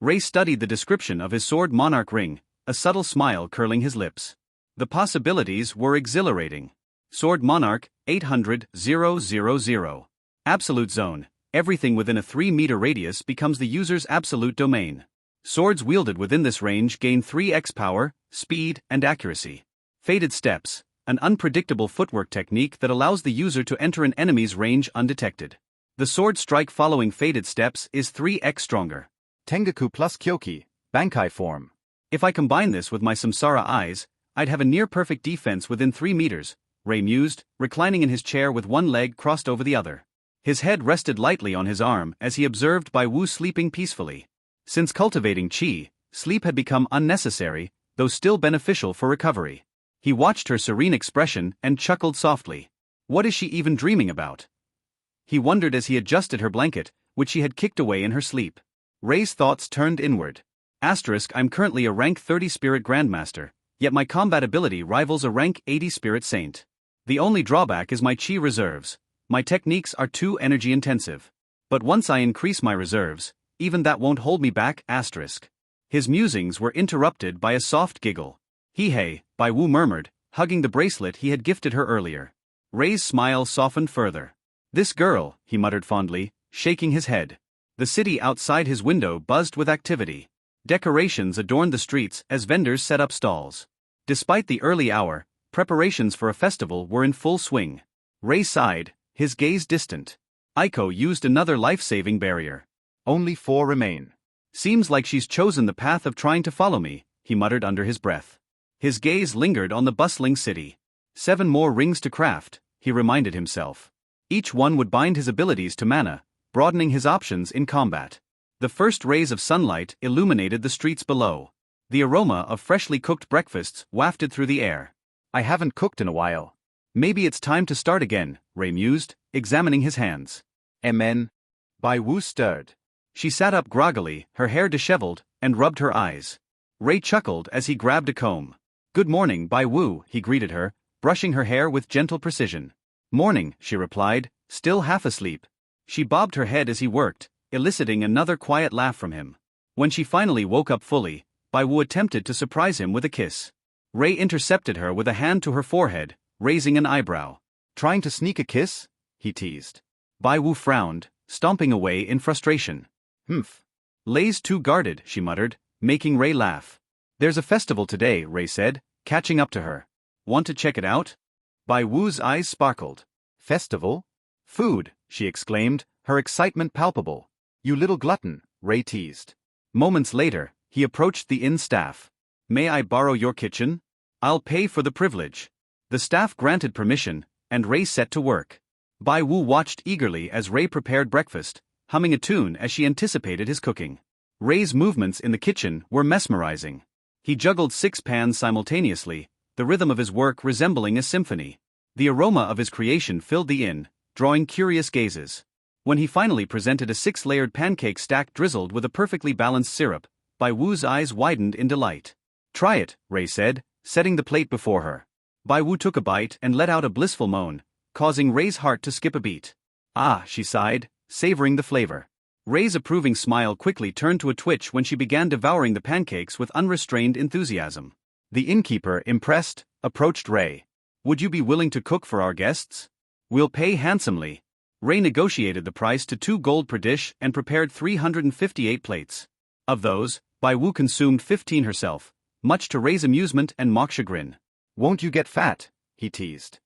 Ray studied the description of his sword monarch ring, a subtle smile curling his lips. The possibilities were exhilarating. Sword monarch, 800,000. Absolute zone. Everything within a 3-meter radius becomes the user's absolute domain. Swords wielded within this range gain 3x power, speed, and accuracy. Faded steps, an unpredictable footwork technique that allows the user to enter an enemy's range undetected. The sword strike following faded steps is 3x stronger. Tengaku plus Kyoki, Bankai form. If I combine this with my Samsara eyes, I'd have a near-perfect defense within 3 meters, Ray mused, reclining in his chair with one leg crossed over the other. His head rested lightly on his arm as he observed Bai Wu sleeping peacefully. Since cultivating qi, sleep had become unnecessary, though still beneficial for recovery. He watched her serene expression and chuckled softly. What is she even dreaming about? He wondered as he adjusted her blanket, which she had kicked away in her sleep. Ray's thoughts turned inward. I'm currently a rank 30 spirit grandmaster, yet my combat ability rivals a rank 80 spirit saint. The only drawback is my qi reserves. My techniques are too energy intensive. But once I increase my reserves, even that won't hold me back. His musings were interrupted by a soft giggle. Hey, Bai Wu murmured, hugging the bracelet he had gifted her earlier. Ray's smile softened further. This girl, he muttered fondly, shaking his head. The city outside his window buzzed with activity. Decorations adorned the streets as vendors set up stalls. Despite the early hour, preparations for a festival were in full swing. Ray sighed, his gaze distant. Aiko used another life-saving barrier. Only 4 remain. Seems like she's chosen the path of trying to follow me, he muttered under his breath. His gaze lingered on the bustling city. 7 more rings to craft, he reminded himself. Each one would bind his abilities to mana, broadening his options in combat. The first rays of sunlight illuminated the streets below. The aroma of freshly cooked breakfasts wafted through the air. I haven't cooked in a while. Maybe it's time to start again, Ray mused, examining his hands. Amen. Bai Wu stirred. She sat up groggily, her hair disheveled, and rubbed her eyes. Ray chuckled as he grabbed a comb. Good morning, Bai Wu, he greeted her, brushing her hair with gentle precision. Morning, she replied, still half asleep. She bobbed her head as he worked, eliciting another quiet laugh from him. When she finally woke up fully, Bai Wu attempted to surprise him with a kiss. Ray intercepted her with a hand to her forehead, raising an eyebrow. Trying to sneak a kiss? He teased. Bai Wu frowned, stomping away in frustration. Lay's too guarded, she muttered, making Ray laugh. There's a festival today, Ray said, catching up to her. Want to check it out? Bai Wu's eyes sparkled. Festival? Food, she exclaimed, her excitement palpable. You little glutton, Ray teased. Moments later, he approached the inn staff. May I borrow your kitchen? I'll pay for the privilege. The staff granted permission, and Ray set to work. Bai Wu watched eagerly as Ray prepared breakfast, humming a tune as she anticipated his cooking. Ray's movements in the kitchen were mesmerizing. He juggled 6 pans simultaneously, the rhythm of his work resembling a symphony. The aroma of his creation filled the inn, drawing curious gazes. When he finally presented a 6-layered pancake stack drizzled with a perfectly balanced syrup, Bai Wu's eyes widened in delight. Try it, Ray said, setting the plate before her. Bai Wu took a bite and let out a blissful moan, causing Ray's heart to skip a beat. Ah, she sighed, savoring the flavor. Ray's approving smile quickly turned to a twitch when she began devouring the pancakes with unrestrained enthusiasm. The innkeeper, impressed, approached Ray. Would you be willing to cook for our guests? We'll pay handsomely. Ray negotiated the price to 2 gold per dish and prepared 358 plates. Of those, Bai Wu consumed 15 herself, much to Ray's amusement and mock chagrin. Won't you get fat? He teased.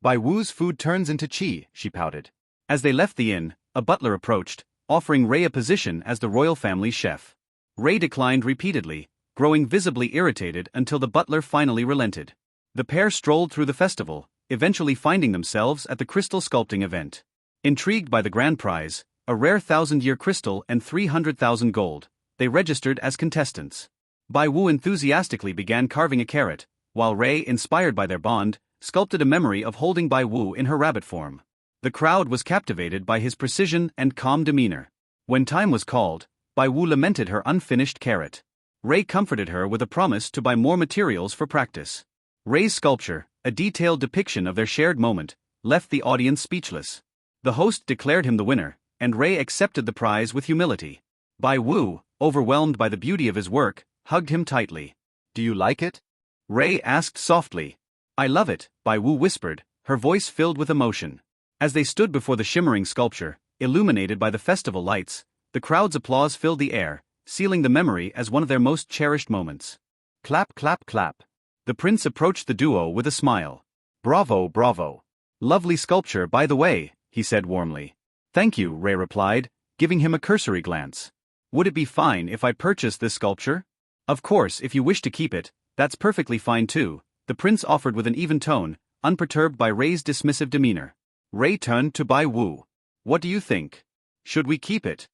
Bai Wu's food turns into qi, she pouted. As they left the inn, a butler approached, offering Ray a position as the royal family's chef. Ray declined repeatedly, growing visibly irritated until the butler finally relented. The pair strolled through the festival, eventually finding themselves at the crystal sculpting event. Intrigued by the grand prize, a rare 1,000-year crystal and 300,000 gold, they registered as contestants. Bai Wu enthusiastically began carving a carrot, while Ray, inspired by their bond, sculpted a memory of holding Bai Wu in her rabbit form. The crowd was captivated by his precision and calm demeanor. When time was called, Bai Wu lamented her unfinished carrot. Ray comforted her with a promise to buy more materials for practice. Ray's sculpture, a detailed depiction of their shared moment, left the audience speechless. The host declared him the winner, and Ray accepted the prize with humility. Bai Wu, overwhelmed by the beauty of his work, hugged him tightly. Do you like it? Ray asked softly. I love it, Bai Wu whispered, her voice filled with emotion. As they stood before the shimmering sculpture, illuminated by the festival lights, the crowd's applause filled the air, sealing the memory as one of their most cherished moments. Clap, clap, clap. The prince approached the duo with a smile. Bravo, bravo. Lovely sculpture, by the way, he said warmly. Thank you, Ray replied, giving him a cursory glance. Would it be fine if I purchased this sculpture? Of course, if you wish to keep it, that's perfectly fine too, the prince offered with an even tone, unperturbed by Ray's dismissive demeanor. Ray turned to Bai Wu. What do you think? Should we keep it?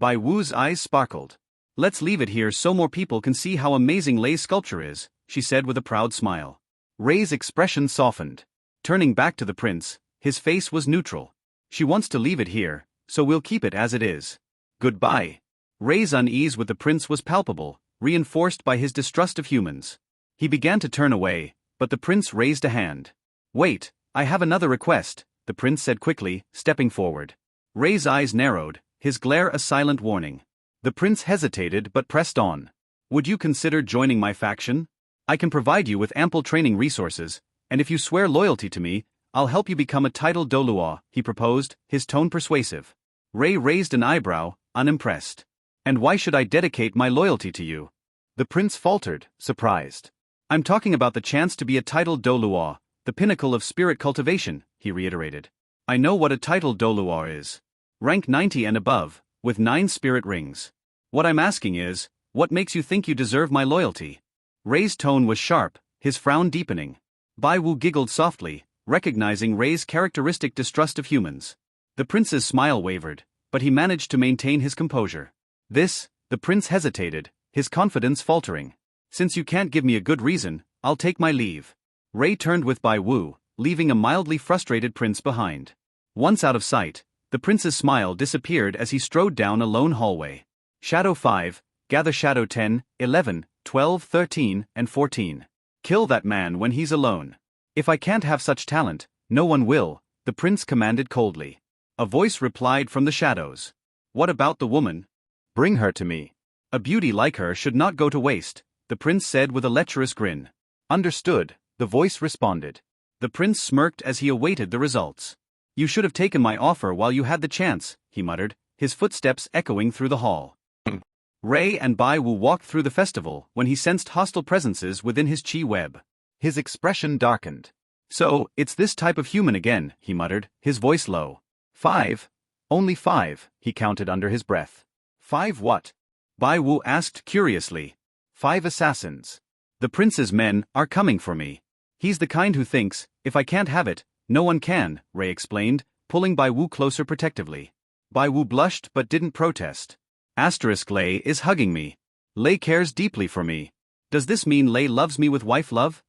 Bai Wu's eyes sparkled. Let's leave it here so more people can see how amazing Lei's sculpture is, she said with a proud smile. Ray's expression softened. Turning back to the prince, his face was neutral. She wants to leave it here, so we'll keep it as it is. Goodbye. Ray's unease with the prince was palpable, reinforced by his distrust of humans. He began to turn away, but the prince raised a hand. Wait, I have another request, the prince said quickly, stepping forward. Ray's eyes narrowed, his glare a silent warning. The prince hesitated but pressed on. Would you consider joining my faction? I can provide you with ample training resources, and if you swear loyalty to me, I'll help you become a titled Doluo, he proposed, his tone persuasive. Ray raised an eyebrow, unimpressed. And why should I dedicate my loyalty to you? The prince faltered, surprised. I'm talking about the chance to be a titled Doluo, the pinnacle of spirit cultivation, he reiterated. I know what a titled Doluo is. Rank 90 and above, with 9 spirit rings. What I'm asking is, what makes you think you deserve my loyalty? Ray's tone was sharp, his frown deepening. Bai Wu giggled softly, recognizing Ray's characteristic distrust of humans. The prince's smile wavered, but he managed to maintain his composure. The prince hesitated, his confidence faltering. Since you can't give me a good reason, I'll take my leave. Ray turned with Bai Wu, leaving a mildly frustrated prince behind. Once out of sight, the prince's smile disappeared as he strode down a lone hallway. Shadow 5, gather Shadow 10, 11, 12, 13, and 14. Kill that man when he's alone. If I can't have such talent, no one will, the prince commanded coldly. A voice replied from the shadows. What about the woman? Bring her to me. A beauty like her should not go to waste, the prince said with a lecherous grin. Understood, the voice responded. The prince smirked as he awaited the results. You should have taken my offer while you had the chance, he muttered, his footsteps echoing through the hall. Ray and Bai Wu walked through the festival when he sensed hostile presences within his chi web. His expression darkened. So, it's this type of human again, he muttered, his voice low. 5. Only 5, he counted under his breath. 5 what? Bai Wu asked curiously. 5 assassins. The prince's men are coming for me. He's the kind who thinks, if I can't have it, no one can, Ray explained, pulling Bai Wu closer protectively. Bai Wu blushed but didn't protest. Lei is hugging me. Lei cares deeply for me. Does this mean Lei loves me with wife love?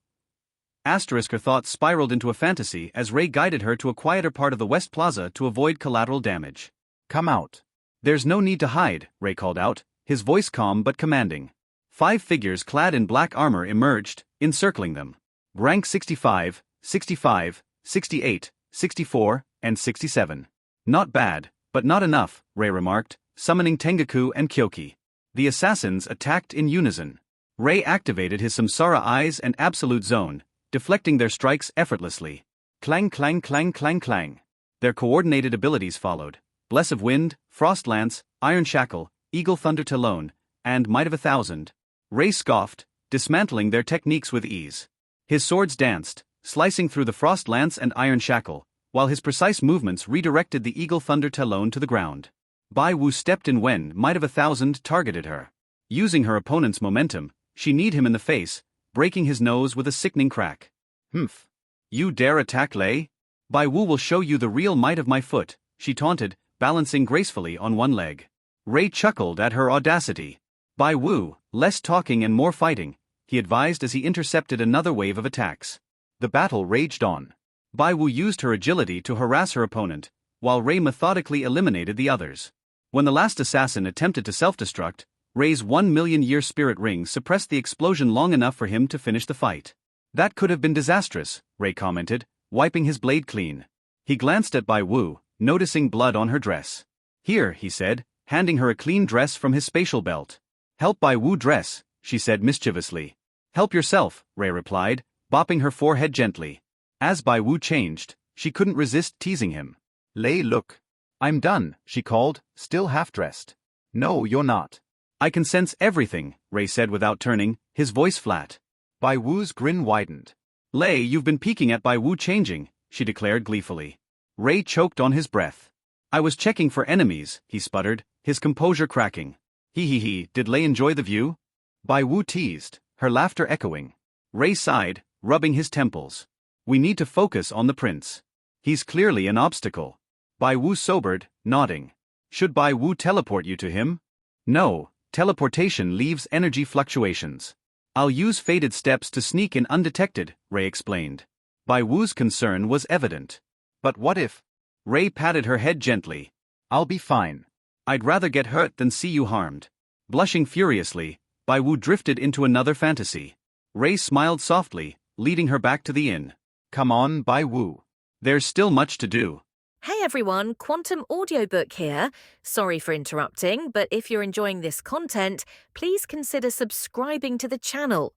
Her thoughts spiraled into a fantasy as Ray guided her to a quieter part of the West Plaza to avoid collateral damage. Come out. There's no need to hide, Ray called out, his voice calm but commanding. 5 figures clad in black armor emerged, encircling them. Rank 65, 65, 68, 64, and 67. Not bad, but not enough, Ray remarked, summoning Tengaku and Kyoki. The assassins attacked in unison. Ray activated his Samsara eyes and Absolute Zone, deflecting their strikes effortlessly. Clang clang clang clang clang. Their coordinated abilities followed. Bless of Wind, Frost Lance, Iron Shackle, Eagle Thunder Talon, and Might of 1,000. Ray scoffed, dismantling their techniques with ease. His swords danced, slicing through the Frost Lance and Iron Shackle, while his precise movements redirected the Eagle Thunder Talon to the ground. Bai Wu stepped in when Might of 1,000 targeted her. Using her opponent's momentum, she kneed him in the face, breaking his nose with a sickening crack. Humph. You dare attack Lei? Bai Wu will show you the real might of my foot, she taunted, balancing gracefully on one leg. Ray chuckled at her audacity. Bai Wu, less talking and more fighting, he advised as he intercepted another wave of attacks. The battle raged on. Bai Wu used her agility to harass her opponent, while Ray methodically eliminated the others. When the last assassin attempted to self-destruct, Ray's 1,000,000-year spirit ring suppressed the explosion long enough for him to finish the fight. That could have been disastrous, Ray commented, wiping his blade clean. He glanced at Bai Wu, noticing blood on her dress. Here, he said, handing her a clean dress from his spatial belt. Help Bai Wu dress, she said mischievously. Help yourself, Ray replied, bopping her forehead gently. As Bai Wu changed, she couldn't resist teasing him. Lei, look. I'm done, she called, still half-dressed. No, you're not. I can sense everything, Ray said without turning, his voice flat. Bai Wu's grin widened. Lei, you've been peeking at Bai Wu changing, she declared gleefully. Ray choked on his breath. I was checking for enemies, he sputtered, his composure cracking. He, did Lei enjoy the view? Bai Wu teased, her laughter echoing. Ray sighed, rubbing his temples. We need to focus on the prince. He's clearly an obstacle. Bai Wu sobered, nodding. Should Bai Wu teleport you to him? No, teleportation leaves energy fluctuations. I'll use faded steps to sneak in undetected, Ray explained. Bai Wu's concern was evident. But what if? Ray patted her head gently. I'll be fine. I'd rather get hurt than see you harmed. Blushing furiously, Bai Wu drifted into another fantasy. Ray smiled softly, leading her back to the inn. Come on, Bai Wu. There's still much to do. Hey everyone, Quantum Audiobook here. Sorry for interrupting, but if you're enjoying this content, please consider subscribing to the channel.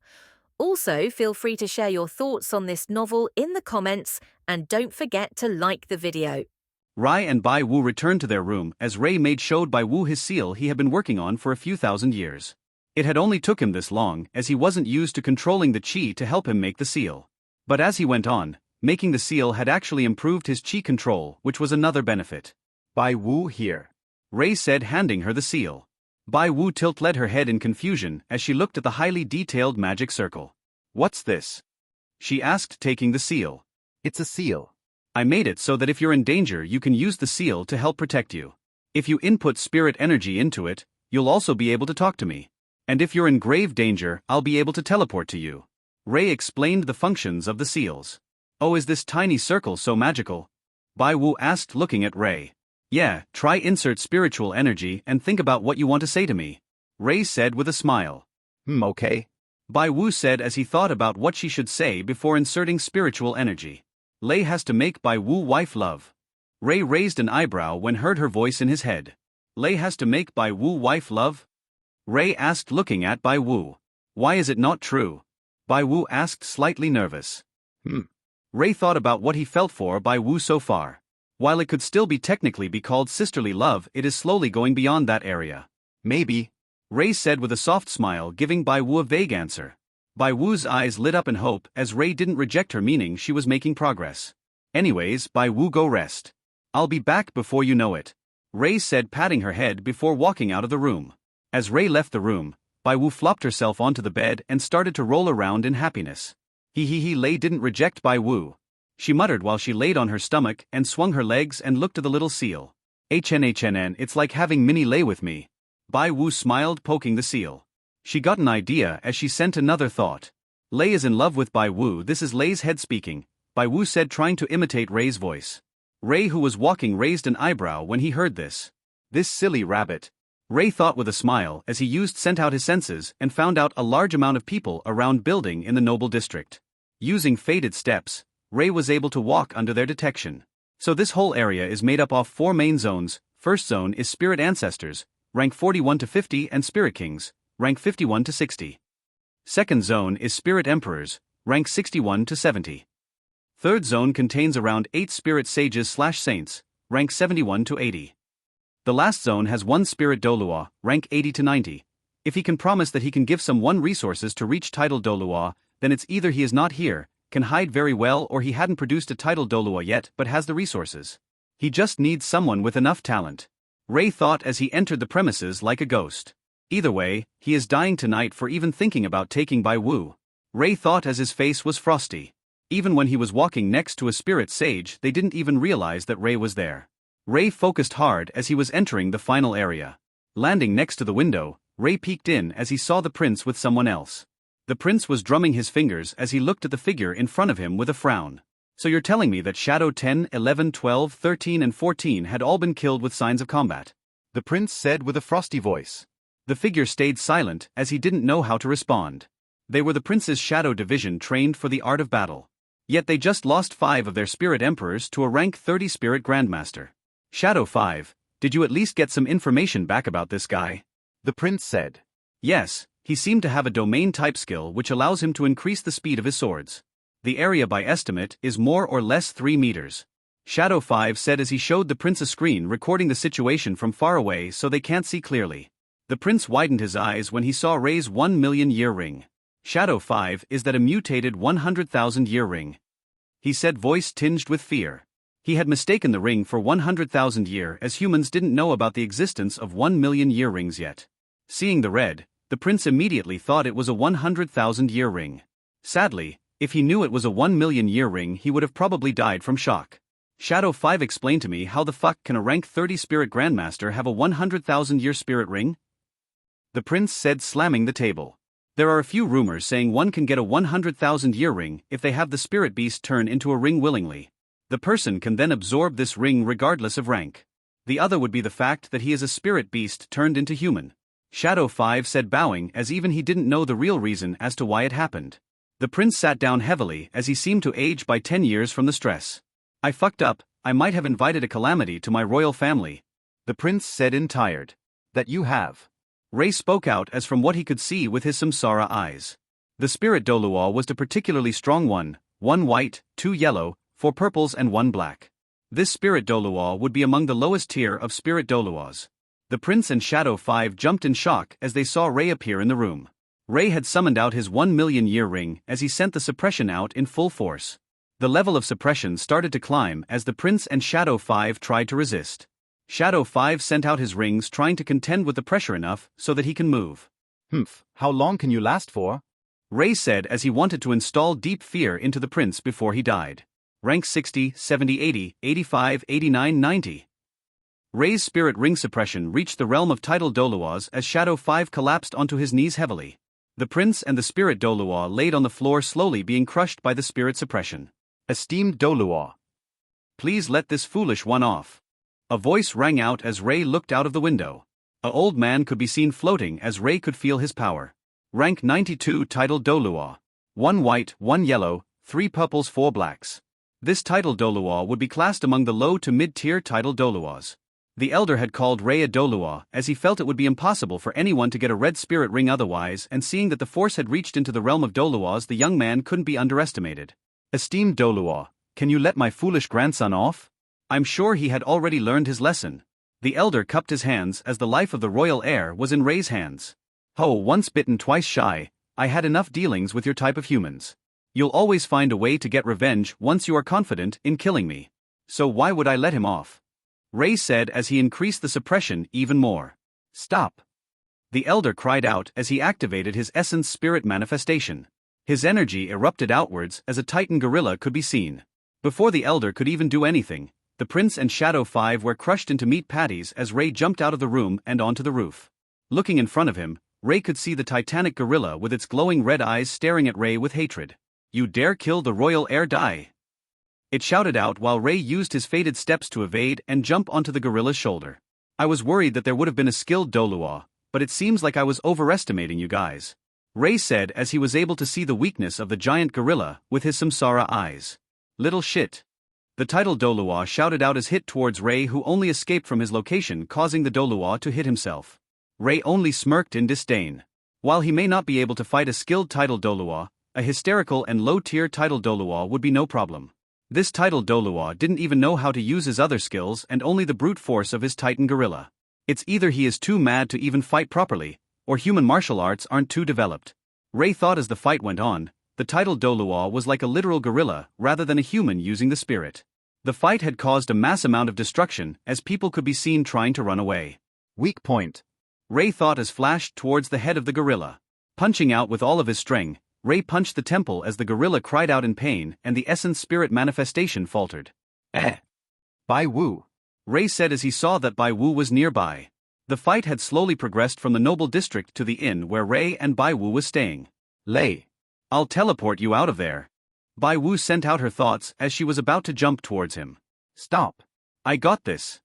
Also, feel free to share your thoughts on this novel in the comments, and don't forget to like the video. Rai and Bai Wu returned to their room as Ray showed Bai Wu his seal he had been working on for a few thousand years. It had only took him this long as he wasn't used to controlling the chi to help him make the seal. But as he went on, making the seal had actually improved his chi control, which was another benefit. Bai Wu here, Ray said, handing her the seal. Bai Wu tilted her head in confusion as she looked at the highly detailed magic circle. What's this? She asked, taking the seal. It's a seal. I made it so that if you're in danger you can use the seal to help protect you. If you input spirit energy into it, you'll also be able to talk to me. And if you're in grave danger, I'll be able to teleport to you. Ray explained the functions of the seals. Oh, is this tiny circle so magical? Bai Wu asked, looking at Ray. Yeah, try insert spiritual energy and think about what you want to say to me. Ray said with a smile. Okay. Bai Wu said as he thought about what she should say before inserting spiritual energy. Lei has to make Bai Wu wife love. Ray raised an eyebrow when heard her voice in his head. Lei has to make Bai Wu wife love? Ray asked, looking at Bai Wu. Why is it not true? Bai Wu asked, slightly nervous. Ray thought about what he felt for Bai Wu so far. While it could still technically be called sisterly love, it is slowly going beyond that area. Maybe, Ray said with a soft smile, giving Bai Wu a vague answer. Bai Wu's eyes lit up in hope as Ray didn't reject her, meaning she was making progress. Anyways, Bai Wu, go rest. I'll be back before you know it. Ray said, patting her head before walking out of the room. As Ray left the room, Bai Wu flopped herself onto the bed and started to roll around in happiness. Lei didn't reject Bai Wu. She muttered while she laid on her stomach and swung her legs and looked at the little seal. HNHNN, it's like having mini Lei with me. Bai Wu smiled, poking the seal. She got an idea as she sent another thought. Lei is in love with Bai Wu. This is Lei's head speaking, Bai Wu said, trying to imitate Ray's voice. Ray, who was walking, raised an eyebrow when he heard this. This silly rabbit. Ray thought with a smile as he sent out his senses and found out a large amount of people around building in the noble district. Using faded steps, Ray was able to walk under their detection. So this whole area is made up of 4 main zones. First zone is Spirit Ancestors, rank 41 to 50, and Spirit Kings, rank 51 to 60. Second zone is Spirit Emperors, rank 61 to 70. Third zone contains around 8 Spirit Sages/Saints, rank 71 to 80. The last zone has 1 Spirit Dolua, rank 80 to 90. If he can promise that he can give someone resources to reach title Dolua, then it's either he is not here, can hide very well, or he hadn't produced a title Dolua yet but has the resources. He just needs someone with enough talent. Ray thought as he entered the premises like a ghost. Either way, he is dying tonight for even thinking about taking Bai Wu. Ray thought as his face was frosty. Even when he was walking next to a spirit sage, they didn't even realize that Ray was there. Ray focused hard as he was entering the final area. Landing next to the window, Ray peeked in as he saw the prince with someone else. The prince was drumming his fingers as he looked at the figure in front of him with a frown. So you're telling me that Shadow 10, 11, 12, 13 and 14 had all been killed with signs of combat? The prince said with a frosty voice. The figure stayed silent as he didn't know how to respond. They were the prince's shadow division trained for the art of battle. Yet they just lost 5 of their spirit emperors to a rank 30 spirit grandmaster. Shadow 5, did you at least get some information back about this guy? The prince said. Yes, he seemed to have a domain-type skill which allows him to increase the speed of his swords. The area by estimate is more or less 3 meters. Shadow 5 said as he showed the prince a screen recording the situation from far away so they can't see clearly. The prince widened his eyes when he saw Rei's 1,000,000-year ring. Shadow 5 is that a mutated 100,000-year ring. He said, voice tinged with fear. He had mistaken the ring for 100,000 year as humans didn't know about the existence of 1,000,000-year rings yet. Seeing the red, the prince immediately thought it was a 100,000-year ring. Sadly, if he knew it was a 1,000,000-year ring he would have probably died from shock. Shadow 5 explained to me how the fuck can a rank 30 spirit grandmaster have a 100,000-year spirit ring? The prince said, slamming the table. There are a few rumors saying one can get a 100,000-year ring if they have the spirit beast turn into a ring willingly. The person can then absorb this ring regardless of rank. The other would be the fact that he is a spirit beast turned into human. Shadow 5 said, bowing, as even he didn't know the real reason as to why it happened. The prince sat down heavily as he seemed to age by 10 years from the stress. I fucked up, I might have invited a calamity to my royal family. The prince said in tired. That you have. Rei spoke out as from what he could see with his samsara eyes. The spirit Doluo was a particularly strong one white, 2 yellow, 4 purples and 1 black. This spirit Doluo would be among the lowest tier of spirit Doluos. The prince and Shadow 5 jumped in shock as they saw Rei appear in the room. Rei had summoned out his 1,000,000-year ring as he sent the suppression out in full force. The level of suppression started to climb as the prince and Shadow 5 tried to resist. Shadow 5 sent out his rings trying to contend with the pressure enough so that he can move. How long can you last for? Rei said as he wanted to install deep fear into the prince before he died. Rank 60, 70, 80, 85, 89, 90. Rei's spirit ring suppression reached the realm of tidal Doluos as Shadow 5 collapsed onto his knees heavily. The prince and the spirit Doluo laid on the floor slowly being crushed by the spirit suppression. Esteemed Doluo. Please let this foolish one off. A voice rang out as Rei looked out of the window. An old man could be seen floating as Rei could feel his power. Rank 92 tidal Doluo. 1 white, 1 yellow, 3 purples, 4 blacks. This tidal Doluo would be classed among the low to mid-tier tidal Doluos. The elder had called Rei a Doluo as he felt it would be impossible for anyone to get a red spirit ring otherwise, and seeing that the force had reached into the realm of Doluos, the young man couldn't be underestimated. Esteemed Doluo, can you let my foolish grandson off? I'm sure he had already learned his lesson. The elder cupped his hands as the life of the royal heir was in Rei's hands. Oh, once bitten twice shy, I had enough dealings with your type of humans. You'll always find a way to get revenge once you are confident in killing me. So why would I let him off? Rei said as he increased the suppression even more. Stop. The elder cried out as he activated his essence spirit manifestation. His energy erupted outwards as a titan gorilla could be seen. Before the elder could even do anything, the prince and Shadow 5 were crushed into meat patties as Rei jumped out of the room and onto the roof. Looking in front of him, Rei could see the titanic gorilla with its glowing red eyes staring at Rei with hatred. You dare kill the royal heir? Die! It shouted out while Rei used his fated steps to evade and jump onto the gorilla's shoulder. I was worried that there would have been a skilled Doluo, but it seems like I was overestimating you guys. Rei said as he was able to see the weakness of the giant gorilla with his samsara eyes. Little shit. The tidal Doluo shouted out as hit towards Rei, who only escaped from his location, causing the Doluo to hit himself. Rei only smirked in disdain. While he may not be able to fight a skilled tidal Doluo, a hysterical and low-tier tidal Doluo would be no problem. This tidal Doluo didn't even know how to use his other skills and only the brute force of his titan gorilla. It's either he is too mad to even fight properly, or human martial arts aren't too developed. Rei thought as the fight went on, the tidal Doluo was like a literal gorilla rather than a human using the spirit. The fight had caused a mass amount of destruction as people could be seen trying to run away. Weak point. Rei thought as flashed towards the head of the gorilla. Punching out with all of his strength, Rei punched the temple as the gorilla cried out in pain and the essence spirit manifestation faltered. Bai Wu. Rei said as he saw that Bai Wu was nearby. The fight had slowly progressed from the noble district to the inn where Rei and Bai Wu was staying. Lei. I'll teleport you out of there. Bai Wu sent out her thoughts as she was about to jump towards him. Stop. I got this.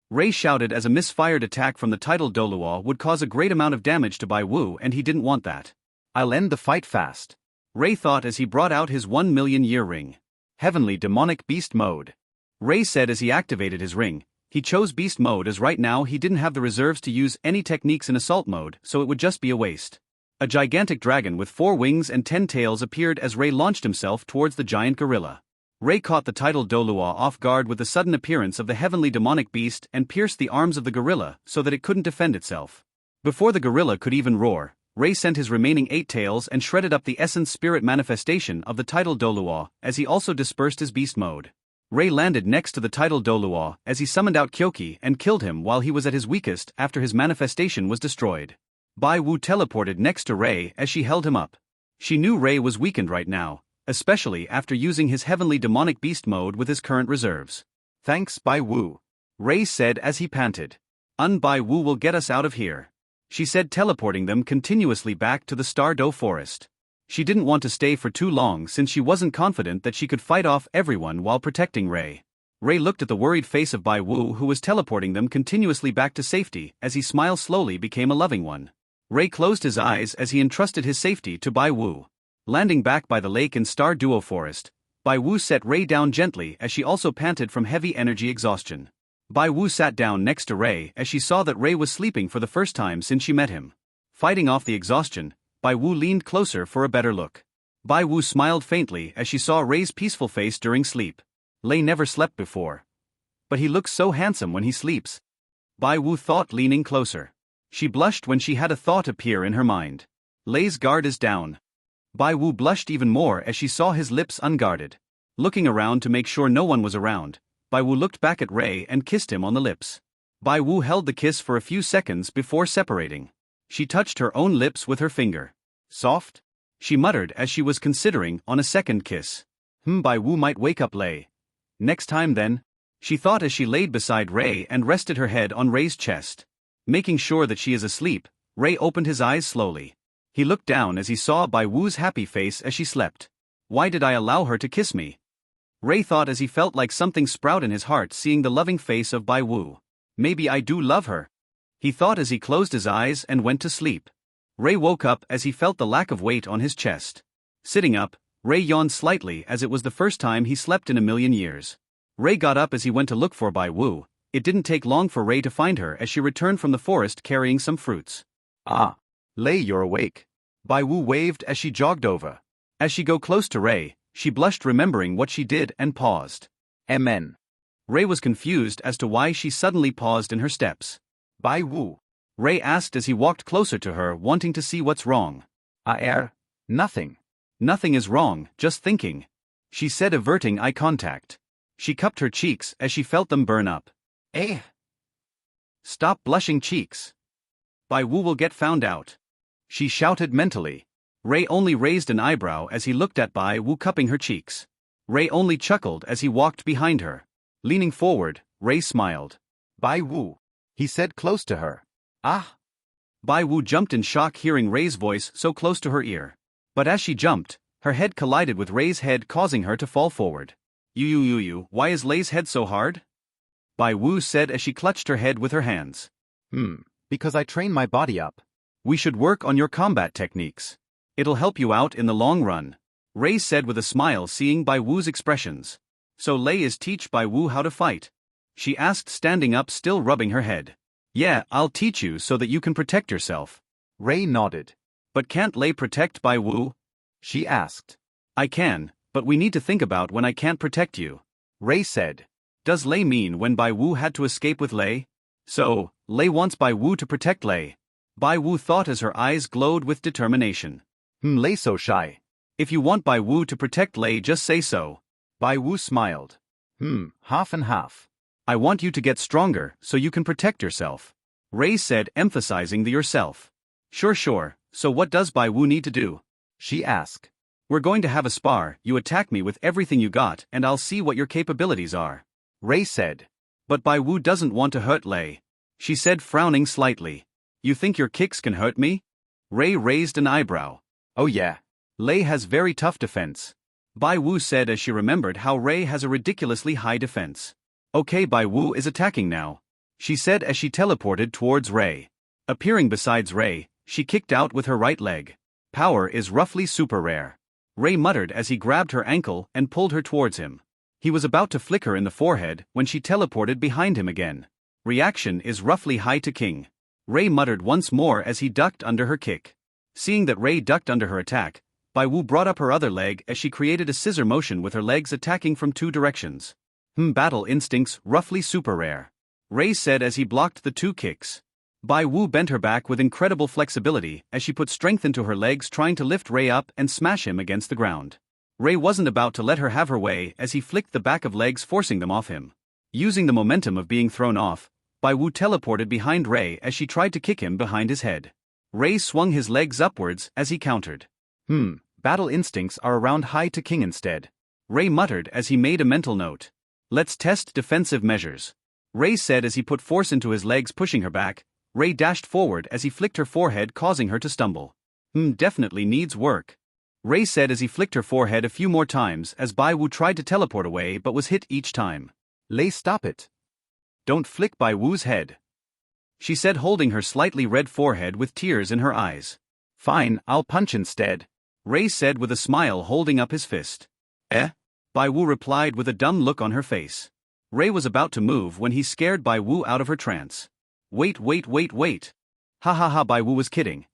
Rei shouted as a misfired attack from the tidal Doluo would cause a great amount of damage to Bai Wu, and he didn't want that. I'll end the fight fast. Rei thought as he brought out his 1,000,000-year ring. Heavenly demonic beast mode. Rei said as he activated his ring, He chose beast mode as right now he didn't have the reserves to use any techniques in assault mode, so it would just be a waste. A gigantic dragon with 4 wings and 10 tails appeared as Ray launched himself towards the giant gorilla. Ray caught the titled Dolua off guard with the sudden appearance of the heavenly demonic beast and pierced the arms of the gorilla so that it couldn't defend itself. Before the gorilla could even roar, Ray sent his remaining 8 tails and shredded up the essence spirit manifestation of the titled Dolua as he also dispersed his beast mode. Ray landed next to the titled Dolua as he summoned out Kyoki and killed him while he was at his weakest after his manifestation was destroyed. Bai Wu teleported next to Ray as she held him up. She knew Ray was weakened right now, especially after using his heavenly demonic beast mode with his current reserves. Thanks, Bai Wu, Ray said as he panted. Bai Wu will get us out of here, she said, teleporting them continuously back to the Stardow forest. She didn't want to stay for too long since she wasn't confident that she could fight off everyone while protecting Ray. Ray looked at the worried face of Bai Wu, who was teleporting them continuously back to safety as his smile slowly became a loving one. Ray closed his eyes as he entrusted his safety to Bai Wu. Landing back by the lake in Star Duo Forest, Bai Wu set Ray down gently as she also panted from heavy energy exhaustion. Bai Wu sat down next to Ray as she saw that Ray was sleeping for the first time since she met him. Fighting off the exhaustion, Bai Wu leaned closer for a better look. Bai Wu smiled faintly as she saw Ray's peaceful face during sleep. Lei never slept before, but he looks so handsome when he sleeps, Bai Wu thought, leaning closer. She blushed when she had a thought appear in her mind. Lei's guard is down. Bai Wu blushed even more as she saw his lips unguarded. Looking around to make sure no one was around, Bai Wu looked back at Ray and kissed him on the lips. Bai Wu held the kiss for a few seconds before separating. She touched her own lips with her finger. Soft? She muttered as she was considering on a second kiss. Bai Wu might wake up Lei. Next time then, she thought as she laid beside Ray and rested her head on Ray's chest. Making sure that she is asleep, Ray opened his eyes slowly. He looked down as he saw Bai Wu's happy face as she slept. Why did I allow her to kiss me? Ray thought as he felt like something sprout in his heart seeing the loving face of Bai Wu. Maybe I do love her, he thought as he closed his eyes and went to sleep. Ray woke up as he felt the lack of weight on his chest. Sitting up, Ray yawned slightly as it was the first time he slept in a million years. Ray got up as he went to look for Bai Wu. It didn't take long for Ray to find her as she returned from the forest carrying some fruits. Ah, Lei, you're awake. Bai Wu waved as she jogged over. As she got close to Ray, she blushed remembering what she did and paused. Amen. Ray was confused as to why she suddenly paused in her steps. Bai Wu, Ray asked as he walked closer to her, wanting to see what's wrong. Nothing. Nothing is wrong, just thinking, she said, averting eye contact. She cupped her cheeks as she felt them burn up. Stop blushing cheeks. Bai Wu will get found out, she shouted mentally. Ray only raised an eyebrow as he looked at Bai Wu cupping her cheeks. Ray only chuckled as he walked behind her. Leaning forward, Ray smiled. Bai Wu, he said close to her. Ah! Bai Wu jumped in shock hearing Ray's voice so close to her ear. But as she jumped, her head collided with Ray's head, causing her to fall forward. Why is Lei's head so hard? Bai Wu said as she clutched her head with her hands. Because I train my body up. We should work on your combat techniques. It'll help you out in the long run, Ray said with a smile, seeing Bai Wu's expressions. So Lei is teach Bai Wu how to fight? She asked, standing up, still rubbing her head. Yeah, I'll teach you so that you can protect yourself. Ray nodded. But can't Lei protect Bai Wu? She asked. I can, but we need to think about when I can't protect you, Ray said. Does Lei mean when Bai Wu had to escape with Lei? So, Lei wants Bai Wu to protect Lei. Bai Wu thought as her eyes glowed with determination. Lei so shy. If you want Bai Wu to protect Lei, just say so. Bai Wu smiled. Half and half. I want you to get stronger so you can protect yourself, Ray said, emphasizing the yourself. Sure. So what does Bai Wu need to do? She asked. We're going to have a spar. You attack me with everything you got and I'll see what your capabilities are, Ray said. But Bai Wu doesn't want to hurt Lei, she said, frowning slightly. You think your kicks can hurt me? Ray raised an eyebrow. Oh yeah. Lei has very tough defense, Bai Wu said as she remembered how Ray has a ridiculously high defense. Okay, Bai Wu is attacking now, she said as she teleported towards Ray. Appearing besides Ray, she kicked out with her right leg. Power is roughly super rare, Ray muttered as he grabbed her ankle and pulled her towards him. He was about to flick her in the forehead when she teleported behind him again. Reaction is roughly high to king. Ray muttered once more as he ducked under her kick. Seeing that Ray ducked under her attack, Bai Wu brought up her other leg as she created a scissor motion with her legs attacking from two directions. Battle instincts roughly super rare. Ray said as he blocked the two kicks. Bai Wu bent her back with incredible flexibility as she put strength into her legs trying to lift Ray up and smash him against the ground. Ray wasn't about to let her have her way as he flicked the back of legs forcing them off him. Using the momentum of being thrown off, Bai Wu teleported behind Ray as she tried to kick him behind his head. Ray swung his legs upwards as he countered. Battle instincts are around high to king instead. Ray muttered as he made a mental note. Let's test defensive measures. Ray said as he put force into his legs pushing her back. Ray dashed forward as he flicked her forehead causing her to stumble. Definitely needs work. Ray said as he flicked her forehead a few more times as Bai Wu tried to teleport away but was hit each time. Lei, stop it. Don't flick Bai Wu's head, she said holding her slightly red forehead with tears in her eyes. Fine, I'll punch instead, Ray said with a smile holding up his fist. Bai Wu replied with a dumb look on her face. Ray was about to move when he scared Bai Wu out of her trance. Wait. Ha ha ha, Bai Wu was kidding.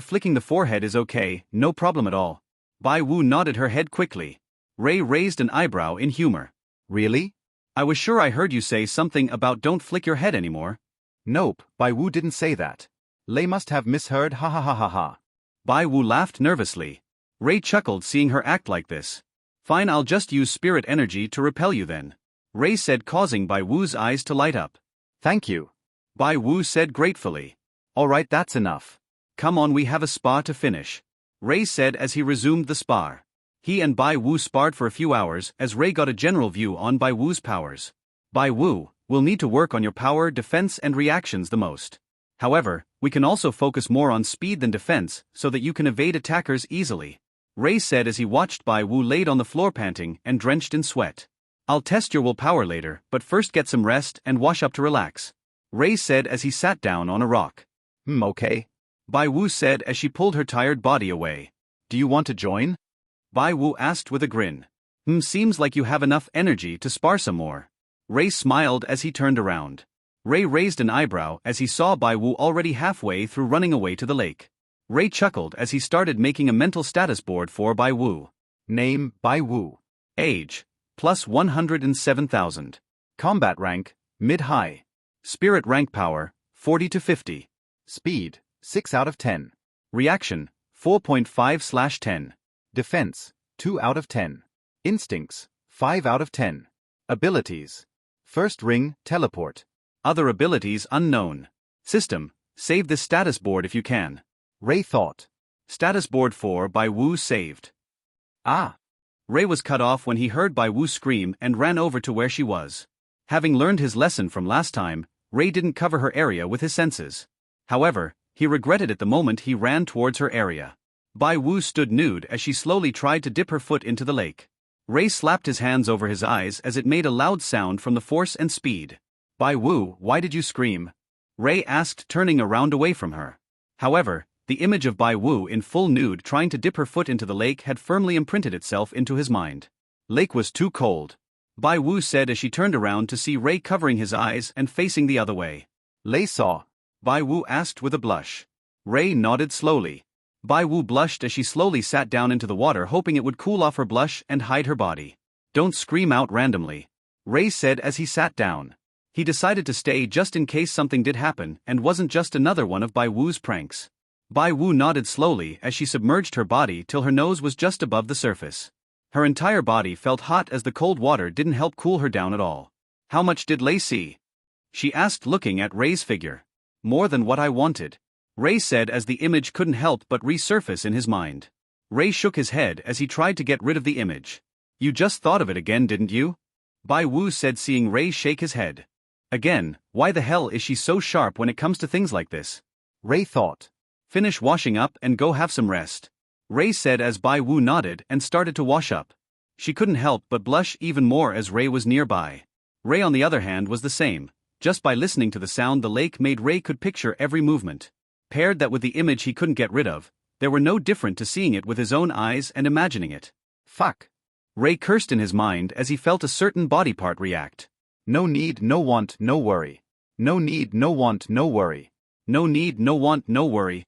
Flicking the forehead is okay, no problem at all. Bai Wu nodded her head quickly. Ray raised an eyebrow in humor. Really? I was sure I heard you say something about don't flick your head anymore. Nope, Bai Wu didn't say that. Lei must have misheard, ha ha ha ha ha. Bai Wu laughed nervously. Ray chuckled seeing her act like this. Fine, I'll just use spirit energy to repel you then, Ray said causing Bai Wu's eyes to light up. Thank you, Bai Wu said gratefully. Alright, that's enough. Come on, we have a spa to finish, Ray said as he resumed the spar. He and Bai Wu sparred for a few hours as Ray got a general view on Bai Wu's powers. Bai Wu, we'll need to work on your power, defense and reactions the most. However, we can also focus more on speed than defense so that you can evade attackers easily, Ray said as he watched Bai Wu laid on the floor panting and drenched in sweat. I'll test your willpower later, but first get some rest and wash up to relax, Ray said as he sat down on a rock. Okay, Bai Wu said as she pulled her tired body away. Do you want to join? Bai Wu asked with a grin. Seems like you have enough energy to spar some more. Ray smiled as he turned around. Ray raised an eyebrow as he saw Bai Wu already halfway through running away to the lake. Ray chuckled as he started making a mental status board for Bai Wu. Name, Bai Wu. Age, plus 107,000. Combat rank, mid-high. Spirit rank power, 40 to 50. Speed, 6 out of 10. Reaction, 4.5/10. Defense, 2 out of 10. Instincts, 5 out of 10. Abilities. First ring, teleport. Other abilities unknown. System, save this status board if you can. Ray thought. Status board 4 Bai Wu saved. Ah. Ray was cut off when he heard Bai Wu scream and ran over to where she was. Having learned his lesson from last time, Ray didn't cover her area with his senses. However, he regretted it the moment he ran towards her area. Bai Wu stood nude as she slowly tried to dip her foot into the lake. Ray slapped his hands over his eyes as it made a loud sound from the force and speed. Bai Wu, why did you scream? Ray asked, turning around away from her. However, the image of Bai Wu in full nude trying to dip her foot into the lake had firmly imprinted itself into his mind. Lake was too cold, Bai Wu said as she turned around to see Ray covering his eyes and facing the other way. Lei saw, Bai Wu asked with a blush. Ray nodded slowly. Bai Wu blushed as she slowly sat down into the water hoping it would cool off her blush and hide her body. Don't scream out randomly, Ray said as he sat down. He decided to stay just in case something did happen and wasn't just another one of Bai Wu's pranks. Bai Wu nodded slowly as she submerged her body till her nose was just above the surface. Her entire body felt hot as the cold water didn't help cool her down at all. How much did Lei see? She asked looking at Ray's figure. More than what I wanted, Ray said as the image couldn't help but resurface in his mind. Ray shook his head as he tried to get rid of the image. You just thought of it again, didn't you? Bai Wu said seeing Ray shake his head. Again, why the hell is she so sharp when it comes to things like this? Ray thought. Finish washing up and go have some rest, Ray said as Bai Wu nodded and started to wash up. She couldn't help but blush even more as Ray was nearby. Ray on the other hand was the same. Just by listening to the sound the lake made, Ray could picture every movement. Paired that with the image he couldn't get rid of, there were no different to seeing it with his own eyes and imagining it. Fuck. Ray cursed in his mind as he felt a certain body part react. No need, no want, no worry. No need, no want, no worry. No need, no want, no worry.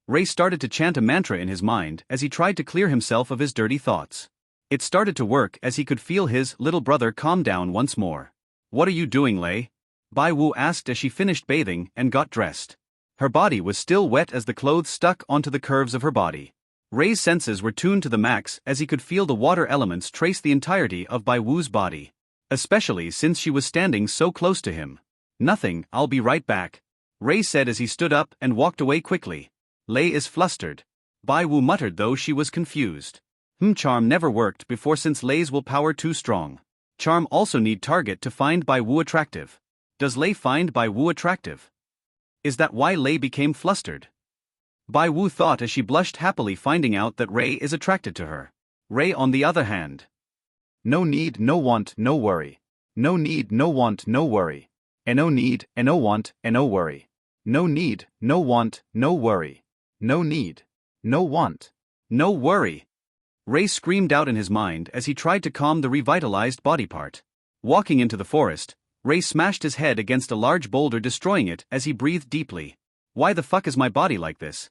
Ray started to chant a mantra in his mind as he tried to clear himself of his dirty thoughts. It started to work as he could feel his little brother calm down once more. What are you doing, Lei? Bai Wu asked as she finished bathing and got dressed. Her body was still wet as the clothes stuck onto the curves of her body. Ray's senses were tuned to the max as he could feel the water elements trace the entirety of Bai Wu's body. Especially since she was standing so close to him. Nothing, I'll be right back, Ray said as he stood up and walked away quickly. Lei is flustered. Bai Wu muttered though she was confused. Charm never worked before since Lei's willpower too strong. Charm also need target to find Bai Wu attractive. Does Lei find Bai Wu attractive? Is that why Lei became flustered? Bai Wu thought as she blushed happily finding out that Ray is attracted to her. Ray on the other hand. No need, no want, no worry. No need, no want, no worry. No need, no want, no worry. No need, no want, no worry. No need, no want, no worry. Ray screamed out in his mind as he tried to calm the revitalized body part. Walking into the forest, Ray smashed his head against a large boulder, destroying it as he breathed deeply. Why the fuck is my body like this?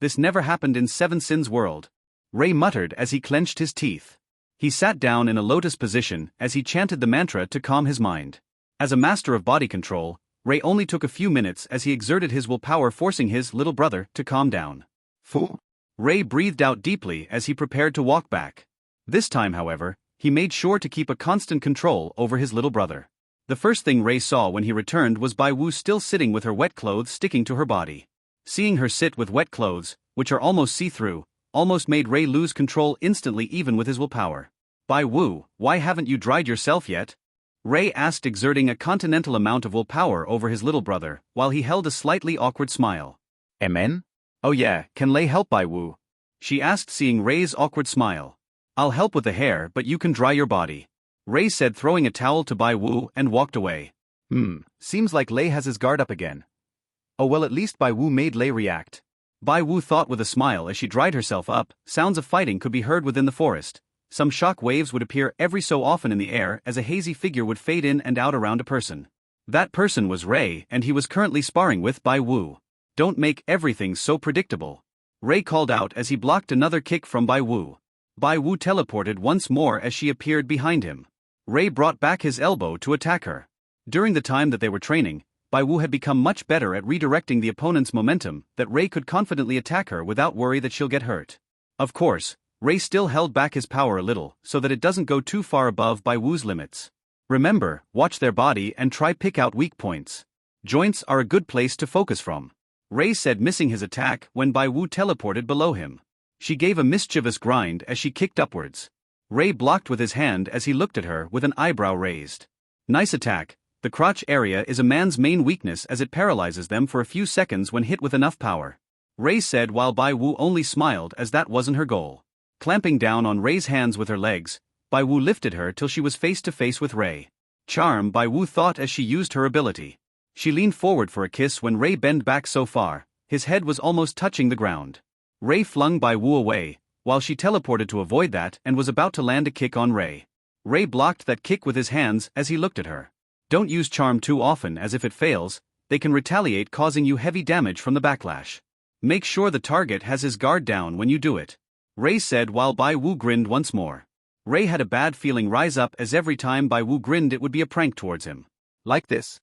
This never happened in Seven Sins world. Ray muttered as he clenched his teeth. He sat down in a lotus position as he chanted the mantra to calm his mind. As a master of body control, Ray only took a few minutes as he exerted his willpower, forcing his little brother to calm down. Fool. Ray breathed out deeply as he prepared to walk back. This time, however, he made sure to keep a constant control over his little brother. The first thing Ray saw when he returned was Bai Wu still sitting with her wet clothes sticking to her body. Seeing her sit with wet clothes, which are almost see-through, almost made Ray lose control instantly even with his willpower. Bai Wu, why haven't you dried yourself yet? Ray asked, exerting a continental amount of willpower over his little brother, while he held a slightly awkward smile. Amen? Oh yeah, can Lei help Bai Wu? She asked, seeing Ray's awkward smile. I'll help with the hair, but you can dry your body, Ray said, throwing a towel to Bai Wu and walked away. Seems like Lei has his guard up again. Oh well, at least Bai Wu made Lei react. Bai Wu thought with a smile as she dried herself up. Sounds of fighting could be heard within the forest. Some shock waves would appear every so often in the air as a hazy figure would fade in and out around a person. That person was Ray, and he was currently sparring with Bai Wu. Don't make everything so predictable, Ray called out as he blocked another kick from Bai Wu. Bai Wu teleported once more as she appeared behind him. Ray brought back his elbow to attack her. During the time that they were training, Bai Wu had become much better at redirecting the opponent's momentum that Ray could confidently attack her without worry that she'll get hurt. Of course, Ray still held back his power a little so that it doesn't go too far above Bai Wu's limits. Remember, watch their body and try pick out weak points. Joints are a good place to focus from, Ray said, missing his attack when Bai Wu teleported below him. She gave a mischievous grind as she kicked upwards. Ray blocked with his hand as he looked at her with an eyebrow raised. Nice attack. The crotch area is a man's main weakness as it paralyzes them for a few seconds when hit with enough power, Ray said, while Bai Wu only smiled as that wasn't her goal. Clamping down on Ray's hands with her legs, Bai Wu lifted her till she was face to face with Ray. Charm, Bai Wu thought as she used her ability. She leaned forward for a kiss when Ray bent back so far, his head was almost touching the ground. Ray flung Bai Wu away, while she teleported to avoid that and was about to land a kick on Ray. Ray blocked that kick with his hands as he looked at her. Don't use charm too often, as if it fails, they can retaliate, causing you heavy damage from the backlash. Make sure the target has his guard down when you do it, Ray said, while Bai Wu grinned once more. Ray had a bad feeling rise up as every time Bai Wu grinned it would be a prank towards him. Like this,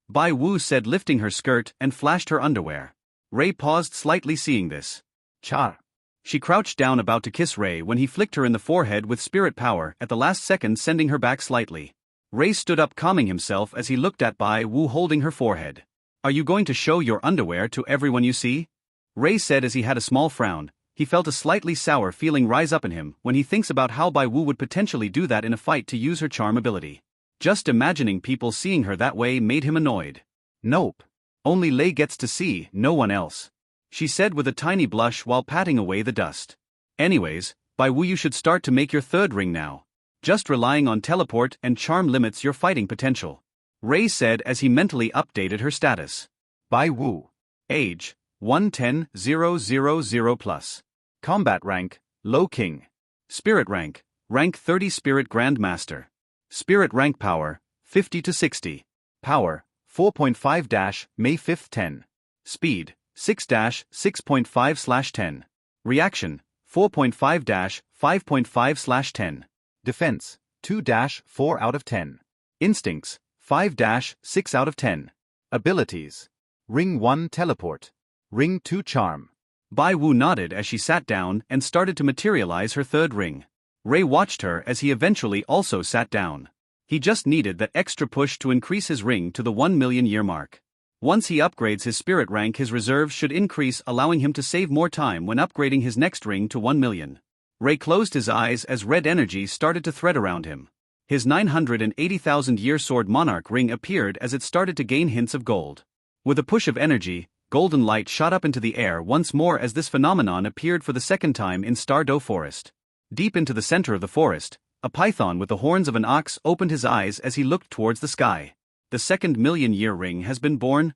Bai Wu said, lifting her skirt and flashed her underwear. Ray paused slightly, seeing this. Char. She crouched down about to kiss Ray when he flicked her in the forehead with spirit power at the last second, sending her back slightly. Ray stood up, calming himself as he looked at Bai Wu holding her forehead. Are you going to show your underwear to everyone you see? Ray said as he had a small frown. He felt a slightly sour feeling rise up in him when he thinks about how Bai Wu would potentially do that in a fight to use her charm ability. Just imagining people seeing her that way made him annoyed. Nope. Only Lei gets to see, no one else, she said with a tiny blush while patting away the dust. Anyways, Bai Wu, you should start to make your third ring now. Just relying on teleport and charm limits your fighting potential, Ray said as he mentally updated her status. Bai Wu. Age, 110,000+. Combat rank, Low King. Spirit rank, Rank 30 Spirit Grandmaster. Spirit rank power, 50 to 60. Power, 4.5-May 5th 10. Speed, 6-6.5/10. Reaction, 4.5-5.5/10. Defense, 2-4 out of 10. Instincts, 5-6 out of 10. Abilities. Ring 1 Teleport. Ring 2 Charm. Bai Wu nodded as she sat down and started to materialize her third ring. Ray watched her as he eventually also sat down. He just needed that extra push to increase his ring to the 1 million year mark. Once he upgrades his spirit rank, his reserves should increase, allowing him to save more time when upgrading his next ring to 1 million. Ray closed his eyes as red energy started to thread around him. His 980,000 year sword monarch ring appeared as it started to gain hints of gold. With a push of energy, golden light shot up into the air once more as this phenomenon appeared for the second time in Stardew Forest. Deep into the center of the forest, a python with the horns of an ox opened his eyes as he looked towards the sky. The second million-year ring has been born?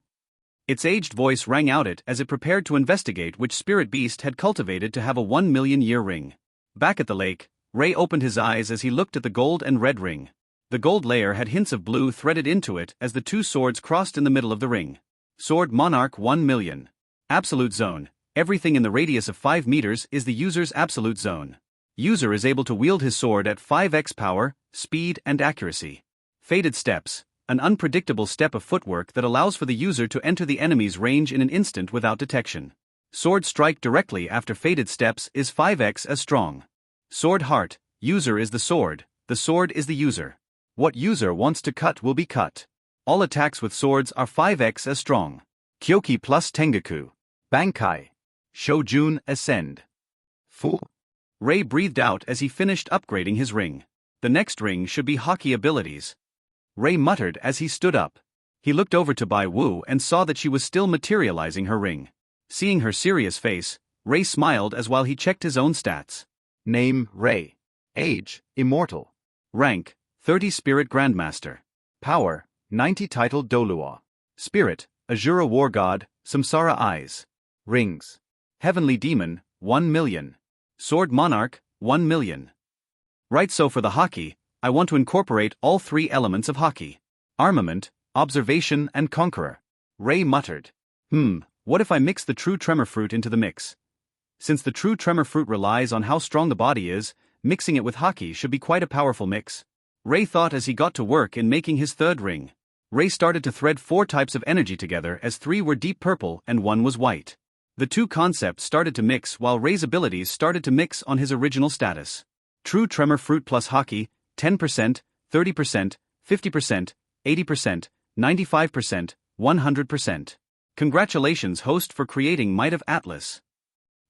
Its aged voice rang out as it prepared to investigate which spirit beast had cultivated to have a 1 million-year ring. Back at the lake, Ray opened his eyes as he looked at the gold and red ring. The gold layer had hints of blue threaded into it as the two swords crossed in the middle of the ring. Sword Monarch 1 million. Absolute Zone. Everything in the radius of 5 meters is the user's absolute zone. User is able to wield his sword at 5x power, speed, and accuracy. Faded Steps. An unpredictable step of footwork that allows for the user to enter the enemy's range in an instant without detection. Sword Strike directly after Faded Steps is 5x as strong. Sword Heart. User is the sword is the user. What user wants to cut will be cut. All attacks with swords are 5x as strong. Kyoki plus Tengaku. Bankai. Shojun Ascend. Fu. Ray breathed out as he finished upgrading his ring. The next ring should be hockey abilities. Ray muttered as he stood up. He looked over to Bai Wu and saw that she was still materializing her ring. Seeing her serious face, Ray smiled as while he checked his own stats. Name, Ray. Age, Immortal. Rank, 30 Spirit Grandmaster. Power, 90 Titled Dolua. Spirit, Azura War God, Samsara Eyes. Rings. Heavenly Demon, 1 million. Sword Monarch, 1 million. Right, so for the hockey, I want to incorporate all 3 elements of hockey. Armament, Observation, and Conqueror. Ray muttered. What if I mix the true tremor fruit into the mix? Since the true tremor fruit relies on how strong the body is, mixing it with hockey should be quite a powerful mix. Ray thought as he got to work in making his third ring. Ray started to thread 4 types of energy together as 3 were deep purple and 1 was white. The 2 concepts started to mix while Ray's abilities started to mix on his original status. True Tremor Fruit plus Hockey, 10%, 30%, 50%, 80%, 95%, 100%. Congratulations, host, for creating Might of Atlas.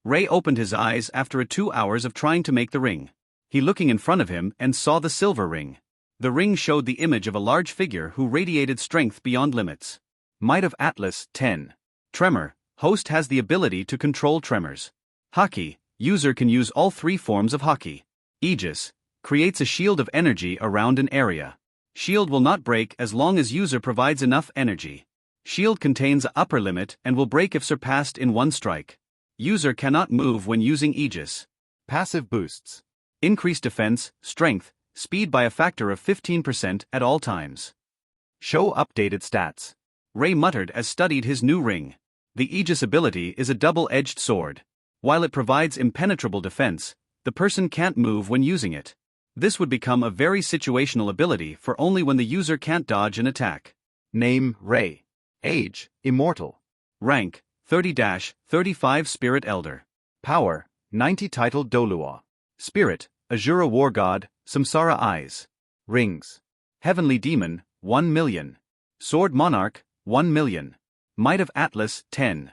Ray opened his eyes after 2 hours of trying to make the ring. He looking in front of him and saw the silver ring. The ring showed the image of a large figure who radiated strength beyond limits. Might of Atlas 10. Tremor. Host has the ability to control tremors. Hockey. User can use all 3 forms of hockey. Aegis. Creates a shield of energy around an area. Shield will not break as long as user provides enough energy. Shield contains an upper limit and will break if surpassed in 1 strike. User cannot move when using Aegis. Passive boosts. Increase defense, strength, speed by a factor of 15% at all times. Show updated stats. Ray muttered as studied his new ring. The Aegis ability is a double-edged sword. While it provides impenetrable defense, the person can't move when using it. This would become a very situational ability for only when the user can't dodge an attack. Name, Ray. Age, Immortal. Rank, 30-35 Spirit Elder. Power, 90 Titled Dolua. Spirit, Azura War God, Samsara Eyes. Rings. Heavenly Demon, 1 million. Sword Monarch, 1 million. Might of Atlas 10.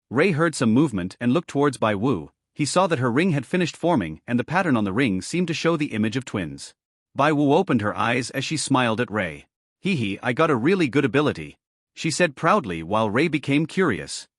Ray heard some movement and looked towards Bai Wu. He saw that her ring had finished forming and the pattern on the ring seemed to show the image of twins. Bai Wu opened her eyes as she smiled at Ray. Hee, I got a really good ability, she said proudly while Ray became curious.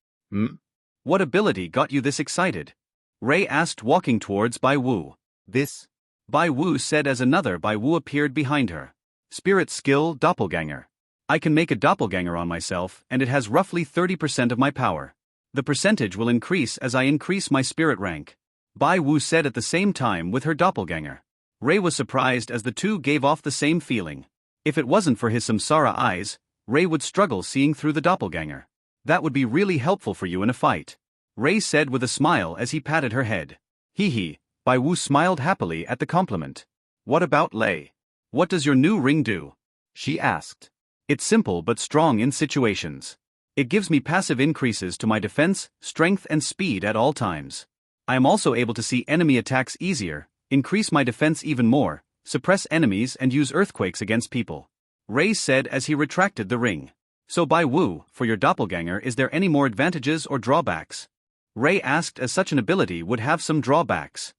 What ability got you this excited? Ray asked, walking towards Bai Wu. This, Bai Wu said as another Bai Wu appeared behind her. Spirit skill Doppelganger. I can make a doppelganger on myself and it has roughly 30% of my power. The percentage will increase as I increase my spirit rank. Bai Wu said at the same time with her doppelganger. Ray was surprised as the two gave off the same feeling. If it wasn't for his samsara eyes, Ray would struggle seeing through the doppelganger. That would be really helpful for you in a fight, Ray said with a smile as he patted her head. Hee hee, Bai Wu smiled happily at the compliment. What about Lei? What does your new ring do? She asked. It's simple but strong in situations. It gives me passive increases to my defense, strength and speed at all times. I am also able to see enemy attacks easier, increase my defense even more, suppress enemies and use earthquakes against people, Ray said as he retracted the ring. So Bai Wu, for your doppelganger, is there any more advantages or drawbacks? Ray asked, as such an ability would have some drawbacks.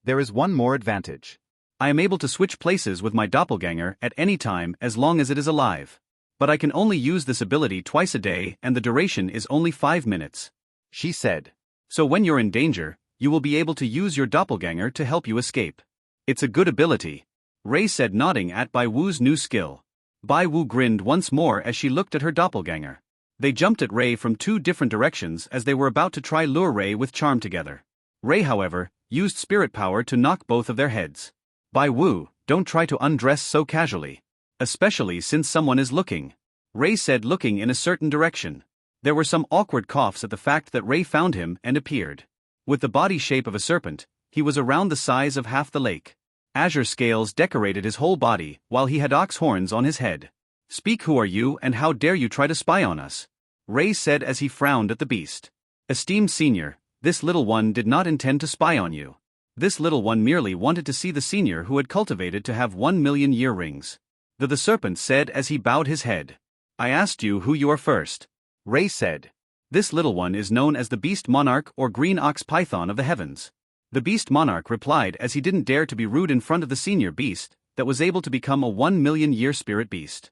There is one more advantage. I am able to switch places with my doppelganger at any time as long as it is alive. But I can only use this ability twice a day and the duration is only 5 minutes, she said. So when you're in danger, you will be able to use your doppelganger to help you escape. It's a good ability, Ray said, nodding at Bai Wu's new skill. Bai Wu grinned once more as she looked at her doppelganger. They jumped at Ray from 2 different directions as they were about to try lure Ray with charm together. Ray, however, used spirit power to knock both of their heads. Bai Wu, don't try to undress so casually. Especially since someone is looking, Ray said, looking in a certain direction. There were some awkward coughs at the fact that Ray found him and appeared. With the body shape of a serpent, he was around the size of half the lake. Azure scales decorated his whole body, while he had ox horns on his head. Speak, who are you and how dare you try to spy on us? Ray said as he frowned at the beast. Esteemed senior, this little one did not intend to spy on you. This little one merely wanted to see the senior who had cultivated to have 1,000,000-year rings. The serpent said as he bowed his head. I asked you who you are first, Ray said. This little one is known as the beast monarch or green ox python of the heavens. The beast monarch replied as he didn't dare to be rude in front of the senior beast that was able to become a 1,000,000-year spirit beast.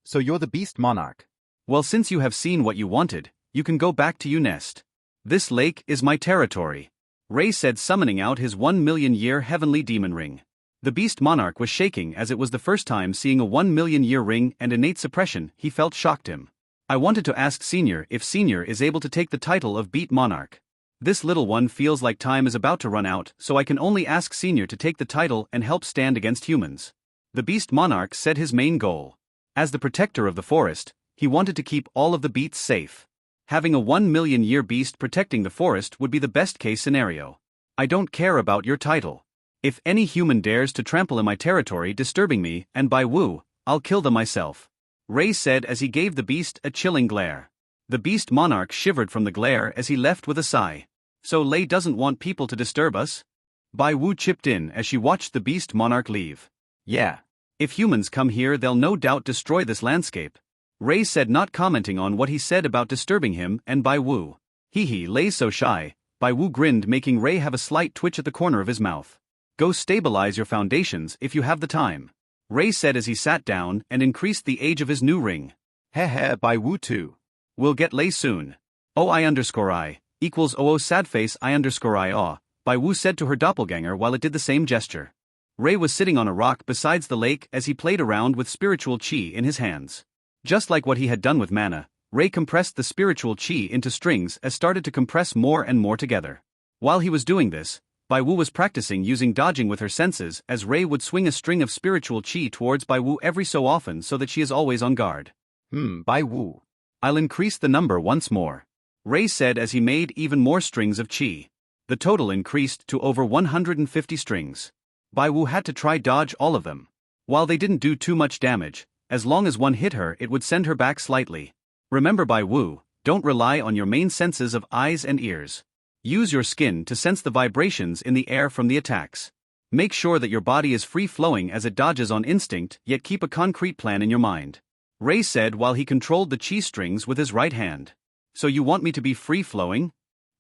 So you're the beast monarch. Well, since you have seen what you wanted, you can go back to your nest. This lake is my territory, Ray said, summoning out his 1,000,000-year heavenly demon ring. The beast monarch was shaking as it was the first time seeing a 1,000,000-year ring, and innate suppression he felt shocked him. I wanted to ask Senior if Senior is able to take the title of Beat Monarch. This little one feels like time is about to run out, so I can only ask Senior to take the title and help stand against humans. The beast monarch said his main goal. As the protector of the forest, he wanted to keep all of the beasts safe. Having a 1,000,000-year beast protecting the forest would be the best case scenario. I don't care about your title. If any human dares to trample in my territory disturbing me and Bai Wu, I'll kill them myself, Ray said as he gave the beast a chilling glare. The beast monarch shivered from the glare as he left with a sigh. So Lei doesn't want people to disturb us? Bai Wu chipped in as she watched the beast monarch leave. Yeah. If humans come here, they'll no doubt destroy this landscape, Ray said, not commenting on what he said about disturbing him and Bai Wu. Hee, Lei's so shy, Bai Wu grinned, making Ray have a slight twitch at the corner of his mouth. Go stabilize your foundations if you have the time, Ray said as he sat down and increased the age of his new ring. Bai Wu too. We'll get Lei soon. I equals sadface I_, Bai Wu said to her doppelganger while it did the same gesture. Ray was sitting on a rock besides the lake as he played around with spiritual chi in his hands. Just like what he had done with mana, Ray compressed the spiritual chi into strings as started to compress more and more together. While he was doing this, Bai Wu was practicing using dodging with her senses as Ray would swing a string of spiritual chi towards Bai Wu every so often so that she is always on guard. Bai Wu. I'll increase the number once more, Ray said as he made even more strings of chi. The total increased to over 150 strings. Bai Wu had to try dodge all of them. While they didn't do too much damage, as long as one hit her it would send her back slightly. Remember, Bai Wu, don't rely on your main senses of eyes and ears. Use your skin to sense the vibrations in the air from the attacks. Make sure that your body is free-flowing as it dodges on instinct, yet keep a concrete plan in your mind, Ray said while he controlled the chi strings with his right hand. So you want me to be free-flowing?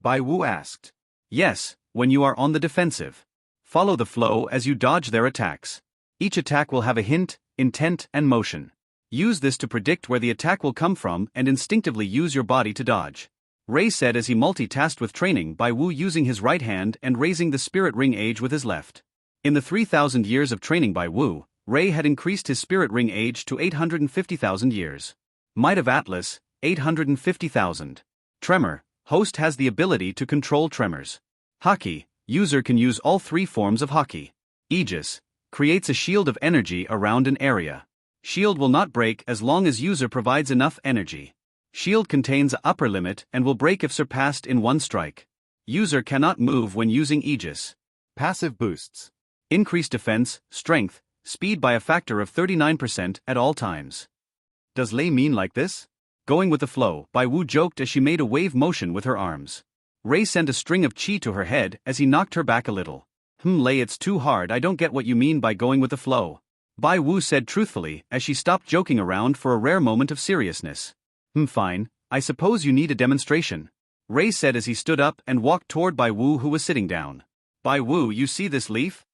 Bai Wu asked. Yes, when you are on the defensive. Follow the flow as you dodge their attacks. Each attack will have a hint, intent, and motion. Use this to predict where the attack will come from and instinctively use your body to dodge, Ray said as he multitasked with training Bai Wu using his right hand and raising the spirit ring age with his left. In the 3,000 years of training Bai Wu, Ray had increased his spirit ring age to 850,000 years. Might of Atlas, 850,000. Tremor, host has the ability to control tremors. Haki, user can use all 3 forms of Haki. Aegis creates a shield of energy around an area. Shield will not break as long as user provides enough energy. Shield contains an upper limit and will break if surpassed in one strike. User cannot move when using Aegis. Passive boosts. Increase defense, strength, speed by a factor of 39% at all times. Does Lei mean like this? Going with the flow, Bai Wu joked as she made a wave motion with her arms. Ray sent a string of chi to her head as he knocked her back a little. Lei, it's too hard. I don't get what you mean by going with the flow. Bai Wu said truthfully as she stopped joking around for a rare moment of seriousness. Fine, I suppose you need a demonstration. Ray said as he stood up and walked toward Bai Wu, who was sitting down. Bai Wu, you see this leaf?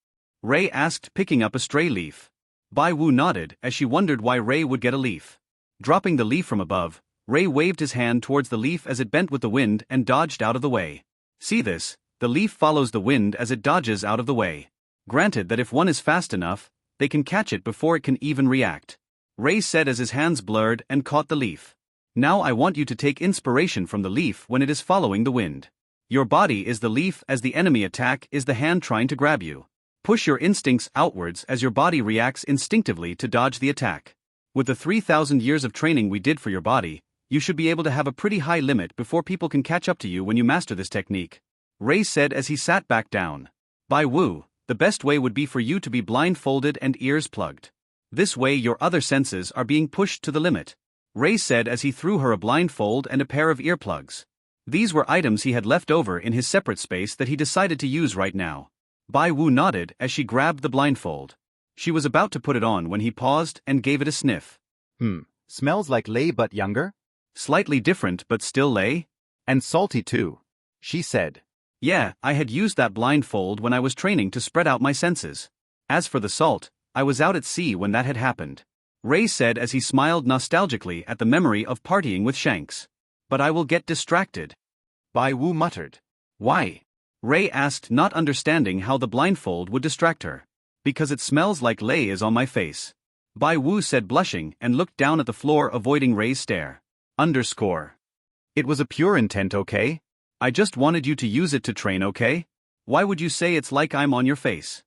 Ray asked, picking up a stray leaf. Bai Wu nodded as she wondered why Ray would get a leaf. Dropping the leaf from above, Ray waved his hand towards the leaf as it bent with the wind and dodged out of the way. See this? The leaf follows the wind as it dodges out of the way. Granted that if one is fast enough, they can catch it before it can even react. Ray said as his hands blurred and caught the leaf. Now I want you to take inspiration from the leaf when it is following the wind. Your body is the leaf as the enemy attack is the hand trying to grab you. Push your instincts outwards as your body reacts instinctively to dodge the attack. With the 3,000 years of training we did for your body, you should be able to have a pretty high limit before people can catch up to you when you master this technique. Ray said as he sat back down. Bai Wu, the best way would be for you to be blindfolded and ears plugged. This way your other senses are being pushed to the limit. Ray said as he threw her a blindfold and a pair of earplugs. These were items he had left over in his separate space that he decided to use right now. Bai Wu nodded as she grabbed the blindfold. She was about to put it on when he paused and gave it a sniff. Smells like Lei but younger? Slightly different but still Lei? And salty too, she said. Yeah, I had used that blindfold when I was training to spread out my senses. As for the salt, I was out at sea when that had happened. Ray said as he smiled nostalgically at the memory of partying with Shanks. But I will get distracted. Bai Wu muttered. Why? Ray asked, not understanding how the blindfold would distract her. Because it smells like Lei is on my face. Bai Wu said, blushing, and looked down at the floor, avoiding Ray's stare. It was a pure intent, okay? I just wanted you to use it to train, okay? Why would you say it's like I'm on your face?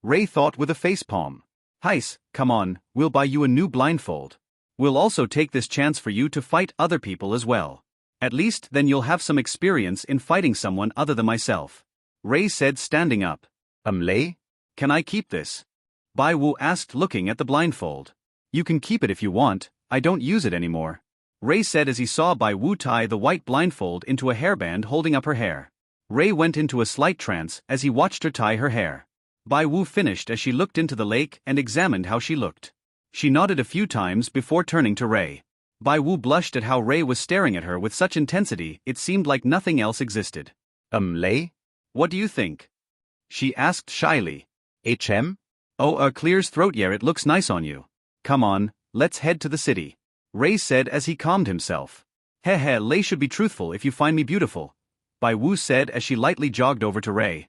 Ray thought with a facepalm. Heis, come on, we'll buy you a new blindfold. We'll also take this chance for you to fight other people as well. At least then you'll have some experience in fighting someone other than myself. Ray said, standing up. Lei? Can I keep this? Bai Wu asked, looking at the blindfold. You can keep it if you want, I don't use it anymore. Ray said as he saw Bai Wu tie the white blindfold into a hairband holding up her hair. Ray went into a slight trance as he watched her tie her hair. Bai Wu finished as she looked into the lake and examined how she looked. She nodded a few times before turning to Ray. Bai Wu blushed at how Ray was staring at her with such intensity it seemed like nothing else existed. Lei? What do you think? She asked shyly. Oh, clears throat. Yeah, it looks nice on you. Come on, let's head to the city. Ray said as he calmed himself. Heh, Lei should be truthful if you find me beautiful. Bai Wu said as she lightly jogged over to Ray.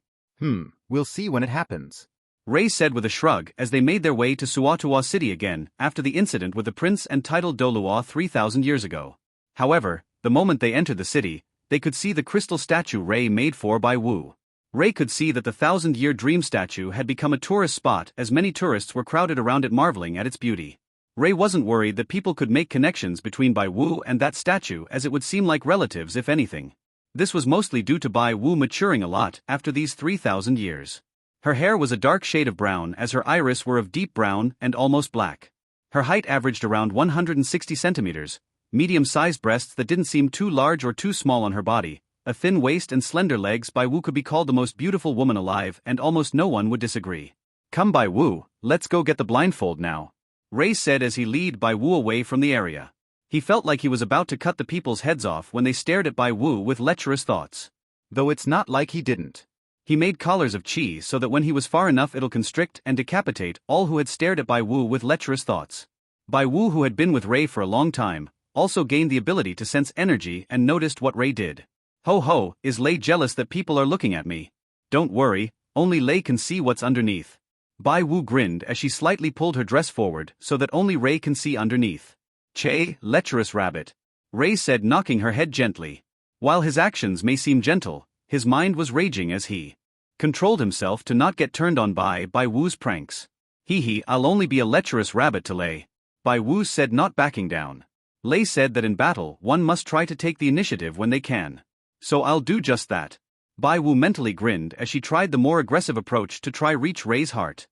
We'll see when it happens. Ray said with a shrug as they made their way to Suatua City again after the incident with the prince and titled Dolua 3,000 years ago. However, the moment they entered the city, they could see the crystal statue Ray made for Bai Wu. Ray could see that the 1,000-year dream statue had become a tourist spot as many tourists were crowded around it marveling at its beauty. Ray wasn't worried that people could make connections between Bai Wu and that statue as it would seem like relatives if anything. This was mostly due to Bai Wu maturing a lot after these 3,000 years. Her hair was a dark shade of brown as her iris were of deep brown and almost black. Her height averaged around 160 centimeters, medium-sized breasts that didn't seem too large or too small on her body, a thin waist and slender legs. Bai Wu could be called the most beautiful woman alive and almost no one would disagree. Come Bai Wu, let's go get the blindfold now. Ray said as he led Bai Wu away from the area. He felt like he was about to cut the people's heads off when they stared at Bai Wu with lecherous thoughts. Though it's not like he didn't. He made collars of cheese so that when he was far enough it'll constrict and decapitate all who had stared at Bai Wu with lecherous thoughts. Bai Wu, who had been with Ray for a long time, also gained the ability to sense energy and noticed what Ray did. Ho ho, is Lei jealous that people are looking at me? Don't worry, only Lei can see what's underneath. Bai Wu grinned as she slightly pulled her dress forward so that only Ray can see underneath. Che, lecherous rabbit. Ray said, knocking her head gently. While his actions may seem gentle, his mind was raging as he controlled himself to not get turned on by Wu's pranks. Hee, I'll only be a lecherous rabbit to Lei. Bai Wu said, not backing down. Lei said that in battle one must try to take the initiative when they can. So I'll do just that. Bai Wu mentally grinned as she tried the more aggressive approach to try reach Rei's heart.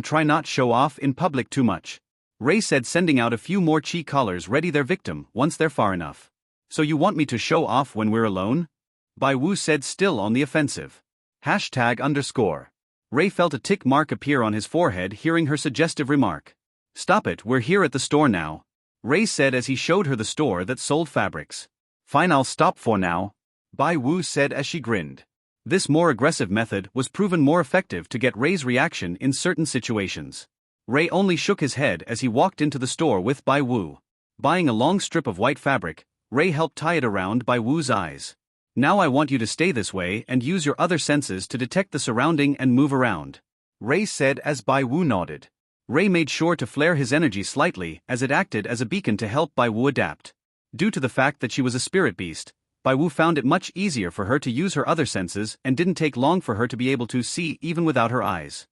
Try not show off in public too much. Rei said, sending out a few more chi collars ready their victim once they're far enough. So you want me to show off when we're alone? Bai Wu said, still on the offensive. #_. Rei felt a tick mark appear on his forehead hearing her suggestive remark. Stop it, we're here at the store now. Rei said as he showed her the store that sold fabrics. Fine, I'll stop for now. Bai Wu said as she grinned. This more aggressive method was proven more effective to get Rei's reaction in certain situations. Rei only shook his head as he walked into the store with Bai Wu. Buying a long strip of white fabric, Rei helped tie it around Bai Wu's eyes. Now I want you to stay this way and use your other senses to detect the surrounding and move around. Rei said as Bai Wu nodded. Rei made sure to flare his energy slightly as it acted as a beacon to help Bai Wu adapt. Due to the fact that she was a spirit beast, Bai Wu found it much easier for her to use her other senses and didn't take long for her to be able to see even without her eyes.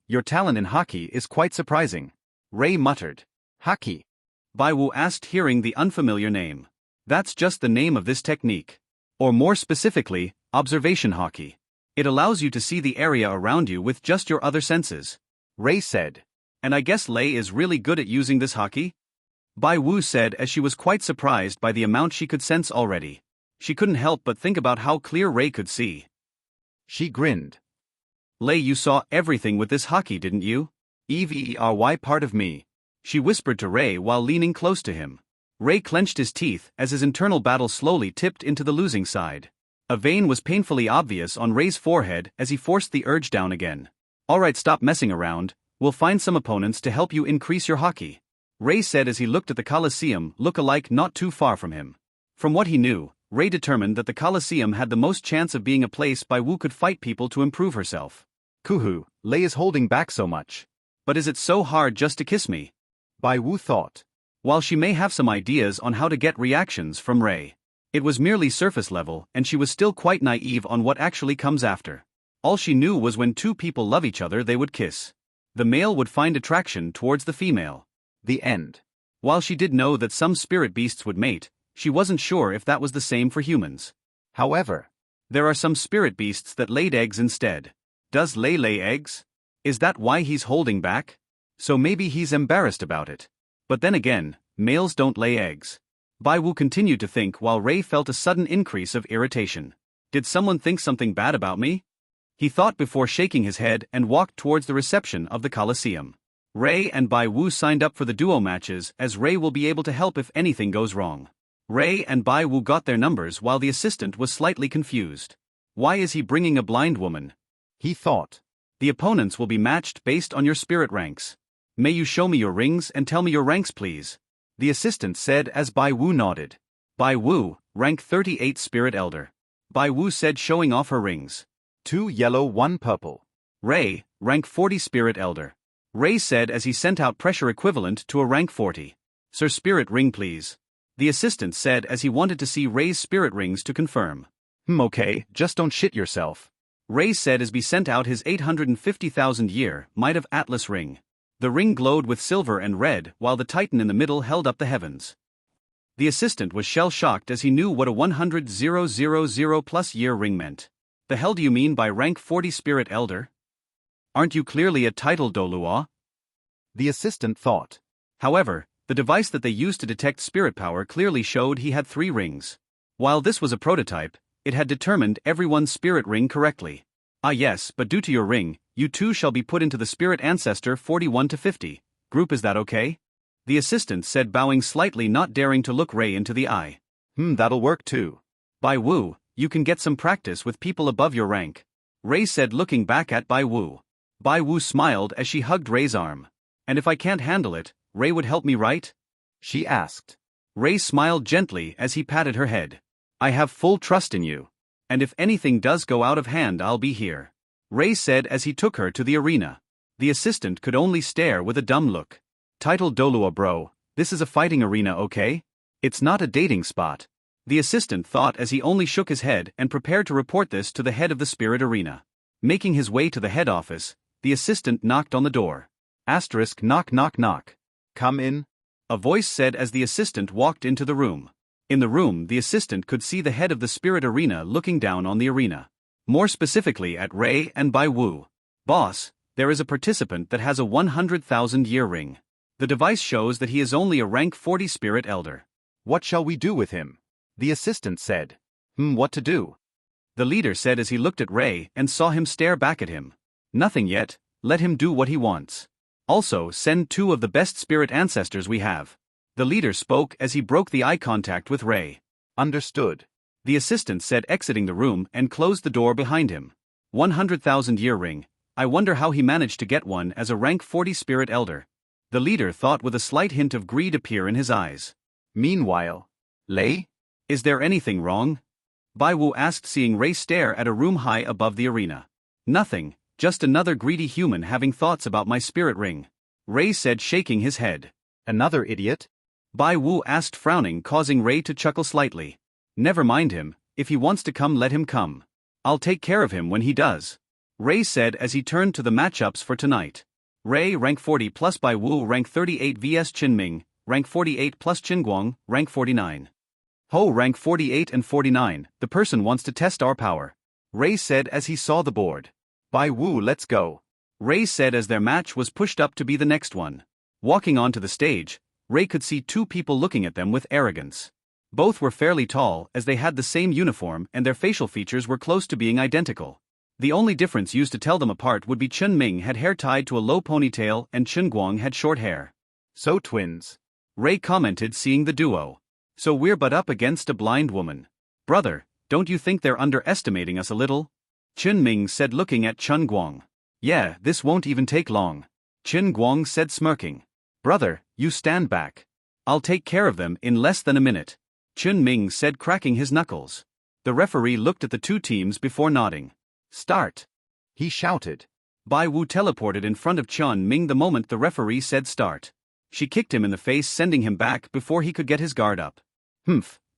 Your talent in hockey is quite surprising. Rei muttered. Hockey? Bai Wu asked, hearing the unfamiliar name. That's just the name of this technique. Or more specifically, observation hockey. It allows you to see the area around you with just your other senses. Rei said. And I guess Lei is really good at using this hockey? Bai Wu said as she was quite surprised by the amount she could sense already. She couldn't help but think about how clear Rei could see. She grinned. Lei, you saw everything with this hockey, didn't you? Every part of me. She whispered to Rei while leaning close to him. Rei clenched his teeth as his internal battle slowly tipped into the losing side. A vein was painfully obvious on Rei's forehead as he forced the urge down again. Alright, stop messing around, we'll find some opponents to help you increase your hockey. Rei said as he looked at the Colosseum look-alike not too far from him. From what he knew, Rei determined that the Colosseum had the most chance of being a place Bai Wu could fight people to improve herself. Kuhu, Lei is holding back so much. But is it so hard just to kiss me? Bai Wu thought. While she may have some ideas on how to get reactions from Rei, it was merely surface level and she was still quite naive on what actually comes after. All she knew was when two people love each other they would kiss. The male would find attraction towards the female. The end. While she did know that some spirit beasts would mate, she wasn't sure if that was the same for humans. However, there are some spirit beasts that laid eggs instead. Does Lei lay eggs? Is that why he's holding back? So maybe he's embarrassed about it. But then again, males don't lay eggs. Bai Wu continued to think while Rei felt a sudden increase of irritation. Did someone think something bad about me? He thought before shaking his head and walked towards the reception of the Colosseum. Rei and Bai Wu signed up for the duo matches as Rei will be able to help if anything goes wrong. Rei and Bai Wu got their numbers while the assistant was slightly confused. Why is he bringing a blind woman? He thought. The opponents will be matched based on your spirit ranks. May you show me your rings and tell me your ranks, please? The assistant said as Bai Wu nodded. Bai Wu, rank 38 Spirit Elder. Bai Wu said, showing off her rings. 2 yellow, 1 purple. Rei, rank 40 Spirit Elder. Rei said as he sent out pressure equivalent to a rank 40. Sir, spirit ring please. The assistant said as he wanted to see Rei's spirit rings to confirm. Okay, just don't shit yourself. Rei said as he sent out his 850,000 year Might of Atlas ring. The ring glowed with silver and red while the titan in the middle held up the heavens. The assistant was shell-shocked as he knew what a 100,000 plus year ring meant. The hell do you mean by rank 40 Spirit Elder? Aren't you clearly a title Doluo? The assistant thought. However, the device that they used to detect spirit power clearly showed he had 3 rings. While this was a prototype, it had determined everyone's spirit ring correctly. Ah yes, but due to your ring, you too shall be put into the Spirit Ancestor 41 to 50 group, is that okay? The assistant said, bowing slightly, not daring to look Rei into the eye. That'll work too. Bai Wu, you can get some practice with people above your rank. Rei said, looking back at Bai Wu. Bai Wu smiled as she hugged Rei's arm. And if I can't handle it, Rei would help me, right? She asked. Rei smiled gently as he patted her head. I have full trust in you. And if anything does go out of hand, I'll be here. Rei said as he took her to the arena. The assistant could only stare with a dumb look. Title Doluo, bro, this is a fighting arena, okay? It's not a dating spot. The assistant thought as he only shook his head and prepared to report this to the head of the spirit arena. Making his way to the head office, the assistant knocked on the door. Asterisk knock knock knock. Come in. A voice said as the assistant walked into the room. In the room, the assistant could see the head of the spirit arena looking down on the arena. More specifically at Ray and Bai Wu. Boss, there is a participant that has a 100,000-year ring. The device shows that he is only a rank 40 spirit elder. What shall we do with him? The assistant said. What to do? The leader said as he looked at Ray and saw him stare back at him. Nothing yet, let him do what he wants. Also, send 2 of the best spirit ancestors we have. The leader spoke as he broke the eye contact with Ray. Understood. The assistant said, exiting the room and closed the door behind him. 100,000-year ring. I wonder how he managed to get one as a rank 40 spirit elder. The leader thought with a slight hint of greed appear in his eyes. Meanwhile, Lei? Is there anything wrong? Bai Wu asked, seeing Ray stare at a room high above the arena. Nothing, just another greedy human having thoughts about my spirit ring. Ray said, shaking his head. Another idiot? Bai Wu asked, frowning, causing Ray to chuckle slightly. Never mind him, if he wants to come let him come. I'll take care of him when he does. Ray said as he turned to the matchups for tonight. Ray rank 40 plus Bai Wu rank 38 vs Qinming, rank 48 plus Qinguang, rank 49. Ho rank 48 and 49, the person wants to test our power. Ray said as he saw the board. Bai Wu, let's go. Ray said as their match was pushed up to be the next one. Walking onto the stage, Ray could see 2 people looking at them with arrogance. Both were fairly tall as they had the same uniform and their facial features were close to being identical. The only difference used to tell them apart would be Qinming had hair tied to a low ponytail and Qinguang had short hair. So twins. Ray commented, seeing the duo. So we're but up against a blind woman. Brother, don't you think they're underestimating us a little? Qinming said, looking at Qinguang. Yeah, this won't even take long. Qinguang said, smirking. Brother, you stand back. I'll take care of them in less than a minute. Qinming said, cracking his knuckles. The referee looked at the 2 teams before nodding. Start. He shouted. Bai Wu teleported in front of Qinming the moment the referee said start. She kicked him in the face, sending him back before he could get his guard up.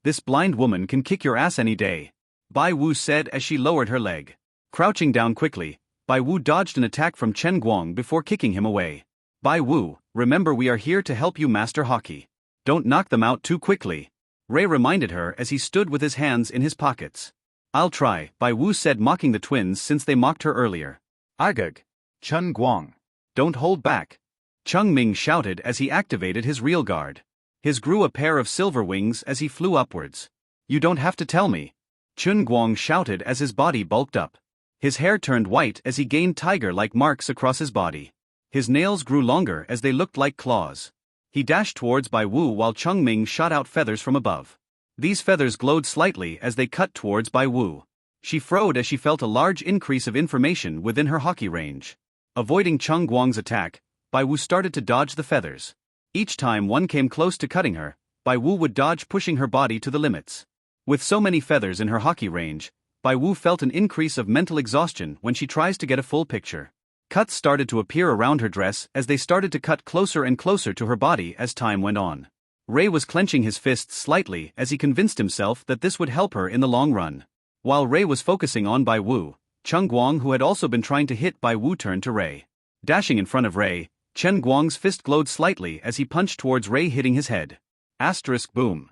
This blind woman can kick your ass any day. Bai Wu said as she lowered her leg. Crouching down quickly, Bai Wu dodged an attack from Qinguang before kicking him away. Bai Wu, remember we are here to help you master hockey. Don't knock them out too quickly. Ray reminded her as he stood with his hands in his pockets. I'll try, Bai Wu said, mocking the twins since they mocked her earlier. Agag. Qinguang. Don't hold back. Qinming shouted as he activated his real guard. His grew a pair of silver wings as he flew upwards. You don't have to tell me. Qinguang shouted as his body bulked up. His hair turned white as he gained tiger-like marks across his body. His nails grew longer as they looked like claws. He dashed towards Bai Wu while Qinming shot out feathers from above. These feathers glowed slightly as they cut towards Bai Wu. She frowned as she felt a large increase of information within her hockey range. Avoiding Qinguang's attack, Bai Wu started to dodge the feathers. Each time one came close to cutting her, Bai Wu would dodge, pushing her body to the limits. With so many feathers in her hockey range, Bai Wu felt an increase of mental exhaustion when she tries to get a full picture. Cuts started to appear around her dress as they started to cut closer and closer to her body as time went on. Ray was clenching his fists slightly as he convinced himself that this would help her in the long run. While Ray was focusing on Bai Wu, Qinguang, who had also been trying to hit Bai Wu, turned to Ray. Dashing in front of Ray, Qinguang's fist glowed slightly as he punched towards Ray, hitting his head. Asterisk boom.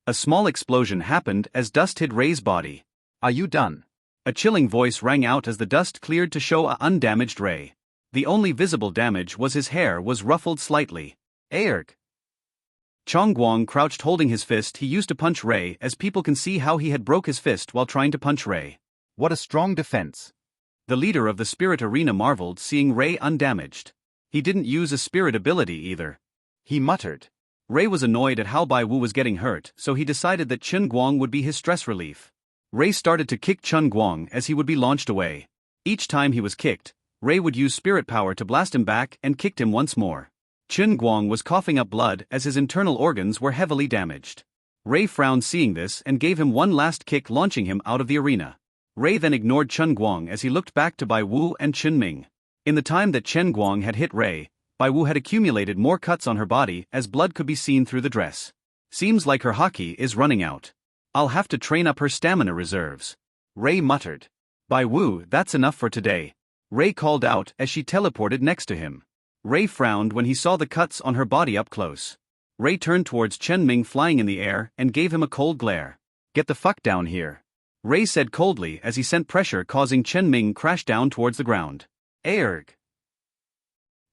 A small explosion happened as dust hit Ray's body. Are you done? A chilling voice rang out as the dust cleared to show a undamaged Ray. The only visible damage was his hair was ruffled slightly. Aerg. Qinguang crouched, holding his fist he used to punch Ray, as people can see how he had broke his fist while trying to punch Ray. What a strong defense. The leader of the spirit arena marveled, seeing Ray undamaged. He didn't use a spirit ability either. He muttered. Ray was annoyed at how Bai Wu was getting hurt, so he decided that Qinguang would be his stress relief. Ray started to kick Qinguang as he would be launched away. Each time he was kicked, Ray would use spirit power to blast him back and kicked him once more. Qinguang was coughing up blood as his internal organs were heavily damaged. Ray frowned, seeing this, and gave him one last kick, launching him out of the arena. Ray then ignored Qinguang as he looked back to Bai Wu and Qinming. In the time that Qinguang had hit Ray, Bai Wu had accumulated more cuts on her body as blood could be seen through the dress. Seems like her hockey is running out. I'll have to train up her stamina reserves. Ray muttered. Bai Wu, that's enough for today, Ray called out as she teleported next to him. Ray frowned when he saw the cuts on her body up close. Ray turned towards Chen Ming flying in the air and gave him a cold glare. Get the fuck down here, Ray said coldly as he sent pressure causing Chen Ming crash down towards the ground. Aerg!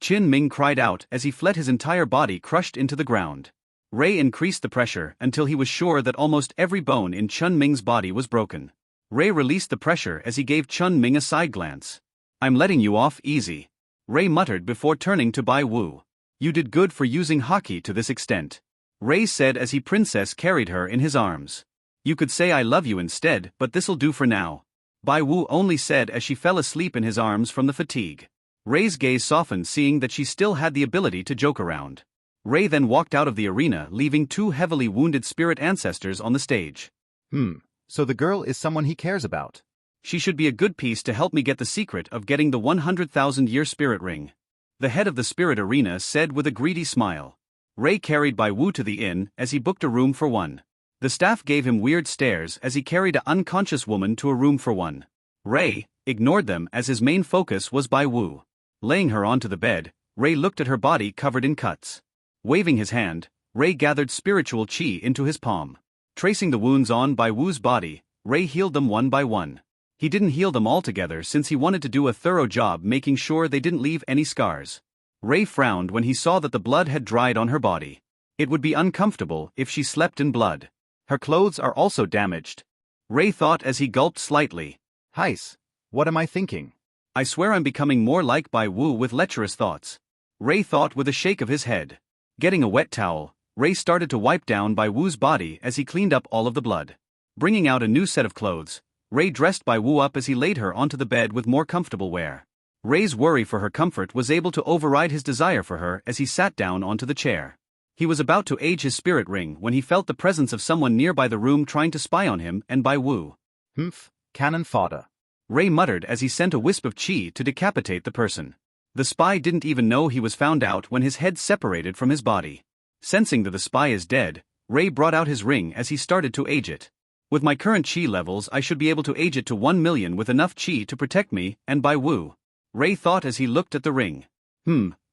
Chen Ming cried out as he fled, his entire body crushed into the ground. Ray increased the pressure until he was sure that almost every bone in Chen Ming's body was broken. Ray released the pressure as he gave Chen Ming a side glance. I'm letting you off easy, Ray muttered before turning to Bai Wu. You did good for using hockey to this extent, Ray said as he princess carried her in his arms. You could say I love you instead, but this'll do for now, Bai Wu only said as she fell asleep in his arms from the fatigue. Ray's gaze softened seeing that she still had the ability to joke around. Ray then walked out of the arena leaving 2 heavily wounded spirit ancestors on the stage. So the girl is someone he cares about. She should be a good piece to help me get the secret of getting the 100,000-year spirit ring, the head of the spirit arena said with a greedy smile. Ray carried Bai Wu to the inn as he booked a room for one. The staff gave him weird stares as he carried an unconscious woman to a room for one. Ray ignored them as his main focus was Bai Wu. Laying her onto the bed, Ray looked at her body covered in cuts. Waving his hand, Ray gathered spiritual chi into his palm. Tracing the wounds on Bai Wu's body, Ray healed them one by one. He didn't heal them all together since he wanted to do a thorough job making sure they didn't leave any scars. Ray frowned when he saw that the blood had dried on her body. It would be uncomfortable if she slept in blood. Her clothes are also damaged, Ray thought as he gulped slightly. Heis, what am I thinking? I swear I'm becoming more like Bai Wu with lecherous thoughts, Ray thought with a shake of his head. Getting a wet towel, Ray started to wipe down Bai Wu's body as he cleaned up all of the blood. Bringing out a new set of clothes, Ray dressed Bai Wu up as he laid her onto the bed with more comfortable wear. Ray's worry for her comfort was able to override his desire for her as he sat down onto the chair. He was about to age his spirit ring when he felt the presence of someone nearby the room trying to spy on him and Bai Wu. Cannon fodder, Ray muttered as he sent a wisp of chi to decapitate the person. The spy didn't even know he was found out when his head separated from his body. Sensing that the spy is dead, Ray brought out his ring as he started to age it. With my current chi levels I should be able to age it to 1 million with enough chi to protect me and Bai Wu, Ray thought as he looked at the ring.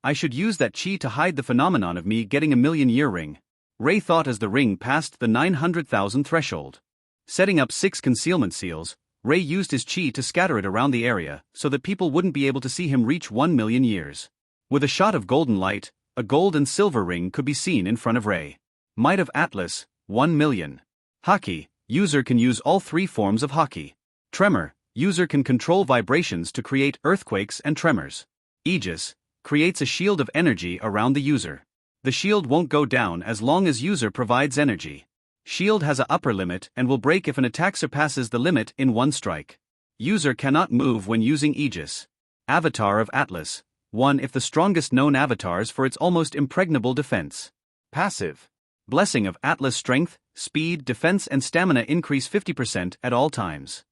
I should use that chi to hide the phenomenon of me getting a 1,000,000-year ring, Ray thought as the ring passed the 900,000 threshold. Setting up 6 concealment seals, Ray used his chi to scatter it around the area so that people wouldn't be able to see him reach 1,000,000 years. With a shot of golden light, a gold and silver ring could be seen in front of Ray. Might of Atlas, 1 million. Hockey, user can use all 3 forms of hockey. Tremor, user can control vibrations to create earthquakes and tremors. Aegis, creates a shield of energy around the user. The shield won't go down as long as user provides energy. Shield has a upper limit and will break if an attack surpasses the limit in 1 strike. User cannot move when using Aegis. Avatar of Atlas, 1 if the strongest known avatars for its almost impregnable defense. Passive. Blessing of Atlas strength, speed, defense and stamina increase 50% at all times.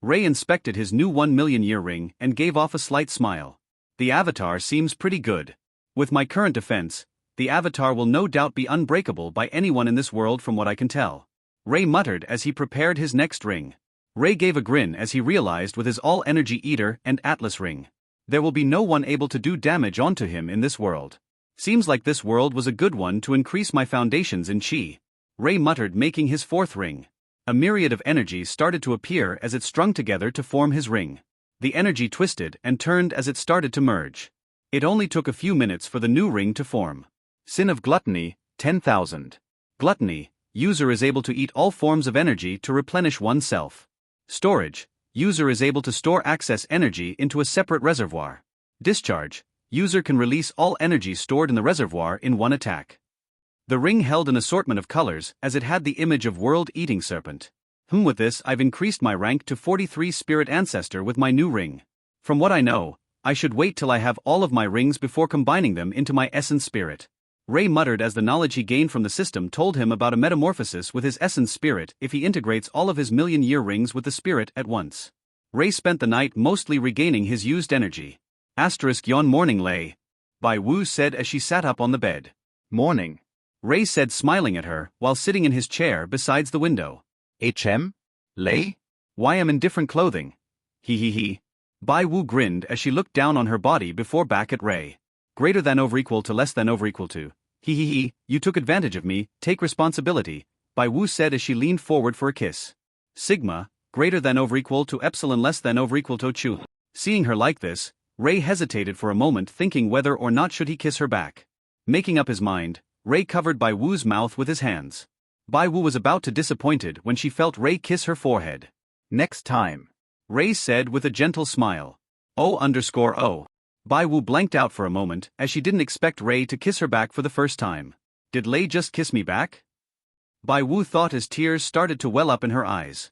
Ray inspected his new 1,000,000-year ring and gave off a slight smile. The avatar seems pretty good. With my current defense, the avatar will no doubt be unbreakable by anyone in this world from what I can tell. Ray muttered as he prepared his next ring. Ray gave a grin as he realized with his all-energy eater and Atlas ring, there will be no one able to do damage onto him in this world. Seems like this world was a good one to increase my foundations in chi. Ray muttered, making his 4th ring. A myriad of energies started to appear as it strung together to form his ring. The energy twisted and turned as it started to merge. It only took a few minutes for the new ring to form. Sin of Gluttony, 10,000. Gluttony, user is able to eat all forms of energy to replenish oneself. Storage, user is able to store excess energy into a separate reservoir. Discharge, user can release all energy stored in the reservoir in one attack. The ring held an assortment of colors as it had the image of world-eating serpent. With this I've increased my rank to 43 spirit ancestor with my new ring. From what I know, I should wait till I have all of my rings before combining them into my essence spirit. Ray muttered as the knowledge he gained from the system told him about a metamorphosis with his essence spirit if he integrates all of his 1,000,000-year rings with the spirit at once. Ray spent the night mostly regaining his used energy. Yon morning lay, Bai Wu said as she sat up on the bed. Morning, Ray said smiling at her while sitting in his chair besides the window. Lay? Why am in different clothing? He he he. Bai Wu grinned as she looked down on her body before back at Ray. Greater than over equal to less than over equal to. He he he, you took advantage of me, take responsibility, Bai Wu said as she leaned forward for a kiss. Sigma, greater than over equal to epsilon less than over equal to chu. Seeing her like this, Ray hesitated for a moment thinking whether or not should he kiss her back. Making up his mind, Ray covered Bai Wu's mouth with his hands. Bai Wu was about to disappointed when she felt Ray kiss her forehead. Next time, Ray said with a gentle smile. Oh. Bai Wu blanked out for a moment as she didn't expect Ray to kiss her back for the first time. Did Lei just kiss me back? Bai Wu thought as tears started to well up in her eyes.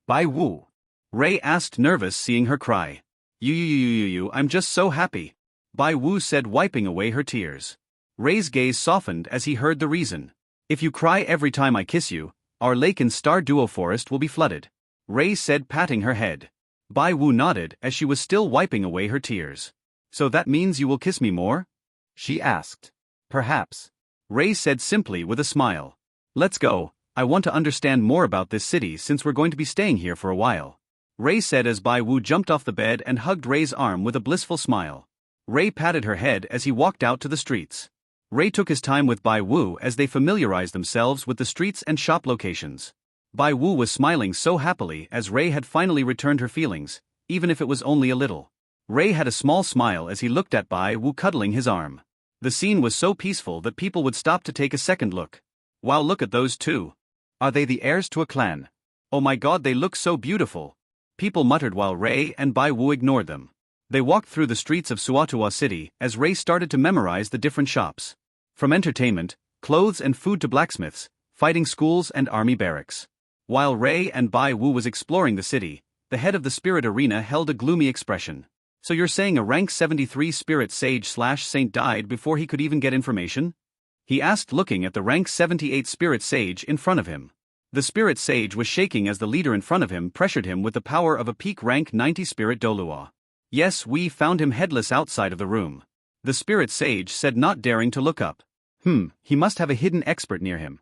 Bai Wu, Ray asked, nervous seeing her cry. You, I'm just so happy. Bai Wu said, wiping away her tears. Ray's gaze softened as he heard the reason. If you cry every time I kiss you, our lake and star duo forest will be flooded. Ray said, patting her head. Bai Wu nodded as she was still wiping away her tears. So that means you will kiss me more? She asked. Perhaps. Ray said simply with a smile. Let's go, I want to understand more about this city since we're going to be staying here for a while. Ray said as Bai Wu jumped off the bed and hugged Ray's arm with a blissful smile. Ray patted her head as he walked out to the streets. Ray took his time with Bai Wu as they familiarized themselves with the streets and shop locations. Bai Wu was smiling so happily as Ray had finally returned her feelings, even if it was only a little. Ray had a small smile as he looked at Bai Wu cuddling his arm. The scene was so peaceful that people would stop to take a second look. Wow, look at those two. Are they the heirs to a clan? Oh my god, they look so beautiful. People muttered while Ray and Bai Wu ignored them. They walked through the streets of Suatua City as Ray started to memorize the different shops. From entertainment, clothes and food to blacksmiths, fighting schools and army barracks. While Ray and Bai Wu was exploring the city, the head of the spirit arena held a gloomy expression. So you're saying a rank 73 spirit sage/saint died before he could even get information? He asked, looking at the rank 78 spirit sage in front of him. The spirit sage was shaking as the leader in front of him pressured him with the power of a peak rank 90 spirit dolua. Yes, we found him headless outside of the room. The spirit sage said, not daring to look up. He must have a hidden expert near him.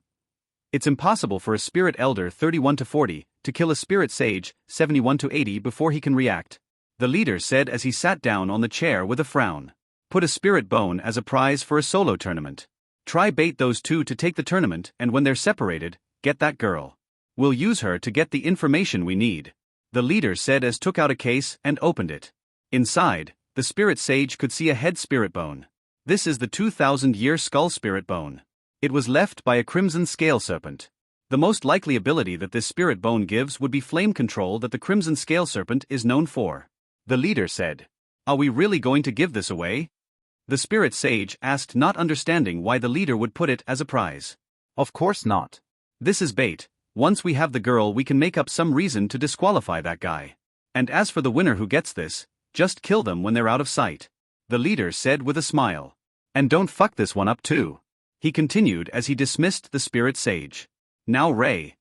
It's impossible for a spirit elder 31 to 40 to kill a spirit sage 71 to 80 before he can react. The leader said as he sat down on the chair with a frown. Put a spirit bone as a prize for a solo tournament. Try bait those two to take the tournament, and when they're separated, get that girl. We'll use her to get the information we need. The leader said as took out a case and opened it. Inside, the spirit sage could see a head spirit bone. This is the 2,000-year skull spirit bone. It was left by a crimson scale serpent. The most likely ability that this spirit bone gives would be flame control that the crimson scale serpent is known for. The leader said. Are we really going to give this away? The spirit sage asked, not understanding why the leader would put it as a prize. Of course not. This is bait. Once we have the girl, we can make up some reason to disqualify that guy. And as for the winner who gets this, just kill them when they're out of sight. The leader said with a smile. And don't fuck this one up too. He continued as he dismissed the spirit sage. Now Ray.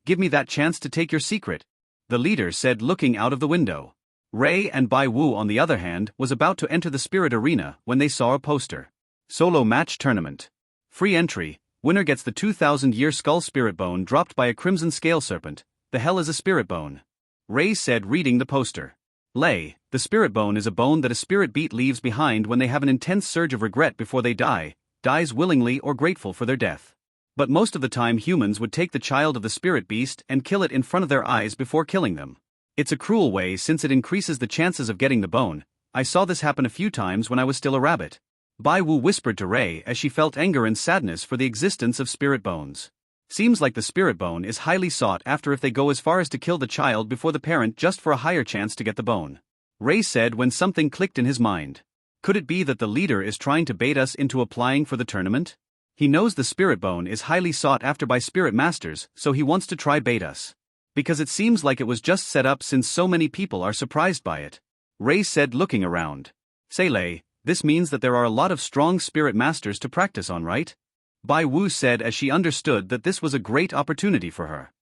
Give me that chance to take your secret. The leader said, looking out of the window. Ray and Bai Wu, on the other hand, was about to enter the spirit arena when they saw a poster. Solo match tournament. Free entry. Winner gets the 2,000-year skull spirit bone dropped by a crimson scale serpent. The hell is a spirit bone? Ray said, reading the poster. Lei, the spirit bone is a bone that a spirit beat leaves behind when they have an intense surge of regret before they die, dies willingly or grateful for their death. But most of the time humans would take the child of the spirit beast and kill it in front of their eyes before killing them. It's a cruel way since it increases the chances of getting the bone. I saw this happen a few times when I was still a rabbit. Bai Wu whispered to Ray as she felt anger and sadness for the existence of spirit bones. Seems like the spirit bone is highly sought after if they go as far as to kill the child before the parent just for a higher chance to get the bone. Ray said when something clicked in his mind. Could it be that the leader is trying to bait us into applying for the tournament? He knows the spirit bone is highly sought after by spirit masters, so he wants to try bait us. Because it seems like it was just set up since so many people are surprised by it. Ray said, looking around. Say Lei, this means that there are a lot of strong spirit masters to practice on, right? Bai Wu said as she understood that this was a great opportunity for her.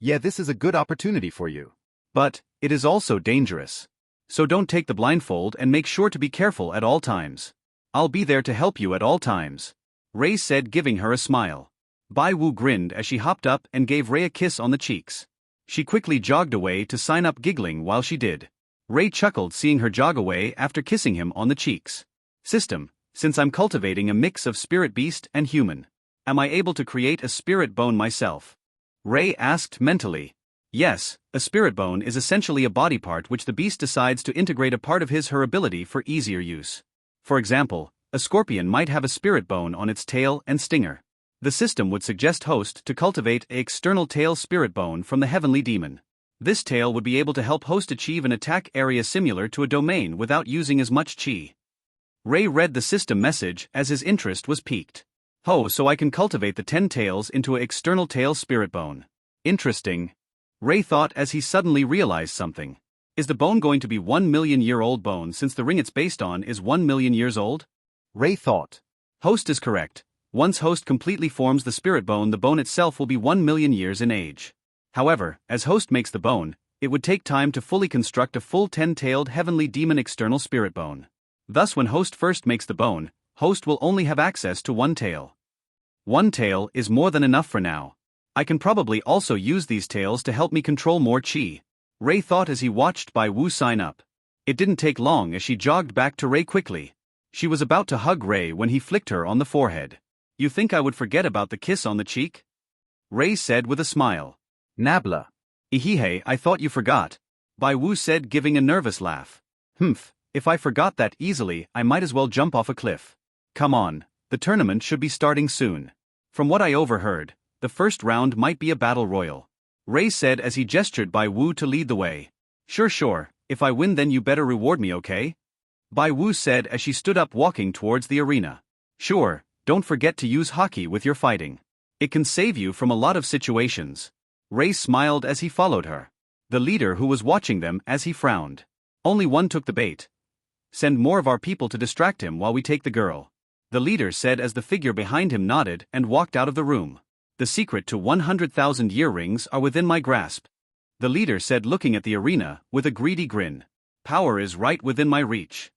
Yeah, this is a good opportunity for you. But it is also dangerous. So don't take the blindfold and make sure to be careful at all times. I'll be there to help you at all times. Ray said, giving her a smile. Bai Wu grinned as she hopped up and gave Ray a kiss on the cheeks. She quickly jogged away to sign up, giggling while she did. Ray chuckled seeing her jog away after kissing him on the cheeks. System, since I'm cultivating a mix of spirit beast and human, am I able to create a spirit bone myself? Ray asked mentally. Yes, a spirit bone is essentially a body part which the beast decides to integrate a part of his/her ability for easier use. For example, a scorpion might have a spirit bone on its tail and stinger. The system would suggest host to cultivate an external tail spirit bone from the heavenly demon. This tail would be able to help host achieve an attack area similar to a domain without using as much chi. Ray read the system message as his interest was piqued. Oh, so I can cultivate the 10 tails into an external tail spirit bone. Interesting. Ray thought as he suddenly realized something. Is the bone going to be 1 million-year-old bone since the ring it's based on is 1 million years old? Ray thought. Host is correct. Once host completely forms the spirit bone, the bone itself will be 1 million years in age. However, as host makes the bone, it would take time to fully construct a full 10-tailed heavenly demon external spirit bone. Thus when host first makes the bone, host will only have access to 1 tail. 1 tail is more than enough for now. I can probably also use these tails to help me control more chi. Ray thought as he watched Bai Wu sign up. It didn't take long as she jogged back to Ray quickly. She was about to hug Ray when he flicked her on the forehead. You think I would forget about the kiss on the cheek? Ray said with a smile. Nabla. Ihihei, I thought you forgot. Bai Wu said, giving a nervous laugh. Humph, if I forgot that easily, I might as well jump off a cliff. Come on, the tournament should be starting soon. From what I overheard, the first round might be a battle royal. Ray said as he gestured Bai Wu to lead the way. Sure, if I win then you better reward me, okay? Bai Wu said as she stood up walking towards the arena. Sure, don't forget to use hockey with your fighting. It can save you from a lot of situations. Ray smiled as he followed her. The leader who was watching them as he frowned. Only one took the bait. Send more of our people to distract him while we take the girl. The leader said as the figure behind him nodded and walked out of the room. The secret to 100,000 year rings are within my grasp. The leader said looking at the arena with a greedy grin. Power is right within my reach.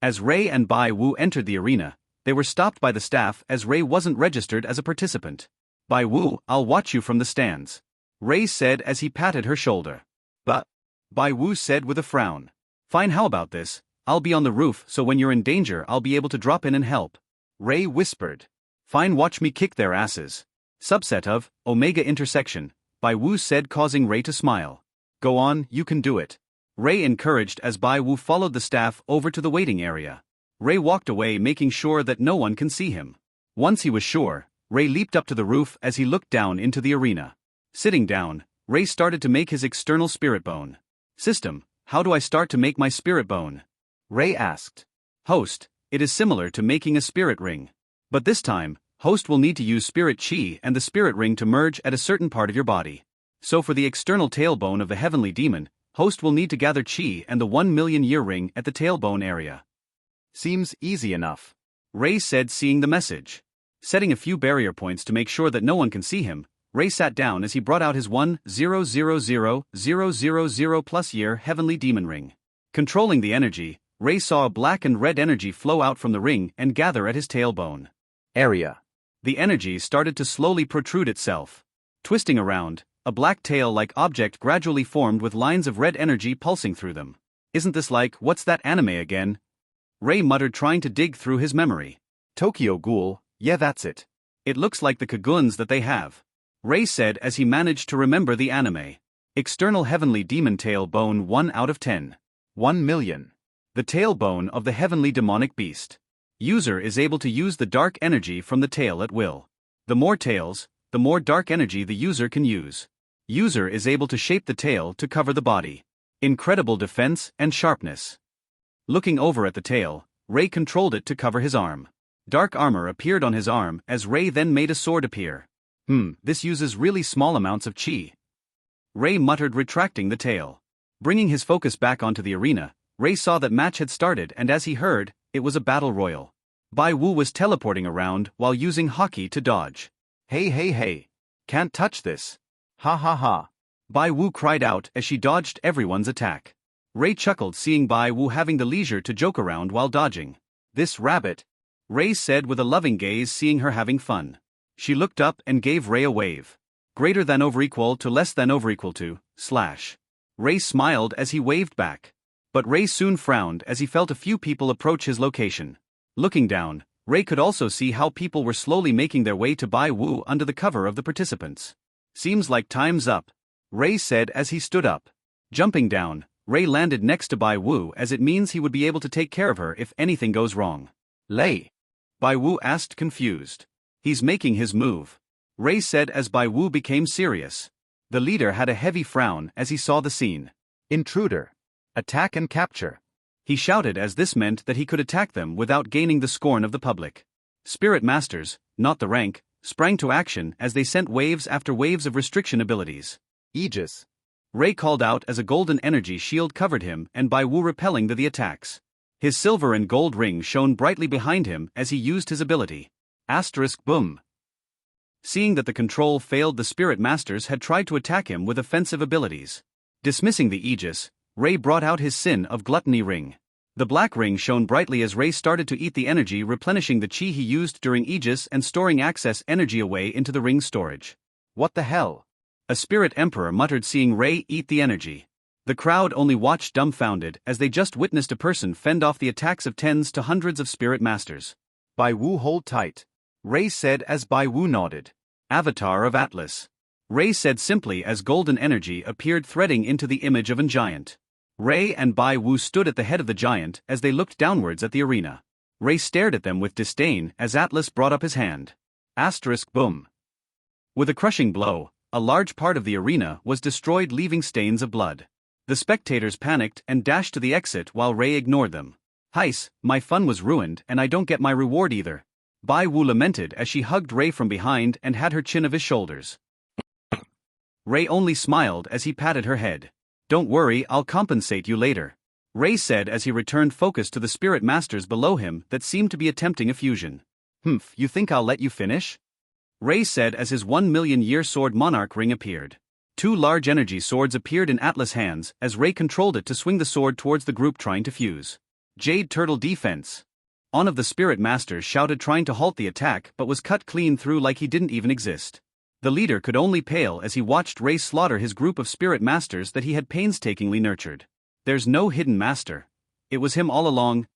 As Ray and Bai Wu entered the arena, they were stopped by the staff as Ray wasn't registered as a participant. Bai Wu, I'll watch you from the stands. Ray said as he patted her shoulder. But, Bai Wu said with a frown. Fine, how about this? I'll be on the roof so when you're in danger I'll be able to drop in and help. Ray whispered. Fine, watch me kick their asses. Subset of, Omega intersection, Bai Wu said causing Ray to smile. Go on, you can do it. Ray encouraged as Bai Wu followed the staff over to the waiting area. Ray walked away making sure that no one can see him. Once he was sure, Ray leaped up to the roof as he looked down into the arena. Sitting down, Ray started to make his external spirit bone. System, how do I start to make my spirit bone? Ray asked. Host, it is similar to making a spirit ring. But this time, host will need to use spirit chi and the spirit ring to merge at a certain part of your body. So for the external tailbone of the heavenly demon, host will need to gather chi and the 1 million year ring at the tailbone area. Seems easy enough. Ray said seeing the message. Setting a few barrier points to make sure that no one can see him, Ray sat down as he brought out his 1,000,000 plus year heavenly demon ring. Controlling the energy, Ray saw a black and red energy flow out from the ring and gather at his tailbone area. The energy started to slowly protrude itself. Twisting around, a black tail-like object gradually formed with lines of red energy pulsing through them. Isn't this like, what's that anime again? Ray muttered trying to dig through his memory. Tokyo Ghoul, yeah that's it. It looks like the kaguns that they have. Ray said as he managed to remember the anime. External heavenly demon tail bone 1 out of 10. 1 million. The tailbone of the heavenly demonic beast. User is able to use the dark energy from the tail at will. The more tails, the more dark energy the user can use. User is able to shape the tail to cover the body. Incredible defense and sharpness. Looking over at the tail, Ray controlled it to cover his arm. Dark armor appeared on his arm as Ray then made a sword appear. This uses really small amounts of chi. Ray muttered, retracting the tail. Bringing his focus back onto the arena, Ray saw that match had started and as he heard, it was a battle royal. Bai Wu was teleporting around while using hockey to dodge. Hey. Can't touch this. Ha ha ha. Bai Wu cried out as she dodged everyone's attack. Ray chuckled seeing Bai Wu having the leisure to joke around while dodging. This rabbit, Ray said with a loving gaze seeing her having fun. She looked up and gave Ray a wave. greater than over equal to less than over equal to, /. Ray smiled as he waved back. But Ray soon frowned as he felt a few people approach his location. Looking down, Ray could also see how people were slowly making their way to Bai Wu under the cover of the participants. Seems like time's up, Ray said as he stood up. Jumping down, Ray landed next to Bai Wu as it means he would be able to take care of her if anything goes wrong. Lei? Bai Wu asked confused. He's making his move, Ray said as Bai Wu became serious. The leader had a heavy frown as he saw the scene. Intruder. Attack and capture. He shouted as this meant that he could attack them without gaining the scorn of the public. Spirit Masters, not the rank, sprang to action as they sent waves after waves of restriction abilities. Aegis. Ray called out as a golden energy shield covered him and Bai Wu repelling the attacks. His silver and gold ring shone brightly behind him as he used his ability. Boom. Seeing that the control failed, the Spirit Masters had tried to attack him with offensive abilities. Dismissing the Aegis, Ray brought out his Sin of Gluttony ring. The black ring shone brightly as Ray started to eat the energy, replenishing the chi he used during Aegis and storing access energy away into the ring's storage. What the hell? A Spirit Emperor muttered seeing Ray eat the energy. The crowd only watched dumbfounded as they just witnessed a person fend off the attacks of tens to hundreds of Spirit Masters. Bai Wu, hold tight, Ray said as Bai Wu nodded. Avatar of Atlas, Ray said simply as golden energy appeared threading into the image of a giant. Ray and Bai Wu stood at the head of the giant as they looked downwards at the arena. Ray stared at them with disdain as Atlas brought up his hand. Boom. With a crushing blow, a large part of the arena was destroyed, leaving stains of blood. The spectators panicked and dashed to the exit while Ray ignored them. Heis, my fun was ruined and I don't get my reward either, Bai Wu lamented as she hugged Ray from behind and had her chin of his shoulders. Ray only smiled as he patted her head. Don't worry, I'll compensate you later, Ray said as he returned focus to the Spirit Masters below him that seemed to be attempting a fusion. You think I'll let you finish? Ray said as his 1,000,000-year sword Monarch ring appeared. Two large energy swords appeared in Atlas' hands as Ray controlled it to swing the sword towards the group trying to fuse. Jade Turtle defense. One of the Spirit Masters shouted, trying to halt the attack, but was cut clean through like he didn't even exist. The leader could only pale as he watched Ray slaughter his group of Spirit Masters that he had painstakingly nurtured. There's no hidden master. It was him all along.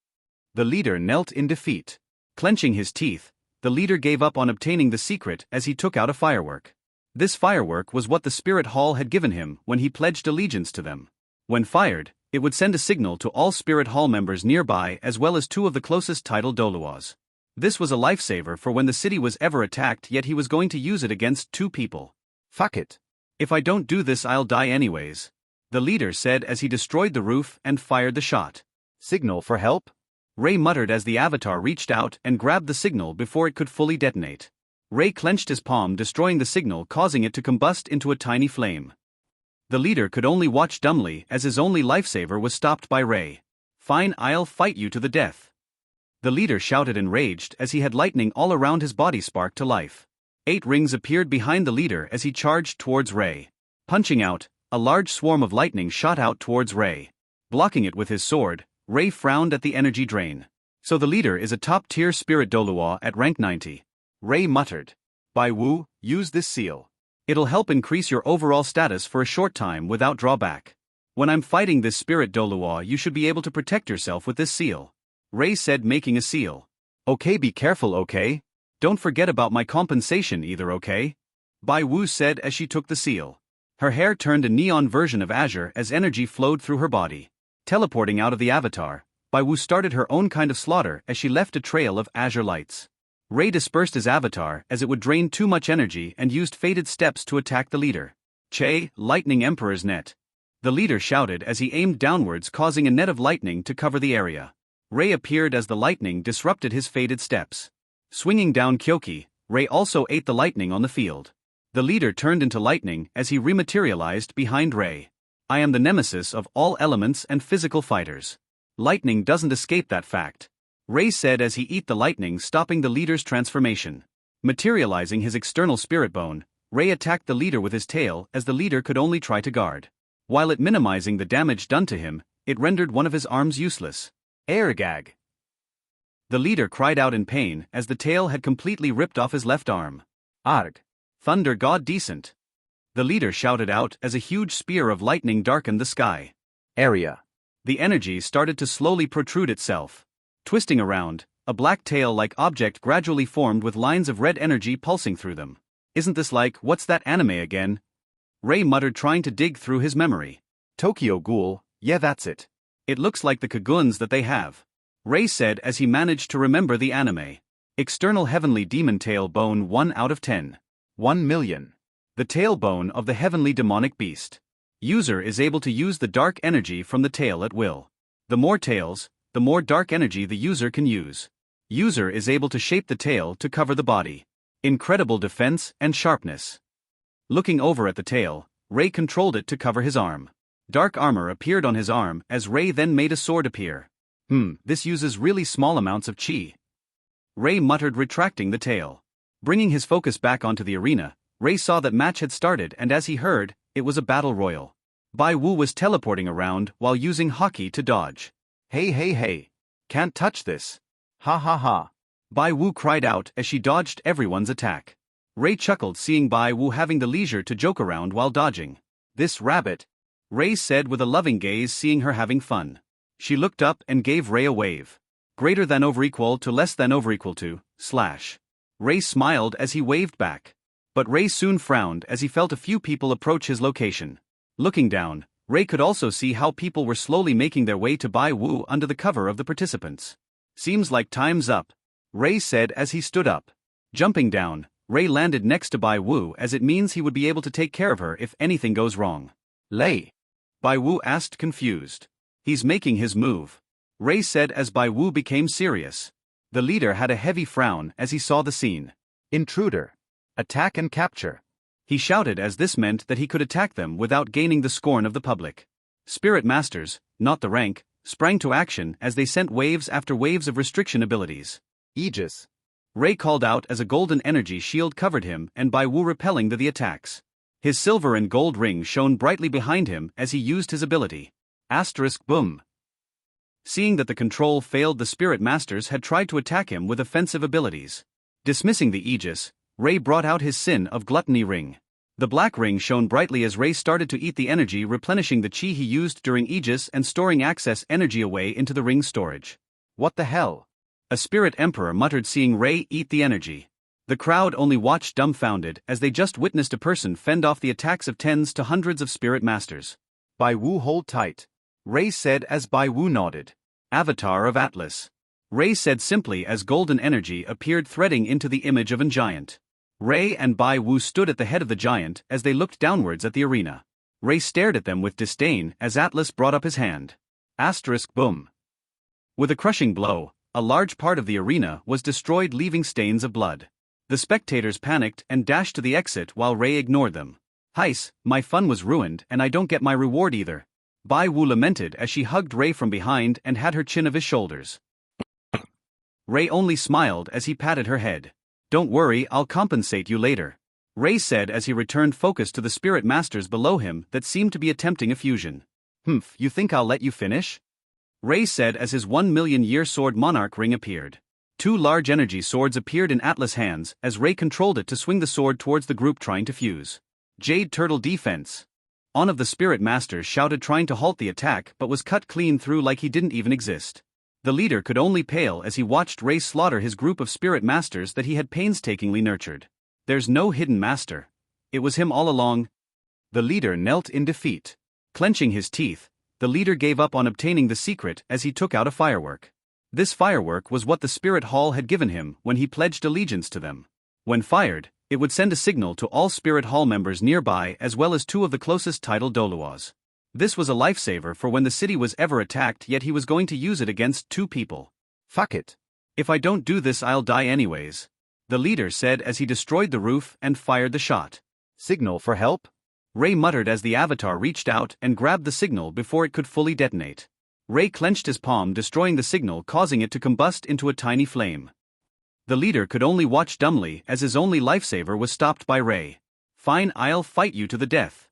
The leader knelt in defeat. Clenching his teeth, the leader gave up on obtaining the secret as he took out a firework. This firework was what the Spirit Hall had given him when he pledged allegiance to them. When fired, it would send a signal to all Spirit Hall members nearby as well as two of the closest title Doluas. This was a lifesaver for when the city was ever attacked, yet he was going to use it against two people. Fuck it. If I don't do this, I'll die anyways, the leader said as he destroyed the roof and fired the shot. Signal for help? Ray muttered as the avatar reached out and grabbed the signal before it could fully detonate. Ray clenched his palm, destroying the signal, causing it to combust into a tiny flame. The leader could only watch dumbly as his only lifesaver was stopped by Ray. Fine, I'll fight you to the death, the leader shouted enraged as he had lightning all around his body spark to life. 8 rings appeared behind the leader as he charged towards Ray. Punching out, a large swarm of lightning shot out towards Ray. Blocking it with his sword, Ray frowned at the energy drain. So the leader is a top-tier spirit Dolua at rank 90. Ray muttered. Bai Wu, use this seal. It'll help increase your overall status for a short time without drawback. When I'm fighting this spirit Dolua, you should be able to protect yourself with this seal, Ray said, making a seal. Okay, be careful, okay? Don't forget about my compensation either, okay? Bai Wu said as she took the seal. Her hair turned a neon version of azure as energy flowed through her body. Teleporting out of the avatar, Bai Wu started her own kind of slaughter as she left a trail of azure lights. Ray dispersed his avatar as it would drain too much energy and used faded steps to attack the leader. Che, Lightning Emperor's net, the leader shouted as he aimed downwards, causing a net of lightning to cover the area. Ray appeared as the lightning disrupted his faded steps. Swinging down Kyoki, Ray also ate the lightning on the field. The leader turned into lightning as he rematerialized behind Ray. I am the nemesis of all elements and physical fighters. Lightning doesn't escape that fact, Ray said as he ate the lightning, stopping the leader's transformation. Materializing his external spirit bone, Ray attacked the leader with his tail as the leader could only try to guard. While it minimizing the damage done to him, it rendered one of his arms useless. Airgag. The leader cried out in pain as the tail had completely ripped off his left arm. Arg. Thunder God decent. the leader shouted out as a huge spear of lightning darkened the sky. Area. The energy started to slowly protrude itself. Twisting around, a black tail-like object gradually formed with lines of red energy pulsing through them. Isn't this like, what's that anime again? Ray muttered, trying to dig through his memory. Tokyo Ghoul, yeah, that's it. It looks like the Kaguns that they have, Ray said as he managed to remember the anime. External heavenly demon tail bone 1 out of 10. 1 million. The tailbone of the heavenly demonic beast. User is able to use the dark energy from the tail at will. The more tails, the more dark energy the user can use. User is able to shape the tail to cover the body. Incredible defense and sharpness. Looking over at the tail, Ray controlled it to cover his arm. Dark armor appeared on his arm as Ray then made a sword appear. This uses really small amounts of chi. Ray muttered, retracting the tail. Bringing his focus back onto the arena, Ray saw that match had started, and as he heard, it was a battle royal. Bai Wu was teleporting around while using hockey to dodge. Hey. Can't touch this. Ha ha ha. Bai Wu cried out as she dodged everyone's attack. Ray chuckled, seeing Bai Wu having the leisure to joke around while dodging. This rabbit, Ray said with a loving gaze, seeing her having fun. She looked up and gave Ray a wave. Greater than over equal to less than over equal to, /. Ray smiled as he waved back. But Ray soon frowned as he felt a few people approach his location. Looking down, Ray could also see how people were slowly making their way to Bai Wu under the cover of the participants. Seems like time's up, Ray said as he stood up. Jumping down, Ray landed next to Bai Wu, as it means he would be able to take care of her if anything goes wrong. Lei? Bai Wu asked, confused. He's making his move, Ray said as Bai Wu became serious. The leader had a heavy frown as he saw the scene. Intruder. Attack and capture. He shouted, as this meant that he could attack them without gaining the scorn of the public. Spirit Masters, not the rank, sprang to action as they sent waves after waves of restriction abilities. Aegis. Ray called out as a golden energy shield covered him, and Bai Wu repelling the attacks. His silver and gold ring shone brightly behind him as he used his ability. Boom. Seeing that the control failed, the Spirit Masters had tried to attack him with offensive abilities. Dismissing the Aegis, Ray brought out his Sin of Gluttony ring. The black ring shone brightly as Ray started to eat the energy, replenishing the chi he used during Aegis and storing access energy away into the ring's storage. What the hell? A Spirit Emperor muttered, seeing Ray eat the energy. The crowd only watched dumbfounded as they just witnessed a person fend off the attacks of tens to hundreds of Spirit Masters. Bai Wu, hold tight, Ray said as Bai Wu nodded. Avatar of Atlas, Ray said simply as golden energy appeared, threading into the image of a giant. Ray and Bai Wu stood at the head of the giant as they looked downwards at the arena. Ray stared at them with disdain as Atlas brought up his hand. Boom. With a crushing blow, a large part of the arena was destroyed, leaving stains of blood. The spectators panicked and dashed to the exit while Ray ignored them. Heis, my fun was ruined and I don't get my reward either, Bai Wu lamented as she hugged Ray from behind and had her chin of his shoulders. Ray only smiled as he patted her head. Don't worry, I'll compensate you later, Ray said as he returned focus to the Spirit Masters below him that seemed to be attempting a fusion. You think I'll let you finish? Ray said as his 1,000,000-year sword Monarch ring appeared. 2 large energy swords appeared in Atlas' hands as Ray controlled it to swing the sword towards the group trying to fuse. Jade Turtle defense. One of the Spirit Masters shouted, trying to halt the attack, but was cut clean through like he didn't even exist. The leader could only pale as he watched Ray slaughter his group of Spirit Masters that he had painstakingly nurtured. There's no hidden master. It was him all along. The leader knelt in defeat. Clenching his teeth, the leader gave up on obtaining the secret as he took out a firework. This firework was what the Spirit Hall had given him when he pledged allegiance to them. When fired, it would send a signal to all Spirit Hall members nearby as well as 2 of the closest title Doluas. This was a lifesaver for when the city was ever attacked, yet he was going to use it against 2 people. Fuck it. If I don't do this, I'll die anyways, the leader said as he destroyed the roof and fired the shot. Signal for help? Ray muttered as the avatar reached out and grabbed the signal before it could fully detonate. Ray clenched his palm, destroying the signal, causing it to combust into a tiny flame. The leader could only watch dumbly as his only lifesaver was stopped by Ray. Fine, I'll fight you to the death,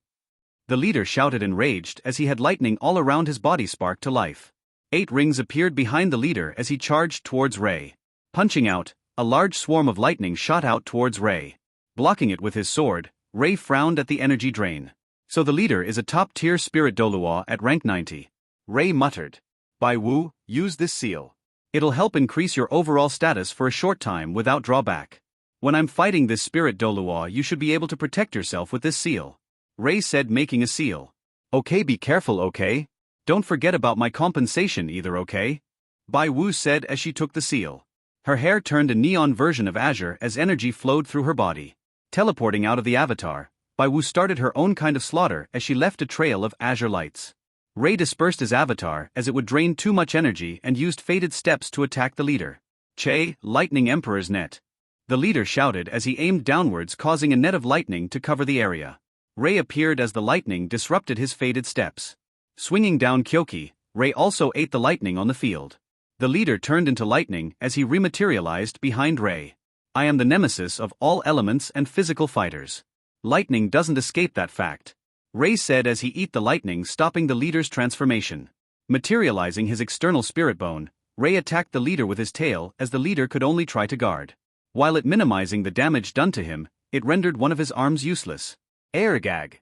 the leader shouted, enraged as he had lightning all around his body spark to life. 8 rings appeared behind the leader as he charged towards Ray. Punching out, a large swarm of lightning shot out towards Ray. Blocking it with his sword, Ray frowned at the energy drain. So the leader is a top-tier spirit Dolua at rank 90. Ray muttered. Bai Wu, use this seal. It'll help increase your overall status for a short time without drawback. When I'm fighting this spirit Dolua, you should be able to protect yourself with this seal. Ray said, making a seal. Okay, be careful, okay? Don't forget about my compensation either, okay? Bai Wu said as she took the seal. Her hair turned a neon version of azure as energy flowed through her body. Teleporting out of the avatar, Bai Wu started her own kind of slaughter as she left a trail of azure lights. Ray dispersed his avatar as it would drain too much energy and used fated steps to attack the leader. Che, lightning emperor's net. The leader shouted as he aimed downwards, causing a net of lightning to cover the area. Ray appeared as the lightning disrupted his fated steps. Swinging down Kyoki, Ray also ate the lightning on the field. The leader turned into lightning as he rematerialized behind Ray. I am the nemesis of all elements and physical fighters. Lightning doesn't escape that fact. Ray said as he ate the lightning, stopping the leader's transformation. Materializing his external spirit bone, Ray attacked the leader with his tail as the leader could only try to guard. While it minimizing the damage done to him, it rendered one of his arms useless. Airgag.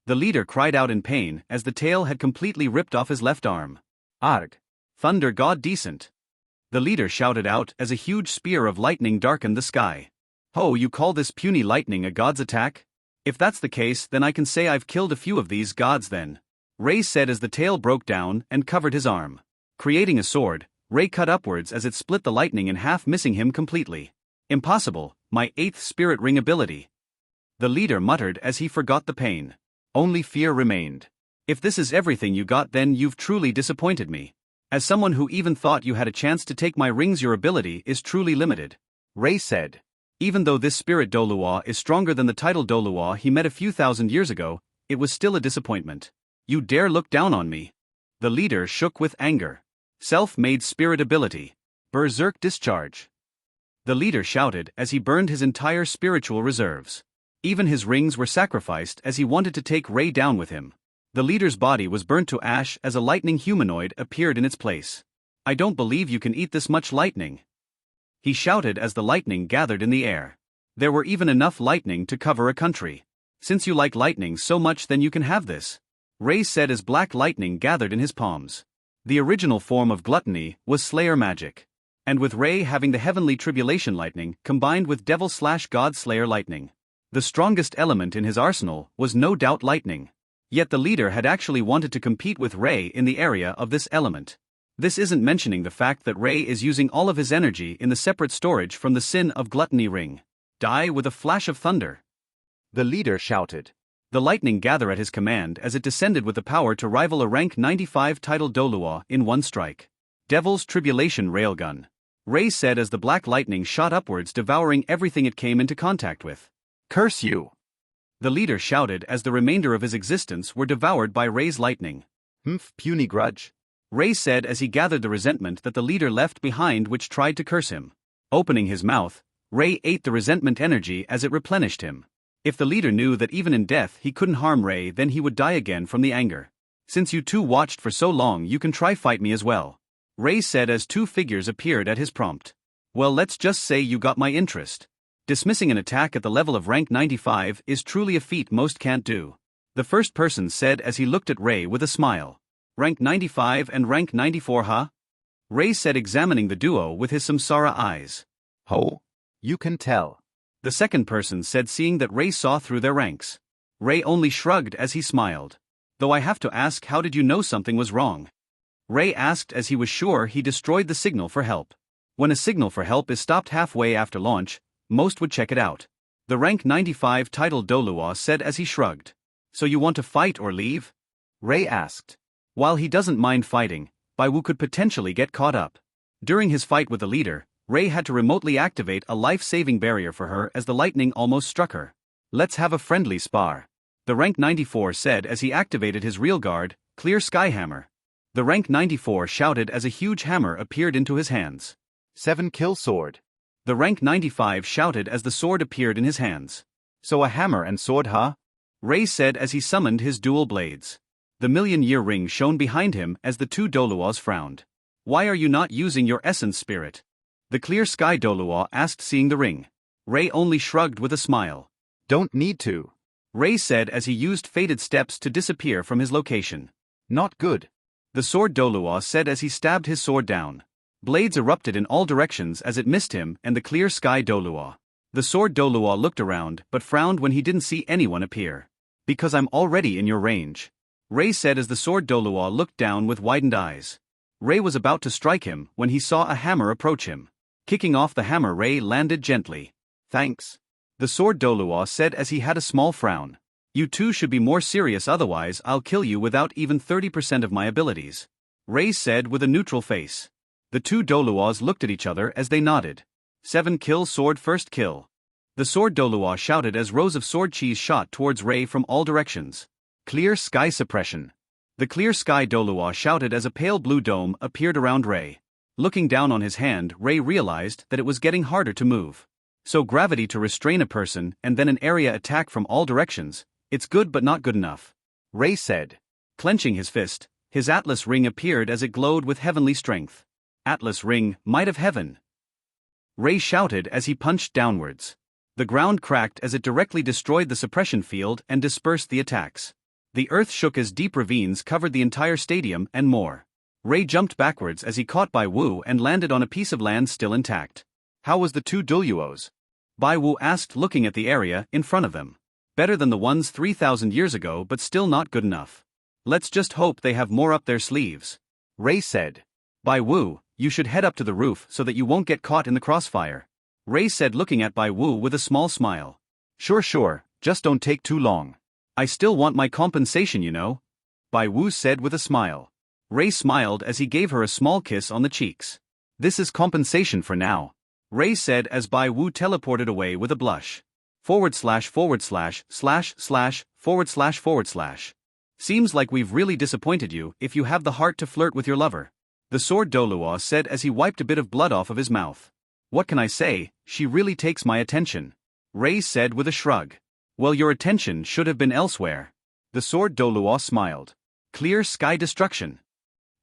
The leader cried out in pain as the tail had completely ripped off his left arm. Arg. Thunder god decent. The leader shouted out as a huge spear of lightning darkened the sky. Oh, you call this puny lightning a god's attack? If that's the case, then I can say I've killed a few of these gods then. Ray said as the tail broke down and covered his arm. Creating a sword, Ray cut upwards as it split the lightning in half, missing him completely. Impossible, my 8th spirit ring ability. The leader muttered as he forgot the pain. Only fear remained. If this is everything you got, then you've truly disappointed me. As someone who even thought you had a chance to take my rings, your ability is truly limited. Ray said. Even though this spirit Dolua is stronger than the title Dolua he met a few thousand years ago, it was still a disappointment. You dare look down on me? The leader shook with anger. Self-made spirit ability. Berserk discharge. The leader shouted as he burned his entire spiritual reserves. Even his rings were sacrificed as he wanted to take Ray down with him. The leader's body was burnt to ash as a lightning humanoid appeared in its place. I don't believe you can eat this much lightning. He shouted as the lightning gathered in the air. There were even enough lightning to cover a country. Since you like lightning so much, then you can have this. Ray said as black lightning gathered in his palms. The original form of gluttony was Slayer magic. And with Ray having the heavenly tribulation lightning combined with devil/god Slayer lightning, the strongest element in his arsenal was no doubt lightning. Yet the leader had actually wanted to compete with Ray in the area of this element. This isn't mentioning the fact that Ray is using all of his energy in the separate storage from the sin of gluttony ring. Die with a flash of thunder. The leader shouted. The lightning gathered at his command as it descended with the power to rival a rank 95 title Dolua in one strike. Devil's Tribulation Railgun. Ray said as the black lightning shot upwards, devouring everything it came into contact with. Curse you! The leader shouted as the remainder of his existence were devoured by Ray's lightning. Puny grudge. Ray said as he gathered the resentment that the leader left behind, which tried to curse him. Opening his mouth, Ray ate the resentment energy as it replenished him. If the leader knew that even in death he couldn't harm Ray, then he would die again from the anger. Since you two watched for so long, you can try fight me as well. Ray said as two figures appeared at his prompt. Well, let's just say you got my interest. Dismissing an attack at the level of rank 95 is truly a feat most can't do. The first person said as he looked at Ray with a smile. Rank 95 and rank 94, huh? Ray said, examining the duo with his samsara eyes. Ho? You can tell. The second person said, seeing that Ray saw through their ranks. Ray only shrugged as he smiled. Though I have to ask, how did you know something was wrong? Ray asked as he was sure he destroyed the signal for help. When a signal for help is stopped halfway after launch, most would check it out. The rank 95 title Dolua said as he shrugged. So you want to fight or leave? Ray asked. While he doesn't mind fighting, Bai Wu could potentially get caught up. During his fight with the leader, Ray had to remotely activate a life-saving barrier for her as the lightning almost struck her. Let's have a friendly spar. The rank 94 said as he activated his real guard, Clear Sky Hammer. The rank 94 shouted as a huge hammer appeared into his hands. 7 kill sword. The rank 95 shouted as the sword appeared in his hands. So a hammer and sword, huh? Ray said as he summoned his dual blades. The million-year ring shone behind him as the two Doluas frowned. Why are you not using your essence spirit? The Clear Sky Dolua asked, seeing the ring. Ray only shrugged with a smile. Don't need to. Ray said as he used fated steps to disappear from his location. Not good. The sword Dolua said as he stabbed his sword down. Blades erupted in all directions as it missed him and the clear sky Dolua. The sword Dolua looked around but frowned when he didn't see anyone appear. Because I'm already in your range. Ray said as the sword Dolua looked down with widened eyes. Ray was about to strike him when he saw a hammer approach him. Kicking off the hammer, Ray landed gently. Thanks. The sword Dolua said as he had a small frown. You two should be more serious, otherwise I'll kill you without even 30% of my abilities. Ray said with a neutral face. The two Doluas looked at each other as they nodded. 7 kill sword first kill. The sword Dolua shouted as rows of sword cheese shot towards Ray from all directions. Clear sky suppression. The clear sky Dolua shouted as a pale blue dome appeared around Ray. Looking down on his hand, Ray realized that it was getting harder to move. So gravity to restrain a person and then an area attack from all directions, it's good but not good enough. Ray said. Clenching his fist, his Atlas ring appeared as it glowed with heavenly strength. Atlas ring, might of heaven. Ray shouted as he punched downwards. The ground cracked as it directly destroyed the suppression field and dispersed the attacks. The earth shook as deep ravines covered the entire stadium and more. Ray jumped backwards as he caught Bai Wu and landed on a piece of land still intact. How was the two Doluos? Bai Wu asked, looking at the area in front of them. Better than the ones 3,000 years ago, but still not good enough. Let's just hope they have more up their sleeves. Ray said. Bai Wu, you should head up to the roof so that you won't get caught in the crossfire. Ray said, looking at Bai Wu with a small smile. Sure, just don't take too long. I still want my compensation, you know. Bai Wu said with a smile. Ray smiled as he gave her a small kiss on the cheeks. This is compensation for now. Ray said as Bai Wu teleported away with a blush. // Seems like we've really disappointed you if you have the heart to flirt with your lover. The sword Dolua said as he wiped a bit of blood off of his mouth. What can I say, she really takes my attention. Ray said with a shrug. Well, your attention should have been elsewhere. The sword Dolua smiled. Clear sky destruction.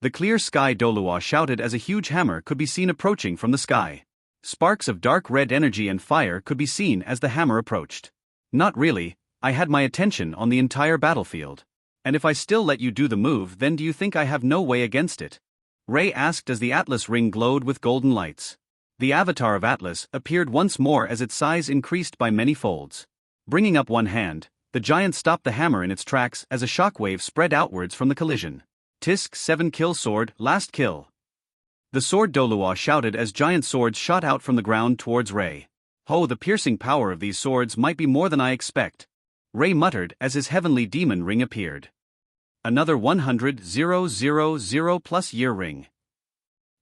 The clear sky Dolua shouted as a huge hammer could be seen approaching from the sky. Sparks of dark red energy and fire could be seen as the hammer approached. Not really, I had my attention on the entire battlefield. And if I still let you do the move, then do you think I have no way against it? Ray asked as the Atlas ring glowed with golden lights. The avatar of Atlas appeared once more as its size increased by many folds. Bringing up one hand, the giant stopped the hammer in its tracks as a shockwave spread outwards from the collision. Tisk 7 kill sword, last kill. The sword Dolua shouted as giant swords shot out from the ground towards Ray. Oh, the piercing power of these swords might be more than I expect. Ray muttered as his heavenly demon ring appeared. Another 100,000 plus year ring.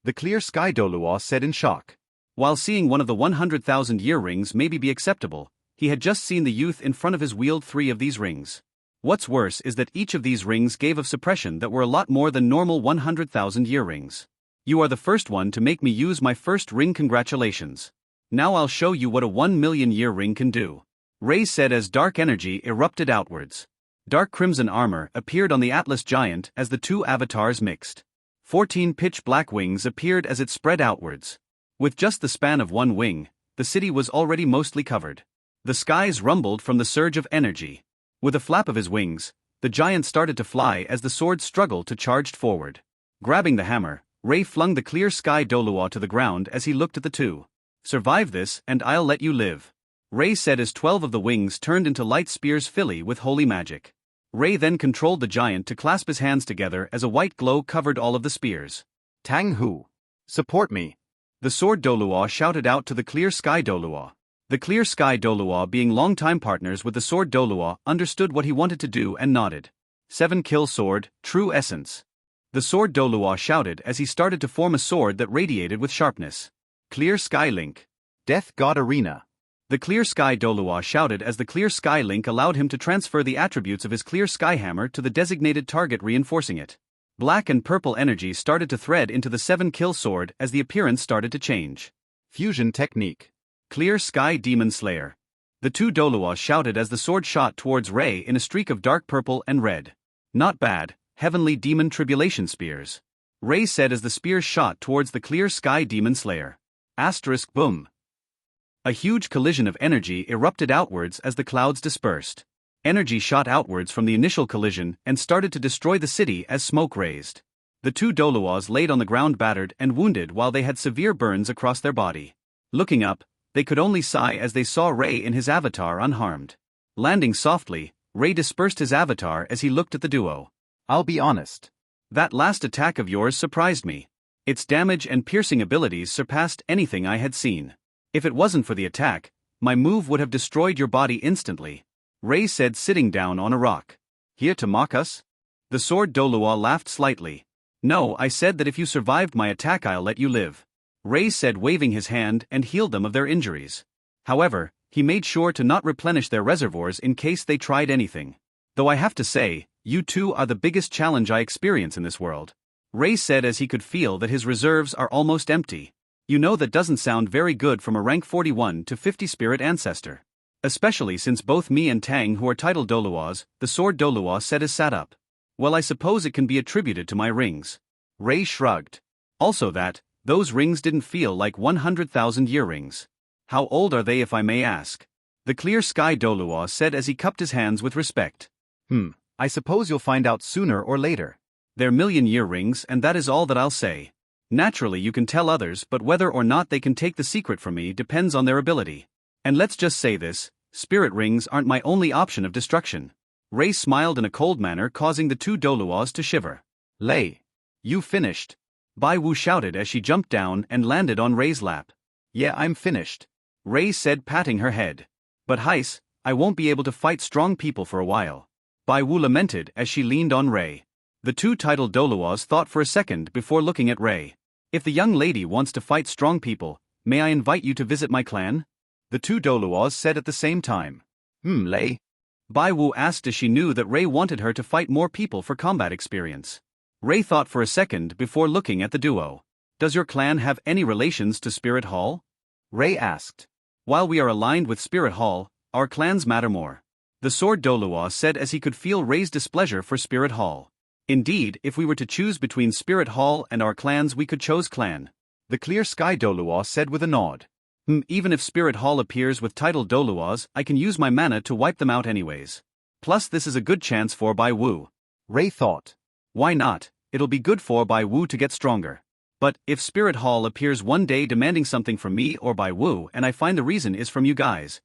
The clear sky Dolua said in shock. While seeing one of the 100,000 year rings maybe be acceptable, he had just seen the youth in front of his wield 3 of these rings. What's worse is that each of these rings gave of suppression that were a lot more than normal 100,000 year rings. You are the first one to make me use my first ring, congratulations. Now I'll show you what a 1 million year ring can do. Ray said as dark energy erupted outwards. Dark crimson armor appeared on the Atlas giant as the two avatars mixed. 14 pitch black wings appeared as it spread outwards. With just the span of one wing, the city was already mostly covered. The skies rumbled from the surge of energy. With a flap of his wings, the giant started to fly as the sword struggled to charge forward. Grabbing the hammer, Ray flung the clear sky Dolua to the ground as he looked at the two. Survive this and I'll let you live. Ray said as 12 of the wings turned into light spears filly with holy magic. Ray then controlled the giant to clasp his hands together as a white glow covered all of the spears. Tang Hu. Support me. The sword Dolua shouted out to the clear sky Dolua. The clear sky Dolua, being longtime partners with the sword Dolua, understood what he wanted to do and nodded. 7 kill sword, true essence. The sword Dolua shouted as he started to form a sword that radiated with sharpness. Clear sky link. Death god arena. The clear sky Dolua shouted as the clear sky link allowed him to transfer the attributes of his clear sky hammer to the designated target, reinforcing it. Black and purple energy started to thread into the 7 kill sword as the appearance started to change. Fusion technique. Clear sky demon slayer. The two Dolua shouted as the sword shot towards Ray in a streak of dark purple and red. Not bad, heavenly demon tribulation spears. Ray said as the spears shot towards the clear sky demon slayer. Asterisk boom. A huge collision of energy erupted outwards as the clouds dispersed. Energy shot outwards from the initial collision and started to destroy the city as smoke raised. The two Doluos laid on the ground battered and wounded while they had severe burns across their body. Looking up, they could only sigh as they saw Ray in his avatar unharmed. Landing softly, Ray dispersed his avatar as he looked at the duo. I'll be honest. That last attack of yours surprised me. Its damage and piercing abilities surpassed anything I had seen. If it wasn't for the attack, my move would have destroyed your body instantly, Ray said, sitting down on a rock. Here to mock us? The sword Dolua laughed slightly. No, I said that if you survived my attack I'll let you live, Ray said, waving his hand, and healed them of their injuries. However, he made sure to not replenish their reservoirs in case they tried anything. Though I have to say, you two are the biggest challenge I experience in this world, Ray said as he could feel that his reserves are almost empty. You know, that doesn't sound very good from a rank 41 to 50 spirit ancestor. Especially since both me and Tang, who are titled Doluas, the sword Dolua said, as sat up. Well, I suppose it can be attributed to my rings. Ray shrugged. Also those rings didn't feel like 100,000-year rings. How old are they, if I may ask? The clear sky Dolua said as he cupped his hands with respect. I suppose you'll find out sooner or later. They're million-year rings, and that is all that I'll say. Naturally you can tell others, but whether or not they can take the secret from me depends on their ability. And let's just say this, spirit rings aren't my only option of destruction. Ray smiled in a cold manner, causing the two Doluas to shiver. Lei, you finished? Bai Wu shouted as she jumped down and landed on Ray's lap. Yeah, I'm finished, Ray said, patting her head. But Heis, I won't be able to fight strong people for a while, Bai Wu lamented as she leaned on Ray. The two titled Doluas thought for a second before looking at Ray. If the young lady wants to fight strong people, may I invite you to visit my clan? The two Doluas said at the same time. Lei? Bai Wu asked as she knew that Ray wanted her to fight more people for combat experience. Ray thought for a second before looking at the duo. Does your clan have any relations to Spirit Hall? Ray asked. While we are aligned with Spirit Hall, our clans matter more, the sword Dolua said as he could feel Ray's displeasure for Spirit Hall. Indeed, if we were to choose between Spirit Hall and our clans, we could choose clan, the clear sky Dolua said with a nod. Even if Spirit Hall appears with titled Doluas, I can use my mana to wipe them out anyways. Plus this is a good chance for Bai Wu, Ray thought. Why not? It'll be good for Bai Wu to get stronger. But if Spirit Hall appears one day demanding something from me or Bai Wu and I find the reason is from you guys.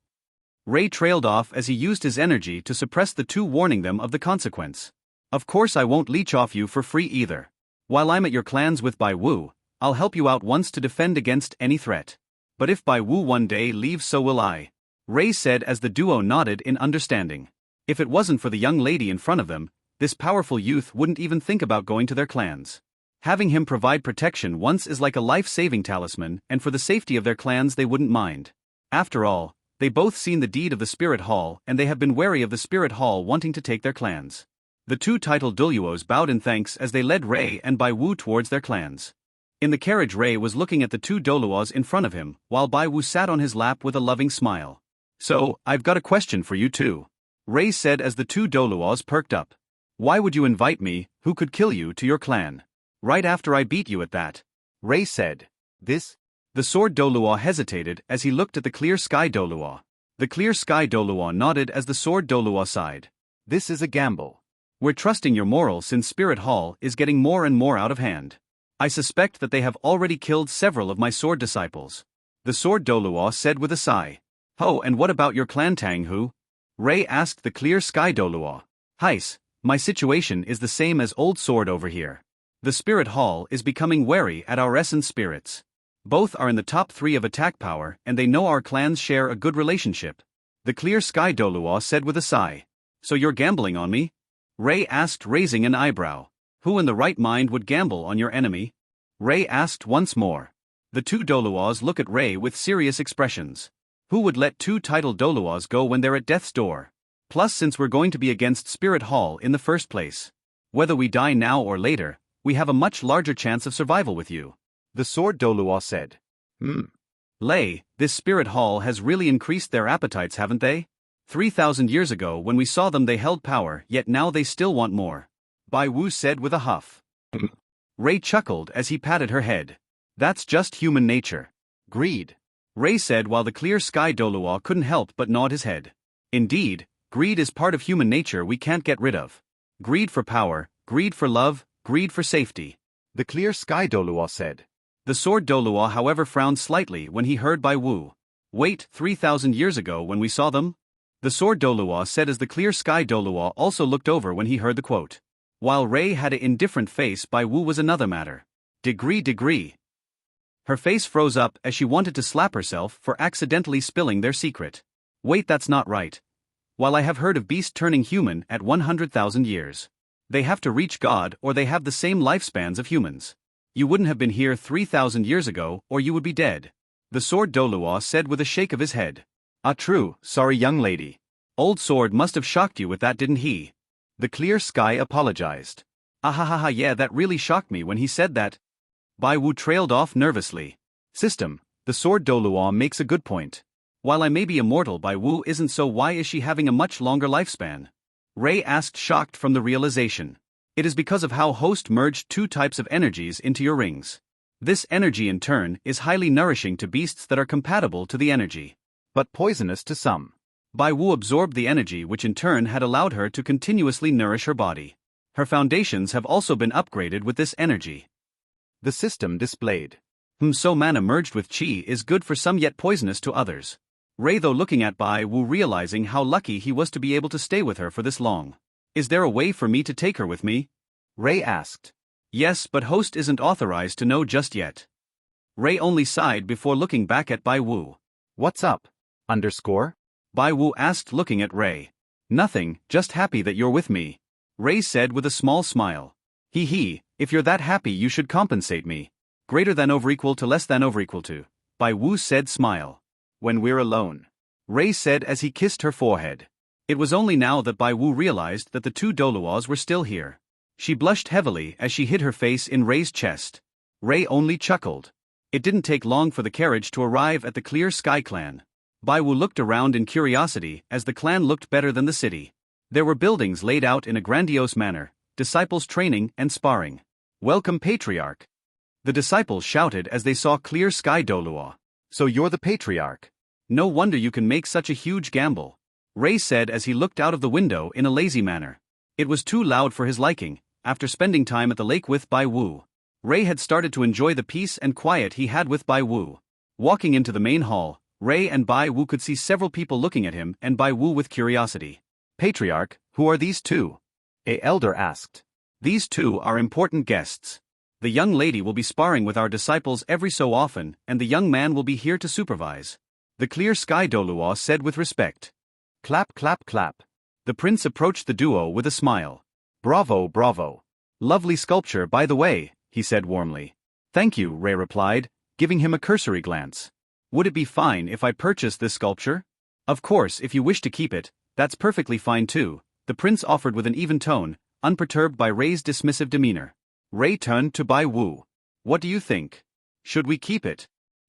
Ray trailed off as he used his energy to suppress the two, warning them of the consequence. Of course I won't leech off you for free either. While I'm at your clans with Bai Wu, I'll help you out once to defend against any threat. But if Bai Wu one day leaves, so will I, Ray said as the duo nodded in understanding. If it wasn't for the young lady in front of them, this powerful youth wouldn't even think about going to their clans. Having him provide protection once is like a life-saving talisman, and for the safety of their clans they wouldn't mind. After all, they both seen the deed of the Spirit Hall, and they have been wary of the Spirit Hall wanting to take their clans. The two titled Doluos bowed in thanks as they led Ray and Bai Wu towards their clans. In the carriage, Ray was looking at the two Doluas in front of him, while Bai Wu sat on his lap with a loving smile. So, I've got a question for you too, Ray said as the two Doluas perked up. Why would you invite me, who could kill you, to your clan? Right after I beat you at that, Ray said. This? The sword Dolua hesitated as he looked at the clear sky Dolua. The clear sky Dolua nodded as the sword Dolua sighed. This is a gamble. We're trusting your moral since Spirit Hall is getting more and more out of hand. I suspect that they have already killed several of my sword disciples, the sword Dolua said with a sigh. Oh, and what about your clan, Tang Hu? Ray asked the clear sky Dolua. Heis, my situation is the same as old sword over here. The Spirit Hall is becoming wary at our essence spirits. Both are in the top 3 of attack power, and they know our clans share a good relationship, the clear sky Dolua said with a sigh. So you're gambling on me? Ray asked, raising an eyebrow. Who in the right mind would gamble on your enemy? Ray asked once more. The two Doluas look at Ray with serious expressions. Who would let two titled Doluas go when they're at death's door? Plus, since we're going to be against Spirit Hall in the first place, whether we die now or later, we have a much larger chance of survival with you, the sword Dolua said. Lei, this Spirit Hall has really increased their appetites, haven't they? 3,000 years ago when we saw them they held power, yet now they still want more, Bai Wu said with a huff. Ray chuckled as he patted her head. That's just human nature. Greed. Ray said while the clear sky Doluo couldn't help but nod his head. Indeed, greed is part of human nature we can't get rid of. Greed for power, greed for love, greed for safety. The clear sky Doluo said. The sword Doluo however frowned slightly when he heard Bai Wu. Wait, 3,000 years ago when we saw them? The sword Doluo said as the clear sky Doluo also looked over when he heard the quote. While Ray had an indifferent face, Bai Wu was another matter. Degree. Her face froze up as she wanted to slap herself for accidentally spilling their secret. Wait, that's not right. While I have heard of beast turning human at 100,000 years. They have to reach God or they have the same lifespans of humans. You wouldn't have been here 3,000 years ago or you would be dead. The sword Doluo said with a shake of his head. Ah, true, sorry young lady. Old sword must have shocked you with that, didn't he? The clear sky apologized. Ah, yeah, that really shocked me when he said that. Bai Wu trailed off nervously. System, the sword Doluo makes a good point. While I may be immortal, Bai Wu isn't, so why is she having a much longer lifespan? Ray asked, shocked from the realization. It is because of how host merged two types of energies into your rings. This energy in turn is highly nourishing to beasts that are compatible to the energy, but poisonous to some. Bai Wu absorbed the energy which in turn had allowed her to continuously nourish her body. Her foundations have also been upgraded with this energy. The system displayed. So mana merged with chi is good for some yet poisonous to others. Ray, though looking at Bai Wu, realizing how lucky he was to be able to stay with her for this long. Is there a way for me to take her with me? Ray asked. Yes, but host isn't authorized to know just yet. Ray only sighed before looking back at Bai Wu. What's up? Bai Wu asked, looking at Ray. Nothing, just happy that you're with me. Ray said with a small smile. If you're that happy you should compensate me. Greater than over equal to less than over equal to. Bai Wu said, smile. When we're alone. Ray said as he kissed her forehead. It was only now that Bai Wu realized that the two Doluos were still here. She blushed heavily as she hid her face in Ray's chest. Ray only chuckled. It didn't take long for the carriage to arrive at the Clear Sky clan. Bai Wu looked around in curiosity as the clan looked better than the city. There were buildings laid out in a grandiose manner, disciples training and sparring. Welcome, Patriarch. The disciples shouted as they saw Clear Sky Doluo. So you're the Patriarch. No wonder you can make such a huge gamble. Ray said as he looked out of the window in a lazy manner. It was too loud for his liking. After spending time at the lake with Bai Wu, Ray had started to enjoy the peace and quiet he had with Bai Wu. Walking into the main hall, Ray and Bai Wu could see several people looking at him and Bai Wu with curiosity. Patriarch, who are these two? A elder asked. These two are important guests. The young lady will be sparring with our disciples every so often, and the young man will be here to supervise. The Clear Sky Doluo said with respect. Clap, clap, clap. The prince approached the duo with a smile. Bravo, bravo. Lovely sculpture, by the way, he said warmly. Thank you, Ray replied, giving him a cursory glance. Would it be fine if I purchased this sculpture? Of course, if you wish to keep it, that's perfectly fine too, the prince offered with an even tone, unperturbed by Ray's dismissive demeanor. Ray turned to Bai Wu. What do you think? Should we keep it?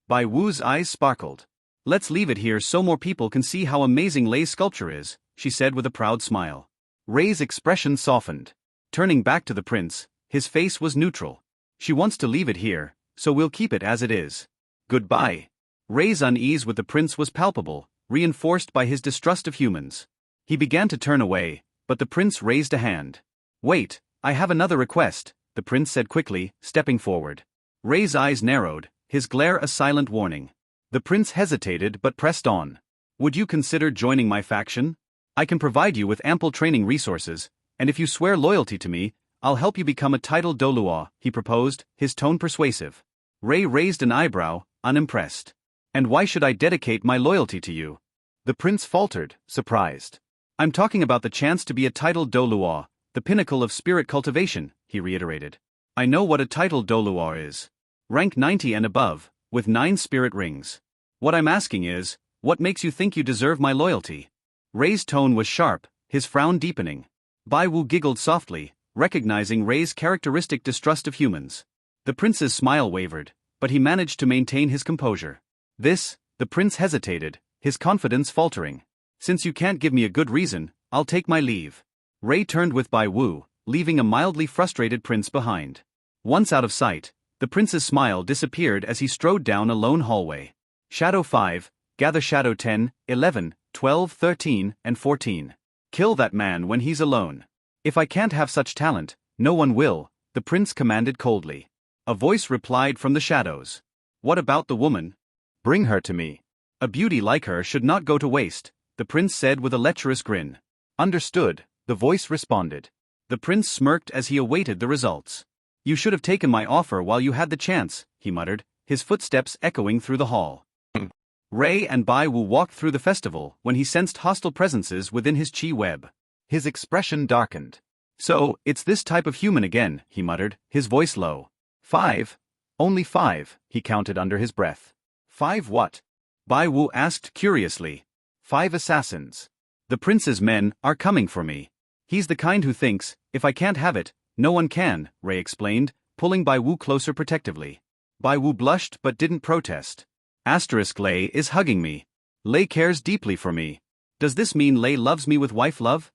Bai Wu's eyes sparkled. Let's leave it here so more people can see how amazing Lay's sculpture is, she said with a proud smile. Ray's expression softened. Turning back to the prince, his face was neutral. She wants to leave it here, so we'll keep it as it is. Goodbye. Ray's unease with the prince was palpable, reinforced by his distrust of humans. He began to turn away, but the prince raised a hand. Wait, I have another request, the prince said quickly, stepping forward. Ray's eyes narrowed, his glare a silent warning. The prince hesitated but pressed on. Would you consider joining my faction? I can provide you with ample training resources, and if you swear loyalty to me, I'll help you become a titled Doluo, he proposed, his tone persuasive. Ray raised an eyebrow, unimpressed. And why should I dedicate my loyalty to you? The prince faltered, surprised. I'm talking about the chance to be a titled Doluo, the pinnacle of spirit cultivation, he reiterated. I know what a titled Doluo is. Rank 90 and above, with 9 spirit rings. What I'm asking is, what makes you think you deserve my loyalty? Ray's tone was sharp, his frown deepening. Bai Wu giggled softly, recognizing Ray's characteristic distrust of humans. The prince's smile wavered, but he managed to maintain his composure. The prince hesitated, his confidence faltering. Since you can't give me a good reason, I'll take my leave. Ray turned with Bai Wu, leaving a mildly frustrated prince behind. Once out of sight, the prince's smile disappeared as he strode down a lone hallway. Shadow 5, gather shadow 10, 11, 12, 13, and 14. Kill that man when he's alone. If I can't have such talent, no one will, the prince commanded coldly. A voice replied from the shadows. What about the woman? Bring her to me. A beauty like her should not go to waste, the prince said with a lecherous grin. Understood, the voice responded. The prince smirked as he awaited the results. You should have taken my offer while you had the chance, he muttered, his footsteps echoing through the hall. Ray and Bai Wu walked through the festival when he sensed hostile presences within his chi web. His expression darkened. So, it's this type of human again, he muttered, his voice low. 5. Only 5, he counted under his breath. 5 what? Bai Wu asked curiously. 5 assassins. The prince's men are coming for me. He's the kind who thinks, if I can't have it, no one can, Ray explained, pulling Bai Wu closer protectively. Bai Wu blushed but didn't protest. Lei is hugging me. Lei cares deeply for me. Does this mean Lei loves me with wife love?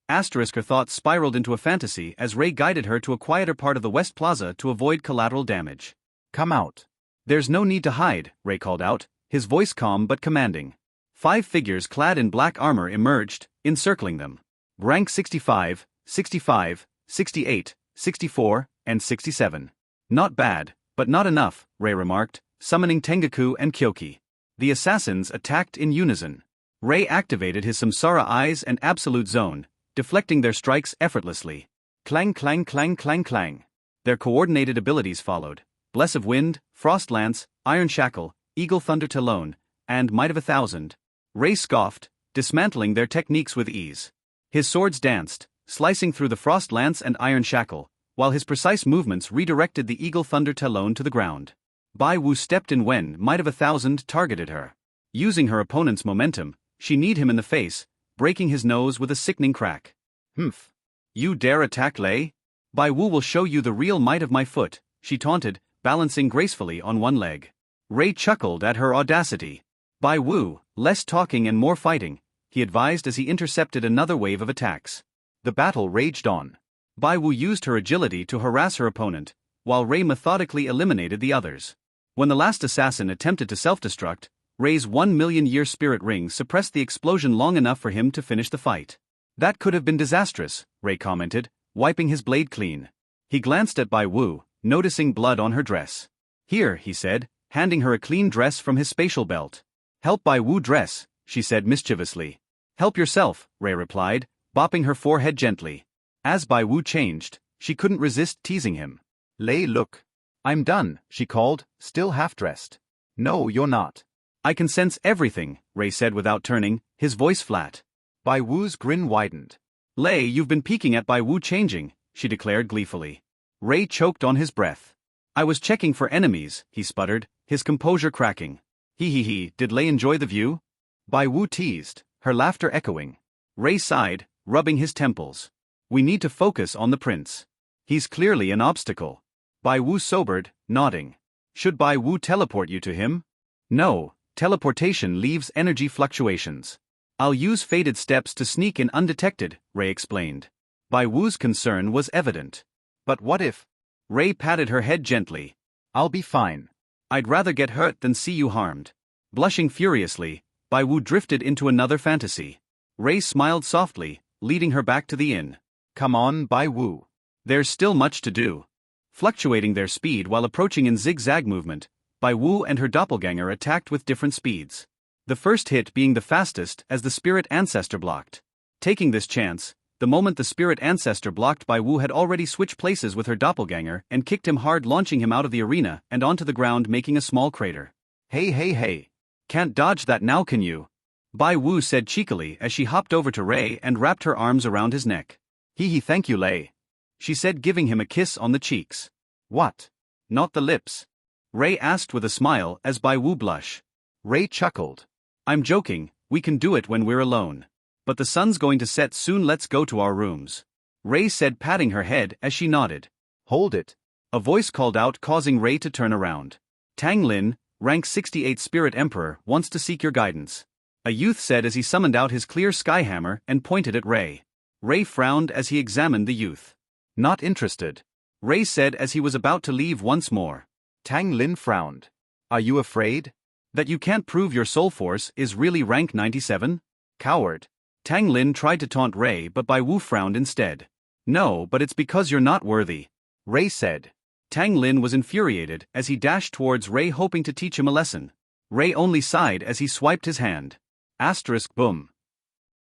Her thoughts spiraled into a fantasy as Ray guided her to a quieter part of the West Plaza to avoid collateral damage. Come out. There's no need to hide, Ray called out, his voice calm but commanding. 5 figures clad in black armor emerged, encircling them. Rank 65, 65, 68, 64, and 67. Not bad, but not enough, Ray remarked, summoning Tengaku and Kyoki. The assassins attacked in unison. Ray activated his Samsara eyes and absolute zone, deflecting their strikes effortlessly. Clang clang clang clang clang. Their coordinated abilities followed. Bless of Wind, Frost Lance, Iron Shackle, Eagle Thunder Talon, and Might of 1,000. Ray scoffed, dismantling their techniques with ease. His swords danced, slicing through the Frost Lance and Iron Shackle, while his precise movements redirected the Eagle Thunder Talon to the ground. Bai Wu stepped in when Might of 1,000 targeted her. Using her opponent's momentum, she kneed him in the face, breaking his nose with a sickening crack. Humph. You dare attack Lei? Bai Wu will show you the real might of my foot, she taunted, balancing gracefully on one leg. Ray chuckled at her audacity. Bai Wu, less talking and more fighting, he advised as he intercepted another wave of attacks. The battle raged on. Bai Wu used her agility to harass her opponent, while Ray methodically eliminated the others. When the last assassin attempted to self-destruct, Ray's 1,000,000-year spirit ring suppressed the explosion long enough for him to finish the fight. That could have been disastrous, Ray commented, wiping his blade clean. He glanced at Bai Wu, noticing blood on her dress. Here, he said, handing her a clean dress from his spatial belt. Help Bai Wu dress, she said mischievously. Help yourself, Ray replied, bopping her forehead gently. As Bai Wu changed, she couldn't resist teasing him. Lei, look. I'm done, she called, still half-dressed. No, you're not. I can sense everything, Ray said without turning, his voice flat. Bai Wu's grin widened. Lei, you've been peeking at Bai Wu changing, she declared gleefully. Ray choked on his breath. I was checking for enemies, he sputtered, his composure cracking. He, did Lei enjoy the view? Bai Wu teased, her laughter echoing. Ray sighed, rubbing his temples. We need to focus on the prince. He's clearly an obstacle. Bai Wu sobered, nodding. Should Bai Wu teleport you to him? No, teleportation leaves energy fluctuations. I'll use faded steps to sneak in undetected, Ray explained. Bai Wu's concern was evident. But what if? Ray patted her head gently. I'll be fine. I'd rather get hurt than see you harmed. Blushing furiously, Bai Wu drifted into another fantasy. Ray smiled softly, leading her back to the inn. Come on, Bai Wu. There's still much to do. Fluctuating their speed while approaching in zigzag movement, Bai Wu and her doppelganger attacked with different speeds. The first hit being the fastest as the spirit ancestor blocked. Taking this chance, the moment the spirit ancestor blocked, Bai Wu had already switched places with her doppelganger and kicked him hard, launching him out of the arena and onto the ground, making a small crater. Hey. Can't dodge that now, can you? Bai Wu said cheekily as she hopped over to Ray and wrapped her arms around his neck. Thank you, Lei, she said, giving him a kiss on the cheeks. What? Not the lips? Ray asked with a smile as Bai Wu blushed. Ray chuckled. I'm joking, we can do it when we're alone. But the sun's going to set soon, let's go to our rooms. Ray said, patting her head as she nodded. Hold it. A voice called out, causing Ray to turn around. Tang Lin, rank 68 Spirit Emperor, wants to seek your guidance. A youth said as he summoned out his clear skyhammer and pointed at Ray. Ray frowned as he examined the youth. Not interested. Ray said as he was about to leave once more. Tang Lin frowned. Are you afraid? That you can't prove your soul force is really rank 97? Coward. Tang Lin tried to taunt Ray, but Bai Wu frowned instead. No, but it's because you're not worthy, Ray said. Tang Lin was infuriated as he dashed towards Ray, hoping to teach him a lesson. Ray only sighed as he swiped his hand. Asterisk boom.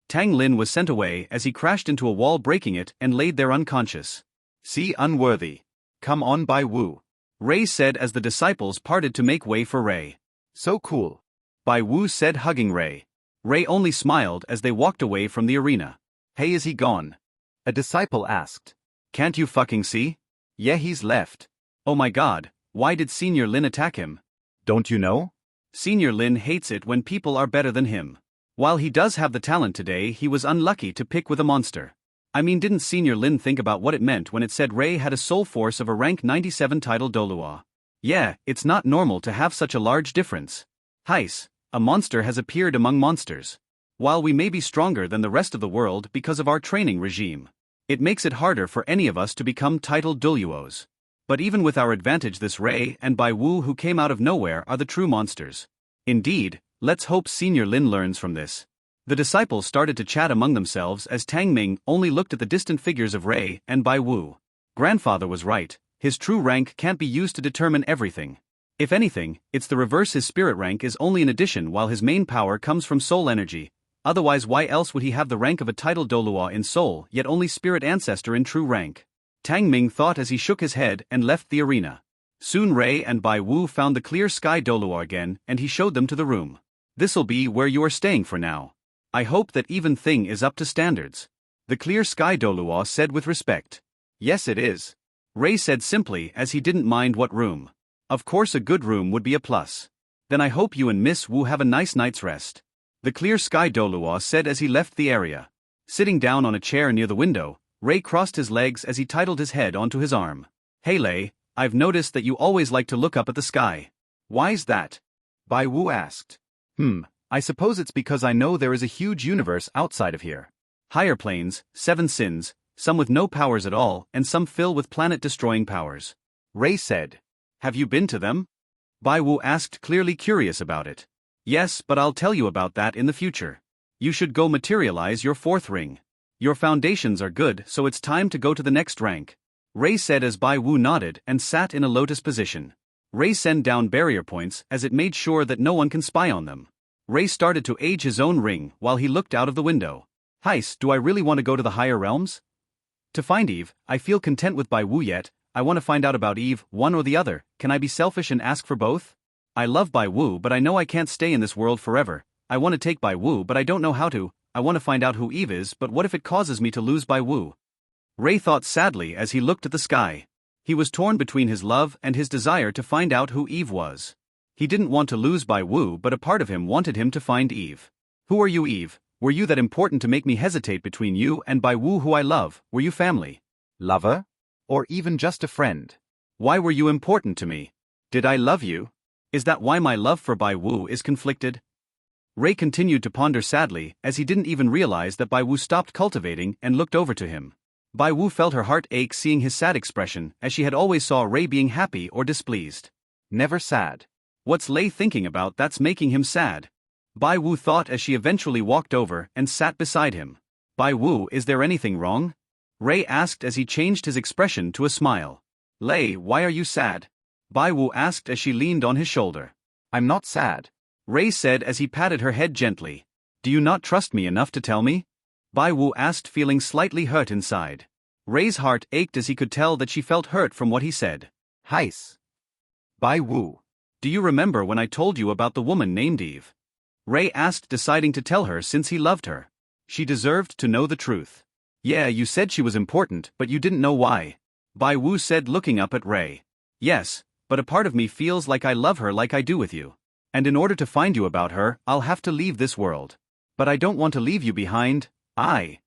Tang Lin was sent away as he crashed into a wall, breaking it, and laid there unconscious. See, unworthy. Come on, Bai Wu, Ray said as the disciples parted to make way for Ray. So cool, Bai Wu said, hugging Ray. Ray only smiled as they walked away from the arena. Hey, is he gone? A disciple asked. Can't you fucking see? Yeah, he's left. Oh my god, why did Senior Lin attack him? Don't you know? Senior Lin hates it when people are better than him. While he does have the talent today, he was unlucky to pick with a monster. I mean, didn't Senior Lin think about what it meant when it said Ray had a soul force of a rank 97 title Dolua? Yeah, it's not normal to have such a large difference. Heis, a monster has appeared among monsters. While we may be stronger than the rest of the world because of our training regime, it makes it harder for any of us to become titled Doluos. But even with our advantage, this Ray and Bai Wu who came out of nowhere are the true monsters. Indeed, let's hope Senior Lin learns from this. The disciples started to chat among themselves as Tang Ming only looked at the distant figures of Ray and Bai Wu. Grandfather was right, his true rank can't be used to determine everything. If anything, it's the reverse, his spirit rank is only an addition while his main power comes from soul energy. Otherwise, why else would he have the rank of a title Dolua in soul yet only spirit ancestor in true rank? Tang Ming thought as he shook his head and left the arena. Soon Ray and Bai Wu found the clear sky Dolua again and he showed them to the room. This'll be where you are staying for now. I hope that even thing is up to standards. The clear sky Dolua said with respect. Yes, it is, Ray said simply as he didn't mind what room. Of course, a good room would be a plus. Then I hope you and Miss Wu have a nice night's rest, the clear sky Dolua said as he left the area. Sitting down on a chair near the window, Ray crossed his legs as he titled his head onto his arm. Hey Lei, I've noticed that you always like to look up at the sky. Why's that? Bai Wu asked. I suppose it's because I know there is a huge universe outside of here. Higher planes, 7 sins, some with no powers at all and some fill with planet-destroying powers, Ray said. Have you been to them? Bai Wu asked, clearly curious about it. Yes, but I'll tell you about that in the future. You should go materialize your 4th ring. Your foundations are good, so it's time to go to the next rank, Ray said as Bai Wu nodded and sat in a lotus position. Ray sent down barrier points as it made sure that no one can spy on them. Ray started to age his own ring while he looked out of the window. Heis, do I really want to go to the higher realms? To find Eve, I feel content with Bai Wu yet. I want to find out about Eve, one or the other. Can I be selfish and ask for both? I love Bai Wu, but I know I can't stay in this world forever. I want to take Bai Wu, but I don't know how to. I want to find out who Eve is, but what if it causes me to lose Bai Wu? Ray thought sadly as he looked at the sky. He was torn between his love and his desire to find out who Eve was. He didn't want to lose Bai Wu, but a part of him wanted him to find Eve. Who are you, Eve? Were you that important to make me hesitate between you and Bai Wu, who I love? Were you family? Lover? Or even just a friend? Why were you important to me? Did I love you? Is that why my love for Bai Wu is conflicted? Ray continued to ponder sadly as he didn't even realize that Bai Wu stopped cultivating and looked over to him. Bai Wu felt her heart ache seeing his sad expression as she had always saw Ray being happy or displeased. Never sad. What's Lei thinking about that's making him sad? Bai Wu thought as she eventually walked over and sat beside him. Bai Wu, is there anything wrong? Ray asked as he changed his expression to a smile. Lei, why are you sad? Bai Wu asked as she leaned on his shoulder. I'm not sad, Ray said as he patted her head gently. Do you not trust me enough to tell me? Bai Wu asked, feeling slightly hurt inside. Ray's heart ached as he could tell that she felt hurt from what he said. Heis. Bai Wu. Do you remember when I told you about the woman named Eve? Ray asked, deciding to tell her since he loved her. She deserved to know the truth. Yeah, you said she was important, but you didn't know why. Bai Wu said, looking up at Ray. Yes, but a part of me feels like I love her like I do with you. And in order to find you about her, I'll have to leave this world. But I don't want to leave you behind. I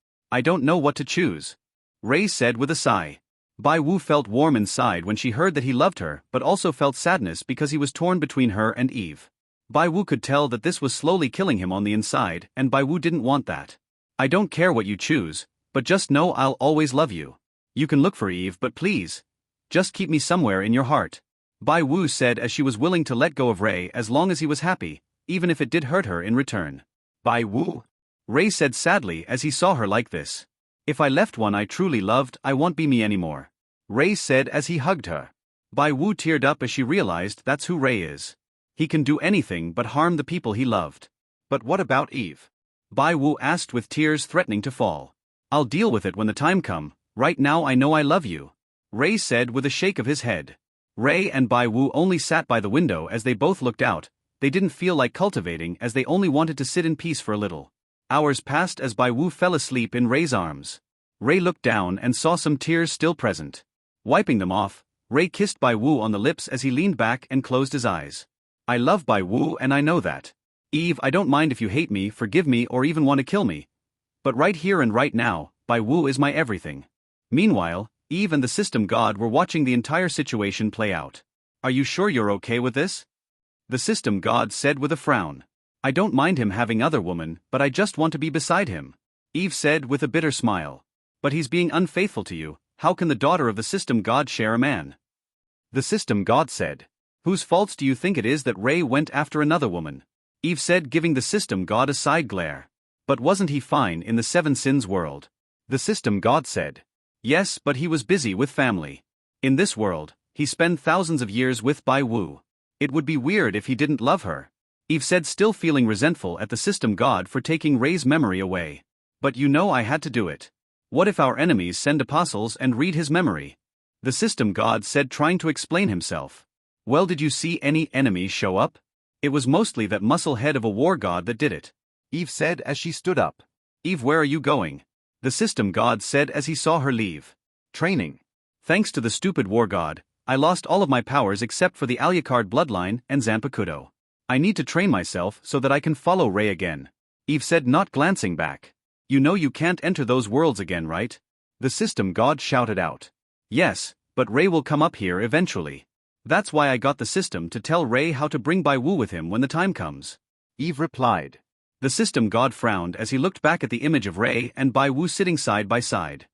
don't know what to choose, Ray said with a sigh. Bai Wu felt warm inside when she heard that he loved her, but also felt sadness because he was torn between her and Eve. Bai Wu could tell that this was slowly killing him on the inside, and Bai Wu didn't want that. I don't care what you choose, but just know I'll always love you. You can look for Eve, but please, just keep me somewhere in your heart. Bai Wu said as she was willing to let go of Ray as long as he was happy, even if it did hurt her in return. Bai Wu? Ray said sadly as he saw her like this. If I left one I truly loved, I won't be me anymore. Ray said as he hugged her. Bai Wu teared up as she realized that's who Ray is. He can do anything but harm the people he loved. But what about Eve? Bai Wu asked with tears threatening to fall. I'll deal with it when the time come, right now I know I love you. Ray said with a shake of his head. Ray and Bai Wu only sat by the window as they both looked out. They didn't feel like cultivating as they only wanted to sit in peace for a little. Hours passed as Bai Wu fell asleep in Ray's arms. Ray looked down and saw some tears still present. Wiping them off, Ray kissed Bai Wu on the lips as he leaned back and closed his eyes. I love Bai Wu and I know that. Eve, I don't mind if you hate me, forgive me or even want to kill me. But right here and right now, Bai Wu is my everything. Meanwhile, Eve and the system god were watching the entire situation play out. Are you sure you're okay with this? The system god said with a frown. I don't mind him having other women, but I just want to be beside him. Eve said with a bitter smile. But he's being unfaithful to you, how can the daughter of the system god share a man? The system god said. Whose faults do you think it is that Ray went after another woman? Eve said, giving the system god a side glare. But wasn't he fine in the Seven Sins world? The system god said. Yes, but he was busy with family. In this world, he spent thousands of years with Bai Wu. It would be weird if he didn't love her. Eve said, still feeling resentful at the system god for taking Ray's memory away. But you know I had to do it. What if our enemies send apostles and read his memory? The system god said, trying to explain himself. Well, did you see any enemies show up? It was mostly that muscle head of a war god that did it. Eve said as she stood up. Eve, where are you going? The system god said as he saw her leave. Training. Thanks to the stupid war god, I lost all of my powers except for the Alucard bloodline and Zanpakuto. I need to train myself so that I can follow Ray again. Eve said, not glancing back. You know you can't enter those worlds again, right? The system god shouted out. Yes, but Ray will come up here eventually. That's why I got the system to tell Ray how to bring Bai Wu with him when the time comes. Eve replied. The system god frowned as he looked back at the image of Ray and Bai Wu sitting side by side.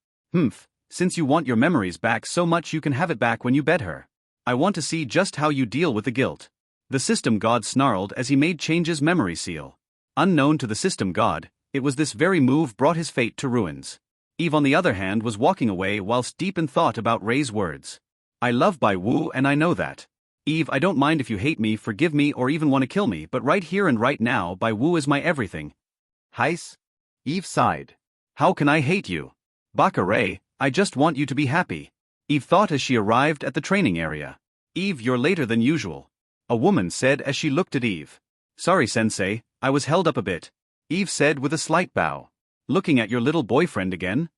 Since you want your memories back so much you can have it back when you bed her. I want to see just how you deal with the guilt. The system god snarled as he made change's memory seal. Unknown to the system god, it was this very move brought his fate to ruins. Eve on the other hand was walking away whilst deep in thought about Ray's words. I love Bai Wu and I know that. Eve, I don't mind if you hate me, forgive me or even want to kill me, but right here and right now Bai Wu is my everything. Heis? Eve sighed. How can I hate you? Baka Ray, I just want you to be happy. Eve thought as she arrived at the training area. Eve, you're later than usual. A woman said as she looked at Eve. Sorry sensei, I was held up a bit. Eve said with a slight bow. Looking at your little boyfriend again?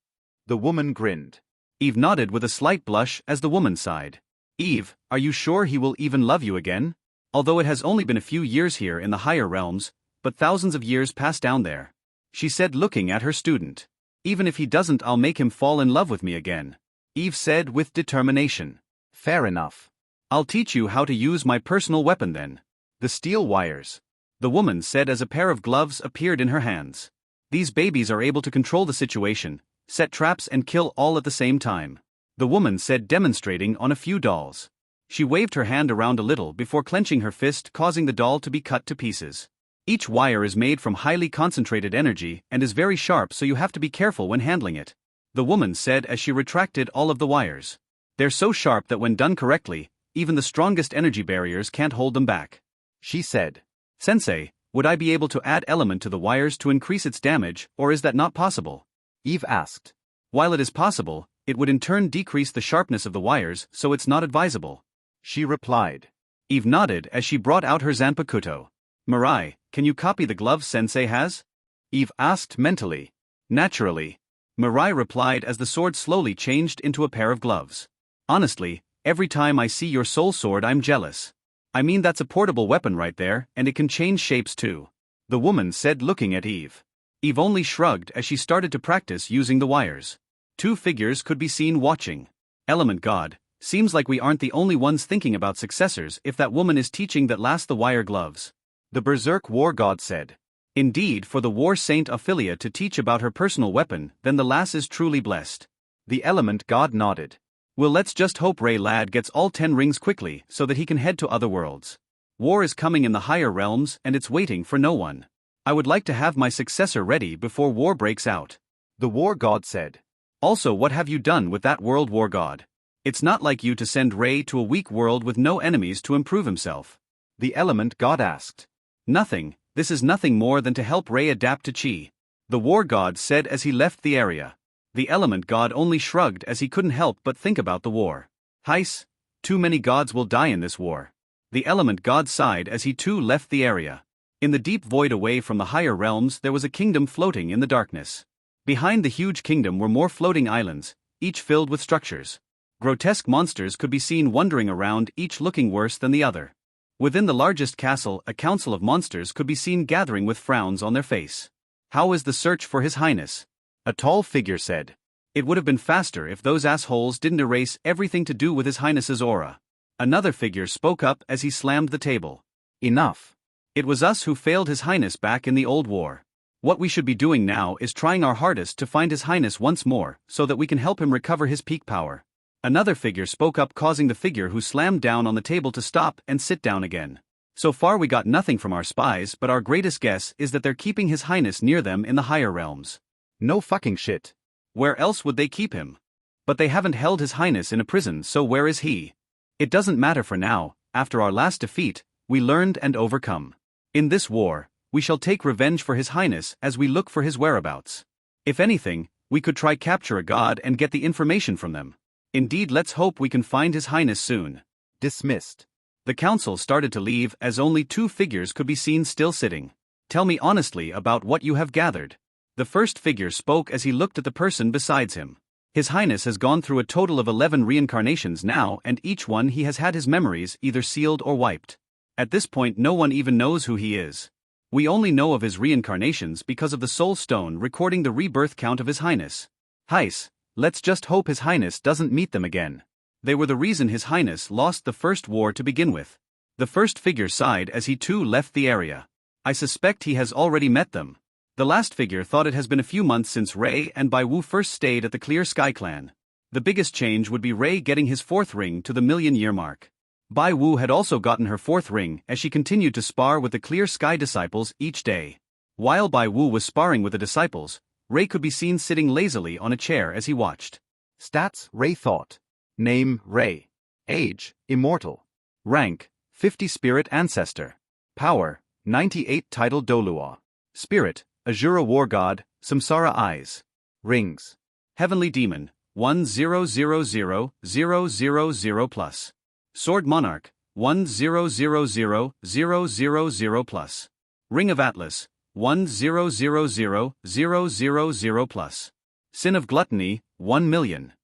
The woman grinned. Eve nodded with a slight blush as the woman sighed. Eve, are you sure he will even love you again? Although it has only been a few years here in the higher realms, but thousands of years passed down there. She said looking at her student. Even if he doesn't, I'll make him fall in love with me again. Eve said with determination. Fair enough. I'll teach you how to use my personal weapon then. The steel wires. The woman said as a pair of gloves appeared in her hands. These babies are able to control the situation, set traps and kill all at the same time. The woman said, demonstrating on a few dolls. She waved her hand around a little before clenching her fist, causing the doll to be cut to pieces. Each wire is made from highly concentrated energy and is very sharp, so you have to be careful when handling it. The woman said as she retracted all of the wires. They're so sharp that when done correctly, even the strongest energy barriers can't hold them back. She said. Sensei, would I be able to add element to the wires to increase its damage, or is that not possible? Eve asked. While it is possible, it would in turn decrease the sharpness of the wires, so it's not advisable. She replied. Eve nodded as she brought out her Zanpakuto. Mirai, can you copy the glove Sensei has? Eve asked mentally. Naturally. Mirai replied as the sword slowly changed into a pair of gloves. Honestly, every time I see your soul sword I'm jealous. I mean that's a portable weapon right there, and it can change shapes too. The woman said looking at Eve. Eve only shrugged as she started to practice using the wires. Two figures could be seen watching. Element God, seems like we aren't the only ones thinking about successors if that woman is teaching that last the wire gloves. The Berserk War God said. Indeed, for the War Saint Ophelia to teach about her personal weapon, then the lass is truly blessed. The Element God nodded. Well, let's just hope Ray Lad gets all 10 rings quickly so that he can head to other worlds. War is coming in the higher realms and it's waiting for no one. I would like to have my successor ready before war breaks out. The war god said. Also, what have you done with that world war god? It's not like you to send Ray to a weak world with no enemies to improve himself. The element god asked. Nothing, this is nothing more than to help Ray adapt to chi. The war god said as he left the area. The element god only shrugged as he couldn't help but think about the war. Heis, too many gods will die in this war. The element god sighed as he too left the area. In the deep void away from the higher realms there was a kingdom floating in the darkness. Behind the huge kingdom were more floating islands, each filled with structures. Grotesque monsters could be seen wandering around, each looking worse than the other. Within the largest castle, a council of monsters could be seen gathering with frowns on their face. How is the search for His Highness? A tall figure said. It would have been faster if those assholes didn't erase everything to do with His Highness's aura. Another figure spoke up as he slammed the table. Enough. It was us who failed His Highness back in the old war. What we should be doing now is trying our hardest to find His Highness once more so that we can help him recover his peak power. Another figure spoke up, causing the figure who slammed down on the table to stop and sit down again. So far we got nothing from our spies, but our greatest guess is that they're keeping His Highness near them in the higher realms. No fucking shit. Where else would they keep him? But they haven't held His Highness in a prison, so where is he? It doesn't matter for now. After our last defeat, we learned and overcome. In this war, we shall take revenge for His Highness as we look for his whereabouts. If anything, we could try capture a god and get the information from them. Indeed, let's hope we can find His Highness soon. Dismissed. The council started to leave as only two figures could be seen still sitting. Tell me honestly about what you have gathered. The first figure spoke as he looked at the person besides him. His Highness has gone through a total of 11 reincarnations now, and each one he has had his memories either sealed or wiped. At this point no one even knows who he is. We only know of his reincarnations because of the soul stone recording the rebirth count of His Highness. Heis, let's just hope His Highness doesn't meet them again. They were the reason His Highness lost the first war to begin with. The first figure sighed as he too left the area. I suspect he has already met them. The last figure thought it has been a few months since Ray and Bai Wu first stayed at the Clear Sky clan. The biggest change would be Ray getting his 4th ring to the million-year mark. Bai Wu had also gotten her 4th ring as she continued to spar with the Clear Sky disciples each day. While Bai Wu was sparring with the disciples, Ray could be seen sitting lazily on a chair as he watched. Stats, Ray thought. Name, Ray. Age, immortal. Rank, 50 Spirit Ancestor. Power, 98 Title Dolua. Spirit, Azura War God, Samsara Eyes. Rings. Heavenly Demon, 10000000 plus. Sword Monarch, 10000000 plus. Ring of Atlas, 10000000 plus. Sin of Gluttony, 1 million.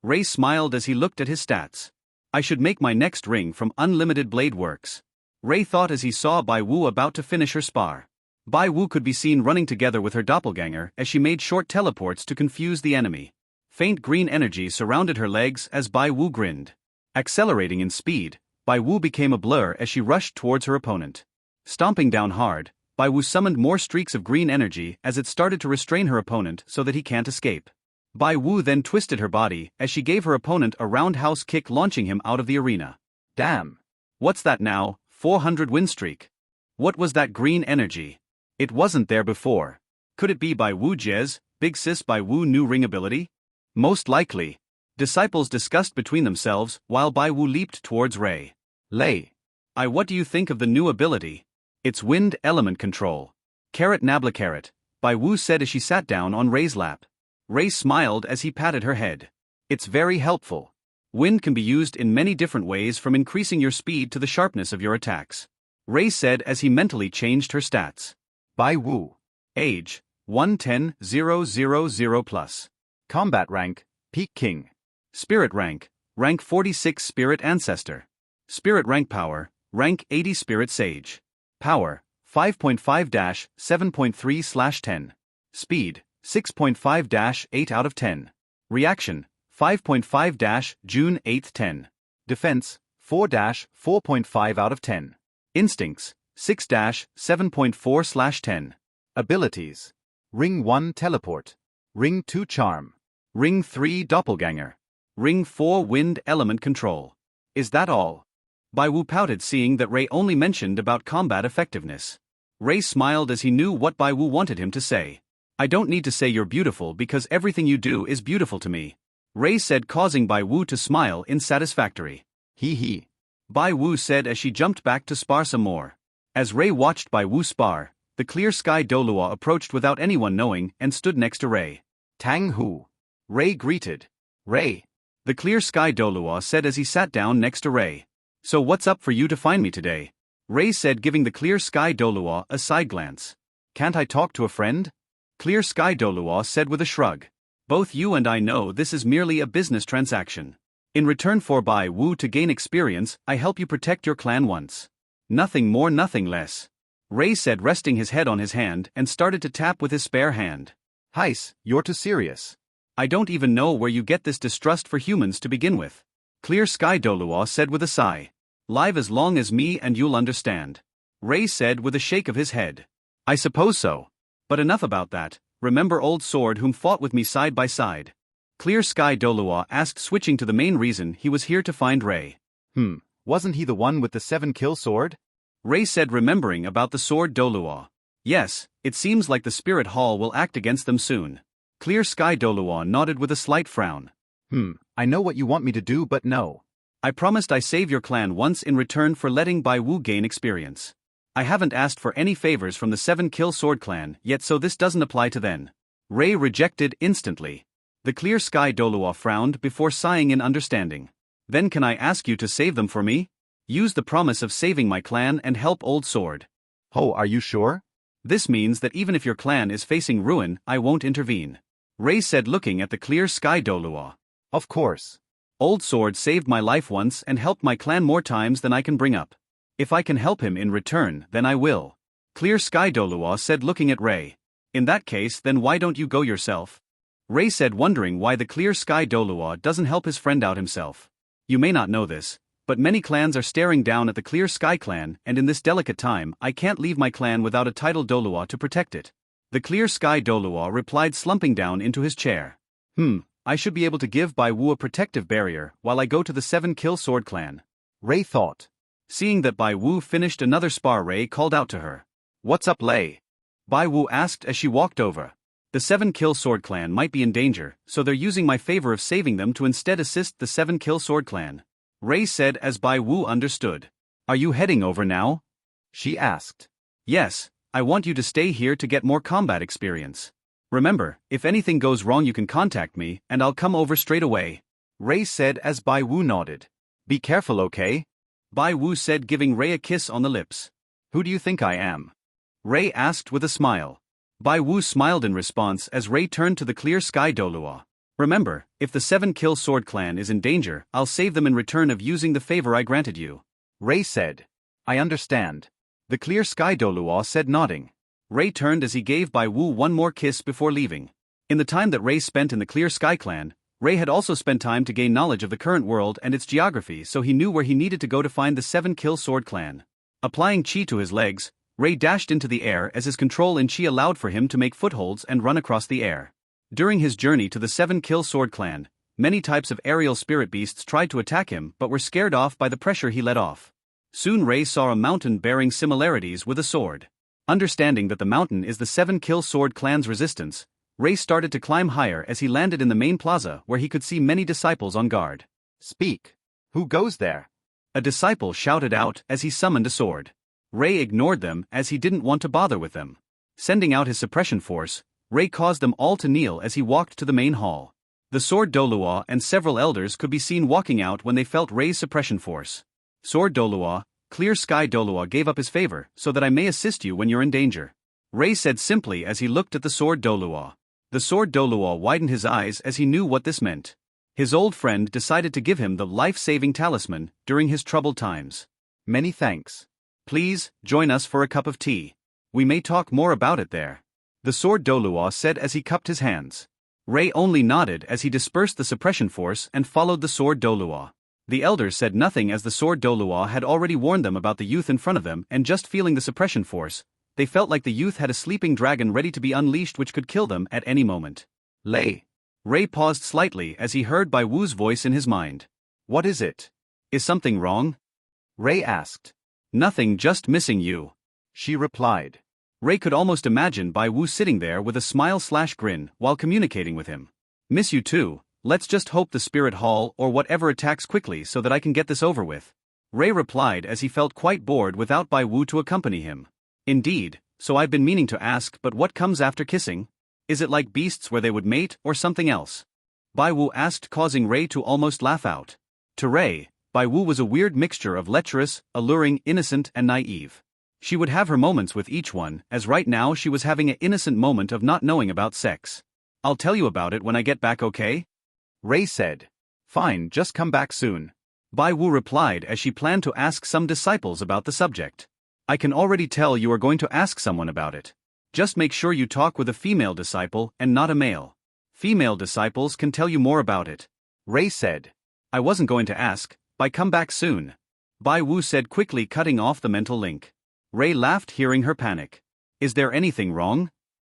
Ray smiled as he looked at his stats. I should make my next ring from Unlimited Blade Works. Ray thought as he saw Bai Wu about to finish her spar. Bai Wu could be seen running together with her doppelganger as she made short teleports to confuse the enemy. Faint green energy surrounded her legs as Bai Wu grinned. Accelerating in speed, Bai Wu became a blur as she rushed towards her opponent. Stomping down hard, Bai Wu summoned more streaks of green energy as it started to restrain her opponent so that he can't escape. Bai Wu then twisted her body as she gave her opponent a roundhouse kick, launching him out of the arena. Damn! What's that now? 400 win streak. What was that green energy? It wasn't there before. Could it be Bai Wu Jez, Big Sis Bai Wu new ring ability? Most likely. Disciples discussed between themselves while Bai Wu leaped towards Ray. Lei. What do you think of the new ability? It's wind element control. Carrot nabla carrot, Bai Wu said as she sat down on Ray's lap. Ray smiled as he patted her head. It's very helpful. Wind can be used in many different ways, from increasing your speed to the sharpness of your attacks. Ray said as he mentally changed her stats. Bai Wu. Age, 110000 plus. Combat rank, Peak King. Spirit rank, rank 46 Spirit Ancestor. Spirit rank power, rank 80 Spirit Sage. Power, 5.5-7.3/10. Speed, 6.5-8 out of 10. Reaction, 5.5-June 8th 10. Defense, 4-4.5 out of 10. Instincts, 6-7.4/10. Abilities. Ring 1 Teleport. Ring 2 Charm. Ring 3 Doppelganger. Ring 4 Wind Element Control. Is that all? Bai Wu pouted, seeing that Ray only mentioned about combat effectiveness. Ray smiled as he knew what Bai Wu wanted him to say. I don't need to say you're beautiful because everything you do is beautiful to me. Ray said, causing Bai Wu to smile in satisfactory. He he. Bai Wu said as she jumped back to spar some more. As Ray watched Bai Wu spar, the clear sky Dolua approached without anyone knowing and stood next to Ray. Tang Hu. Ray greeted. Ray. The clear sky Dolua said as he sat down next to Ray. So what's up for you to find me today? Ray said, giving the clear sky Dolua a side glance. Can't I talk to a friend? Clear sky Dolua said with a shrug. Both you and I know this is merely a business transaction. In return for Bai Wu to gain experience, I help you protect your clan once. Nothing more, nothing less. Ray said, resting his head on his hand, and started to tap with his spare hand. Heis, you're too serious. I don't even know where you get this distrust for humans to begin with. Clear sky Dolua said with a sigh. Live as long as me and you'll understand. Ray said with a shake of his head. I suppose so. But enough about that. Remember old sword whom fought with me side by side? Clear sky Dolua asked, switching to the main reason he was here to find Ray. Wasn't he the one with the 7-kill sword? Ray said, remembering about the sword Dolua. Yes, it seems like the spirit hall will act against them soon. Clear sky Dolua nodded with a slight frown. I know what you want me to do, but no. I promised I save your clan once in return for letting Bai Wu gain experience. I haven't asked for any favors from the 7-kill sword clan yet, so this doesn't apply to them. Ray rejected instantly. The clear sky Dolua frowned before sighing in understanding. Then can I ask you to save them for me? Use the promise of saving my clan and help old sword. Oh, are you sure? This means that even if your clan is facing ruin, I won't intervene. Ray said, looking at the clear sky Dolua. Of course. Old sword saved my life once and helped my clan more times than I can bring up. If I can help him in return, then I will. Clear sky Dolua said, looking at Ray. In that case, then why don't you go yourself? Ray said, wondering why the clear sky Dolua doesn't help his friend out himself. You may not know this, but many clans are staring down at the clear sky clan, and in this delicate time, I can't leave my clan without a title Dolua to protect it. The clear sky Dolua replied, slumping down into his chair. I should be able to give Bai Wu a protective barrier while I go to the 7-kill sword clan. Ray thought. Seeing that Bai Wu finished another spar, Ray called out to her. What's up, Lei? Bai Wu asked as she walked over. The 7-kill sword clan might be in danger, so they're using my favor of saving them to instead assist the 7-kill sword clan. Ray said as Bai Wu understood. Are you heading over now? She asked. Yes, I want you to stay here to get more combat experience. Remember, if anything goes wrong you can contact me, and I'll come over straight away. Ray said as Bai Wu nodded. Be careful, okay? Bai Wu said, giving Ray a kiss on the lips. Who do you think I am? Ray asked with a smile. Bai Wu smiled in response as Ray turned to the clear sky Dolua. Remember, if the 7-kill sword clan is in danger, I'll save them in return of using the favor I granted you. Ray said. I understand. The clear sky Dolua said, nodding. Ray turned as he gave Bai Wu one more kiss before leaving. In the time that Ray spent in the clear sky clan, Ray had also spent time to gain knowledge of the current world and its geography, so he knew where he needed to go to find the 7-kill sword clan. Applying chi to his legs, Ray dashed into the air as his control in chi allowed for him to make footholds and run across the air. During his journey to the 7-kill sword clan, many types of aerial spirit beasts tried to attack him but were scared off by the pressure he let off. Soon Ray saw a mountain bearing similarities with a sword. Understanding that the mountain is the 7-kill sword clan's resistance, Ray started to climb higher as he landed in the main plaza where he could see many disciples on guard. Speak. Who goes there? A disciple shouted out as he summoned a sword. Ray ignored them as he didn't want to bother with them. Sending out his suppression force, Ray caused them all to kneel as he walked to the main hall. The sword Dolua and several elders could be seen walking out when they felt Ray's suppression force. Sword Dolua, clear sky Dolua gave up his favor so that I may assist you when you're in danger. Ray said simply as he looked at the sword Dolua. The sword Dolua widened his eyes as he knew what this meant. His old friend decided to give him the life-saving talisman during his troubled times. Many thanks. Please, join us for a cup of tea. We may talk more about it there. The sword Dolua said as he cupped his hands. Ray only nodded as he dispersed the suppression force and followed the sword Dolua. The elders said nothing as the sword Dolua had already warned them about the youth in front of them, and just feeling the suppression force, they felt like the youth had a sleeping dragon ready to be unleashed which could kill them at any moment. Lei. Ray paused slightly as he heard Bai Wu's voice in his mind. What is it? Is something wrong? Ray asked. Nothing, just missing you. She replied. Ray could almost imagine Bai Wu sitting there with a smile/grin while communicating with him. Miss you too, let's just hope the spirit hall or whatever attacks quickly so that I can get this over with. Ray replied as he felt quite bored without Bai Wu to accompany him. Indeed, so I've been meaning to ask, but what comes after kissing? Is it like beasts where they would mate or something else? Bai Wu asked, causing Ray to almost laugh out. To Ray, Bai Wu was a weird mixture of lecherous, alluring, innocent and naive. She would have her moments with each one, as right now she was having an innocent moment of not knowing about sex. I'll tell you about it when I get back, okay? Ray said. Fine, just come back soon. Bai Wu replied as she planned to ask some disciples about the subject. I can already tell you are going to ask someone about it. Just make sure you talk with a female disciple and not a male. Female disciples can tell you more about it. Ray said. I wasn't going to ask, but come back soon. Bai Wu said, quickly cutting off the mental link. Ray laughed hearing her panic. Is there anything wrong?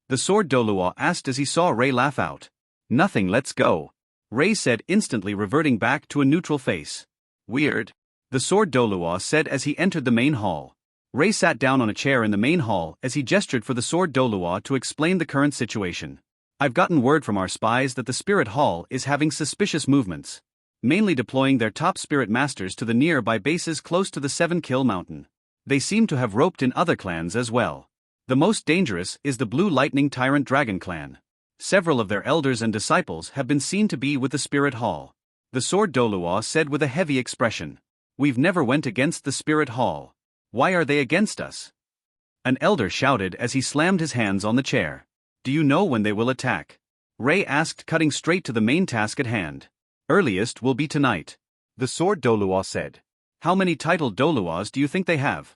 The sword Doluo asked as he saw Ray laugh out. Nothing, let's go. Ray said, instantly reverting back to a neutral face. Weird. The sword Doluo said as he entered the main hall. Ray sat down on a chair in the main hall as he gestured for the sword Doluo to explain the current situation. I've gotten word from our spies that the spirit hall is having suspicious movements. Mainly deploying their top spirit masters to the nearby bases close to the 7-kill mountain. They seem to have roped in other clans as well. The most dangerous is the Blue Lightning Tyrant Dragon clan. Several of their elders and disciples have been seen to be with the spirit hall. The sword Doluo said with a heavy expression. We've never went against the spirit hall. Why are they against us? An elder shouted as he slammed his hands on the chair. Do you know when they will attack? Ray asked, cutting straight to the main task at hand. Earliest will be tonight. The sword Doluo said. How many titled Doluos do you think they have?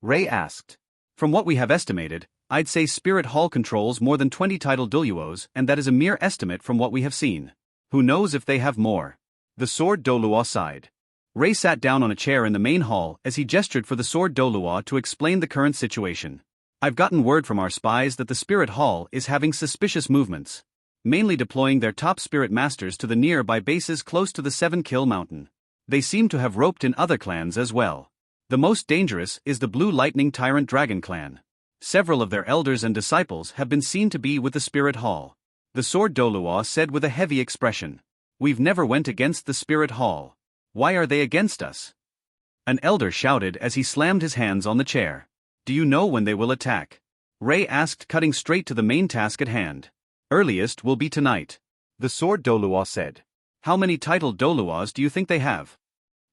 Ray asked. From what we have estimated, I'd say Spirit Hall controls more than 20 titled Doluos, and that is a mere estimate from what we have seen. Who knows if they have more? The sword Doluo sighed. Ray sat down on a chair in the main hall as he gestured for the sword Doluo to explain the current situation. I've gotten word from our spies that the Spirit Hall is having suspicious movements. Mainly deploying their top spirit masters to the nearby bases close to the 7-kill mountain. They seem to have roped in other clans as well. The most dangerous is the Blue Lightning Tyrant Dragon clan. Several of their elders and disciples have been seen to be with the Spirit Hall. The sword Doluo said with a heavy expression. We've never went against the Spirit Hall. Why are they against us? An elder shouted as he slammed his hands on the chair. Do you know when they will attack? Ray asked, cutting straight to the main task at hand. Earliest will be tonight. The sword Doluo said. How many titled Doluos do you think they have?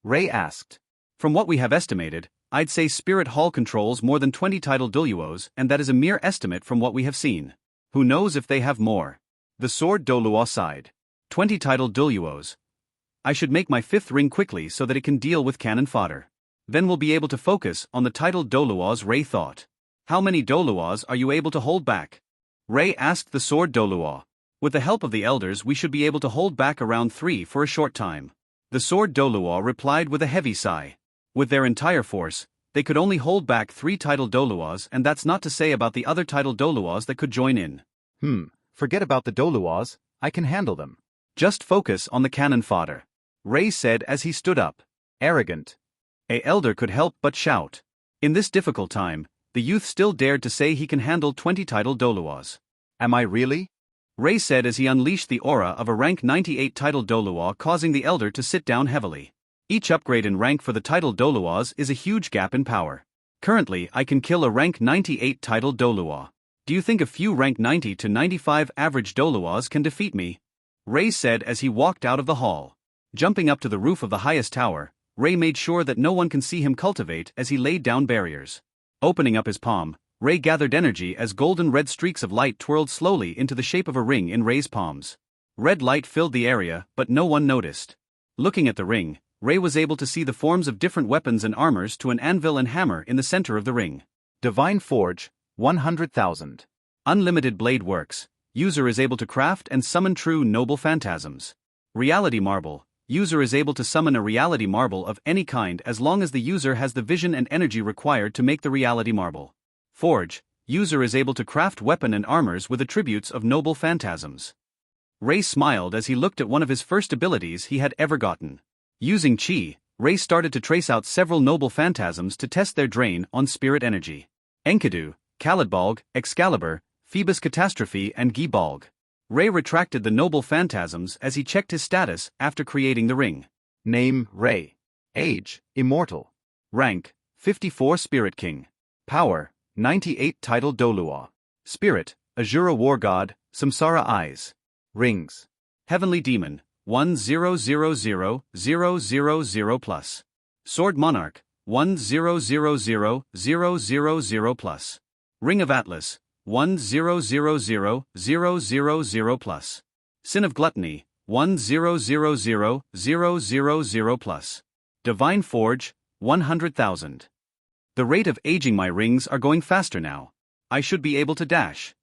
Ray asked. From what we have estimated, I'd say Spirit Hall controls more than 20 titled Doluos, and that is a mere estimate from what we have seen. Who knows if they have more? The sword Doluo sighed. 20 titled Doluos. I should make my 5th ring quickly so that it can deal with cannon fodder. Then we'll be able to focus on the titled Doluos, Ray thought. How many Doluos are you able to hold back? Ray asked the sword Doluo. With the help of the elders we should be able to hold back around 3 for a short time. The sword Doluo replied with a heavy sigh. With their entire force, they could only hold back 3 titled Doluos, and that's not to say about the other titled Doluos that could join in. Forget about the Doluos, I can handle them. Just focus on the cannon fodder. Ray said as he stood up. Arrogant. A elder could help but shout. In this difficult time, the youth still dared to say he can handle 20 titled Doluos. Am I really? Ray said as he unleashed the aura of a rank 98 titled Doluo, causing the elder to sit down heavily. Each upgrade in rank for the titled Doluos is a huge gap in power. Currently I can kill a rank 98 titled Doluo. Do you think a few rank 90 to 95 average Doluos can defeat me? Ray said as he walked out of the hall. Jumping up to the roof of the highest tower, Ray made sure that no one can see him cultivate as he laid down barriers. Opening up his palm, Ray gathered energy as golden red streaks of light twirled slowly into the shape of a ring in Ray's palms. Red light filled the area, but no one noticed. Looking at the ring, Ray was able to see the forms of different weapons and armors to an anvil and hammer in the center of the ring. Divine Forge, 100,000. Unlimited blade works. User is able to craft and summon true noble phantasms. Reality Marble. User is able to summon a reality marble of any kind as long as the user has the vision and energy required to make the reality marble. Forge. User is able to craft weapon and armors with attributes of noble phantasms. Ray smiled as he looked at one of his first abilities he had ever gotten. Using Chi, Ray started to trace out several noble phantasms to test their drain on spirit energy. Enkidu, Khalidbalg, Excalibur, Phoebus Catastrophe and Gibalg. Ray retracted the noble phantasms as he checked his status after creating the ring. Name, Ray. Age, immortal. Rank, 54 Spirit King. Power, 98 Title Dolua. Spirit, Azura War God, Samsara Eyes. Rings. Heavenly Demon, 10000000 plus. Sword Monarch, 10000000 plus. Ring of Atlas, 10000000 plus. Sin of Gluttony, 10000000 plus. Divine Forge, 100,000. The rate of aging my rings are going faster now. I should be able to dash.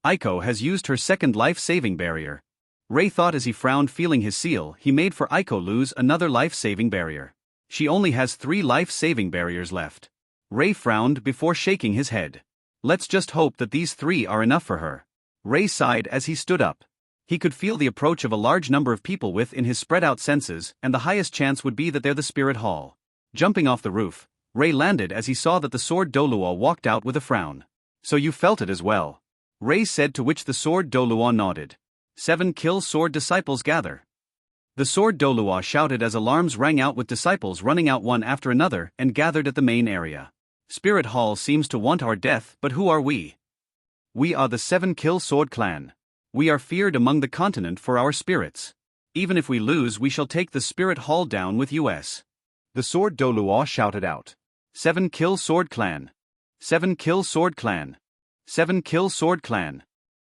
Aiko has used her second life-saving barrier. Ray thought as he frowned, feeling his seal he made for Aiko lose another life-saving barrier. She only has 3 life-saving barriers left. Ray frowned before shaking his head. Let's just hope that these 3 are enough for her. Ray sighed as he stood up. He could feel the approach of a large number of people within his spread-out senses, and the highest chance would be that they're the Spirit Hall. Jumping off the roof, Ray landed as he saw that the Sword Dolua walked out with a frown. So you felt it as well? Ray said, to which the Sword Dolua nodded. 7 kill sword disciples gather. The Sword Dolua shouted as alarms rang out with disciples running out one after another and gathered at the main area. Spirit Hall seems to want our death, but who are we? We are the 7 kill sword clan. We are feared among the continent for our spirits. Even if we lose, we shall take the Spirit Hall down with us. The Sword Dolua shouted out. 7 kill sword clan. 7 kill sword clan. 7 kill sword clan.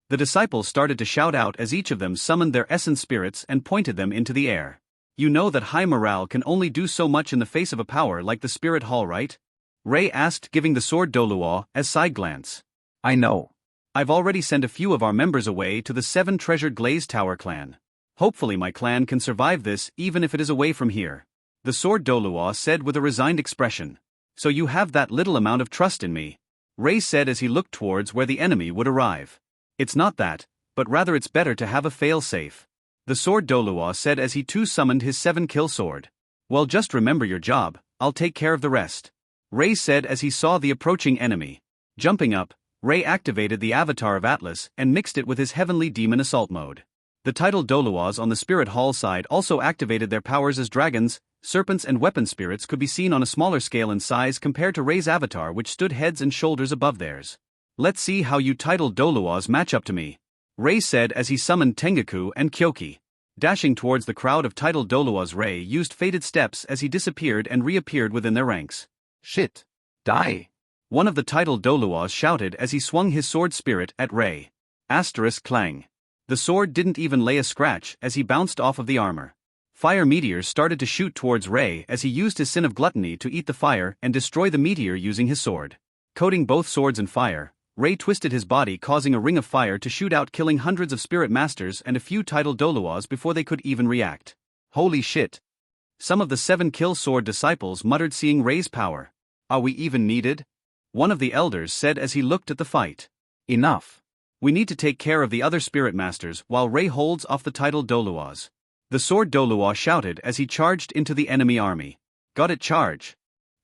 The disciples started to shout out as each of them summoned their essence spirits and pointed them into the air. You know that high morale can only do so much in the face of a power like the Spirit Hall, right? Ray asked, giving the Sword Dolua a side glance. I know. I've already sent a few of our members away to the 7 treasured Glaze Tower clan. Hopefully my clan can survive this even if it is away from here. The Sword Dolua said with a resigned expression. So you have that little amount of trust in me? Ray said as he looked towards where the enemy would arrive. It's not that, but rather it's better to have a fail-safe. The Sword Dolua said as he too summoned his 7 kill sword. Well, just remember your job, I'll take care of the rest. Ray said as he saw the approaching enemy. Jumping up, Ray activated the avatar of Atlas and mixed it with his heavenly demon assault mode. The title Doluas on the Spirit Hall side also activated their powers as dragons, serpents and weapon spirits could be seen on a smaller scale in size compared to Ray's avatar, which stood heads and shoulders above theirs. Let's see how you title Doluas match up to me, Ray said as he summoned Tengaku and Kyoki. Dashing towards the crowd of title Doluas, Ray used faded steps as he disappeared and reappeared within their ranks. Shit. Die. One of the title Doluas shouted as he swung his sword spirit at Ray. Asterisk clang. The sword didn't even lay a scratch as he bounced off of the armor. Fire meteors started to shoot towards Ray as he used his sin of gluttony to eat the fire and destroy the meteor using his sword. Coating both swords in fire, Ray twisted his body, causing a ring of fire to shoot out, killing hundreds of spirit masters and a few title Doluas before they could even react. Holy shit. Some of the 7 kill sword disciples muttered, seeing Ray's power. Are we even needed? One of the elders said as he looked at the fight. Enough. We need to take care of the other spirit masters while Ray holds off the title Doluas. The sword Dolua shouted as he charged into the enemy army. Got it, charge.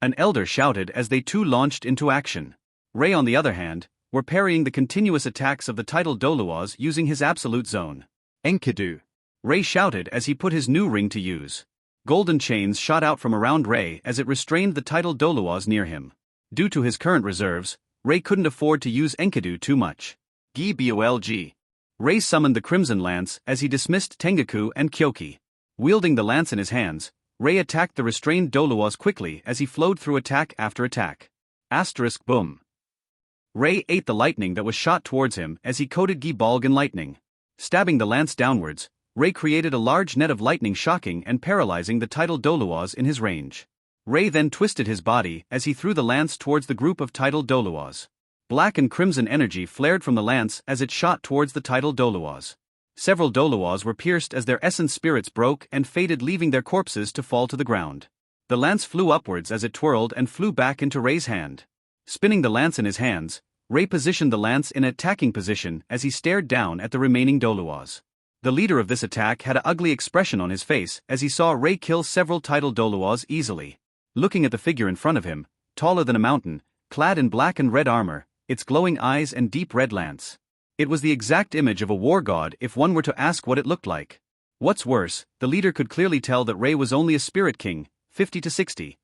An elder shouted as they too launched into action. Ray, on the other hand, were parrying the continuous attacks of the title Doluas using his absolute zone. Enkidu. Ray shouted as he put his new ring to use. Golden chains shot out from around Ray as it restrained the title Doluas near him. Due to his current reserves, Ray couldn't afford to use Enkidu too much. Gi-bolg. Ray summoned the Crimson Lance as he dismissed Tengaku and Kyoki. Wielding the lance in his hands, Ray attacked the restrained Doluas quickly as he flowed through attack after attack. Asterisk boom. Ray ate the lightning that was shot towards him as he coated Gibalg in lightning. Stabbing the lance downwards, Ray created a large net of lightning, shocking and paralyzing the title Doluas in his range. Ray then twisted his body as he threw the lance towards the group of title Doluas. Black and crimson energy flared from the lance as it shot towards the title Doluas. Several Doluas were pierced as their essence spirits broke and faded, leaving their corpses to fall to the ground. The lance flew upwards as it twirled and flew back into Ray's hand. Spinning the lance in his hands, Ray positioned the lance in attacking position as he stared down at the remaining Doluas. The leader of this attack had an ugly expression on his face as he saw Ray kill several tidal Doluos easily. Looking at the figure in front of him, taller than a mountain, clad in black and red armor, its glowing eyes and deep red lance. It was the exact image of a war god if one were to ask what it looked like. What's worse, the leader could clearly tell that Ray was only a spirit king, 50 to 60.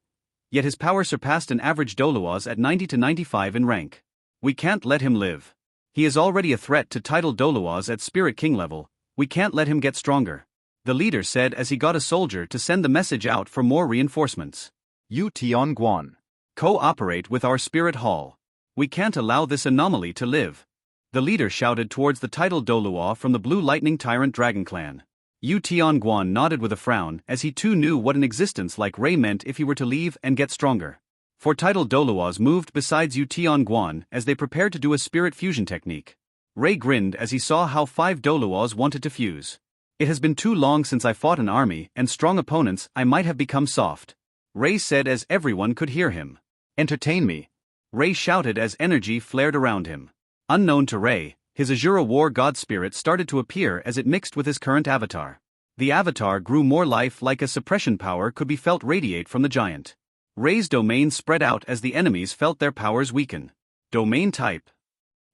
Yet his power surpassed an average Doluos at 90 to 95 in rank. We can't let him live. He is already a threat to tidal Doluos at spirit king level. We can't let him get stronger. The leader said as he got a soldier to send the message out for more reinforcements. Yu Tianguan. Cooperate with our spirit hall. We can't allow this anomaly to live. The leader shouted towards the tidal Doluo from the Blue Lightning Tyrant Dragon Clan. Yu Tianguan nodded with a frown as he too knew what an existence like Ray meant if he were to leave and get stronger. Four tidal Doluos moved besides Yu Tianguan as they prepared to do a spirit fusion technique. Ray grinned as he saw how 5 Doluos wanted to fuse. It has been too long since I fought an army and strong opponents. I might have become soft. Ray said as everyone could hear him. Entertain me. Ray shouted as energy flared around him. Unknown to Ray, his Azura war god spirit started to appear as it mixed with his current avatar. The avatar grew more life-like as suppression power could be felt radiate from the giant. Ray's domain spread out as the enemies felt their powers weaken. Domain type.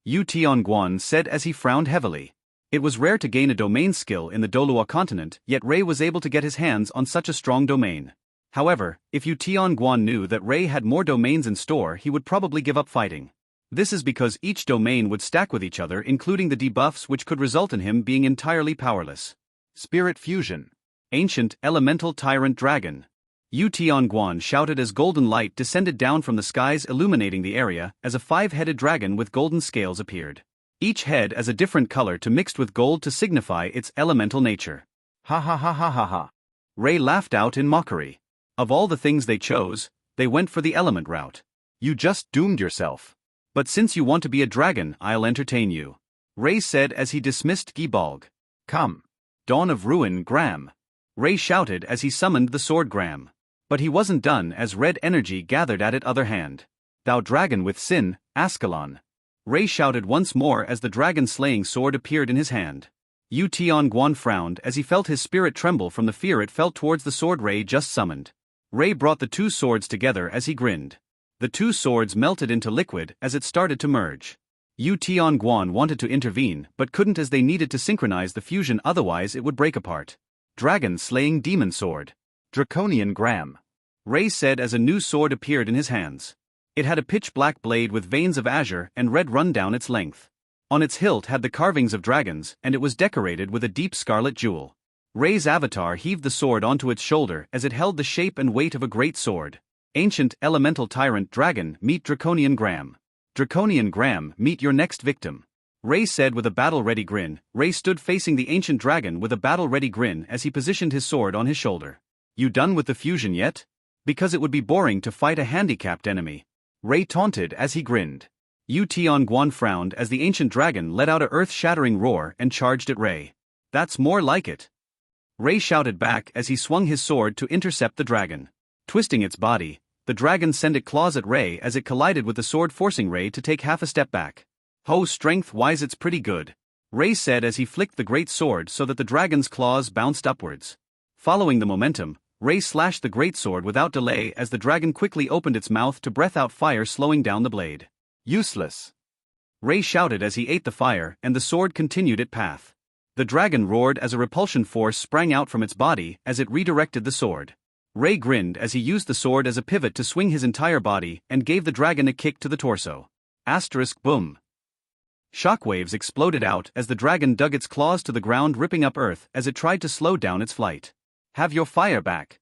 Yu Tianguan said as he frowned heavily. It was rare to gain a domain skill in the Doluo continent, yet Ray was able to get his hands on such a strong domain. However, if Yu Tianguan knew that Ray had more domains in store, he would probably give up fighting. This is because each domain would stack with each other, including the debuffs, which could result in him being entirely powerless. Spirit fusion. Ancient elemental tyrant dragon. Yu Tianguan shouted as golden light descended down from the skies, illuminating the area as a 5-headed dragon with golden scales appeared. Each head as a different color to mixed with gold to signify its elemental nature. Ha ha ha ha ha ha. Ray laughed out in mockery. Of all the things they chose, they went for the element route. You just doomed yourself. But since you want to be a dragon, I'll entertain you. Ray said as he dismissed Gibalg. Come. Dawn of Ruin Gram. Ray shouted as he summoned the sword Gram. But he wasn't done as red energy gathered at it other hand. Thou dragon with sin, Ascalon. Ray shouted once more as the dragon-slaying sword appeared in his hand. Yu Tianguan frowned as he felt his spirit tremble from the fear it felt towards the sword Ray just summoned. Ray brought the 2 swords together as he grinned. The 2 swords melted into liquid as it started to merge. Yu Tianguan wanted to intervene but couldn't as they needed to synchronize the fusion, otherwise it would break apart. Dragon-slaying demon sword. Draconian Gram. Ray said as a new sword appeared in his hands. It had a pitch-black blade with veins of azure and red run down its length. On its hilt had the carvings of dragons, and it was decorated with a deep scarlet jewel. Ray's avatar heaved the sword onto its shoulder as it held the shape and weight of a great sword. Ancient elemental tyrant dragon, meet Draconian Gram. Draconian Gram, meet your next victim. Ray said with a battle-ready grin. Ray stood facing the ancient dragon with a battle-ready grin as he positioned his sword on his shoulder. You done with the fusion yet? Because it would be boring to fight a handicapped enemy. Ray taunted as he grinned. Yu Tianguan frowned as the ancient dragon let out a earth-shattering roar and charged at Ray. That's more like it. Ray shouted back as he swung his sword to intercept the dragon. Twisting its body, the dragon sent its claws at Ray as it collided with the sword, forcing Ray to take half a step back. Ho, strength-wise it's pretty good, Ray said as he flicked the great sword so that the dragon's claws bounced upwards. Following the momentum, Ray slashed the great sword without delay as the dragon quickly opened its mouth to breath out fire, slowing down the blade. Useless. Ray shouted as he ate the fire and the sword continued its path. The dragon roared as a repulsion force sprang out from its body as it redirected the sword. Ray grinned as he used the sword as a pivot to swing his entire body and gave the dragon a kick to the torso. Asterisk boom. Shockwaves exploded out as the dragon dug its claws to the ground, ripping up earth as it tried to slow down its flight. Have your fire back.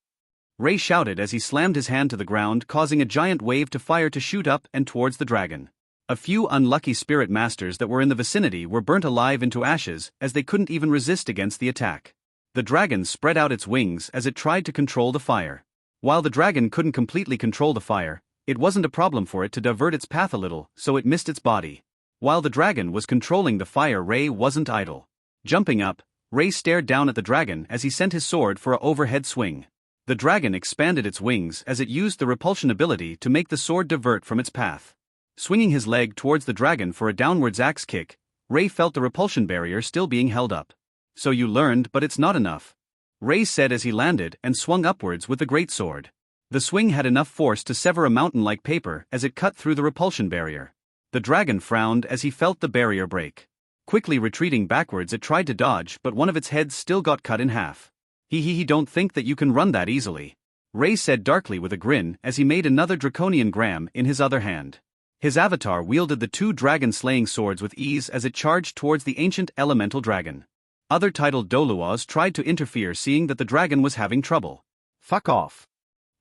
Ray shouted as he slammed his hand to the ground, causing a giant wave to fire to shoot up and towards the dragon. A few unlucky spirit masters that were in the vicinity were burnt alive into ashes as they couldn't even resist against the attack. The dragon spread out its wings as it tried to control the fire. While the dragon couldn't completely control the fire, it wasn't a problem for it to divert its path a little, so it missed its body. While the dragon was controlling the fire, Ray wasn't idle. Jumping up, Ray stared down at the dragon as he sent his sword for an overhead swing. The dragon expanded its wings as it used the repulsion ability to make the sword divert from its path. Swinging his leg towards the dragon for a downwards axe kick, Ray felt the repulsion barrier still being held up. So you learned, but it's not enough. Ray said as he landed and swung upwards with the greatsword. The swing had enough force to sever a mountain like paper as it cut through the repulsion barrier. The dragon frowned as he felt the barrier break. Quickly retreating backwards, it tried to dodge, but one of its heads still got cut in half. He don't think that you can run that easily, Ray said darkly with a grin as he made another draconian gram in his other hand. His avatar wielded the two dragon-slaying swords with ease as it charged towards the ancient elemental dragon. Other titled Doluas tried to interfere, seeing that the dragon was having trouble. Fuck off,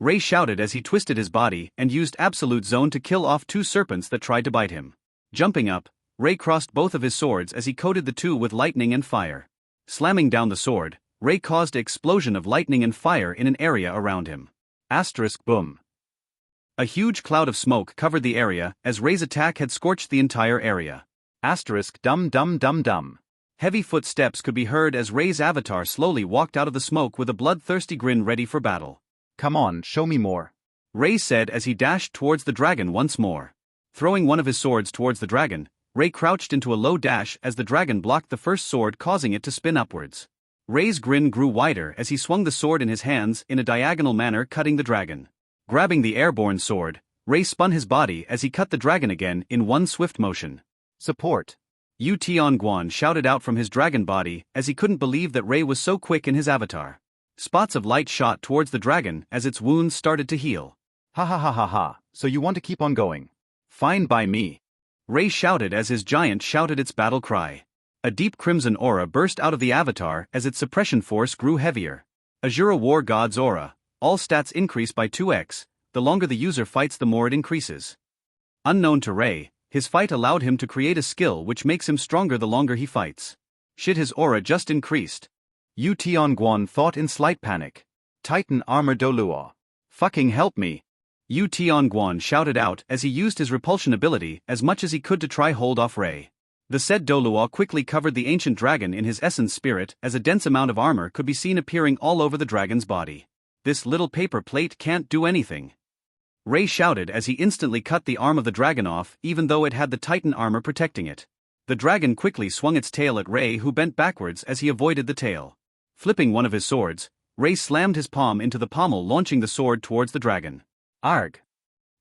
Ray shouted as he twisted his body and used Absolute Zone to kill off two serpents that tried to bite him. Jumping up, Ray crossed both of his swords as he coated the two with lightning and fire. Slamming down the sword, Ray caused an explosion of lightning and fire in an area around him. Boom. A huge cloud of smoke covered the area as Ray's attack had scorched the entire area. Dum dum dum dum. Heavy footsteps could be heard as Ray's avatar slowly walked out of the smoke with a bloodthirsty grin ready for battle. Come on, show me more, Ray said as he dashed towards the dragon once more. Throwing one of his swords towards the dragon, Ray crouched into a low dash as the dragon blocked the first sword, causing it to spin upwards. Ray's grin grew wider as he swung the sword in his hands in a diagonal manner, cutting the dragon. Grabbing the airborne sword, Ray spun his body as he cut the dragon again in one swift motion. Support! Yu Tianguan shouted out from his dragon body as he couldn't believe that Ray was so quick in his avatar. Spots of light shot towards the dragon as its wounds started to heal. Ha ha ha ha ha, so you want to keep on going? Fine by me, Ray shouted as his giant shouted its battle cry. A deep crimson aura burst out of the avatar as its suppression force grew heavier. Azura War God's aura. All stats increase by 2x, the longer the user fights the more it increases. Unknown to Ray, his fight allowed him to create a skill which makes him stronger the longer he fights. Shit, his aura just increased. Yu Tianguan thought in slight panic. Titan Armor Dolua. Fucking help me! Yu Tianguan shouted out as he used his repulsion ability as much as he could to try hold off Ray. The said Dolua quickly covered the ancient dragon in his essence spirit as a dense amount of armor could be seen appearing all over the dragon's body. This little paper plate can't do anything, Ray shouted as he instantly cut the arm of the dragon off, even though it had the Titan armor protecting it. The dragon quickly swung its tail at Ray, who bent backwards as he avoided the tail. Flipping one of his swords, Ray slammed his palm into the pommel, launching the sword towards the dragon. Arg!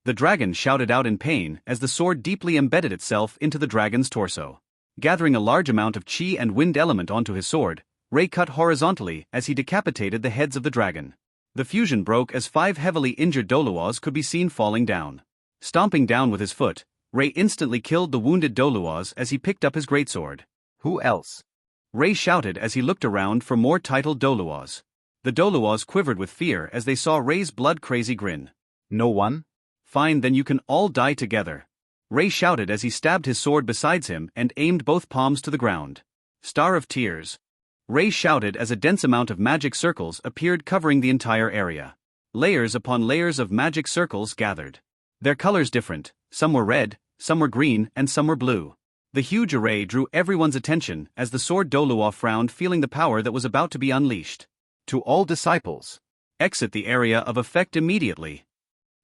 The dragon shouted out in pain as the sword deeply embedded itself into the dragon's torso. Gathering a large amount of chi and wind element onto his sword, Ray cut horizontally as he decapitated the heads of the dragon. The fusion broke as 5 heavily injured Doluas could be seen falling down. Stomping down with his foot, Ray instantly killed the wounded Doluas as he picked up his greatsword. Who else? Ray shouted as he looked around for more titled Doluas. The Doluas quivered with fear as they saw Ray's blood-crazy grin. No one? Fine, then you can all die together, Ray shouted as he stabbed his sword beside him and aimed both palms to the ground. Star of Tears, Ray shouted as a dense amount of magic circles appeared covering the entire area. Layers upon layers of magic circles gathered. Their colors different, some were red, some were green, and some were blue. The huge array drew everyone's attention as the sword Dolua frowned, feeling the power that was about to be unleashed. To all disciples, exit the area of effect immediately,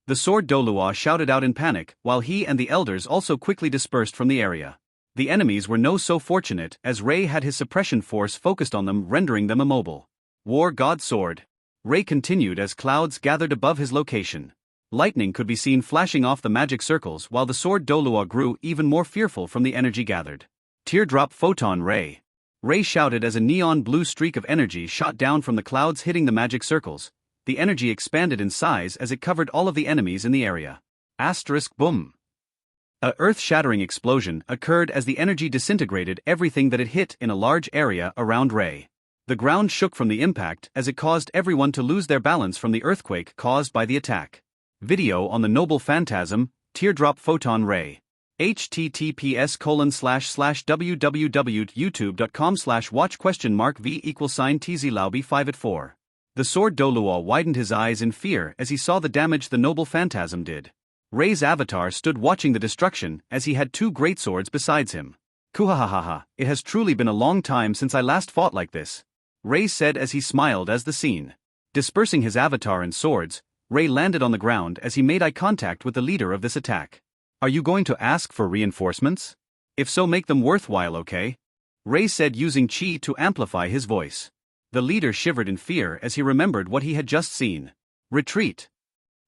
the sword Dolua shouted out in panic, while he and the elders also quickly dispersed from the area. The enemies were no so fortunate as Ray had his suppression force focused on them, rendering them immobile. War God Sword, Ray continued as clouds gathered above his location. Lightning could be seen flashing off the magic circles while the sword Dolua grew even more fearful from the energy gathered. Teardrop Photon Ray, Ray shouted as a neon blue streak of energy shot down from the clouds hitting the magic circles. The energy expanded in size as it covered all of the enemies in the area. Boom. A earth-shattering explosion occurred as the energy disintegrated everything that it hit in a large area around Ray. The ground shook from the impact as it caused everyone to lose their balance from the earthquake caused by the attack. Video on the Noble Phantasm, Teardrop Photon Ray. https://www.youtube.com/watch?v=tzlaubi5@4. The sword Dolua widened his eyes in fear as he saw the damage the Noble Phantasm did. Ray's avatar stood watching the destruction as he had 2 greatswords besides him. Kuhahaha, it has truly been a long time since I last fought like this, Ray said as he smiled as the scene. Dispersing his avatar and swords, Ray landed on the ground as he made eye contact with the leader of this attack. Are you going to ask for reinforcements? If so, make them worthwhile, okay? Ray said, using chi to amplify his voice. The leader shivered in fear as he remembered what he had just seen. Retreat!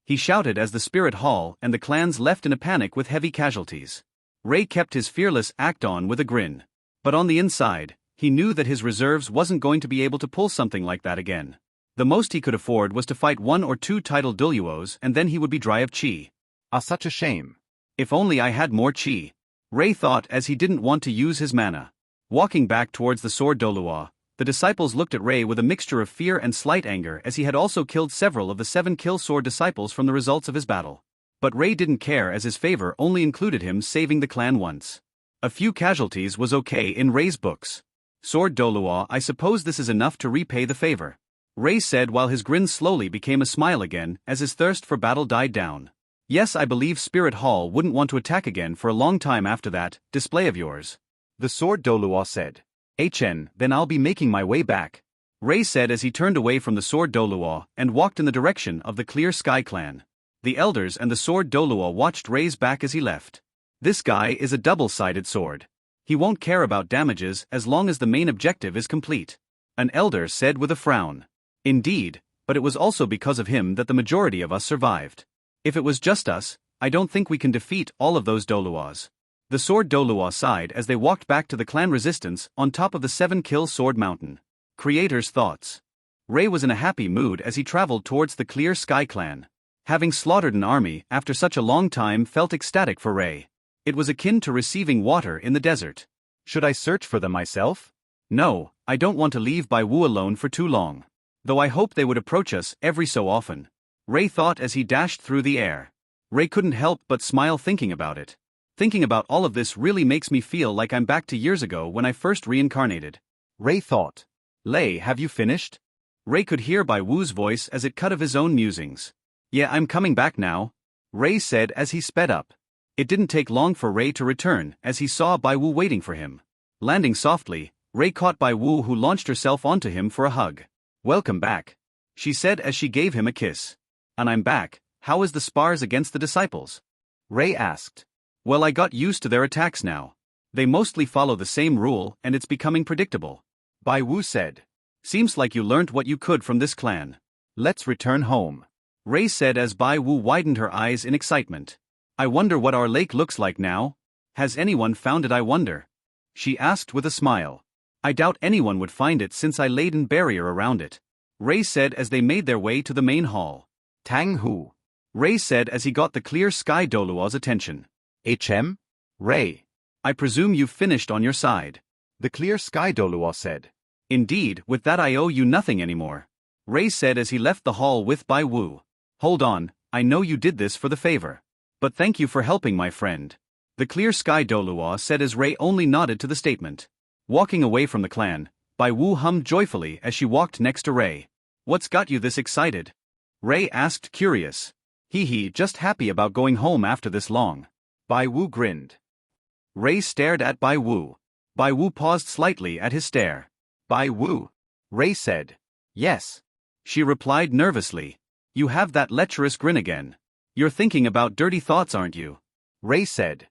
He shouted as the spirit hall and the clans left in a panic with heavy casualties. Ray kept his fearless act on with a grin. But on the inside, he knew that his reserves wasn't going to be able to pull something like that again. The most he could afford was to fight 1 or 2 tidal Duluos and then he would be dry of chi. Ah, such a shame. If only I had more chi. Ray thought as he didn't want to use his mana. Walking back towards the sword Dolua, the disciples looked at Ray with a mixture of fear and slight anger as he had also killed several of the 7 kill sword disciples from the results of his battle. But Ray didn't care as his favor only included him saving the clan once. A few casualties was okay in Ray's books. Sword Dolua, I suppose this is enough to repay the favor. Ray said while his grin slowly became a smile again as his thirst for battle died down. Yes, I believe Spirit Hall wouldn't want to attack again for a long time after that display of yours. The sword Dolua said. Then I'll be making my way back. Ray said as he turned away from the sword Dolua and walked in the direction of the Clear Sky clan. The elders and the sword Dolua watched Ray's back as he left. This guy is a double-sided sword. He won't care about damages as long as the main objective is complete. An elder said with a frown. Indeed, but it was also because of him that the majority of us survived. If it was just us, I don't think we can defeat all of those Doluas. The sword Dolua sighed as they walked back to the clan resistance on top of the 7-kill sword mountain. Creator's thoughts. Ray was in a happy mood as he traveled towards the Clear Sky clan. Having slaughtered an army after such a long time felt ecstatic for Ray. It was akin to receiving water in the desert. Should I search for them myself? No, I don't want to leave Bai Wu alone for too long. Though I hope they would approach us every so often. Ray thought as he dashed through the air. Ray couldn't help but smile thinking about it. Thinking about all of this really makes me feel like I'm back to years ago when I first reincarnated. Ray thought. Lei, have you finished? Ray could hear Bai Wu's voice as it cut of his own musings. Yeah, I'm coming back now, Ray said as he sped up. It didn't take long for Ray to return as he saw Bai Wu waiting for him. Landing softly, Ray caught Bai Wu who launched herself onto him for a hug. Welcome back, she said as she gave him a kiss. And I'm back, how is the spars against the disciples? Ray asked. Well, I got used to their attacks now. They mostly follow the same rule and it's becoming predictable. Bai Wu said. Seems like you learnt what you could from this clan. Let's return home. Ray said as Bai Wu widened her eyes in excitement. I wonder what our lake looks like now. Has anyone found it, I wonder? She asked with a smile. I doubt anyone would find it since I laid a barrier around it. Ray said as they made their way to the main hall. Tang Hu. Ray said as he got the Clear Sky Dolua's attention. Ray. I presume you've finished on your side. The Clear Sky Dolua said. Indeed, with that I owe you nothing anymore. Ray said as he left the hall with Bai Wu. Hold on, I know you did this for the favor. But thank you for helping my friend. The Clear Sky Dolua said as Ray only nodded to the statement. Walking away from the clan, Bai Wu hummed joyfully as she walked next to Ray. What's got you this excited? Ray asked, curious. Just happy about going home after this long. Bai Wu grinned. Ray stared at Bai Wu. Bai Wu paused slightly at his stare. Bai Wu, Ray said. Yes. She replied nervously. You have that lecherous grin again. You're thinking about dirty thoughts, aren't you? Ray said.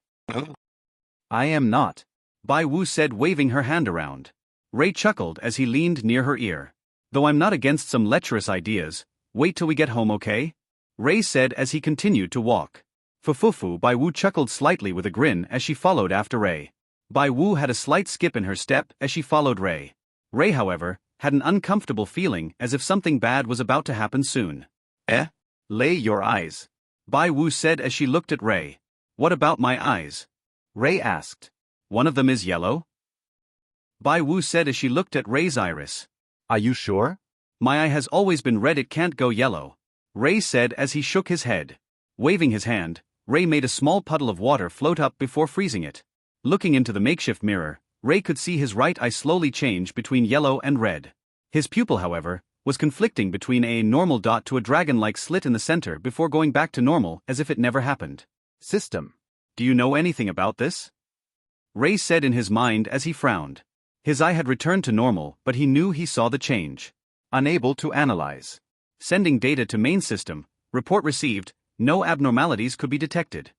I am not. Bai Wu said, waving her hand around. Ray chuckled as he leaned near her ear. Though I'm not against some lecherous ideas, wait till we get home, okay? Ray said as he continued to walk. Fufufu, Bai Wu chuckled slightly with a grin as she followed after Ray. Bai Wu had a slight skip in her step as she followed Ray. Ray, however, had an uncomfortable feeling as if something bad was about to happen soon. Lay your eyes. Bai Wu said as she looked at Ray. What about my eyes? Ray asked. One of them is yellow? Bai Wu said as she looked at Ray's iris. Are you sure? My eye has always been red, it can't go yellow. Ray said as he shook his head. Waving his hand, Ray made a small puddle of water float up before freezing it. Looking into the makeshift mirror, Ray could see his right eye slowly change between yellow and red. His pupil, however, was conflicting between a normal dot to a dragon-like slit in the center before going back to normal as if it never happened. System. Do you know anything about this? Ray said in his mind as he frowned. His eye had returned to normal, but he knew he saw the change. Unable to analyze. Sending data to main system, report received, no abnormalities could be detected.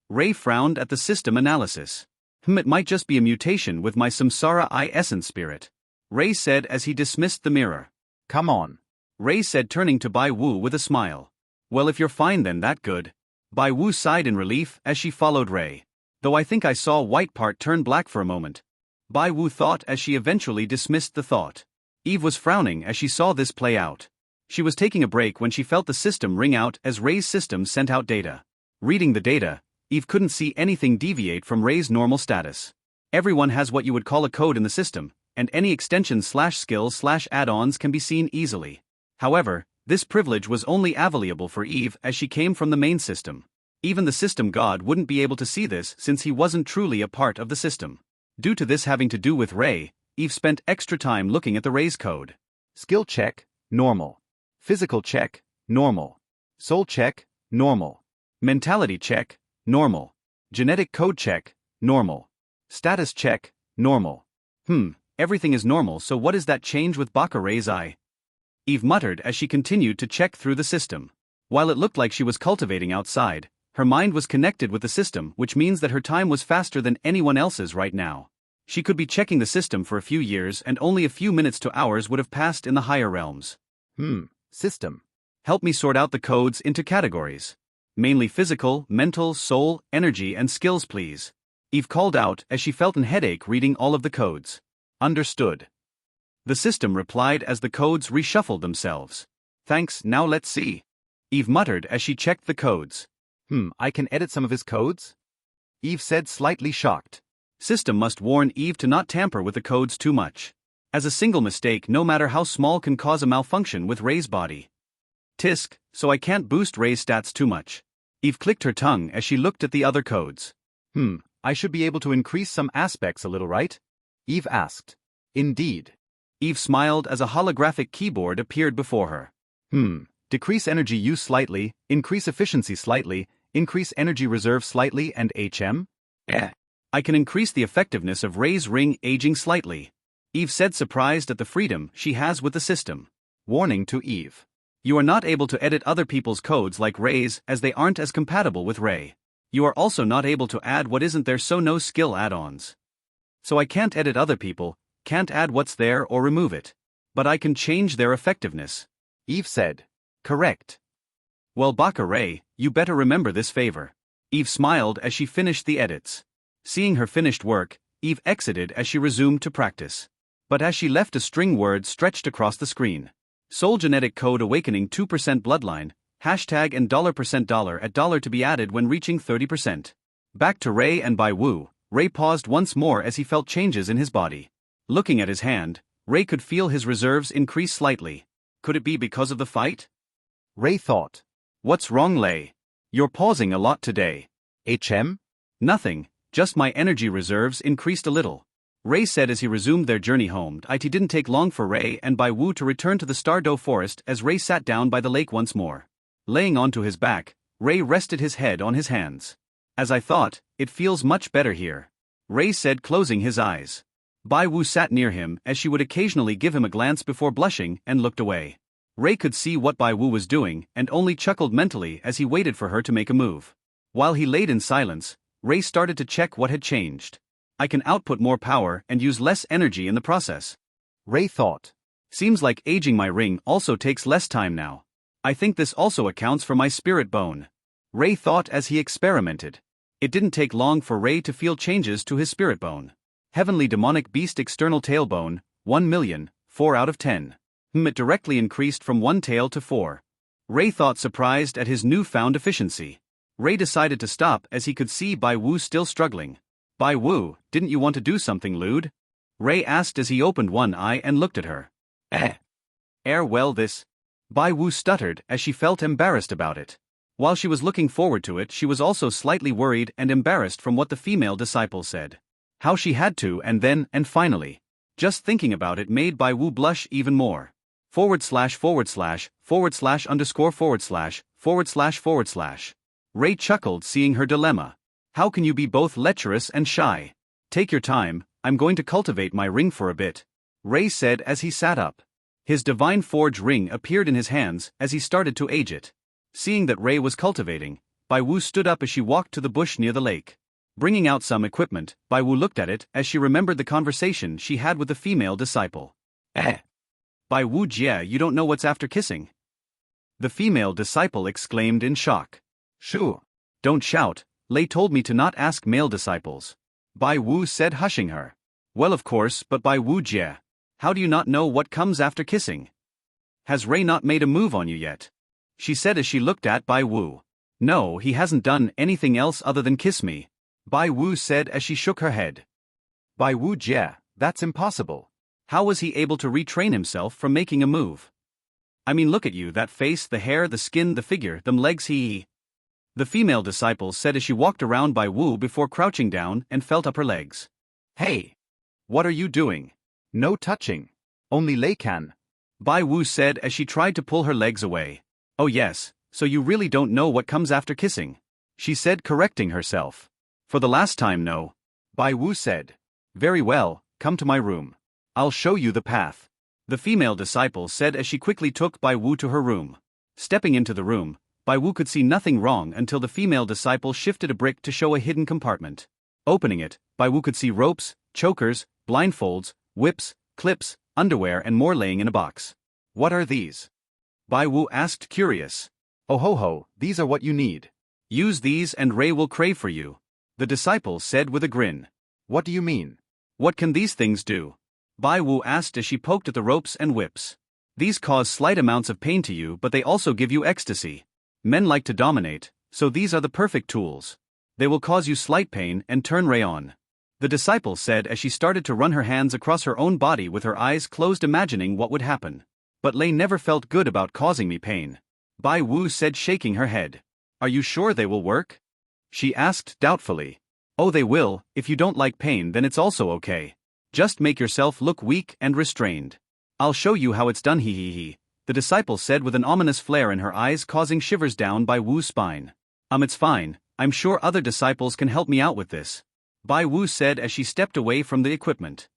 Ray frowned at the system analysis. It might just be a mutation with my samsara I essence spirit, Ray said as he dismissed the mirror. Come on, Ray said, turning to Bai Wu with a smile. Well, if you're fine then that good. Bai Wu sighed in relief as she followed Ray. Though I think I saw white part turn black for a moment. Bai Wu thought as she eventually dismissed the thought. Eve was frowning as she saw this play out. She was taking a break when she felt the system ring out as Ray's system sent out data. Reading the data, Eve couldn't see anything deviate from Ray's normal status. Everyone has what you would call a code in the system, and any extensions/skills/add-ons can be seen easily. However, this privilege was only available for Eve as she came from the main system. Even the system god wouldn't be able to see this since he wasn't truly a part of the system. Due to this having to do with Ray, Eve spent extra time looking at the Ray's code. Skill check, normal. Physical check, normal. Soul check, normal. Mentality check, normal. Genetic code check, normal. Status check, normal. Everything is normal, so what is that change with Baka Ray's eye? Eve muttered as she continued to check through the system. While it looked like she was cultivating outside, her mind was connected with the system, which means that her time was faster than anyone else's right now. She could be checking the system for a few years and only a few minutes to hours would have passed in the higher realms. System. Help me sort out the codes into categories. Mainly physical, mental, soul, energy and skills please. Eve called out as she felt an headache reading all of the codes. Understood. The system replied as the codes reshuffled themselves. Thanks, now let's see. Eve muttered as she checked the codes. I can edit some of his codes? Eve said, slightly shocked. System must warn Eve to not tamper with the codes too much, as a single mistake no matter how small can cause a malfunction with Ray's body. Tisk, so I can't boost Ray's stats too much. Eve clicked her tongue as she looked at the other codes. I should be able to increase some aspects a little, right? Eve asked. Indeed. Eve smiled as a holographic keyboard appeared before her. Decrease energy use slightly, increase efficiency slightly, increase energy reserve slightly and HM? I can increase the effectiveness of Ray's ring aging slightly. Eve said, surprised at the freedom she has with the system. Warning to Eve. You are not able to edit other people's codes like Ray's as they aren't as compatible with Ray. You are also not able to add what isn't there, so no skill add-ons. So I can't edit other people, can't add what's there or remove it. But I can change their effectiveness. Eve said. Correct. Well, Baka Ray, you better remember this favor. Eve smiled as she finished the edits. Seeing her finished work, Eve exited as she resumed to practice. But as she left, a string word stretched across the screen. Soul genetic code awakening 2% bloodline, hashtag and $% at dollar to be added when reaching 30%. Back to Ray and Bai Wu, Ray paused once more as he felt changes in his body. Looking at his hand, Ray could feel his reserves increase slightly. Could it be because of the fight? Ray thought. What's wrong, Lay? You're pausing a lot today. HM? Nothing, just my energy reserves increased a little. Ray said as he resumed their journey home. It didn't take long for Ray and Bai Wu to return to the Stardow Forest as Ray sat down by the lake once more. Laying onto his back, Ray rested his head on his hands. As I thought, it feels much better here. Ray said, closing his eyes. Bai Wu sat near him as she would occasionally give him a glance before blushing and looked away. Ray could see what Bai Wu was doing and only chuckled mentally as he waited for her to make a move. While he laid in silence, Ray started to check what had changed. I can output more power and use less energy in the process. Ray thought. Seems like aging my ring also takes less time now. I think this also accounts for my spirit bone. Ray thought as he experimented. It didn't take long for Ray to feel changes to his spirit bone. Heavenly demonic beast external tailbone, 1,000,000, 4 out of 10. It directly increased from 1 tail to 4. Ray thought, surprised at his newfound efficiency. Ray decided to stop as he could see Bai Wu still struggling. Bai Wu, didn't you want to do something lewd? Ray asked as he opened one eye and looked at her. Well this. Bai Wu stuttered as she felt embarrassed about it. While she was looking forward to it, she was also slightly worried and embarrassed from what the female disciple said. How she had to and then and finally. Just thinking about it made Bai Wu blush even more. // // Ray chuckled seeing her dilemma. How can you be both lecherous and shy? Take your time, I'm going to cultivate my ring for a bit. Ray said as he sat up. His divine forge ring appeared in his hands as he started to age it. Seeing that Ray was cultivating, Bai Wu stood up as she walked to the bush near the lake. Bringing out some equipment, Bai Wu looked at it as she remembered the conversation she had with the female disciple. Bai Wu Jie, you don't know what's after kissing? The female disciple exclaimed in shock. Sure. Don't shout, Lei told me to not ask male disciples. Bai Wu said, hushing her. Well, of course, but Bai Wu Jie, how do you not know what comes after kissing? Has Rei not made a move on you yet? She said as she looked at Bai Wu. No, he hasn't done anything else other than kiss me, Bai Wu said as she shook her head. Bai Wu Jie, that's impossible. How was he able to retrain himself from making a move? I mean, look at you, that face, the hair, the skin, the figure, them legs, he. The female disciple said as she walked around Bai Wu before crouching down and felt up her legs. Hey! What are you doing? No touching. Only Lei can. Bai Wu said as she tried to pull her legs away. Oh yes, so you really don't know what comes after kissing? She said, correcting herself. For the last time, no. Bai Wu said. Very well, come to my room. I'll show you the path. The female disciple said as she quickly took Bai Wu to her room. Stepping into the room, Bai Wu could see nothing wrong until the female disciple shifted a brick to show a hidden compartment. Opening it, Bai Wu could see ropes, chokers, blindfolds, whips, clips, underwear and more laying in a box. What are these? Bai Wu asked, curious. Oh ho ho, these are what you need. Use these and Rei will crave for you. The disciple said with a grin. What do you mean? What can these things do? Bai Wu asked as she poked at the ropes and whips. These cause slight amounts of pain to you, but they also give you ecstasy. Men like to dominate, so these are the perfect tools. They will cause you slight pain and turn Rei on. The disciple said as she started to run her hands across her own body with her eyes closed, imagining what would happen. But Lei never felt good about causing me pain. Bai Wu said, shaking her head. Are you sure they will work? She asked doubtfully. Oh, they will. If you don't like pain, then it's also okay. Just make yourself look weak and restrained. I'll show you how it's done, he. The disciple said with an ominous flare in her eyes, causing shivers down Bai Wu's spine. It's fine, I'm sure other disciples can help me out with this. Bai Wu said as she stepped away from the equipment.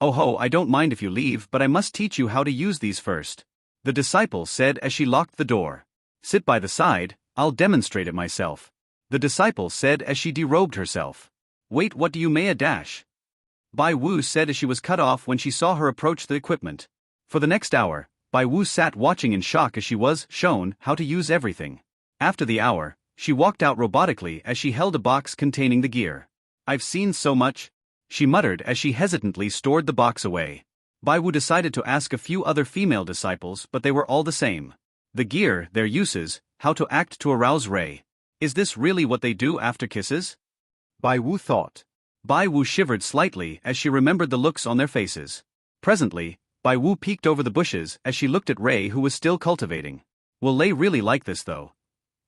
Oh ho, I don't mind if you leave, but I must teach you how to use these first. The disciple said as she locked the door. Sit by the side, I'll demonstrate it myself. The disciple said as she derobed herself. Wait, what do you may a dash? Bai Wu said as she was cut off when she saw her approach the equipment. For the next hour, Bai Wu sat watching in shock as she was shown how to use everything. After the hour, she walked out robotically as she held a box containing the gear. I've seen so much, she muttered as she hesitantly stored the box away. Bai Wu decided to ask a few other female disciples, but they were all the same. The gear, their uses, how to act to arouse Rei. Is this really what they do after kisses? Bai Wu thought. Bai Wu shivered slightly as she remembered the looks on their faces. Presently, Bai Wu peeked over the bushes as she looked at Rei, who was still cultivating. Will Lei really like this though?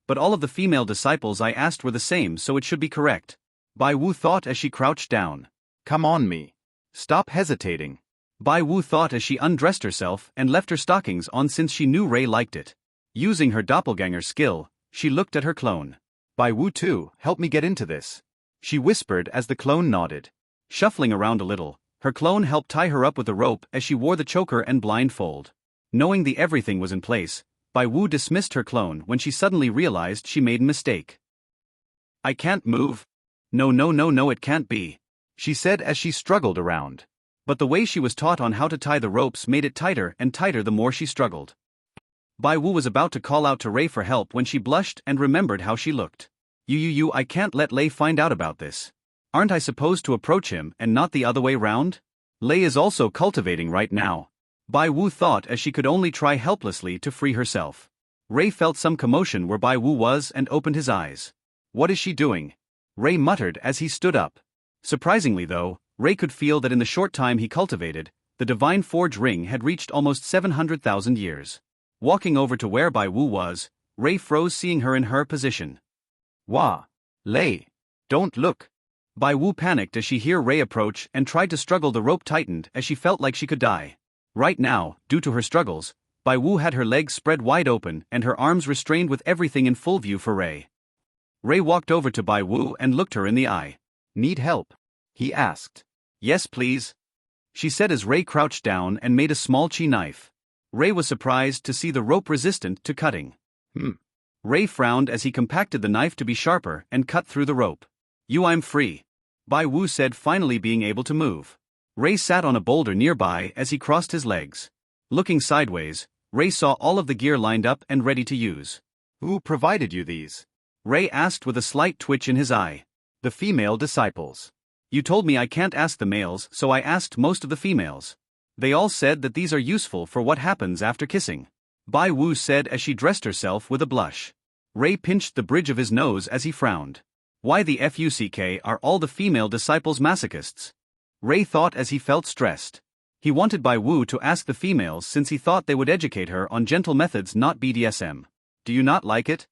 But all of the female disciples I asked were the same, so it should be correct. Bai Wu thought as she crouched down. Come on me. Stop hesitating. Bai Wu thought as she undressed herself and left her stockings on since she knew Rei liked it. Using her doppelganger skill, she looked at her clone. Bai Wu too, help me get into this. She whispered as the clone nodded. Shuffling around a little, her clone helped tie her up with a rope as she wore the choker and blindfold. Knowing the everything was in place, Bai Wu dismissed her clone when she suddenly realized she made a mistake. I can't move. No, it can't be, she said as she struggled around. But the way she was taught on how to tie the ropes made it tighter and tighter the more she struggled. Bai Wu was about to call out to Rei for help when she blushed and remembered how she looked. I can't let Lei find out about this. Aren't I supposed to approach him and not the other way round? Lei is also cultivating right now. Bai Wu thought as she could only try helplessly to free herself. Rei felt some commotion where Bai Wu was and opened his eyes. What is she doing? Rei muttered as he stood up. Surprisingly though, Rei could feel that in the short time he cultivated, the divine forge ring had reached almost 700,000 years. Walking over to where Bai Wu was, Rei froze seeing her in her position. Wah! Lei! Don't look! Bai Wu panicked as she heard Rei approach and tried to struggle. The rope tightened as she felt like she could die. Right now, due to her struggles, Bai Wu had her legs spread wide open and her arms restrained with everything in full view for Rei. Rei walked over to Bai Wu and looked her in the eye. Need help? He asked. Yes please, she said as Rei crouched down and made a small chi knife. Rei was surprised to see the rope resistant to cutting. Rei frowned as he compacted the knife to be sharper and cut through the rope. I'm free. Bai Wu said, finally being able to move. Ray sat on a boulder nearby as he crossed his legs. Looking sideways, Ray saw all of the gear lined up and ready to use. Who provided you these? Ray asked with a slight twitch in his eye. The female disciples. You told me I can't ask the males, so I asked most of the females. They all said that these are useful for what happens after kissing. Bai Wu said as she dressed herself with a blush. Ray pinched the bridge of his nose as he frowned. Why the fuck are all the female disciples masochists? Ray thought as he felt stressed. He wanted Bai Wu to ask the females since he thought they would educate her on gentle methods, not BDSM. Do you not like it?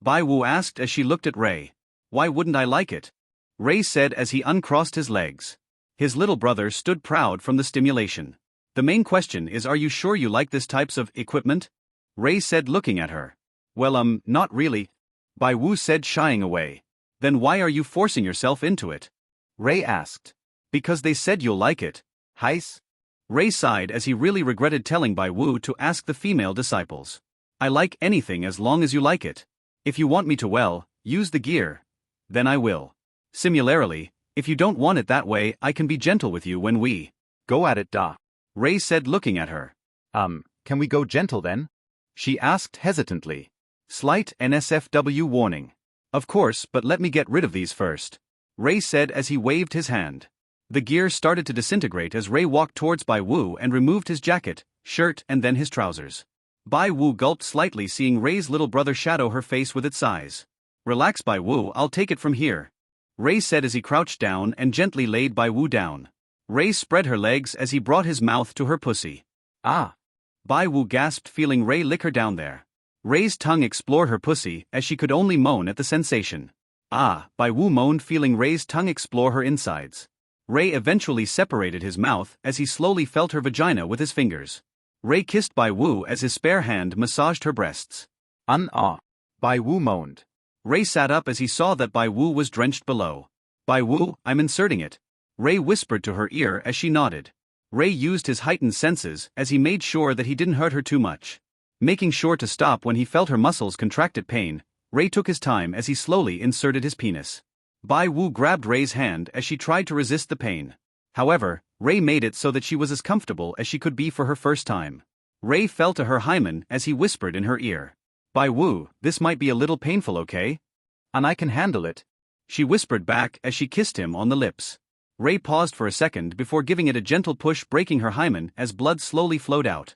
Bai Wu asked as she looked at Ray. Why wouldn't I like it? Ray said as he uncrossed his legs. His little brother stood proud from the stimulation. The main question is, are you sure you like this types of equipment? Ray said, looking at her. Well, not really. Bai Wu said, shying away. Then why are you forcing yourself into it? Ray asked. Because they said you'll like it. Heis? Ray sighed as he really regretted telling Bai Wu to ask the female disciples. I like anything as long as you like it. If you want me to, use the gear. Then I will. Similarly, if you don't want it that way, I can be gentle with you when we go at it, da. Ray said, looking at her. Can we go gentle then? She asked hesitantly. Slight NSFW warning. Of course, but let me get rid of these first. Ray said as he waved his hand. The gear started to disintegrate as Ray walked towards Bai Wu and removed his jacket, shirt and then his trousers. Bai Wu gulped slightly, seeing Ray's little brother shadow her face with its eyes. Relax, Bai Wu, I'll take it from here. Ray said as he crouched down and gently laid Bai Wu down. Ray spread her legs as he brought his mouth to her pussy. Ah! Bai Wu gasped, feeling Ray lick her down there. Ray's tongue explored her pussy as she could only moan at the sensation. Ah! Bai Wu moaned, feeling Ray's tongue explore her insides. Ray eventually separated his mouth as he slowly felt her vagina with his fingers. Ray kissed Bai Wu as his spare hand massaged her breasts. Bai Wu moaned. Ray sat up as he saw that Bai Wu was drenched below. Bai Wu, I'm inserting it. Ray whispered to her ear as she nodded. Ray used his heightened senses as he made sure that he didn't hurt her too much. Making sure to stop when he felt her muscles contract at pain, Ray took his time as he slowly inserted his penis. Bai Wu grabbed Ray's hand as she tried to resist the pain. However, Ray made it so that she was as comfortable as she could be for her first time. Ray fell to her hymen as he whispered in her ear. Bai Wu, this might be a little painful, okay? And I can handle it. She whispered back as she kissed him on the lips. Ray paused for a second before giving it a gentle push, breaking her hymen as blood slowly flowed out.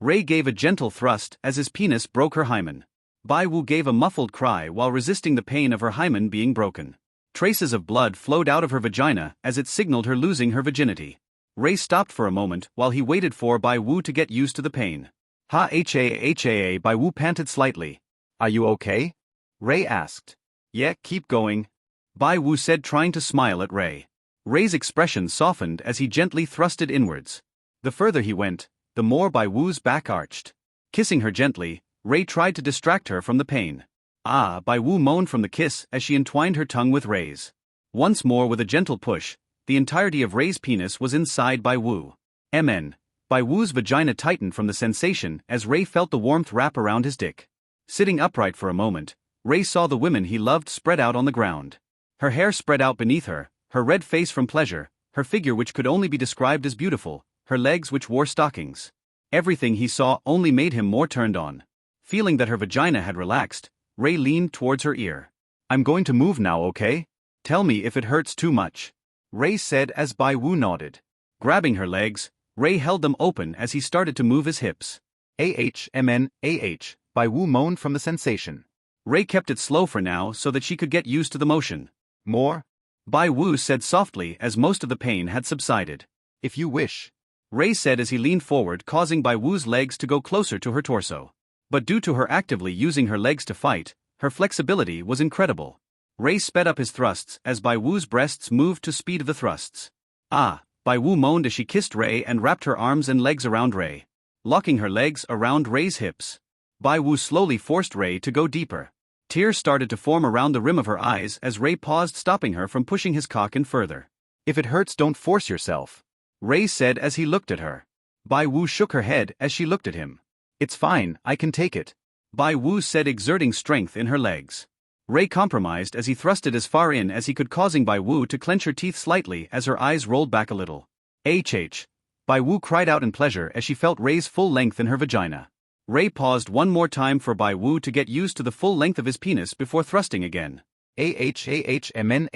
Ray gave a gentle thrust as his penis broke her hymen. Bai Wu gave a muffled cry while resisting the pain of her hymen being broken. Traces of blood flowed out of her vagina as it signaled her losing her virginity. Ray stopped for a moment while he waited for Bai Wu to get used to the pain. Ha-ha-ha, Bai Wu panted slightly. Are you okay? Ray asked. Yeah, keep going. Bai Wu said, trying to smile at Ray. Ray's expression softened as he gently thrusted inwards. The further he went, the more Bai Wu's back arched. Kissing her gently, Ray tried to distract her from the pain. Ah! Bai Wu moaned from the kiss as she entwined her tongue with Ray's. Once more with a gentle push, the entirety of Ray's penis was inside Bai Wu. Bai Wu's vagina tightened from the sensation as Ray felt the warmth wrap around his dick. Sitting upright for a moment, Ray saw the women he loved spread out on the ground. Her hair spread out beneath her, her red face from pleasure, her figure which could only be described as beautiful, her legs which wore stockings. Everything he saw only made him more turned on. Feeling that her vagina had relaxed, Ray leaned towards her ear. I'm going to move now, okay? Tell me if it hurts too much. Ray said as Bai Wu nodded. Grabbing her legs, Ray held them open as he started to move his hips. Bai Wu moaned from the sensation. Ray kept it slow for now so that she could get used to the motion. More? Bai Wu said softly as most of the pain had subsided. If you wish. Ray said as he leaned forward, causing Bai Wu's legs to go closer to her torso. But due to her actively using her legs to fight, her flexibility was incredible. Ray sped up his thrusts as Bai Wu's breasts moved to speed of the thrusts. Ah! Bai Wu moaned as she kissed Ray and wrapped her arms and legs around Ray. Locking her legs around Ray's hips. Bai Wu slowly forced Ray to go deeper. Tears started to form around the rim of her eyes as Ray paused, stopping her from pushing his cock in further. If it hurts, don't force yourself, Ray said as he looked at her. Bai Wu shook her head as she looked at him. It's fine, I can take it, Bai Wu said, exerting strength in her legs. Ray compromised as he thrusted as far in as he could, causing Bai Wu to clench her teeth slightly as her eyes rolled back a little. HH. Bai Wu cried out in pleasure as she felt Ray's full length in her vagina. Ray paused one more time for Bai Wu to get used to the full length of his penis before thrusting again. AHAHMN.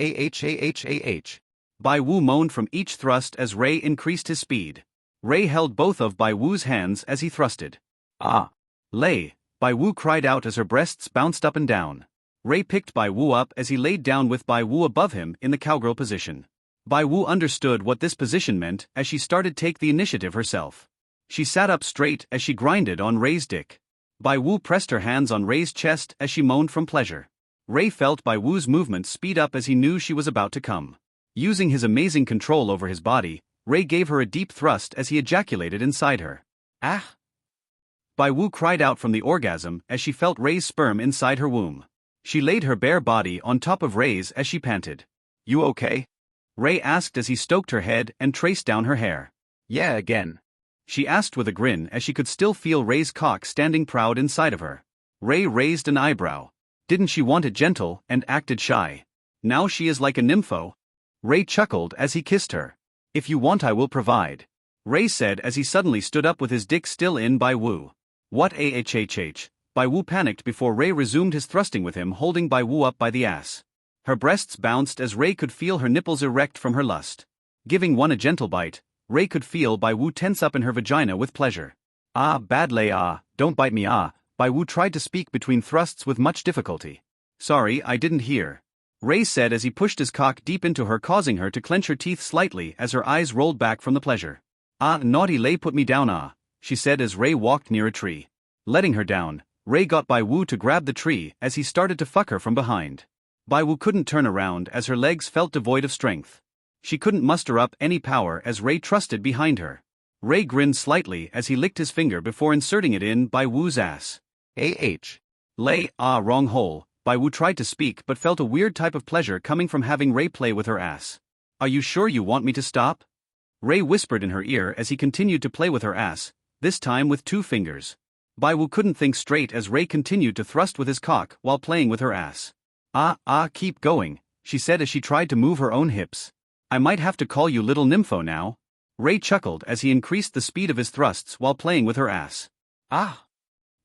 Bai Wu moaned from each thrust as Ray increased his speed. Ray held both of Bai Wu's hands as he thrusted. Ah. Lay, Bai Wu cried out as her breasts bounced up and down. Ray picked Bai Wu up as he laid down with Bai Wu above him in the cowgirl position. Bai Wu understood what this position meant as she started to take the initiative herself. She sat up straight as she grinded on Ray's dick. Bai Wu pressed her hands on Ray's chest as she moaned from pleasure. Ray felt Bai Wu's movements speed up as he knew she was about to come. Using his amazing control over his body, Ray gave her a deep thrust as he ejaculated inside her. Ah! Bai Wu cried out from the orgasm as she felt Ray's sperm inside her womb. She laid her bare body on top of Ray's as she panted. You okay? Ray asked as he stroked her head and traced down her hair. Yeah, again. She asked with a grin as she could still feel Ray's cock standing proud inside of her. Ray raised an eyebrow. Didn't she want it gentle and acted shy? Now she is like a nympho. Ray chuckled as he kissed her. If you want, I will provide, Ray said as he suddenly stood up with his dick still in Bai Wu. What ahhh? Bai Wu panicked before Ray resumed his thrusting with him, holding Bai Wu up by the ass. Her breasts bounced as Ray could feel her nipples erect from her lust. Giving one a gentle bite, Ray could feel Bai Wu tense up in her vagina with pleasure. Ah, bad lay, ah, don't bite me, ah. Bai Wu tried to speak between thrusts with much difficulty. Sorry, I didn't hear, Ray said as he pushed his cock deep into her, causing her to clench her teeth slightly as her eyes rolled back from the pleasure. Ah, naughty lay, put me down, ah, she said as Ray walked near a tree. Letting her down, Ray got Bai Wu to grab the tree as he started to fuck her from behind. Bai Wu couldn't turn around as her legs felt devoid of strength. She couldn't muster up any power as Ray trusted behind her. Ray grinned slightly as he licked his finger before inserting it in Bai Wu's ass. Lay, ah, wrong hole, Bai Wu tried to speak but felt a weird type of pleasure coming from having Ray play with her ass. Are you sure you want me to stop? Ray whispered in her ear as he continued to play with her ass, this time with 2 fingers. Bai Wu couldn't think straight as Ray continued to thrust with his cock while playing with her ass. Keep going, she said as she tried to move her own hips. I might have to call you little nympho now. Ray chuckled as he increased the speed of his thrusts while playing with her ass. Ah!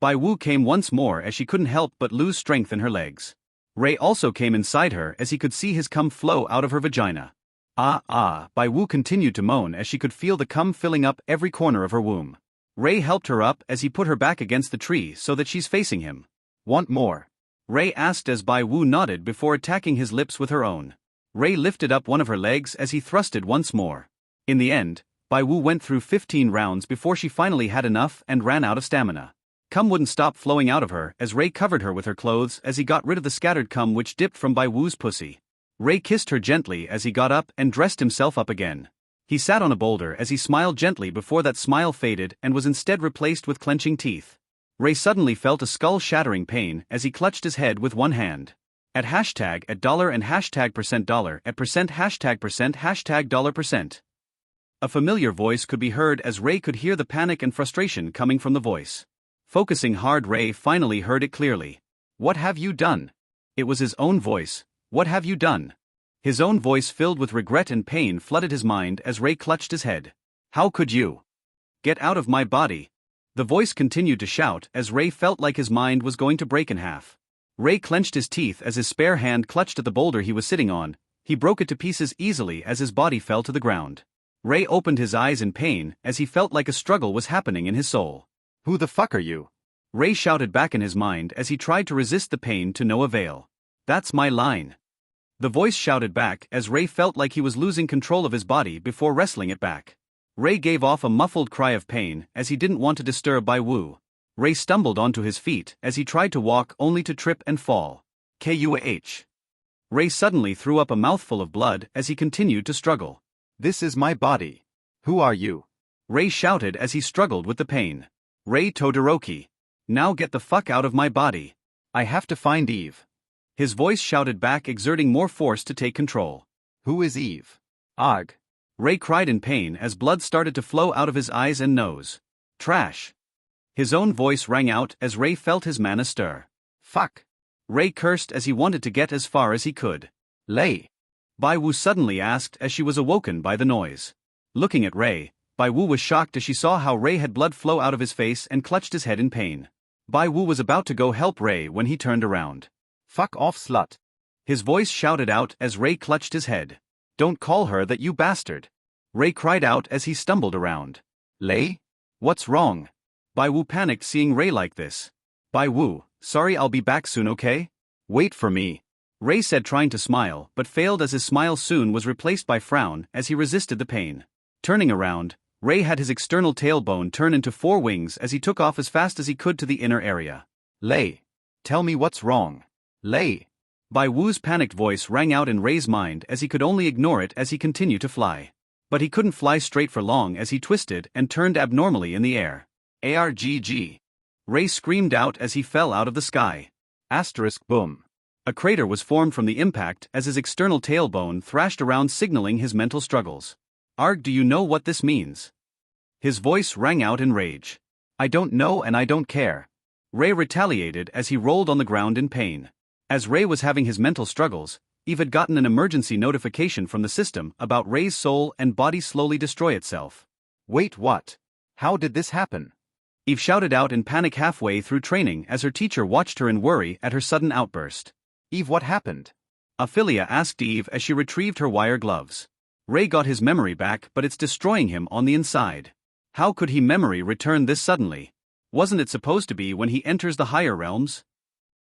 Bai Wu came once more as she couldn't help but lose strength in her legs. Ray also came inside her as he could see his cum flow out of her vagina. Bai Wu continued to moan as she could feel the cum filling up every corner of her womb. Ray helped her up as he put her back against the tree so that she's facing him. Want more? Ray asked as Bai Wu nodded before attacking his lips with her own. Ray lifted up one of her legs as he thrusted once more. In the end, Bai Wu went through 15 rounds before she finally had enough and ran out of stamina. Cum wouldn't stop flowing out of her as Ray covered her with her clothes as he got rid of the scattered cum which dipped from Bai Wu's pussy. Ray kissed her gently as he got up and dressed himself up again. He sat on a boulder as he smiled gently before that smile faded and was instead replaced with clenching teeth. Ray suddenly felt a skull-shattering pain as he clutched his head with one hand. At $@ and $% at %% $%. A familiar voice could be heard as Ray could hear the panic and frustration coming from the voice. Focusing hard, Ray finally heard it clearly. What have you done? It was his own voice. What have you done? His own voice filled with regret and pain flooded his mind as Ray clutched his head. How could you? Get out of my body. The voice continued to shout as Ray felt like his mind was going to break in half. Ray clenched his teeth as his spare hand clutched at the boulder he was sitting on. He broke it to pieces easily as his body fell to the ground. Ray opened his eyes in pain as he felt like a struggle was happening in his soul. Who the fuck are you? Ray shouted back in his mind as he tried to resist the pain to no avail. That's my line. The voice shouted back as Ray felt like he was losing control of his body before wrestling it back. Ray gave off a muffled cry of pain as he didn't want to disturb Bai Wu. Ray stumbled onto his feet as he tried to walk only to trip and fall. Kuh. Ray suddenly threw up a mouthful of blood as he continued to struggle. This is my body. Who are you? Ray shouted as he struggled with the pain. Ray Todoroki. Now get the fuck out of my body. I have to find Eve. His voice shouted back, exerting more force to take control. Who is Eve? Ugh. Ray cried in pain as blood started to flow out of his eyes and nose. Trash. His own voice rang out as Ray felt his mana stir. Fuck. Ray cursed as he wanted to get as far as he could. Lay. Bai Wu suddenly asked as she was awoken by the noise. Looking at Ray, Bai Wu was shocked as she saw how Ray had blood flow out of his face and clutched his head in pain. Bai Wu was about to go help Ray when he turned around. Fuck off, slut. His voice shouted out as Ray clutched his head. Don't call her that, you bastard. Ray cried out as he stumbled around. Lay? What's wrong? Bai Wu panicked seeing Ray like this. Bai Wu, sorry, I'll be back soon, okay? Wait for me. Ray said, trying to smile, but failed as his smile soon was replaced by frown as he resisted the pain. Turning around, Ray had his external tailbone turn into 4 wings as he took off as fast as he could to the inner area. Lay. Tell me what's wrong. Lay. Bai Wu's panicked voice rang out in Ray's mind as he could only ignore it as he continued to fly. But he couldn't fly straight for long as he twisted and turned abnormally in the air. ARGG. Ray screamed out as he fell out of the sky. Boom. A crater was formed from the impact as his external tailbone thrashed around, signaling his mental struggles. Arg, do you know what this means? His voice rang out in rage. I don't know and I don't care. Ray retaliated as he rolled on the ground in pain. As Ray was having his mental struggles, Eve had gotten an emergency notification from the system about Ray's soul and body slowly destroy itself. Wait, what? How did this happen? Eve shouted out in panic halfway through training as her teacher watched her in worry at her sudden outburst. Eve, what happened? Ophelia asked Eve as she retrieved her wire gloves. Ray got his memory back, but it's destroying him on the inside. How could he memory return this suddenly? Wasn't it supposed to be when he enters the higher realms?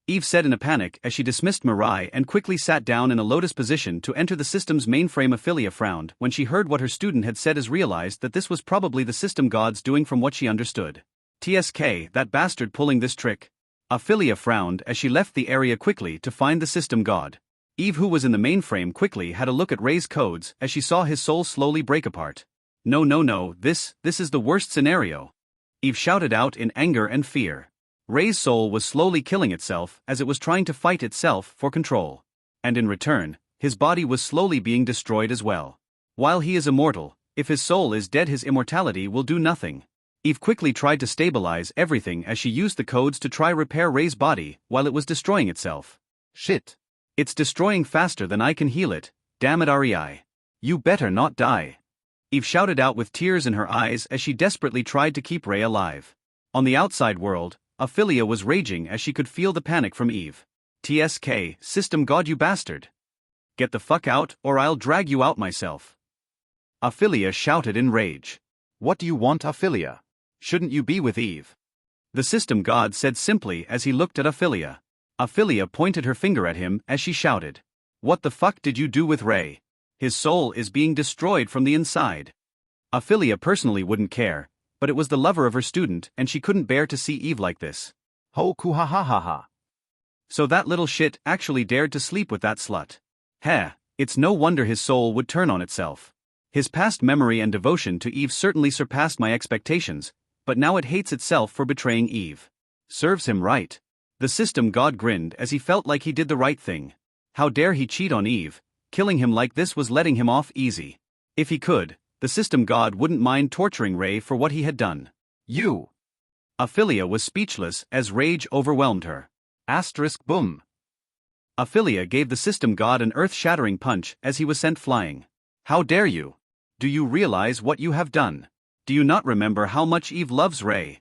Eve said in a panic as she dismissed Mirai and quickly sat down in a lotus position to enter the system's mainframe. Ophelia frowned when she heard what her student had said, as realized that this was probably the system gods doing from what she understood. TSK, that bastard pulling this trick. Ophelia frowned as she left the area quickly to find the system god. Eve, who was in the mainframe, quickly had a look at Ray's codes as she saw his soul slowly break apart. No, this is the worst scenario. Eve shouted out in anger and fear. Ray's soul was slowly killing itself as it was trying to fight itself for control. And in return, his body was slowly being destroyed as well. While he is immortal, if his soul is dead, his immortality will do nothing. Eve quickly tried to stabilize everything as she used the codes to try repair Ray's body while it was destroying itself. Shit. It's destroying faster than I can heal it, damn it Rei. You better not die. Eve shouted out with tears in her eyes as she desperately tried to keep Ray alive. On the outside world, Ophelia was raging as she could feel the panic from Eve. TSK, system god, you bastard. Get the fuck out or I'll drag you out myself. Ophelia shouted in rage. What do you want, Ophelia? Shouldn't you be with Eve? The system god said simply as he looked at Ophelia. Ophelia pointed her finger at him as she shouted. What the fuck did you do with Ray? His soul is being destroyed from the inside. Ophelia personally wouldn't care, but it was the lover of her student and she couldn't bear to see Eve like this. Ho ku ha ha ha ha. So that little shit actually dared to sleep with that slut. Heh, it's no wonder his soul would turn on itself. His past memory and devotion to Eve certainly surpassed my expectations, but now it hates itself for betraying Eve. Serves him right. The system god grinned as he felt like he did the right thing. How dare he cheat on Eve? Killing him like this was letting him off easy. If he could, the system god wouldn't mind torturing Ray for what he had done. You! Ophelia was speechless as rage overwhelmed her. Boom. Ophelia gave the system god an earth-shattering punch as he was sent flying. How dare you? Do you realize what you have done? Do you not remember how much Eve loves Ray?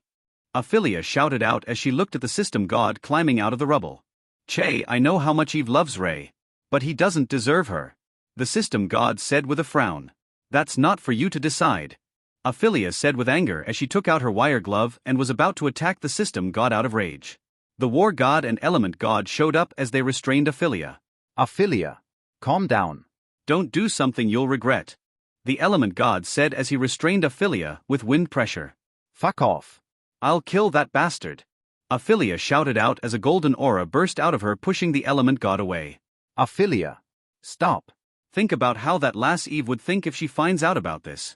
Ophelia shouted out as she looked at the system god climbing out of the rubble. Che, I know how much Eve loves Ray. But he doesn't deserve her. The system god said with a frown. That's not for you to decide. Ophelia said with anger as she took out her wire glove and was about to attack the system god out of rage. The war god and element god showed up as they restrained Ophelia. Ophelia, calm down. Don't do something you'll regret. The element god said as he restrained Ophelia with wind pressure. Fuck off. I'll kill that bastard. Ophelia shouted out as a golden aura burst out of her, pushing the element god away. Ophelia, stop. Think about how that lass Eve would think if she finds out about this.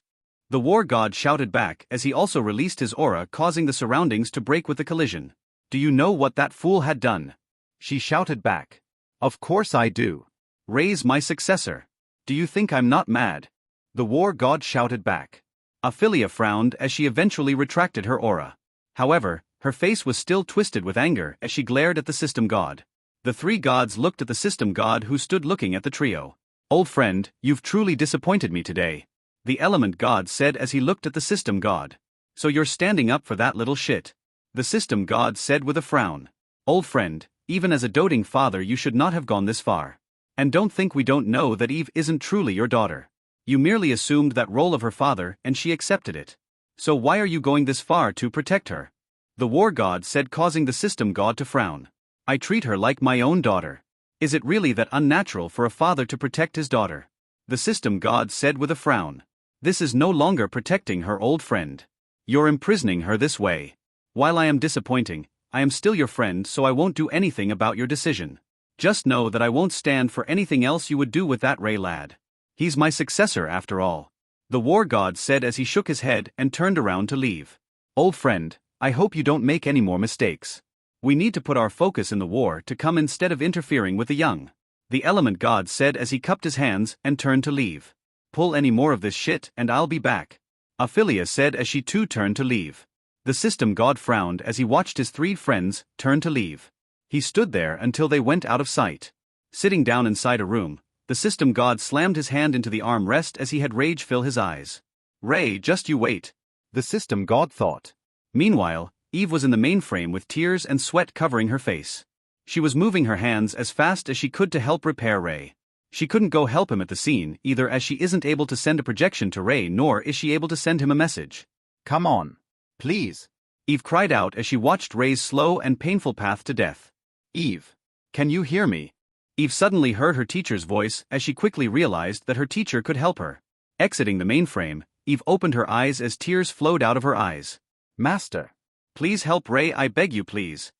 The war god shouted back as he also released his aura, causing the surroundings to break with the collision. Do you know what that fool had done? She shouted back. Of course I do. Ray's my successor. Do you think I'm not mad? The war god shouted back. Ophelia frowned as she eventually retracted her aura. However, her face was still twisted with anger as she glared at the system god. The three gods looked at the system god who stood looking at the trio. Old friend, you've truly disappointed me today. The element god said as he looked at the system god. So you're standing up for that little shit. The system god said with a frown. Old friend, even as a doting father you should not have gone this far. And don't think we don't know that Eve isn't truly your daughter. You merely assumed that role of her father and she accepted it. So why are you going this far to protect her? The war god said, causing the system god to frown. I treat her like my own daughter. Is it really that unnatural for a father to protect his daughter? The system god said with a frown. This is no longer protecting her, old friend. You're imprisoning her this way. While I am disappointing, I am still your friend, so I won't do anything about your decision. Just know that I won't stand for anything else you would do with that Ray lad. He's my successor after all. The war god said as he shook his head and turned around to leave. Old friend, I hope you don't make any more mistakes. We need to put our focus in the war to come instead of interfering with the young. The element god said as he cupped his hands and turned to leave. Pull any more of this shit and I'll be back. Ophelia said as she too turned to leave. The system god frowned as he watched his three friends turn to leave. He stood there until they went out of sight. Sitting down inside a room, the system god slammed his hand into the armrest as he had rage fill his eyes. Ray, just you wait. The system god thought. Meanwhile, Eve was in the mainframe with tears and sweat covering her face. She was moving her hands as fast as she could to help repair Ray. She couldn't go help him at the scene either, as she isn't able to send a projection to Ray, nor is she able to send him a message. Come on. Please. Eve cried out as she watched Ray's slow and painful path to death. Eve. Can you hear me? Eve suddenly heard her teacher's voice as she quickly realized that her teacher could help her. Exiting the mainframe, Eve opened her eyes as tears flowed out of her eyes. Master. Please help Ray, I beg you please.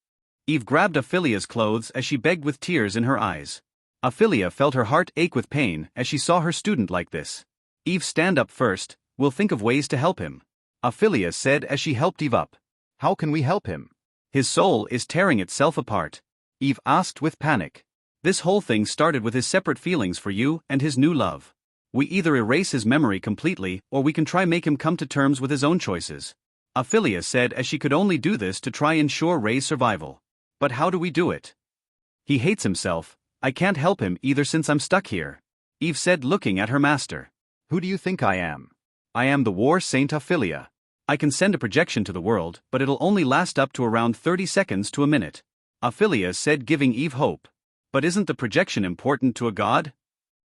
Eve grabbed Ophelia's clothes as she begged with tears in her eyes. Ophelia felt her heart ache with pain as she saw her student like this. Eve, stand up first, we'll think of ways to help him. Ophelia said as she helped Eve up. How can we help him? His soul is tearing itself apart. Eve asked with panic. This whole thing started with his separate feelings for you and his new love. We either erase his memory completely or we can try make him come to terms with his own choices. Ophelia said as she could only do this to try ensure Ray's survival. But how do we do it? He hates himself. I can't help him either since I'm stuck here. Eve said, looking at her master. Who do you think I am? I am the war saint Ophelia. I can send a projection to the world, but it'll only last up to around 30 seconds to a minute. Ophelia said, giving Eve hope. But isn't the projection important to a god?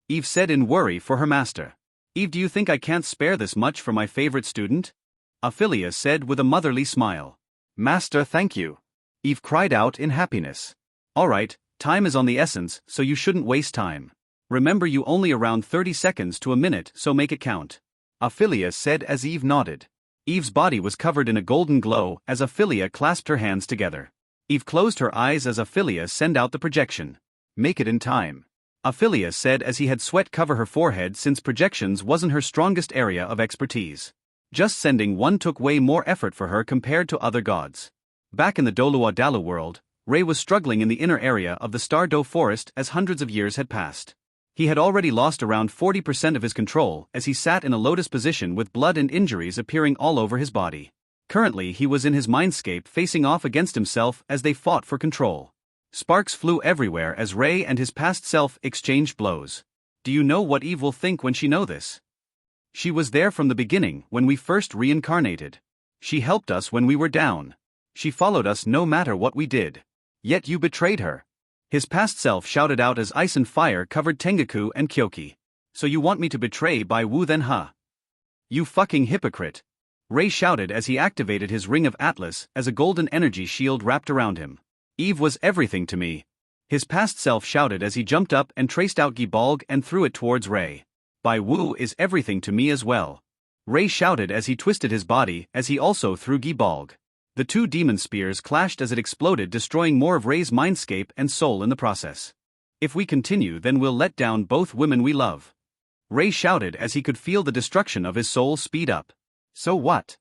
Eve said in worry for her master. Eve, do you think I can't spare this much for my favorite student? Ophelia said with a motherly smile. Master, thank you. Eve cried out in happiness. All right, time is on the essence, so you shouldn't waste time. Remember, you only around 30 seconds to a minute, so make it count. Ophelia said as Eve nodded. Eve's body was covered in a golden glow as Ophelia clasped her hands together. Eve closed her eyes as Ophelia sent out the projection. Make it in time. Ophelia said as he had sweat cover her forehead since projections wasn't her strongest area of expertise. Just sending one took way more effort for her compared to other gods. Back in the Dolua Dalu world, Ray was struggling in the inner area of the Star Do forest as hundreds of years had passed. He had already lost around 40% of his control as he sat in a lotus position with blood and injuries appearing all over his body. Currently he was in his mindscape facing off against himself as they fought for control. Sparks flew everywhere as Ray and his past self exchanged blows. Do you know what Eve will think when she knows this? She was there from the beginning when we first reincarnated. She helped us when we were down. She followed us no matter what we did. Yet you betrayed her. His past self shouted out as ice and fire covered Tengaku and Kyoki. So you want me to betray Bai Wu then, huh? You fucking hypocrite. Ray shouted as he activated his ring of Atlas as a golden energy shield wrapped around him. Eve was everything to me. His past self shouted as he jumped up and traced out Gibalg and threw it towards Ray. Bai Wu is everything to me as well. Ray shouted as he twisted his body as he also threw Gibalg. The two demon spears clashed as it exploded, destroying more of Ray's mindscape and soul in the process. If we continue, then we'll let down both women we love. Ray shouted as he could feel the destruction of his soul speed up. So what?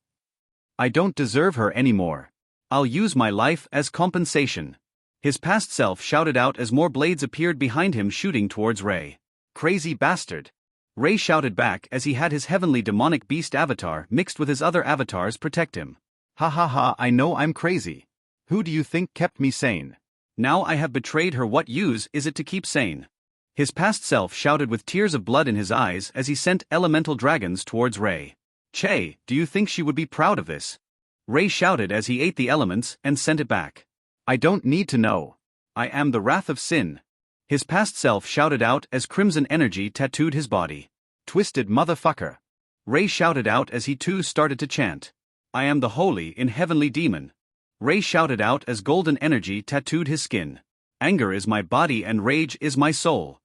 I don't deserve her anymore. I'll use my life as compensation. His past self shouted out as more blades appeared behind him shooting towards Ray. Crazy bastard. Ray shouted back as he had his heavenly demonic beast avatar mixed with his other avatars protect him. Ha ha ha, I know I'm crazy. Who do you think kept me sane? Now I have betrayed her. What use is it to keep sane? His past self shouted with tears of blood in his eyes as he sent elemental dragons towards Ray. Che, do you think she would be proud of this? Ray shouted as he ate the elements and sent it back. I don't need to know. I am the wrath of sin. His past self shouted out as crimson energy tattooed his body. Twisted motherfucker. Ray shouted out as he too started to chant. I am the holy in heavenly demon. Ray shouted out as golden energy tattooed his skin. Anger is my body and rage is my soul.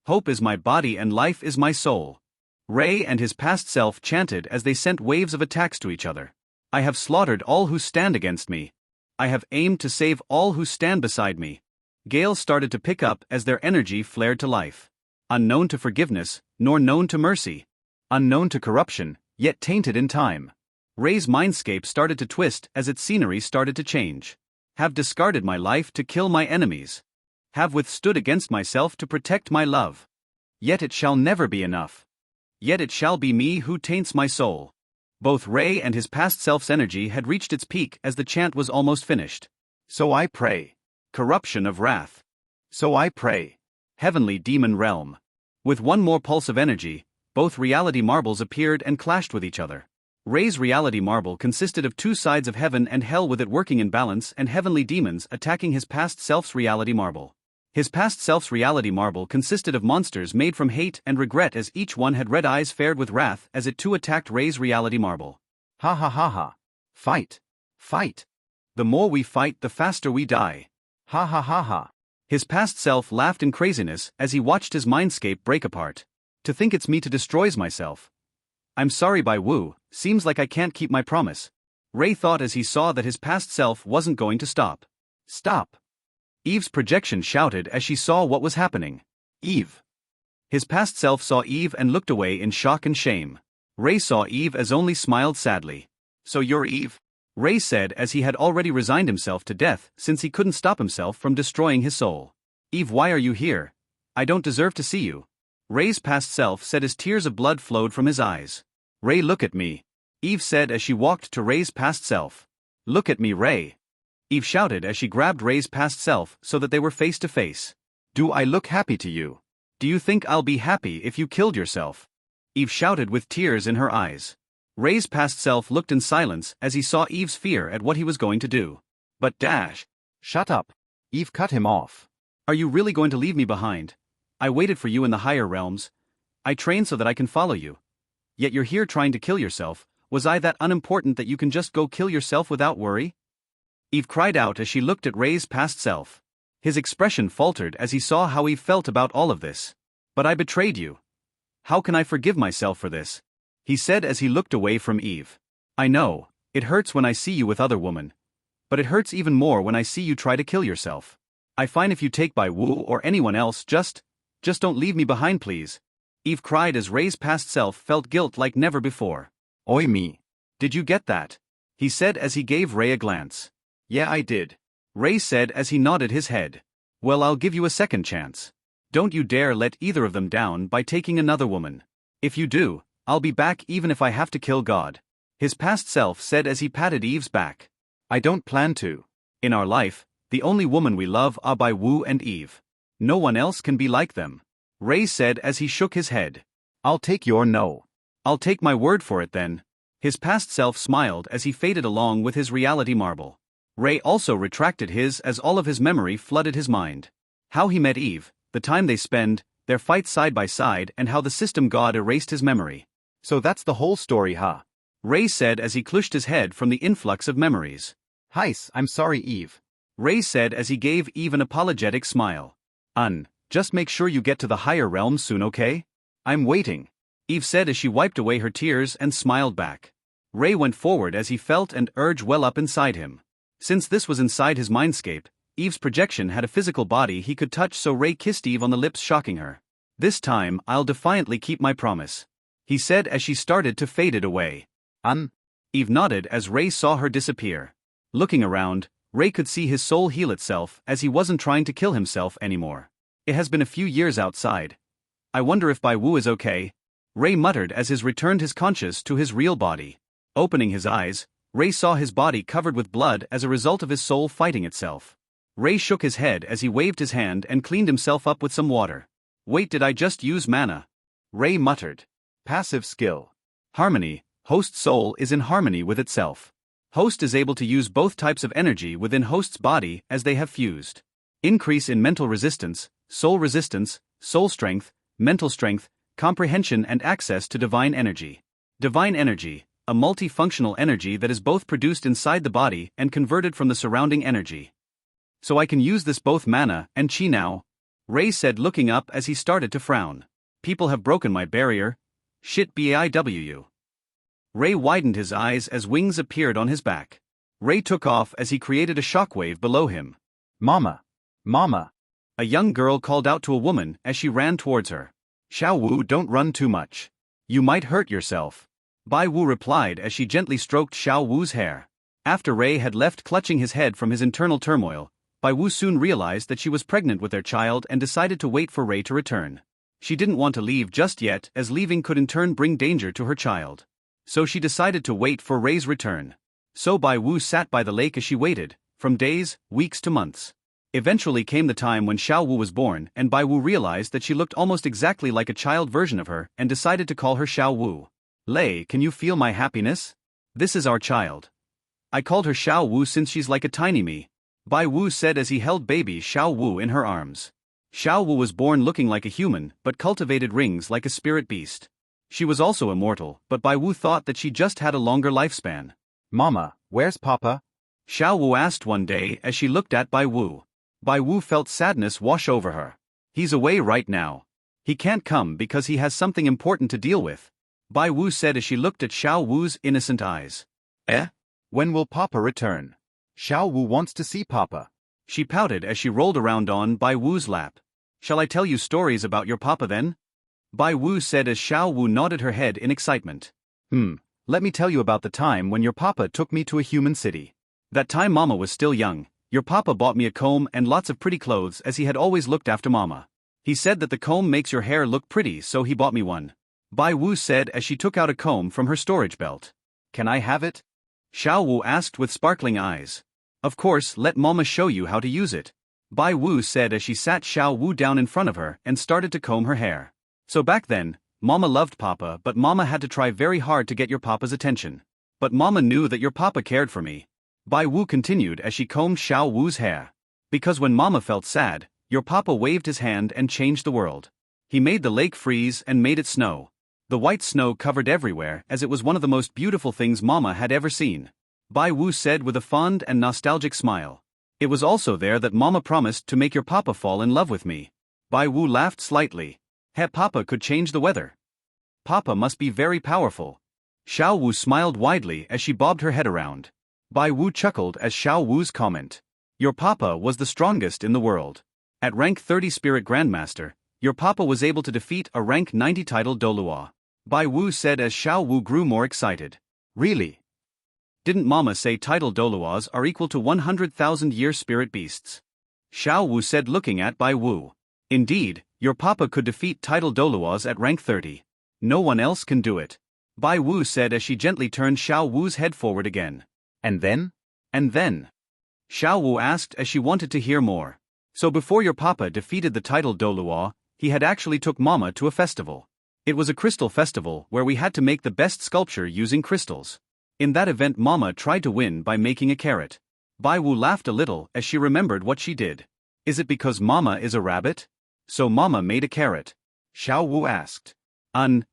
Hope is my body and life is my soul. Ray and his past self chanted as they sent waves of attacks to each other. I have slaughtered all who stand against me. I have aimed to save all who stand beside me. Gales started to pick up as their energy flared to life. Unknown to forgiveness, nor known to mercy. Unknown to corruption, yet tainted in time. Ray's mindscape started to twist as its scenery started to change. Have discarded my life to kill my enemies. Have withstood against myself to protect my love. Yet it shall never be enough. Yet it shall be me who taints my soul. Both Ray and his past self's energy had reached its peak as the chant was almost finished. So I pray. Corruption of wrath. So I pray. Heavenly demon realm. With one more pulse of energy, both reality marbles appeared and clashed with each other. Ray's reality marble consisted of two sides of heaven and hell with it working in balance and heavenly demons attacking his past self's reality marble. His past self's reality marble consisted of monsters made from hate and regret as each one had red eyes fared with wrath as it too attacked Ray's reality marble. Ha ha ha ha. Fight. Fight. The more we fight, the faster we die. Ha ha ha ha. His past self laughed in craziness as he watched his mindscape break apart. To think it's me to destroys myself. I'm sorry Bai Wu, seems like I can't keep my promise. Ray thought as he saw that his past self wasn't going to stop. Stop. Eve's projection shouted as she saw what was happening. Eve. His past self saw Eve and looked away in shock and shame. Ray saw Eve as only smiled sadly. So you're Eve? Ray said as he had already resigned himself to death since he couldn't stop himself from destroying his soul. Eve, why are you here? I don't deserve to see you. Ray's past self said as tears of blood flowed from his eyes. Ray, look at me. Eve said as she walked to Ray's past self. Look at me, Ray. Eve shouted as she grabbed Ray's past self so that they were face to face. Do I look happy to you? Do you think I'll be happy if you killed yourself? Eve shouted with tears in her eyes. Ray's past self looked in silence as he saw Eve's fear at what he was going to do. But dash. Shut up. Eve cut him off. Are you really going to leave me behind? I waited for you in the higher realms. I trained so that I can follow you. Yet you're here trying to kill yourself. Was I that unimportant that you can just go kill yourself without worry? Eve cried out as she looked at Ray's past self. His expression faltered as he saw how Eve felt about all of this. But I betrayed you. How can I forgive myself for this? He said as he looked away from Eve. I know, it hurts when I see you with other women. But it hurts even more when I see you try to kill yourself. I find if you take Bai Wu or anyone else, just don't leave me behind, please. Eve cried as Ray's past self felt guilt like never before. Oi me. Did you get that? He said as he gave Ray a glance. Yeah, I did. Ray said as he nodded his head. Well, I'll give you a second chance. Don't you dare let either of them down by taking another woman. If you do, I'll be back even if I have to kill God. His past self said as he patted Eve's back. I don't plan to. In our life, the only woman we love are Bai Wu and Eve. No one else can be like them. Ray said as he shook his head. I'll take your no. I'll take my word for it then. His past self smiled as he faded along with his reality marble. Ray also retracted his as all of his memory flooded his mind. How he met Eve, the time they spend, their fight side by side, and how the system god erased his memory. So that's the whole story, huh? Ray said as he clushed his head from the influx of memories. Heis, I'm sorry, Eve. Ray said as he gave Eve an apologetic smile. Just make sure you get to the higher realms soon, okay? I'm waiting. Eve said as she wiped away her tears and smiled back. Ray went forward as he felt an urge well up inside him. Since this was inside his mindscape, Eve's projection had a physical body he could touch, so Ray kissed Eve on the lips, shocking her. This time, I'll defiantly keep my promise. He said as she started to fade it away. Eve nodded as Ray saw her disappear. Looking around, Ray could see his soul heal itself as he wasn't trying to kill himself anymore. It has been a few years outside. I wonder if Bai Wu is okay. Ray muttered as he returned his conscious to his real body. Opening his eyes, Ray saw his body covered with blood as a result of his soul fighting itself. Ray shook his head as he waved his hand and cleaned himself up with some water. Wait, did I just use mana? Ray muttered. Passive skill. Harmony. Host soul is in harmony with itself. Host is able to use both types of energy within host's body as they have fused. Increase in mental resistance, soul strength, mental strength, comprehension and access to divine energy. Divine energy, a multifunctional energy that is both produced inside the body and converted from the surrounding energy. So I can use this both mana and chi now? Ray said, looking up as he started to frown. People have broken my barrier. Shit biw. Ray widened his eyes as wings appeared on his back. Ray took off as he created a shockwave below him. Mama! Mama! A young girl called out to a woman as she ran towards her. Xiao Wu, don't run too much. You might hurt yourself. Bai Wu replied as she gently stroked Xiao Wu's hair. After Ray had left clutching his head from his internal turmoil, Bai Wu soon realized that she was pregnant with their child and decided to wait for Ray to return. She didn't want to leave just yet, as leaving could in turn bring danger to her child. So she decided to wait for Ray's return. So Bai Wu sat by the lake as she waited, from days, weeks to months. Eventually came the time when Xiao Wu was born, and Bai Wu realized that she looked almost exactly like a child version of her and decided to call her Xiao Wu. Lei, can you feel my happiness? This is our child. I called her Xiao Wu since she's like a tiny me, Bai Wu said as he held baby Xiao Wu in her arms. Xiao Wu was born looking like a human, but cultivated rings like a spirit beast. She was also immortal, but Bai Wu thought that she just had a longer lifespan. Mama, where's Papa? Xiao Wu asked one day as she looked at Bai Wu. Bai Wu felt sadness wash over her. He's away right now. He can't come because he has something important to deal with, Bai Wu said as she looked at Xiao Wu's innocent eyes. When will Papa return? Xiao Wu wants to see Papa. She pouted as she rolled around on Bai Wu's lap. Shall I tell you stories about your Papa then? Bai Wu said as Xiao Wu nodded her head in excitement. Let me tell you about the time when your Papa took me to a human city. That time Mama was still young, your Papa bought me a comb and lots of pretty clothes as he had always looked after Mama. He said that the comb makes your hair look pretty, so he bought me one, Bai Wu said as she took out a comb from her storage belt. Can I have it? Xiao Wu asked with sparkling eyes. Of course, let Mama show you how to use it, Bai Wu said as she sat Xiao Wu down in front of her and started to comb her hair. So back then, Mama loved Papa, but Mama had to try very hard to get your Papa's attention. But Mama knew that your Papa cared for me, Bai Wu continued as she combed Xiao Wu's hair. Because when Mama felt sad, your Papa waved his hand and changed the world. He made the lake freeze and made it snow. The white snow covered everywhere as it was one of the most beautiful things Mama had ever seen, Bai Wu said with a fond and nostalgic smile. It was also there that Mama promised to make your Papa fall in love with me. Bai Wu laughed slightly. Hey, Papa could change the weather. Papa must be very powerful. Xiao Wu smiled widely as she bobbed her head around. Bai Wu chuckled as Xiao Wu's comment. Your Papa was the strongest in the world. At rank 30 Spirit Grandmaster, your Papa was able to defeat a rank 90 title Doluo, Bai Wu said as Xiao Wu grew more excited. Really? Didn't Mama say title Doluos are equal to 100,000-year spirit beasts? Xiao Wu said looking at Bai Wu. Indeed, your Papa could defeat title Doluos at rank 30. No one else can do it, Bai Wu said as she gently turned Xiao Wu's head forward again. And then? And then? Xiao Wu asked as she wanted to hear more. So before your Papa defeated the title Doluo, he had actually took Mama to a festival. It was a crystal festival where we had to make the best sculpture using crystals. In that event Mama tried to win by making a carrot. Bai Wu laughed a little as she remembered what she did. Is it because Mama is a rabbit? So Mama made a carrot? Xiao Wu asked.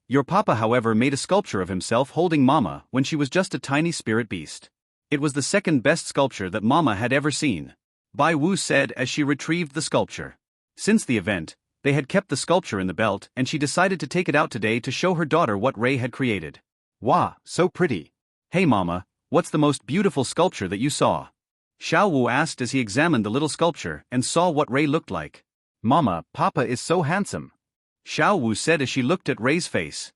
Your Papa however made a sculpture of himself holding Mama when she was just a tiny spirit beast. It was the second best sculpture that Mama had ever seen, Bai Wu said as she retrieved the sculpture. Since the event, they had kept the sculpture in the belt and she decided to take it out today to show her daughter what Ray had created. Wow, so pretty. Hey Mama, what's the most beautiful sculpture that you saw? Xiao Wu asked as he examined the little sculpture and saw what Ray looked like. Mama, Papa is so handsome, Xiao Wu said as she looked at Ray's face.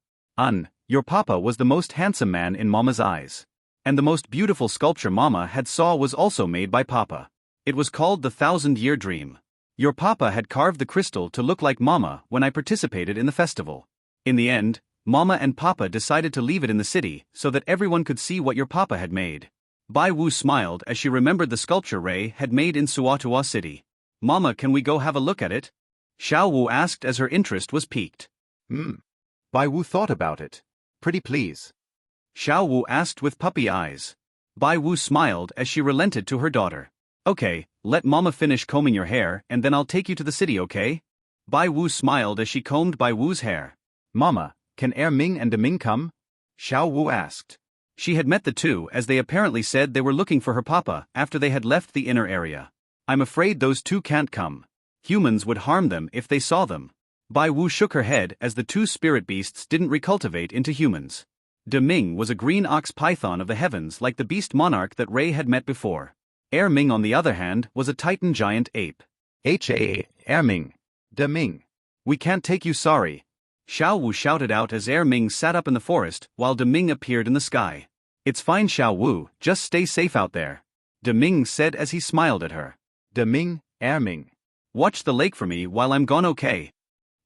Your Papa was the most handsome man in Mama's eyes. And the most beautiful sculpture Mama had saw was also made by Papa. It was called the 1,000-Year Dream. Your Papa had carved the crystal to look like Mama when I participated in the festival. In the end, Mama and Papa decided to leave it in the city so that everyone could see what your Papa had made. Bai Wu smiled as she remembered the sculpture Ray had made in Suatua City. Mama, can we go have a look at it? Xiao Wu asked as her interest was piqued. Bai Wu thought about it. Pretty please. Xiao Wu asked with puppy eyes. Bai Wu smiled as she relented to her daughter. Okay, let Mama finish combing your hair and then I'll take you to the city, okay? Bai Wu smiled as she combed Bai Wu's hair. Mama, can Ming and Deming come? Xiao Wu asked. She had met the two as they apparently said they were looking for her papa after they had left the inner area. I'm afraid those two can't come. Humans would harm them if they saw them. Bai Wu shook her head as the two spirit beasts didn't recultivate into humans. Deming was a green ox python of the heavens like the beast monarch that Ray had met before. Ming on the other hand was a titan giant ape. Ming. Deming. We can't take you, sorry. Xiao Wu shouted out as Ming sat up in the forest while Deming appeared in the sky. It's fine, Xiao Wu, just stay safe out there. Deming said as he smiled at her. Deming, Ming. Watch the lake for me while I'm gone, okay?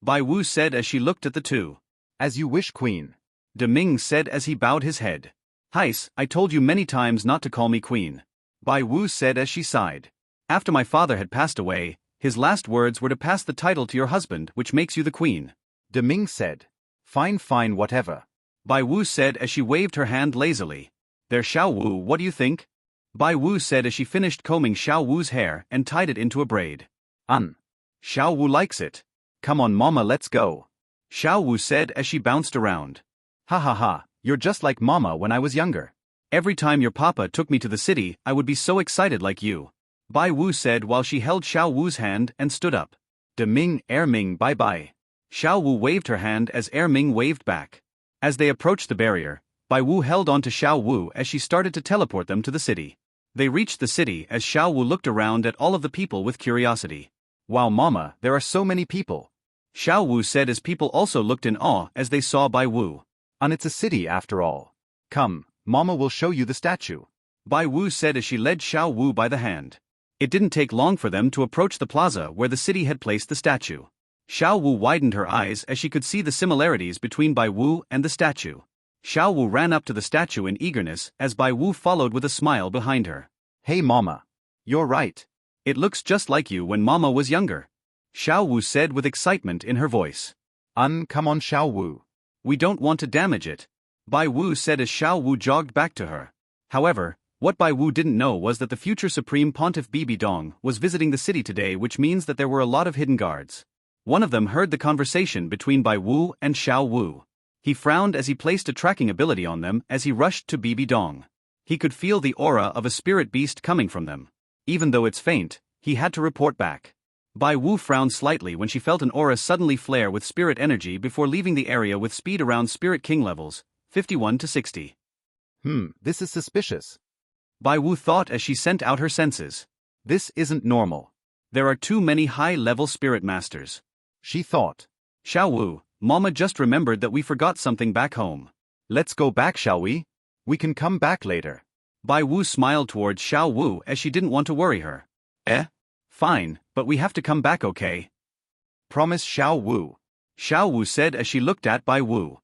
Bai Wu said as she looked at the two. As you wish, Queen. Deming said as he bowed his head. Heis, I told you many times not to call me Queen. Bai Wu said as she sighed. After my father had passed away, his last words were to pass the title to your husband, which makes you the queen. Deming said. Fine, whatever. Bai Wu said as she waved her hand lazily. There, Xiao Wu, what do you think? Bai Wu said as she finished combing Xiao Wu's hair and tied it into a braid. Xiao Wu likes it. Come on, Mama, let's go. Xiao Wu said as she bounced around. Ha, you're just like Mama when I was younger. Every time your papa took me to the city, I would be so excited like you. Bai Wu said while she held Xiao Wu's hand and stood up. Deming, Ming, bye-bye. Xiao Wu waved her hand as Ming waved back. As they approached the barrier, Bai Wu held on to Xiao Wu as she started to teleport them to the city. They reached the city as Xiao Wu looked around at all of the people with curiosity. Wow, Mama, there are so many people. Xiao Wu said as people also looked in awe as they saw Bai Wu. And it's a city after all. Come, Mama will show you the statue. Bai Wu said as she led Xiao Wu by the hand. It didn't take long for them to approach the plaza where the city had placed the statue. Xiao Wu widened her eyes as she could see the similarities between Bai Wu and the statue. Xiao Wu ran up to the statue in eagerness as Bai Wu followed with a smile behind her. Hey Mama. You're right. It looks just like you when Mama was younger. Xiao Wu said with excitement in her voice. Come on, Xiao Wu. We don't want to damage it. Bai Wu said as Xiao Wu jogged back to her. However, what Bai Wu didn't know was that the future Supreme Pontiff Bibi Dong was visiting the city today, which means that there were a lot of hidden guards. One of them heard the conversation between Bai Wu and Xiao Wu. He frowned as he placed a tracking ability on them as he rushed to Bibi Dong. He could feel the aura of a spirit beast coming from them. Even though it's faint, he had to report back. Bai Wu frowned slightly when she felt an aura suddenly flare with spirit energy before leaving the area with speed around Spirit King levels, 51 to 60. This is suspicious. Bai Wu thought as she sent out her senses. This isn't normal. There are too many high-level spirit masters. She thought. Xiao Wu, Mama just remembered that we forgot something back home. Let's go back, shall we? We can come back later. Bai Wu smiled towards Xiao Wu as she didn't want to worry her. Fine, but we have to come back, okay? Promise, Xiao Wu. Xiao Wu said as she looked at Bai Wu.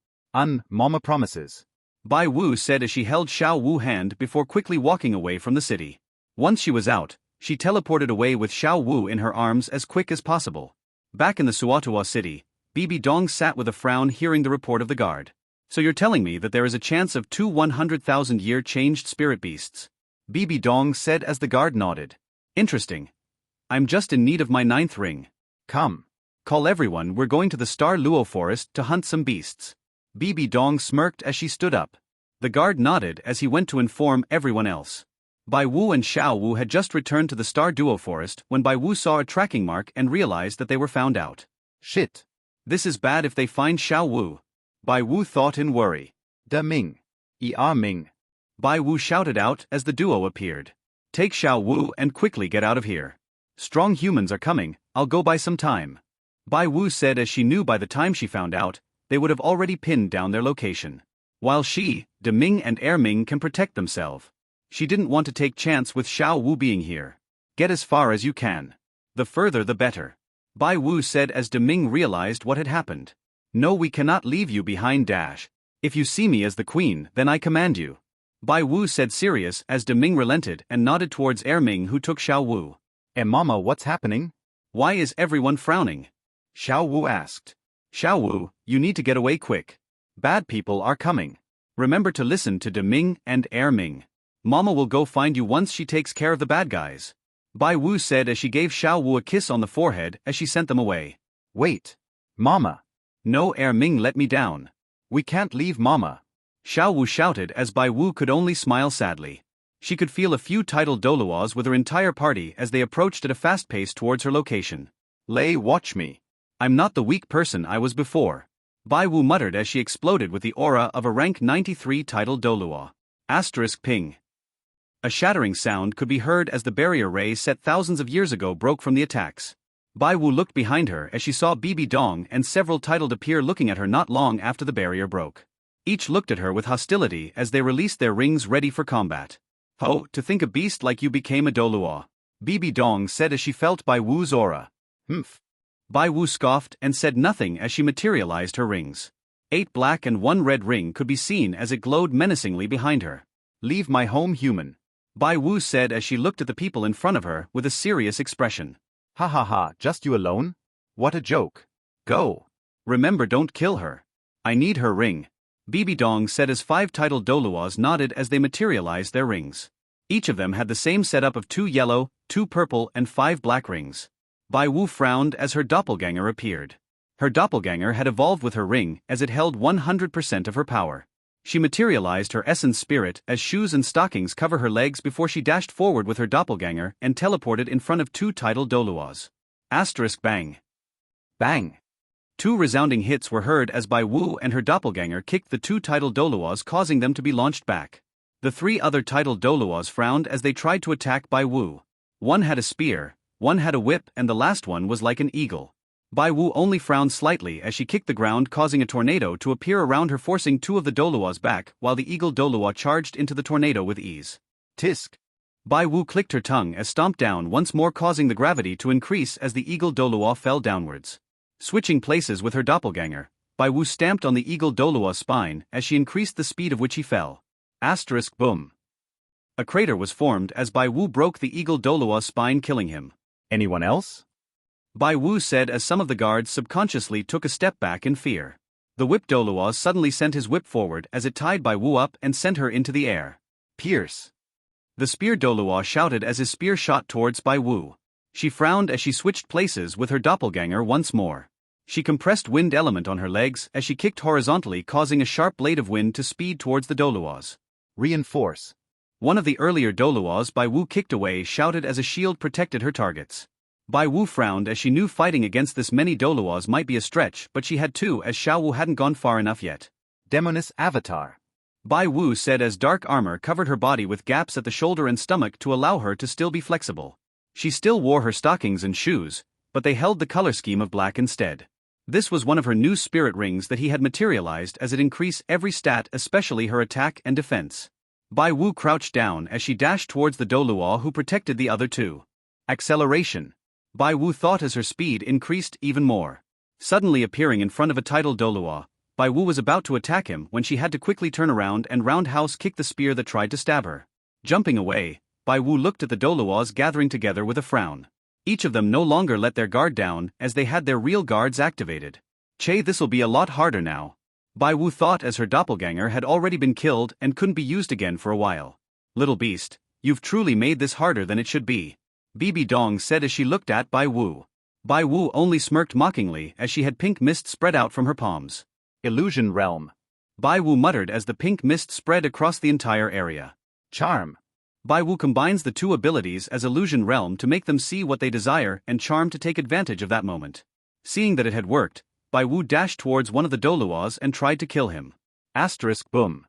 Mama promises. Bai Wu said as she held Xiao Wu's hand before quickly walking away from the city. Once she was out, she teleported away with Xiao Wu in her arms as quick as possible. Back in the Suatua city, Bibi Dong sat with a frown hearing the report of the guard. So you're telling me that there is a chance of 2 100,000-year changed spirit beasts? Bibi Dong said as the guard nodded. Interesting. I'm just in need of my 9th ring. Come. Call everyone, we're going to the Star Luo forest to hunt some beasts. Bibi Dong smirked as she stood up. The guard nodded as he went to inform everyone else. Bai Wu and Xiao Wu had just returned to the Star Duo forest when Bai Wu saw a tracking mark and realized that they were found out. Shit. This is bad if they find Xiao Wu. Bai Wu thought in worry. Ming. Ming. Bai Wu shouted out as the duo appeared. Take Xiao Wu and quickly get out of here. Strong humans are coming, I'll go buy some time. Bai Wu said as she knew by the time she found out, they would have already pinned down their location. While she, Deming and Ming can protect themselves. She didn't want to take chance with Xiao Wu being here. Get as far as you can. The further the better. Bai Wu said as Deming realized what had happened. No, we cannot leave you behind. If you see me as the queen, then I command you. Bai Wu said, serious as De Ming relented and nodded towards Ming, who took Xiao Wu. Mama, what's happening? Why is everyone frowning? Xiao Wu asked. Xiao Wu, you need to get away quick. Bad people are coming. Remember to listen to De Ming and Ming. Mama will go find you once she takes care of the bad guys. Bai Wu said as she gave Xiao Wu a kiss on the forehead as she sent them away. Wait. Mama. No, Ming let me down. We can't leave Mama. Xiao Wu shouted as Bai Wu could only smile sadly. She could feel a few titled Doluos with her entire party as they approached at a fast pace towards her location. Lei, watch me. I'm not the weak person I was before. Bai Wu muttered as she exploded with the aura of a rank 93 titled Doluo. Ping. A shattering sound could be heard as the barrier ray set thousands of years ago broke from the attacks. Bai Wu looked behind her as she saw Bibi Dong and several titled appear looking at her not long after the barrier broke. Each looked at her with hostility as they released their rings ready for combat. Oh, to think a beast like you became a Doluo. Bibi Dong said as she felt Bai Wu's aura. Humph. Bai Wu scoffed and said nothing as she materialized her rings. 8 black and 1 red ring could be seen as it glowed menacingly behind her. Leave my home, human. Bai Wu said as she looked at the people in front of her with a serious expression. Ha ha ha, just you alone? What a joke. Go. Remember, don't kill her. I need her ring. Bibi Dong said as 5 titled Doluos nodded as they materialized their rings. Each of them had the same setup of 2 yellow, 2 purple and 5 black rings. Bai Wu frowned as her doppelganger appeared. Her doppelganger had evolved with her ring as it held 100% of her power. She materialized her essence spirit as shoes and stockings cover her legs before she dashed forward with her doppelganger and teleported in front of 2 titled Doluos. Bang. Bang. 2 resounding hits were heard as Bai Wu and her doppelganger kicked the 2 titled Doluos, causing them to be launched back. The 3 other titled Doluos frowned as they tried to attack Bai Wu. One had a spear, one had a whip, and the last one was like an eagle. Bai Wu only frowned slightly as she kicked the ground, causing a tornado to appear around her, forcing 2 of the Doluos back, while the eagle Doluo charged into the tornado with ease. Tisk. Bai Wu clicked her tongue as stomped down once more, causing the gravity to increase as the eagle Doluo fell downwards. Switching places with her doppelganger, Bai Wu stamped on the eagle Doluo's spine as she increased the speed of which he fell. Boom. A crater was formed as Bai Wu broke the eagle Doluo's spine, killing him. Anyone else? Bai Wu said as some of the guards subconsciously took a step back in fear. The whip Doluo suddenly sent his whip forward as it tied Bai Wu up and sent her into the air. Pierce. The spear Doluo shouted as his spear shot towards Bai Wu. She frowned as she switched places with her doppelganger once more. She compressed wind element on her legs as she kicked horizontally, causing a sharp blade of wind to speed towards the Doluos. Reinforce. One of the earlier Doluos Bai Wu kicked away shouted as a shield protected her targets. Bai Wu frowned as she knew fighting against this many Doluos might be a stretch, but she had 2 as Xiao Wu hadn't gone far enough yet. Demoness Avatar. Bai Wu said as dark armor covered her body with gaps at the shoulder and stomach to allow her to still be flexible. She still wore her stockings and shoes, but they held the color scheme of black instead. This was one of her new spirit rings that he had materialized as it increased every stat, especially her attack and defense. Bai Wu crouched down as she dashed towards the Doluo who protected the other 2. Acceleration. Bai Wu thought as her speed increased even more. Suddenly appearing in front of a titled Doluo, Bai Wu was about to attack him when she had to quickly turn around and roundhouse kick the spear that tried to stab her. Jumping away, Bai Wu looked at the Doluos gathering together with a frown. Each of them no longer let their guard down as they had their real guards activated. This'll be a lot harder now. Bai Wu thought as her doppelganger had already been killed and couldn't be used again for a while. Little beast, you've truly made this harder than it should be. Bibi Dong said as she looked at Bai Wu. Bai Wu only smirked mockingly as she had pink mist spread out from her palms. Illusion realm. Bai Wu muttered as the pink mist spread across the entire area. Charm. Bai Wu combines the 2 abilities as illusion realm to make them see what they desire and charm to take advantage of that moment. Seeing that it had worked, Bai Wu dashed towards one of the Doluos and tried to kill him. Boom.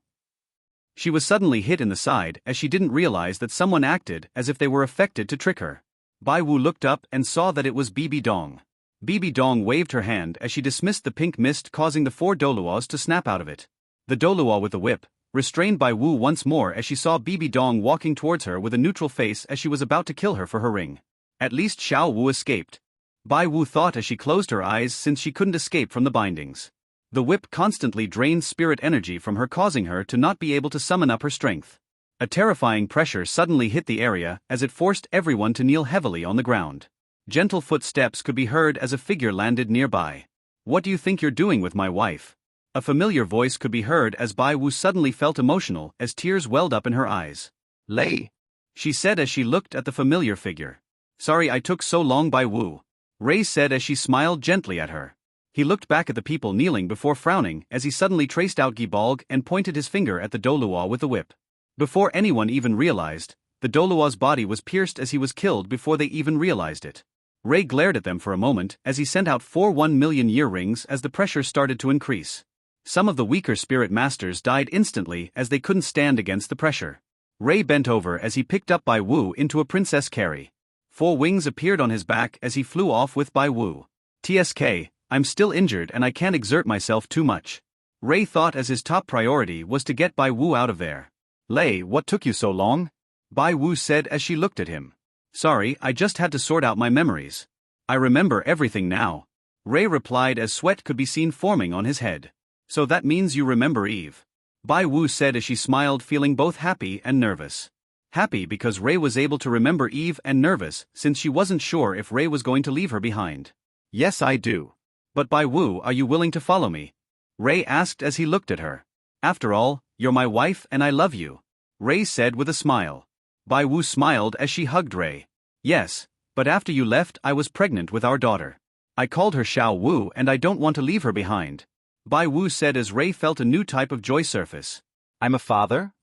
She was suddenly hit in the side as she didn't realize that someone acted as if they were affected to trick her. Bai Wu looked up and saw that it was Bibi Dong. Bibi Dong waved her hand as she dismissed the pink mist, causing the 4 Doluos to snap out of it. The Doluo with the whip restrained Bai Wu once more as she saw Bibi Dong walking towards her with a neutral face as she was about to kill her for her ring. At least Xiao Wu escaped. Bai Wu thought as she closed her eyes since she couldn't escape from the bindings. The whip constantly drained spirit energy from her, causing her to not be able to summon up her strength. A terrifying pressure suddenly hit the area as it forced everyone to kneel heavily on the ground. Gentle footsteps could be heard as a figure landed nearby. "What do you think you're doing with my wife?" A familiar voice could be heard as Bai Wu suddenly felt emotional as tears welled up in her eyes. Lei, she said as she looked at the familiar figure. "Sorry I took so long, Bai Wu," Ray said as she smiled gently at her. He looked back at the people kneeling before frowning as he suddenly traced out Gibalg and pointed his finger at the Doluo with the whip. Before anyone even realized, the Doluo's body was pierced as he was killed before they even realized it. Ray glared at them for a moment as he sent out 4 1,000,000-year rings as the pressure started to increase. Some of the weaker spirit masters died instantly as they couldn't stand against the pressure. Ray bent over as he picked up Bai Wu into a princess carry. 4 wings appeared on his back as he flew off with Bai Wu. "TSK, I'm still injured and I can't exert myself too much," Ray thought as his top priority was to get Bai Wu out of there. Lei, what took you so long? Bai Wu said as she looked at him. "Sorry, I just had to sort out my memories. I remember everything now," Ray replied as sweat could be seen forming on his head. "So that means you remember Eve?" Bai Wu said as she smiled, feeling both happy and nervous. Happy because Ray was able to remember Eve, and nervous since she wasn't sure if Ray was going to leave her behind. "Yes, I do." "But Bai Wu, are you willing to follow me?" Ray asked as he looked at her. "After all, you're my wife and I love you," Ray said with a smile. Bai Wu smiled as she hugged Ray. "Yes, but after you left I was pregnant with our daughter. I called her Xiao Wu and I don't want to leave her behind," Bai Wu said as Ray felt a new type of joy surface. "I'm a father?"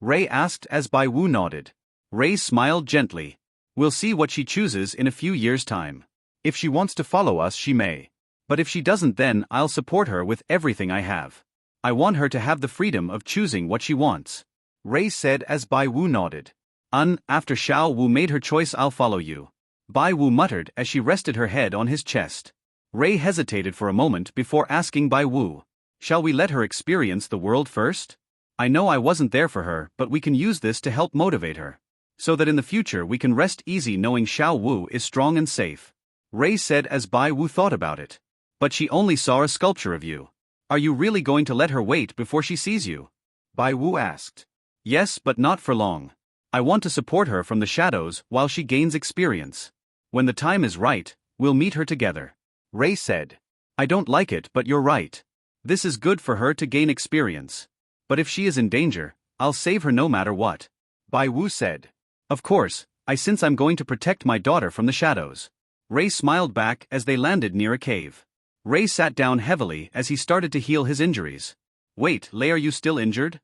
Ray asked as Bai Wu nodded. Ray smiled gently. "We'll see what she chooses in a few years' time. If she wants to follow us, she may. But if she doesn't, then I'll support her with everything I have. I want her to have the freedom of choosing what she wants," Ray said as Bai Wu nodded. After Xiao Wu made her choice, I'll follow you," Bai Wu muttered as she rested her head on his chest. Ray hesitated for a moment before asking Bai Wu, "Shall we let her experience the world first? I know I wasn't there for her, but we can use this to help motivate her, so that in the future we can rest easy knowing Xiao Wu is strong and safe," Ray said as Bai Wu thought about it. "But she only saw a sculpture of you. Are you really going to let her wait before she sees you?" Bai Wu asked. "Yes, but not for long. I want to support her from the shadows while she gains experience. When the time is right, we'll meet her together," Ray said. "I don't like it, but you're right. This is good for her to gain experience. But if she is in danger, I'll save her no matter what," Bai Wu said. "Of course, since I'm going to protect my daughter from the shadows." Ray smiled back as they landed near a cave. Ray sat down heavily as he started to heal his injuries. "Wait, Lei, are you still injured?"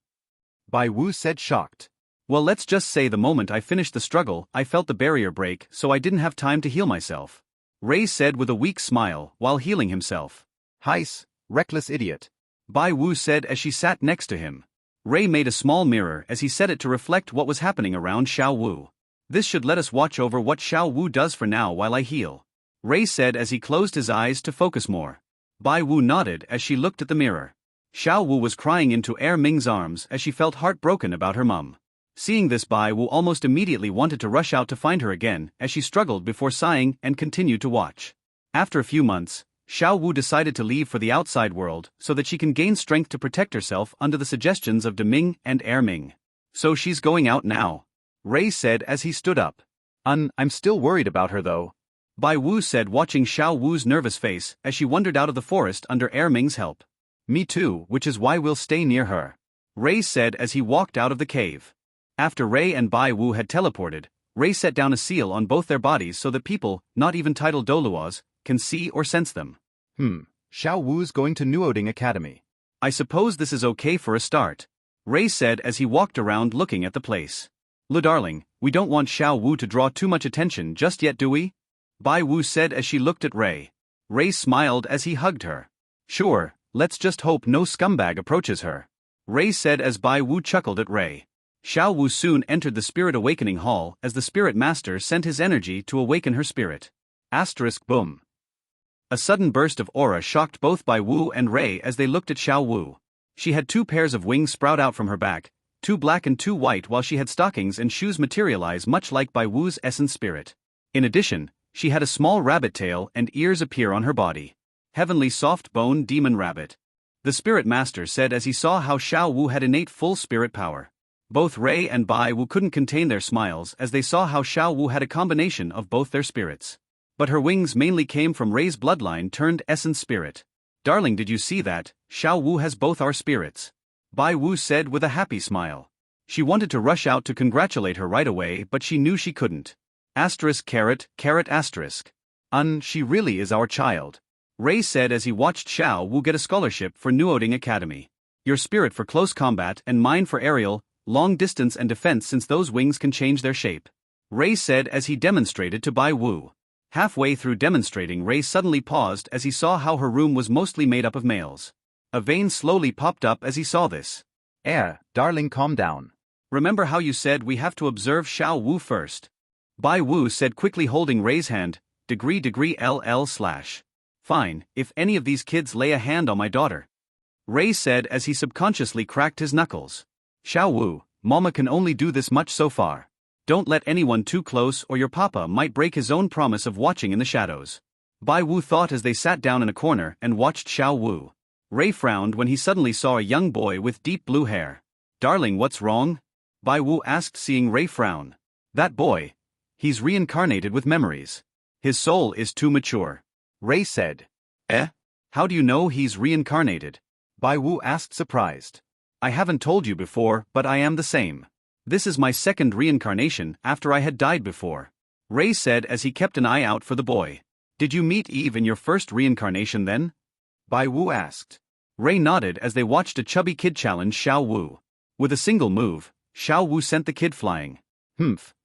Bai Wu said, shocked. "Well, let's just say the moment I finished the struggle, I felt the barrier break, so I didn't have time to heal myself," Ray said with a weak smile while healing himself. "Heis, reckless idiot," Bai Wu said as she sat next to him. Ray made a small mirror as he set it to reflect what was happening around Xiao Wu. "This should let us watch over what Xiao Wu does for now while I heal," Ray said as he closed his eyes to focus more. Bai Wu nodded as she looked at the mirror. Xiao Wu was crying into Ming's arms as she felt heartbroken about her mum. Seeing this, Bai Wu almost immediately wanted to rush out to find her again as she struggled before sighing and continued to watch. After a few months, Xiao Wu decided to leave for the outside world so that she can gain strength to protect herself under the suggestions of Ming and Ming. "So she's going out now," Ray said as he stood up. I'm still worried about her though," Bai Wu said, watching Xiao Wu's nervous face as she wandered out of the forest under Ming's help. "Me too, which is why we'll stay near her," Ray said as he walked out of the cave. After Ray and Bai Wu had teleported, Ray set down a seal on both their bodies so that people, not even titled Doluos, can see or sense them. Xiao Wu's going to Nuoding Academy. "I suppose this is okay for a start," Ray said as he walked around looking at the place. "Lu darling, we don't want Xiao Wu to draw too much attention just yet, do we?" Bai Wu said as she looked at Ray. Ray smiled as he hugged her. "Sure, let's just hope no scumbag approaches her," Ray said as Bai Wu chuckled at Ray. Xiao Wu soon entered the Spirit Awakening Hall as the Spirit Master sent his energy to awaken her spirit. Boom. A sudden burst of aura shocked both Bai Wu and Ray as they looked at Xiao Wu. She had 2 pairs of wings sprout out from her back, 2 black and 2 white, while she had stockings and shoes materialize much like Bai Wu's essence spirit. In addition, she had a small rabbit tail and ears appear on her body. Heavenly soft bone demon rabbit. The Spirit Master said as he saw how Xiao Wu had innate full spirit power. Both Ray and Bai Wu couldn't contain their smiles as they saw how Xiao Wu had a combination of both their spirits. But her wings mainly came from Ray's bloodline turned essence spirit. Darling, did you see that? Xiao Wu has both our spirits. Bai Wu said with a happy smile. She wanted to rush out to congratulate her right away, but she knew she couldn't. Asterisk caret, caret asterisk. She really is our child. Ray said as he watched Xiao Wu get a scholarship for Nuoding Academy. Your spirit for close combat and mine for aerial, long distance and defense since those wings can change their shape. Ray said as he demonstrated to Bai Wu. Halfway through demonstrating, Ray suddenly paused as he saw how her room was mostly made up of males. A vein slowly popped up as he saw this. Darling, calm down. Remember how you said we have to observe Xiao Wu first? Bai Wu said quickly, holding Ray's hand. Degree LL/. Fine, if any of these kids lay a hand on my daughter. Ray said as he subconsciously cracked his knuckles. Xiao Wu, Mama can only do this much so far. Don't let anyone too close or your papa might break his own promise of watching in the shadows. Bai Wu thought as they sat down in a corner and watched Xiao Wu. Ray frowned when he suddenly saw a young boy with deep blue hair. Darling, what's wrong? Bai Wu asked, seeing Ray frown. That boy. He's reincarnated with memories. His soul is too mature. Ray said. How do you know he's reincarnated? Bai Wu asked, surprised. I haven't told you before, but I am the same. This is my second reincarnation after I had died before. Ray said as he kept an eye out for the boy. Did you meet Eve in your first reincarnation then? Bai Wu asked. Ray nodded as they watched a chubby kid challenge Xiao Wu. With a single move, Xiao Wu sent the kid flying.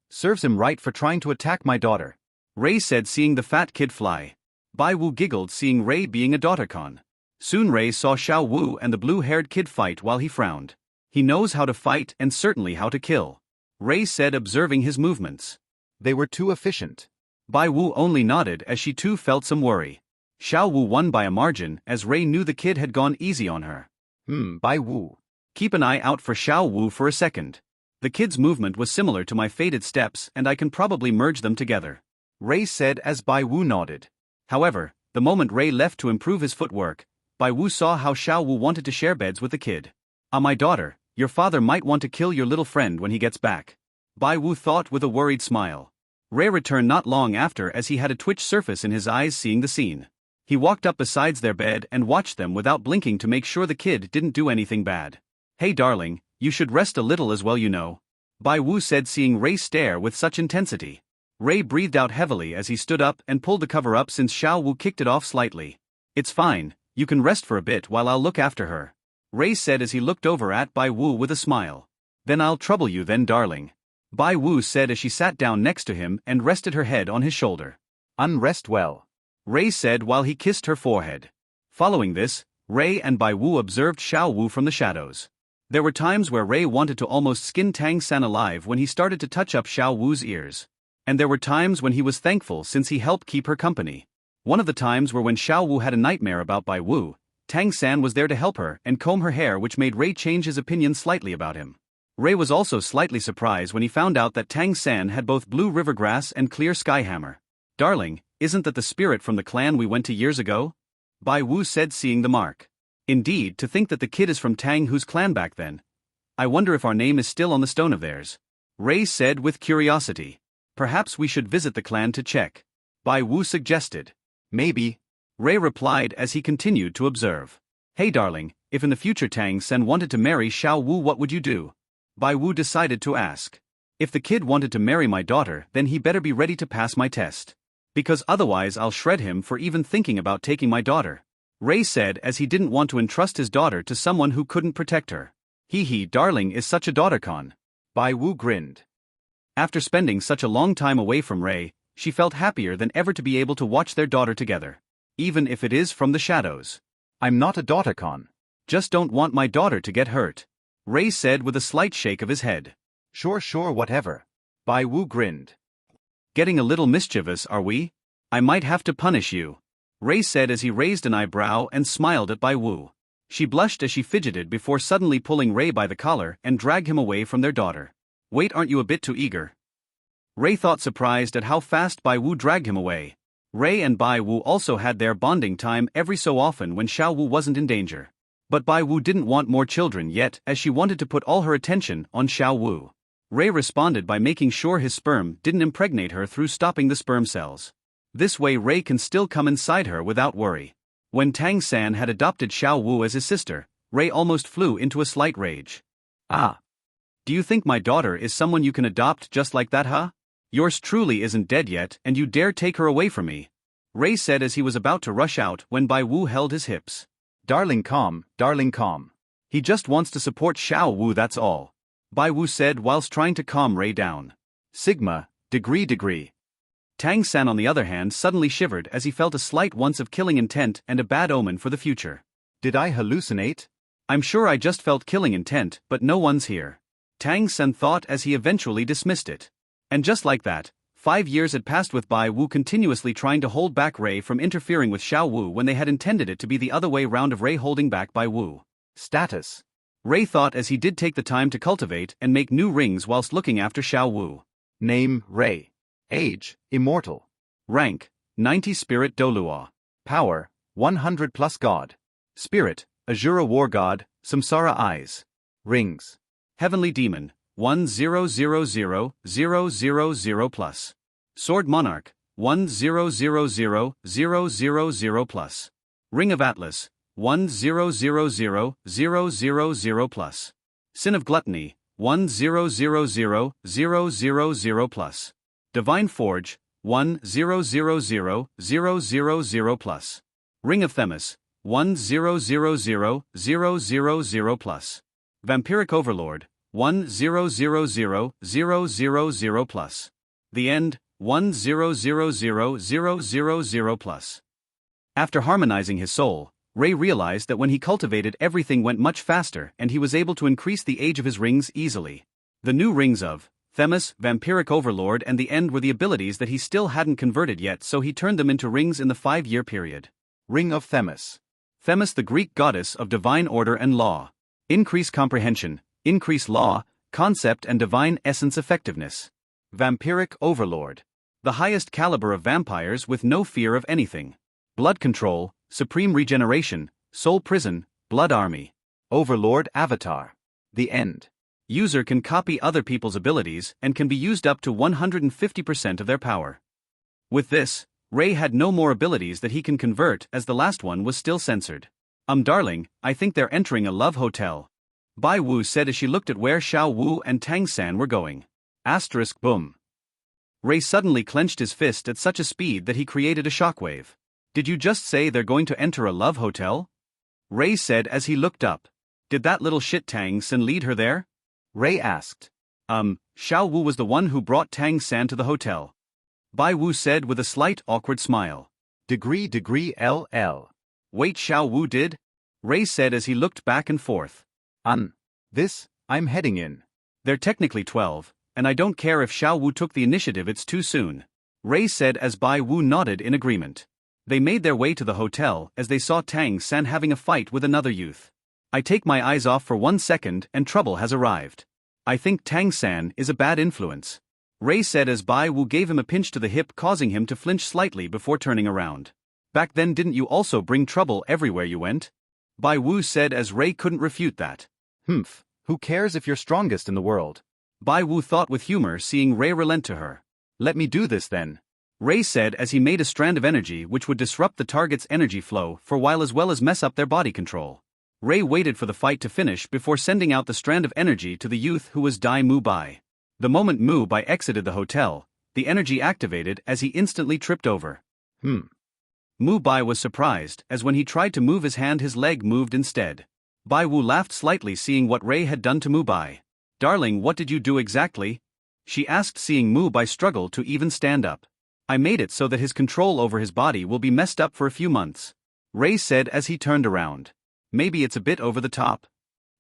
Serves him right for trying to attack my daughter. Ray said, seeing the fat kid fly. Bai Wu giggled, seeing Ray being a daughter-con. Soon Ray saw Xiao Wu and the blue-haired kid fight while he frowned. He knows how to fight and certainly how to kill. Ray said, observing his movements. They were too efficient. Bai Wu only nodded as she too felt some worry. Xiao Wu won by a margin as Ray knew the kid had gone easy on her. Bai Wu. Keep an eye out for Xiao Wu for a second. The kid's movement was similar to my faded steps and I can probably merge them together. Ray said as Bai Wu nodded. However, the moment Ray left to improve his footwork, Bai Wu saw how Xiao Wu wanted to share beds with the kid. My daughter, your father might want to kill your little friend when he gets back. Bai Wu thought with a worried smile. Ray returned not long after as he had a twitch surface in his eyes seeing the scene. He walked up beside their bed and watched them without blinking to make sure the kid didn't do anything bad. Hey darling, you should rest a little as well, you know. Bai Wu said, seeing Ray stare with such intensity. Ray breathed out heavily as he stood up and pulled the cover up since Xiao Wu kicked it off slightly. It's fine, you can rest for a bit while I'll look after her. Ray said as he looked over at Bai Wu with a smile. Then I'll trouble you then, darling. Bai Wu said as she sat down next to him and rested her head on his shoulder. Unrest well. Ray said while he kissed her forehead. Following this, Ray and Bai Wu observed Xiao Wu from the shadows. There were times where Ray wanted to almost skin Tang San alive when he started to touch up Xiao Wu's ears. And there were times when he was thankful since he helped keep her company. One of the times were when Xiao Wu had a nightmare about Bai Wu. Tang San was there to help her and comb her hair, which made Ray change his opinion slightly about him. Ray was also slightly surprised when he found out that Tang San had both blue river grass and clear sky hammer. Darling, isn't that the spirit from the clan we went to years ago? Bai Wu said, seeing the mark. Indeed, to think that the kid is from Tang Hu's clan back then. I wonder if our name is still on the stone of theirs. Ray said with curiosity. Perhaps we should visit the clan to check. Bai Wu suggested. Maybe. Ray replied as he continued to observe. Hey darling, if in the future Tang Sen wanted to marry Xiao Wu, what would you do? Bai Wu decided to ask. If the kid wanted to marry my daughter, then he better be ready to pass my test. Because otherwise I'll shred him for even thinking about taking my daughter. Ray said as he didn't want to entrust his daughter to someone who couldn't protect her. He darling is such a daughter-con. Bai Wu grinned. After spending such a long time away from Ray, she felt happier than ever to be able to watch their daughter together. Even if it is from the shadows. I'm not a daughter-con. Just don't want my daughter to get hurt. Ray said with a slight shake of his head. Sure, whatever. Bai Wu grinned. Getting a little mischievous, are we? I might have to punish you. Ray said as he raised an eyebrow and smiled at Bai Wu. She blushed as she fidgeted before suddenly pulling Ray by the collar and dragged him away from their daughter. Wait, aren't you a bit too eager? Ray thought, surprised at how fast Bai Wu dragged him away. Ray and Bai Wu also had their bonding time every so often when Xiao Wu wasn't in danger. But Bai Wu didn't want more children yet, as she wanted to put all her attention on Xiao Wu. Ray responded by making sure his sperm didn't impregnate her through stopping the sperm cells. This way Ray can still come inside her without worry. When Tang San had adopted Xiao Wu as his sister, Ray almost flew into a slight rage. "Ah. Do you think my daughter is someone you can adopt just like that, huh? Yours truly isn't dead yet and you dare take her away from me," Ray said as he was about to rush out when Bai Wu held his hips. Darling, calm, darling, calm. He just wants to support Xiao Wu, that's all," Bai Wu said whilst trying to calm Ray down. Sigma, degree. Tang San on the other hand suddenly shivered as he felt a slight once of killing intent and a bad omen for the future. Did I hallucinate? "I'm sure I just felt killing intent, but no one's here," Tang San thought as he eventually dismissed it. And just like that, 5 years had passed with Bai Wu continuously trying to hold back Ray from interfering with Xiao Wu when they had intended it to be the other way round of Ray holding back Bai Wu. Status. Ray thought as he did take the time to cultivate and make new rings whilst looking after Xiao Wu. Name, Ray. Age, immortal. Rank, 90 Spirit Doluo. Power, 100 plus God. Spirit, Azura War God, Samsara Eyes. Rings. Heavenly Demon, 10000000 plus. Sword Monarch, 10000000 plus. Ring of Atlas, 10000000 plus. Sin of Gluttony, 10000000 plus. Divine Forge, 10000000 plus. Ring of Themis, 10000000 plus. Vampiric Overlord, 10000000 plus. The End, 10000000 plus. After harmonizing his soul, Ray realized that when he cultivated, everything went much faster and he was able to increase the age of his rings easily. The new rings of Themis, Vampiric Overlord and the End were the abilities that he still hadn't converted yet, so he turned them into rings in the 5-year period. Ring of Themis. Themis, the Greek goddess of divine order and law. Increase comprehension, increase law, concept and divine essence effectiveness. Vampiric Overlord. The highest caliber of vampires with no fear of anything. Blood control, supreme regeneration, soul prison, blood army. Overlord Avatar. The End. User can copy other people's abilities and can be used up to 150% of their power. With this, Ray had no more abilities that he can convert as the last one was still censored. Darling, I think they're entering a love hotel," Bai Wu said as she looked at where Xiao Wu and Tang San were going. Boom. Ray suddenly clenched his fist at such a speed that he created a shockwave. "Did you just say they're going to enter a love hotel?" Ray said as he looked up. "Did that little shit Tang San lead her there?" Ray asked. Xiao Wu was the one who brought Tang San to the hotel," Bai Wu said with a slight awkward smile. Degree LL. "Wait, Xiao Wu did?" Ray said as he looked back and forth. This, I'm heading in." "They're technically 12, and I don't care if Xiao Wu took the initiative, it's too soon," Ray said as Bai Wu nodded in agreement. They made their way to the hotel as they saw Tang San having a fight with another youth. "I take my eyes off for 1 second and trouble has arrived. I think Tang San is a bad influence," Ray said as Bai Wu gave him a pinch to the hip, causing him to flinch slightly before turning around. "Back then didn't you also bring trouble everywhere you went?" Bai Wu said as Ray couldn't refute that. Who cares if you're strongest in the world?" Bai Wu thought with humor, seeing Ray relent to her. "Let me do this then," Ray said as he made a strand of energy which would disrupt the target's energy flow for a while as well as mess up their body control. Ray waited for the fight to finish before sending out the strand of energy to the youth who was Dai Mu Bai. The moment Mu Bai exited the hotel, the energy activated as he instantly tripped over. Mu Bai was surprised as when he tried to move his hand his leg moved instead. Bai Wu laughed slightly seeing what Ray had done to Mu Bai. "Darling, what did you do exactly?" she asked, seeing Mu Bai struggle to even stand up. "I made it so that his control over his body will be messed up for a few months," Ray said as he turned around. "Maybe it's a bit over the top,"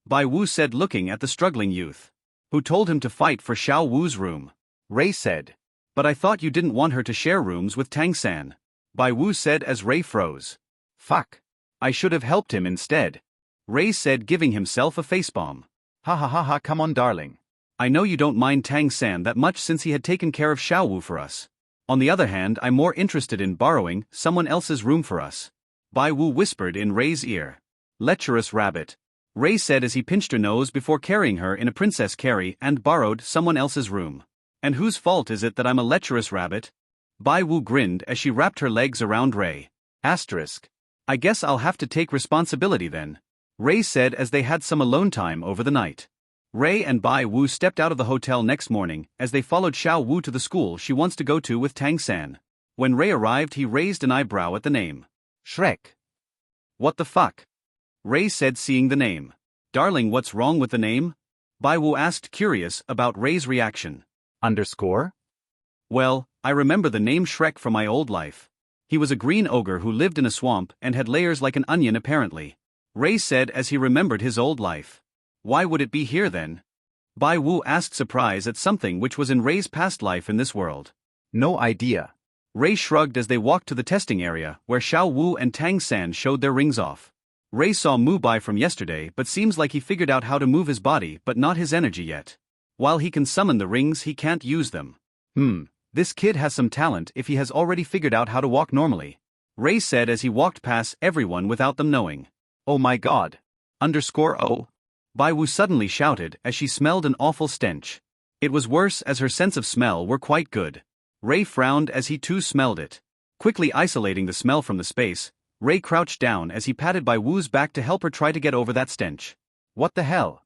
Bai Wu said looking at the struggling youth. "Who told him to fight for Xiao Wu's room?" Ray said. "But I thought you didn't want her to share rooms with Tang San," Bai Wu said as Ray froze. "Fuck. I should have helped him instead," Ray said, giving himself a facepalm. Ha, come on darling. "I know you don't mind Tang San that much since he had taken care of Xiao Wu for us. On the other hand, I'm more interested in borrowing someone else's room for us," Bai Wu whispered in Ray's ear. Lecherous rabbit. Ray said as he pinched her nose before carrying her in a princess carry and borrowed someone else's room. And whose fault is it that I'm a lecherous rabbit? Bai Wu grinned as she wrapped her legs around Ray. Asterisk. I guess I'll have to take responsibility then, Ray said as they had some alone time over the night. Ray and Bai Wu stepped out of the hotel next morning as they followed Xiao Wu to the school she wants to go to with Tang San. When Ray arrived, he raised an eyebrow at the name. Shrek. What the fuck? Ray said, seeing the name. Darling, what's wrong with the name? Bai Wu asked, curious about Ray's reaction. Underscore? Well, I remember the name Shrek from my old life. He was a green ogre who lived in a swamp and had layers like an onion apparently. Ray said as he remembered his old life. Why would it be here then? Bai Wu asked, surprise at something which was in Ray's past life in this world. No idea. Ray shrugged as they walked to the testing area where Xiao Wu and Tang San showed their rings off. Ray saw Mu Bai from yesterday but seems like he figured out how to move his body but not his energy yet. While he can summon the rings, he can't use them. This kid has some talent if he has already figured out how to walk normally, Ray said as he walked past everyone without them knowing. Oh my god. Oh. Bai Wu suddenly shouted as she smelled an awful stench. It was worse as her sense of smell were quite good. Ray frowned as he too smelled it. Quickly isolating the smell from the space, Ray crouched down as he patted Bai Wu's back to help her try to get over that stench. What the hell?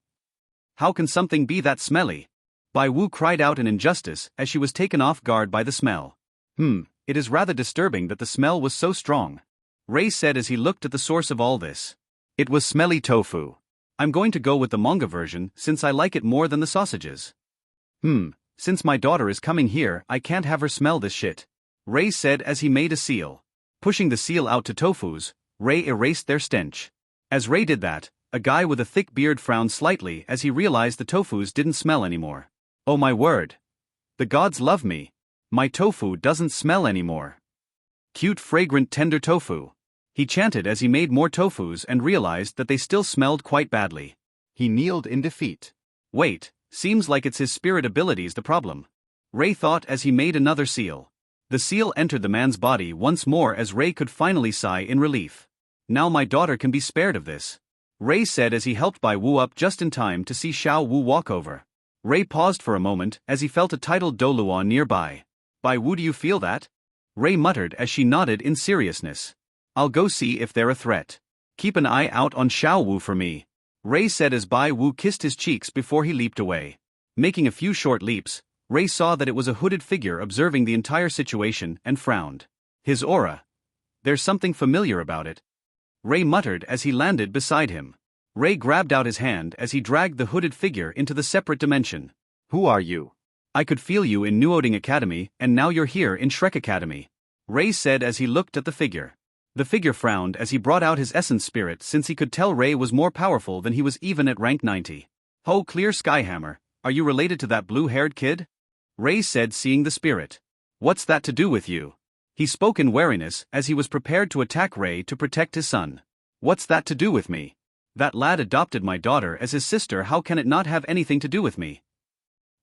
How can something be that smelly? Bai Wu cried out in injustice as she was taken off guard by the smell. It is rather disturbing that the smell was so strong, Ray said as he looked at the source of all this. It was smelly tofu. I'm going to go with the manga version since I like it more than the sausages. Since my daughter is coming here, I can't have her smell this shit, Ray said as he made a seal. Pushing the seal out to tofus, Ray erased their stench. As Ray did that, a guy with a thick beard frowned slightly as he realized the tofus didn't smell anymore. Oh my word. The gods love me. My tofu doesn't smell anymore. Cute, fragrant, tender tofu. He chanted as he made more tofus and realized that they still smelled quite badly. He kneeled in defeat. Wait, seems like it's his spirit abilities the problem, Ray thought as he made another seal. The seal entered the man's body once more as Ray could finally sigh in relief. Now my daughter can be spared of this, Ray said as he helped Bai Wu up just in time to see Xiao Wu walk over. Ray paused for a moment as he felt a tidal Doluan nearby. Bai Wu, do you feel that? Ray muttered as she nodded in seriousness. I'll go see if they're a threat. Keep an eye out on Xiao Wu for me, Ray said as Bai Wu kissed his cheeks before he leaped away. Making a few short leaps, Ray saw that it was a hooded figure observing the entire situation and frowned. His aura. There's something familiar about it, Ray muttered as he landed beside him. Ray grabbed out his hand as he dragged the hooded figure into the separate dimension. Who are you? I could feel you in Nuoding Academy and now you're here in Shrek Academy, Ray said as he looked at the figure. The figure frowned as he brought out his essence spirit since he could tell Ray was more powerful than he was even at rank 90. Ho, Clear Skyhammer, are you related to that blue-haired kid? Ray said, seeing the spirit. What's that to do with you? He spoke in wariness as he was prepared to attack Ray to protect his son. What's that to do with me? That lad adopted my daughter as his sister, how can it not have anything to do with me?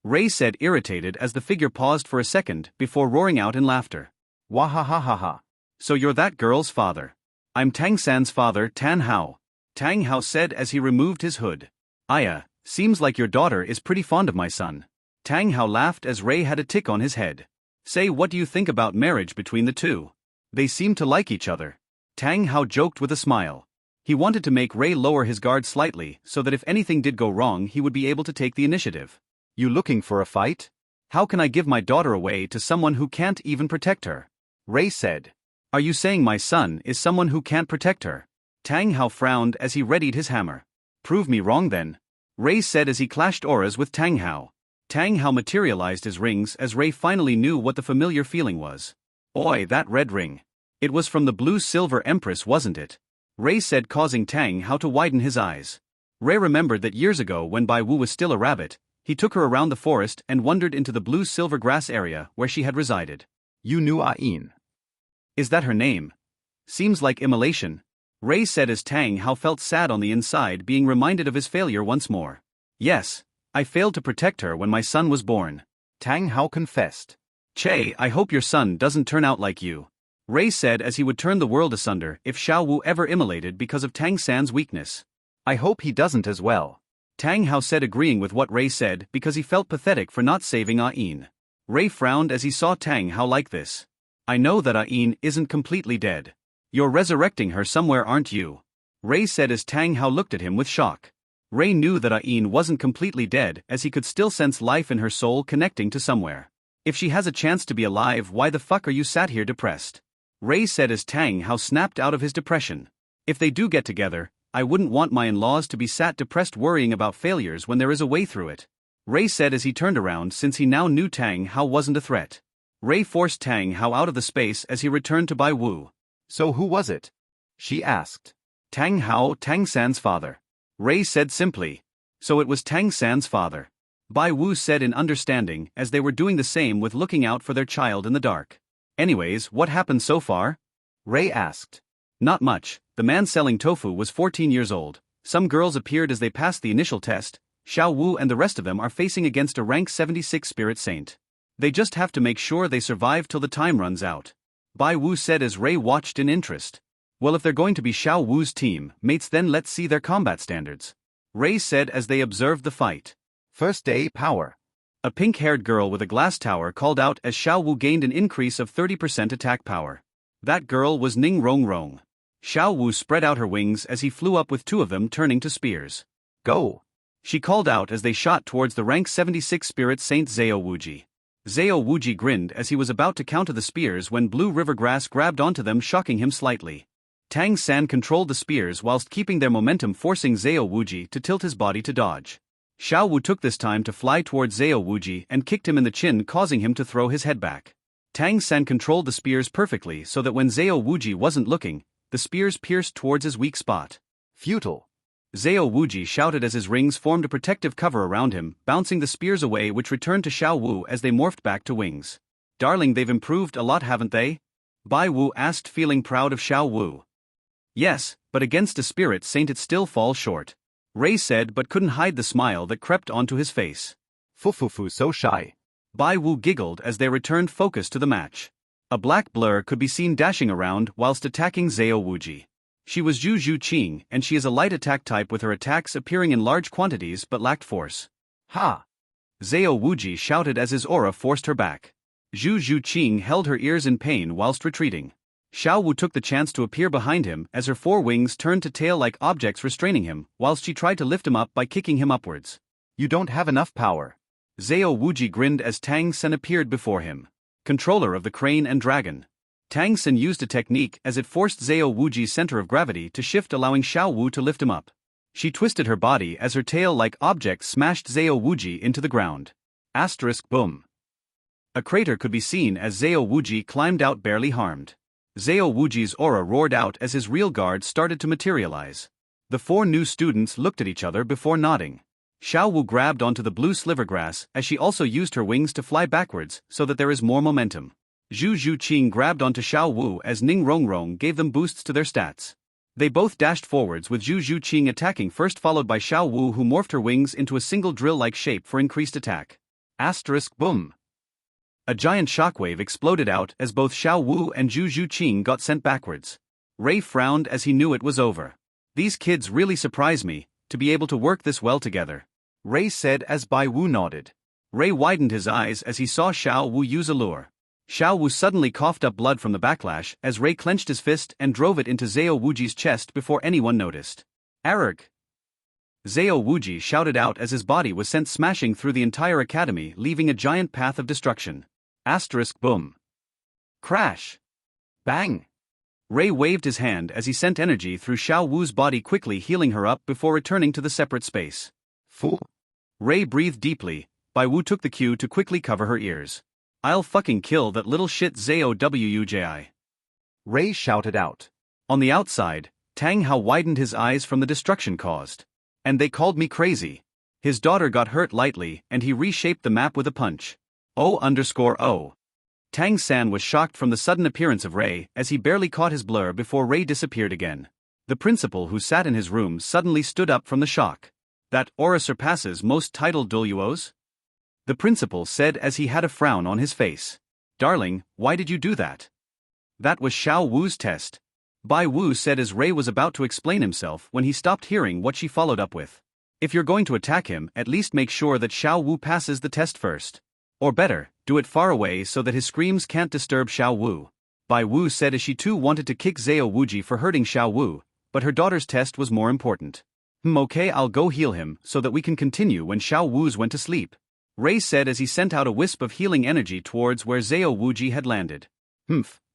Ray said, irritated as the figure paused for a second before roaring out in laughter. Wahahahaha. So you're that girl's father. I'm Tang San's father, Tan Hao. Tang Hao said as he removed his hood. Aya, seems like your daughter is pretty fond of my son. Tang Hao laughed as Ray had a tick on his head. Say, what do you think about marriage between the two? They seem to like each other. Tang Hao joked with a smile. He wanted to make Ray lower his guard slightly so that if anything did go wrong he would be able to take the initiative. You looking for a fight? How can I give my daughter away to someone who can't even protect her? Ray said. Are you saying my son is someone who can't protect her? Tang Hao frowned as he readied his hammer. Prove me wrong then, Ray said as he clashed auras with Tang Hao. Tang Hao materialized his rings as Ray finally knew what the familiar feeling was. Oi, that red ring. It was from the blue-silver empress, wasn't it? Ray said, causing Tang Hao to widen his eyes. Ray remembered that years ago when Bai Wu was still a rabbit, he took her around the forest and wandered into the blue-silver grass area where she had resided. You knew Ain. Is that her name? Seems like immolation, Ray said as Tang Hao felt sad on the inside, being reminded of his failure once more. Yes. I failed to protect her when my son was born, Tang Hao confessed. Che, I hope your son doesn't turn out like you. Ray said as he would turn the world asunder if Xiao Wu ever immolated because of Tang San's weakness. I hope he doesn't as well. Tang Hao said, agreeing with what Ray said because he felt pathetic for not saving Ain. Ray frowned as he saw Tang Hao like this. I know that Ain isn't completely dead. You're resurrecting her somewhere, aren't you? Ray said as Tang Hao looked at him with shock. Ray knew that Ain wasn't completely dead as he could still sense life in her soul connecting to somewhere. If she has a chance to be alive, why the fuck are you sat here depressed? Ray said as Tang Hao snapped out of his depression. If they do get together, I wouldn't want my in-laws to be sat depressed worrying about failures when there is a way through it. Ray said as he turned around since he now knew Tang Hao wasn't a threat. Ray forced Tang Hao out of the space as he returned to Bai Wu. So who was it? She asked. Tang Hao, Tang San's father. Ray said simply. So it was Tang San's father. Bai Wu said in understanding as they were doing the same with looking out for their child in the dark. Anyways, what happened so far? Ray asked. Not much. The man selling tofu was 14 years old. Some girls appeared as they passed the initial test. Xiao Wu and the rest of them are facing against a rank 76 spirit saint. They just have to make sure they survive till the time runs out. Bai Wu said as Ray watched in interest. Well, if they're going to be Xiao Wu's team mates, then let's see their combat standards. Ray said as they observed the fight. First day power. A pink-haired girl with a glass tower called out as Xiao Wu gained an increase of 30% attack power. That girl was Ning Rong Rong. Xiao Wu spread out her wings as he flew up with two of them turning to spears. Go! She called out as they shot towards the rank 76 spirit saint Zhao Wuji. Zhao Wuji grinned as he was about to counter the spears when Blue River Grass grabbed onto them, shocking him slightly. Tang San controlled the spears whilst keeping their momentum, forcing Zhao Wuji to tilt his body to dodge. Xiao Wu took this time to fly towards Zhao Wuji and kicked him in the chin, causing him to throw his head back. Tang San controlled the spears perfectly so that when Zhao Wuji wasn't looking, the spears pierced towards his weak spot. Futile. Zhao Wuji shouted as his rings formed a protective cover around him, bouncing the spears away, which returned to Xiao Wu as they morphed back to wings. Darling, they've improved a lot, haven't they? Bai Wu asked, feeling proud of Xiao Wu. Yes, but against a spirit saint it still falls short. Ray said, but couldn't hide the smile that crept onto his face. Fufufu, so shy. Bai Wu giggled as they returned focus to the match. A black blur could be seen dashing around whilst attacking Zhao Wuji. She was Zhu Zhu Qing and she is a light attack type with her attacks appearing in large quantities but lacked force. Ha! Zhao Wuji shouted as his aura forced her back. Zhu Zhu Qing held her ears in pain whilst retreating. Xiao Wu took the chance to appear behind him as her four wings turned to tail-like objects restraining him, whilst she tried to lift him up by kicking him upwards. You don't have enough power. Zhao Wuji grinned as Tang Sen appeared before him. Controller of the crane and dragon. Tang Sen used a technique as it forced Zhao Wuji's center of gravity to shift, allowing Xiao Wu to lift him up. She twisted her body as her tail-like object smashed Zhao Wuji into the ground. Asterisk boom. A crater could be seen as Zhao Wuji climbed out barely harmed. Zhao Wuji's aura roared out as his real guard started to materialize. The four new students looked at each other before nodding. Xiao Wu grabbed onto the blue slivergrass as she also used her wings to fly backwards so that there is more momentum. Zhu Zhu Qing grabbed onto Xiao Wu as Ning Rong Rong gave them boosts to their stats. They both dashed forwards with Zhu Zhu Qing attacking first, followed by Xiao Wu, who morphed her wings into a single drill-like shape for increased attack. Asterisk boom. A giant shockwave exploded out as both Xiao Wu and Zhu Zhu Qing got sent backwards. Ray frowned as he knew it was over. These kids really surprise me, to be able to work this well together. Ray said as Bai Wu nodded. Ray widened his eyes as he saw Xiao Wu use a lure. Xiao Wu suddenly coughed up blood from the backlash as Ray clenched his fist and drove it into Zhao Wuji's chest before anyone noticed. Arrgh! Zhao Wuji shouted out as his body was sent smashing through the entire academy, leaving a giant path of destruction. Asterisk boom. Crash. Bang. Ray waved his hand as he sent energy through Xiao Wu's body, quickly healing her up before returning to the separate space. Fool. Ray breathed deeply. Bai Wu took the cue to quickly cover her ears. I'll fucking kill that little shit Zhao Wuji. Ray shouted out. On the outside, Tang Hao widened his eyes from the destruction caused. And they called me crazy. His daughter got hurt lightly and he reshaped the map with a punch. O_O. Tang San was shocked from the sudden appearance of Ray as he barely caught his blur before Ray disappeared again. The principal, who sat in his room, suddenly stood up from the shock. That aura surpasses most titled duos? The principal said as he had a frown on his face. Darling, why did you do that? That was Xiao Wu's test. Bai Wu said as Ray was about to explain himself when he stopped hearing what she followed up with. If you're going to attack him, at least make sure that Xiao Wu passes the test first. Or better, do it far away so that his screams can't disturb Xiao Wu. Bai Wu said as she too wanted to kick Zhao Wuji for hurting Xiao Wu, but her daughter's test was more important. Okay, I'll go heal him so that we can continue when Xiao Wu's went to sleep. Ray said as he sent out a wisp of healing energy towards where Zhao Wuji had landed.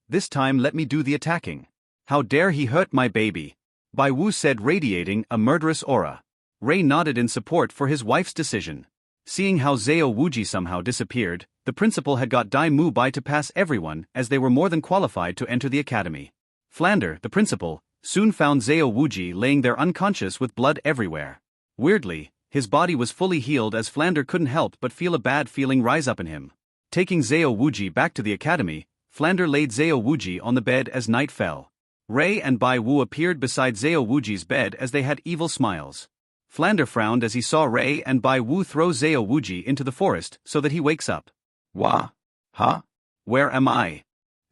This time let me do the attacking. How dare he hurt my baby? Bai Wu said, radiating a murderous aura. Ray nodded in support for his wife's decision. Seeing how Zhao Wuji somehow disappeared, the principal had got Dai Mu Bai to pass everyone as they were more than qualified to enter the academy. Flander, the principal, soon found Zhao Wuji laying there unconscious with blood everywhere. Weirdly, his body was fully healed as Flander couldn't help but feel a bad feeling rise up in him. Taking Zhao Wuji back to the academy, Flander laid Zhao Wuji on the bed as night fell. Ray and Bai Wu appeared beside Zhao Wuji's bed as they had evil smiles. Flander frowned as he saw Ray and Bai Wu throw Zhao Wuji into the forest so that he wakes up. Wah? Huh? Where am I?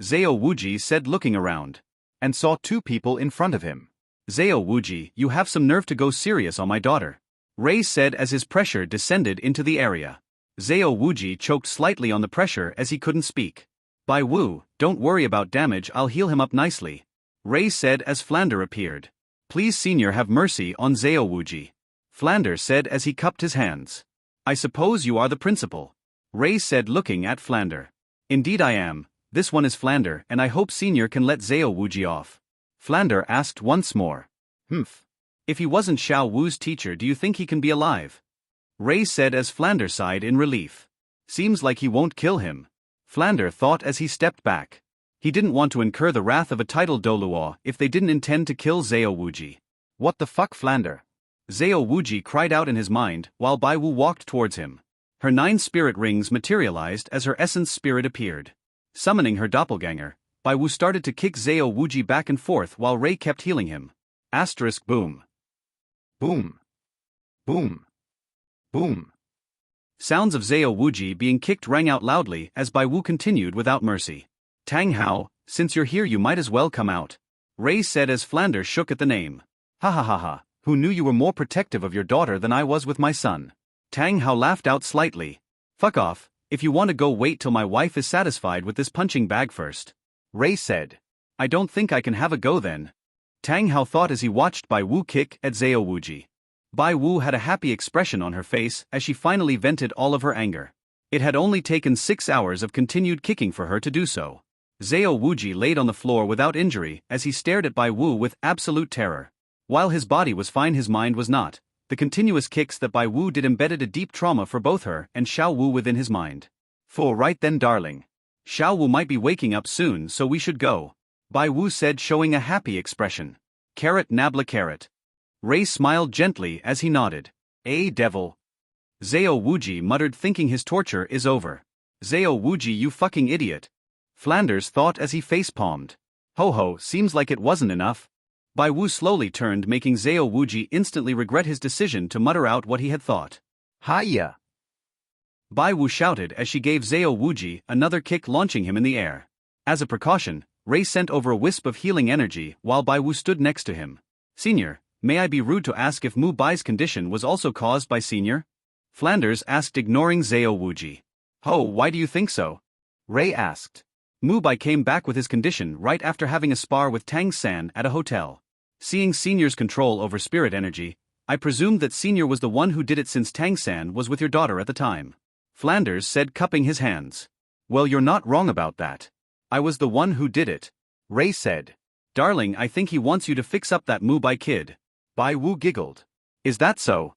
Zhao Wuji said, looking around. And saw two people in front of him. Zhao Wuji, you have some nerve to go serious on my daughter. Ray said as his pressure descended into the area. Zhao Wuji choked slightly on the pressure as he couldn't speak. Bai Wu, don't worry about damage, I'll heal him up nicely. Ray said as Flander appeared. Please senior, have mercy on Zhao Wuji. Flander said as he cupped his hands. I suppose you are the principal. Ray said, looking at Flander. Indeed I am, this one is Flander and I hope senior can let Zhao Wuji off. Flander asked once more. If he wasn't Xiao Wu's teacher, do you think he can be alive? Ray said as Flander sighed in relief. Seems like he won't kill him. Flander thought as he stepped back. He didn't want to incur the wrath of a title Doluo if they didn't intend to kill Zhao Wuji. What the fuck, Flander? Zhao Wuji cried out in his mind while Bai Wu walked towards him. Her 9 spirit rings materialized as her essence spirit appeared. Summoning her doppelganger, Bai Wu started to kick Zhao Wuji back and forth while Ray kept healing him. Boom. Boom. Boom. Boom. Sounds of Zhao Wuji being kicked rang out loudly as Bai Wu continued without mercy. Tang Hao, since you're here you might as well come out. Ray said as Flander shook at the name. Ha ha ha ha, who knew you were more protective of your daughter than I was with my son? Tang Hao laughed out slightly. Fuck off, if you want to go wait till my wife is satisfied with this punching bag first. Ray said. I don't think I can have a go then. Tang Hao thought as he watched Bai Wu kick at Zhao Wuji. Bai Wu had a happy expression on her face as she finally vented all of her anger. It had only taken 6 hours of continued kicking for her to do so. Zhao Wuji laid on the floor without injury as he stared at Bai Wu with absolute terror. While his body was fine, his mind was not. The continuous kicks that Bai Wu did embedded a deep trauma for both her and Xiao Wu within his mind. Full right then, darling. Xiao Wu might be waking up soon, so we should go. Bai Wu said, showing a happy expression. Carrot nabla carrot. Ray smiled gently as he nodded. Devil. Zhao Wuji muttered, thinking his torture is over. Zhao Wuji, you fucking idiot. Flanders thought as he face-palmed. Ho ho, seems like it wasn't enough. Bai Wu slowly turned, making Zhao Wuji instantly regret his decision to mutter out what he had thought. Hiya! Bai Wu shouted as she gave Zhao Wuji another kick, launching him in the air. As a precaution, Ray sent over a wisp of healing energy while Bai Wu stood next to him. Senior, may I be rude to ask if Mu Bai's condition was also caused by Senior? Flanders asked, ignoring Zhao Wuji. Oh, why do you think so? Ray asked. Mu Bai came back with his condition right after having a spar with Tang San at a hotel. Seeing Senior's control over spirit energy, I presumed that Senior was the one who did it since Tang San was with your daughter at the time. Flanders said, cupping his hands. Well, you're not wrong about that. I was the one who did it. Ray said. Darling, I think he wants you to fix up that Mu Bai kid. Bai Wu giggled. Is that so?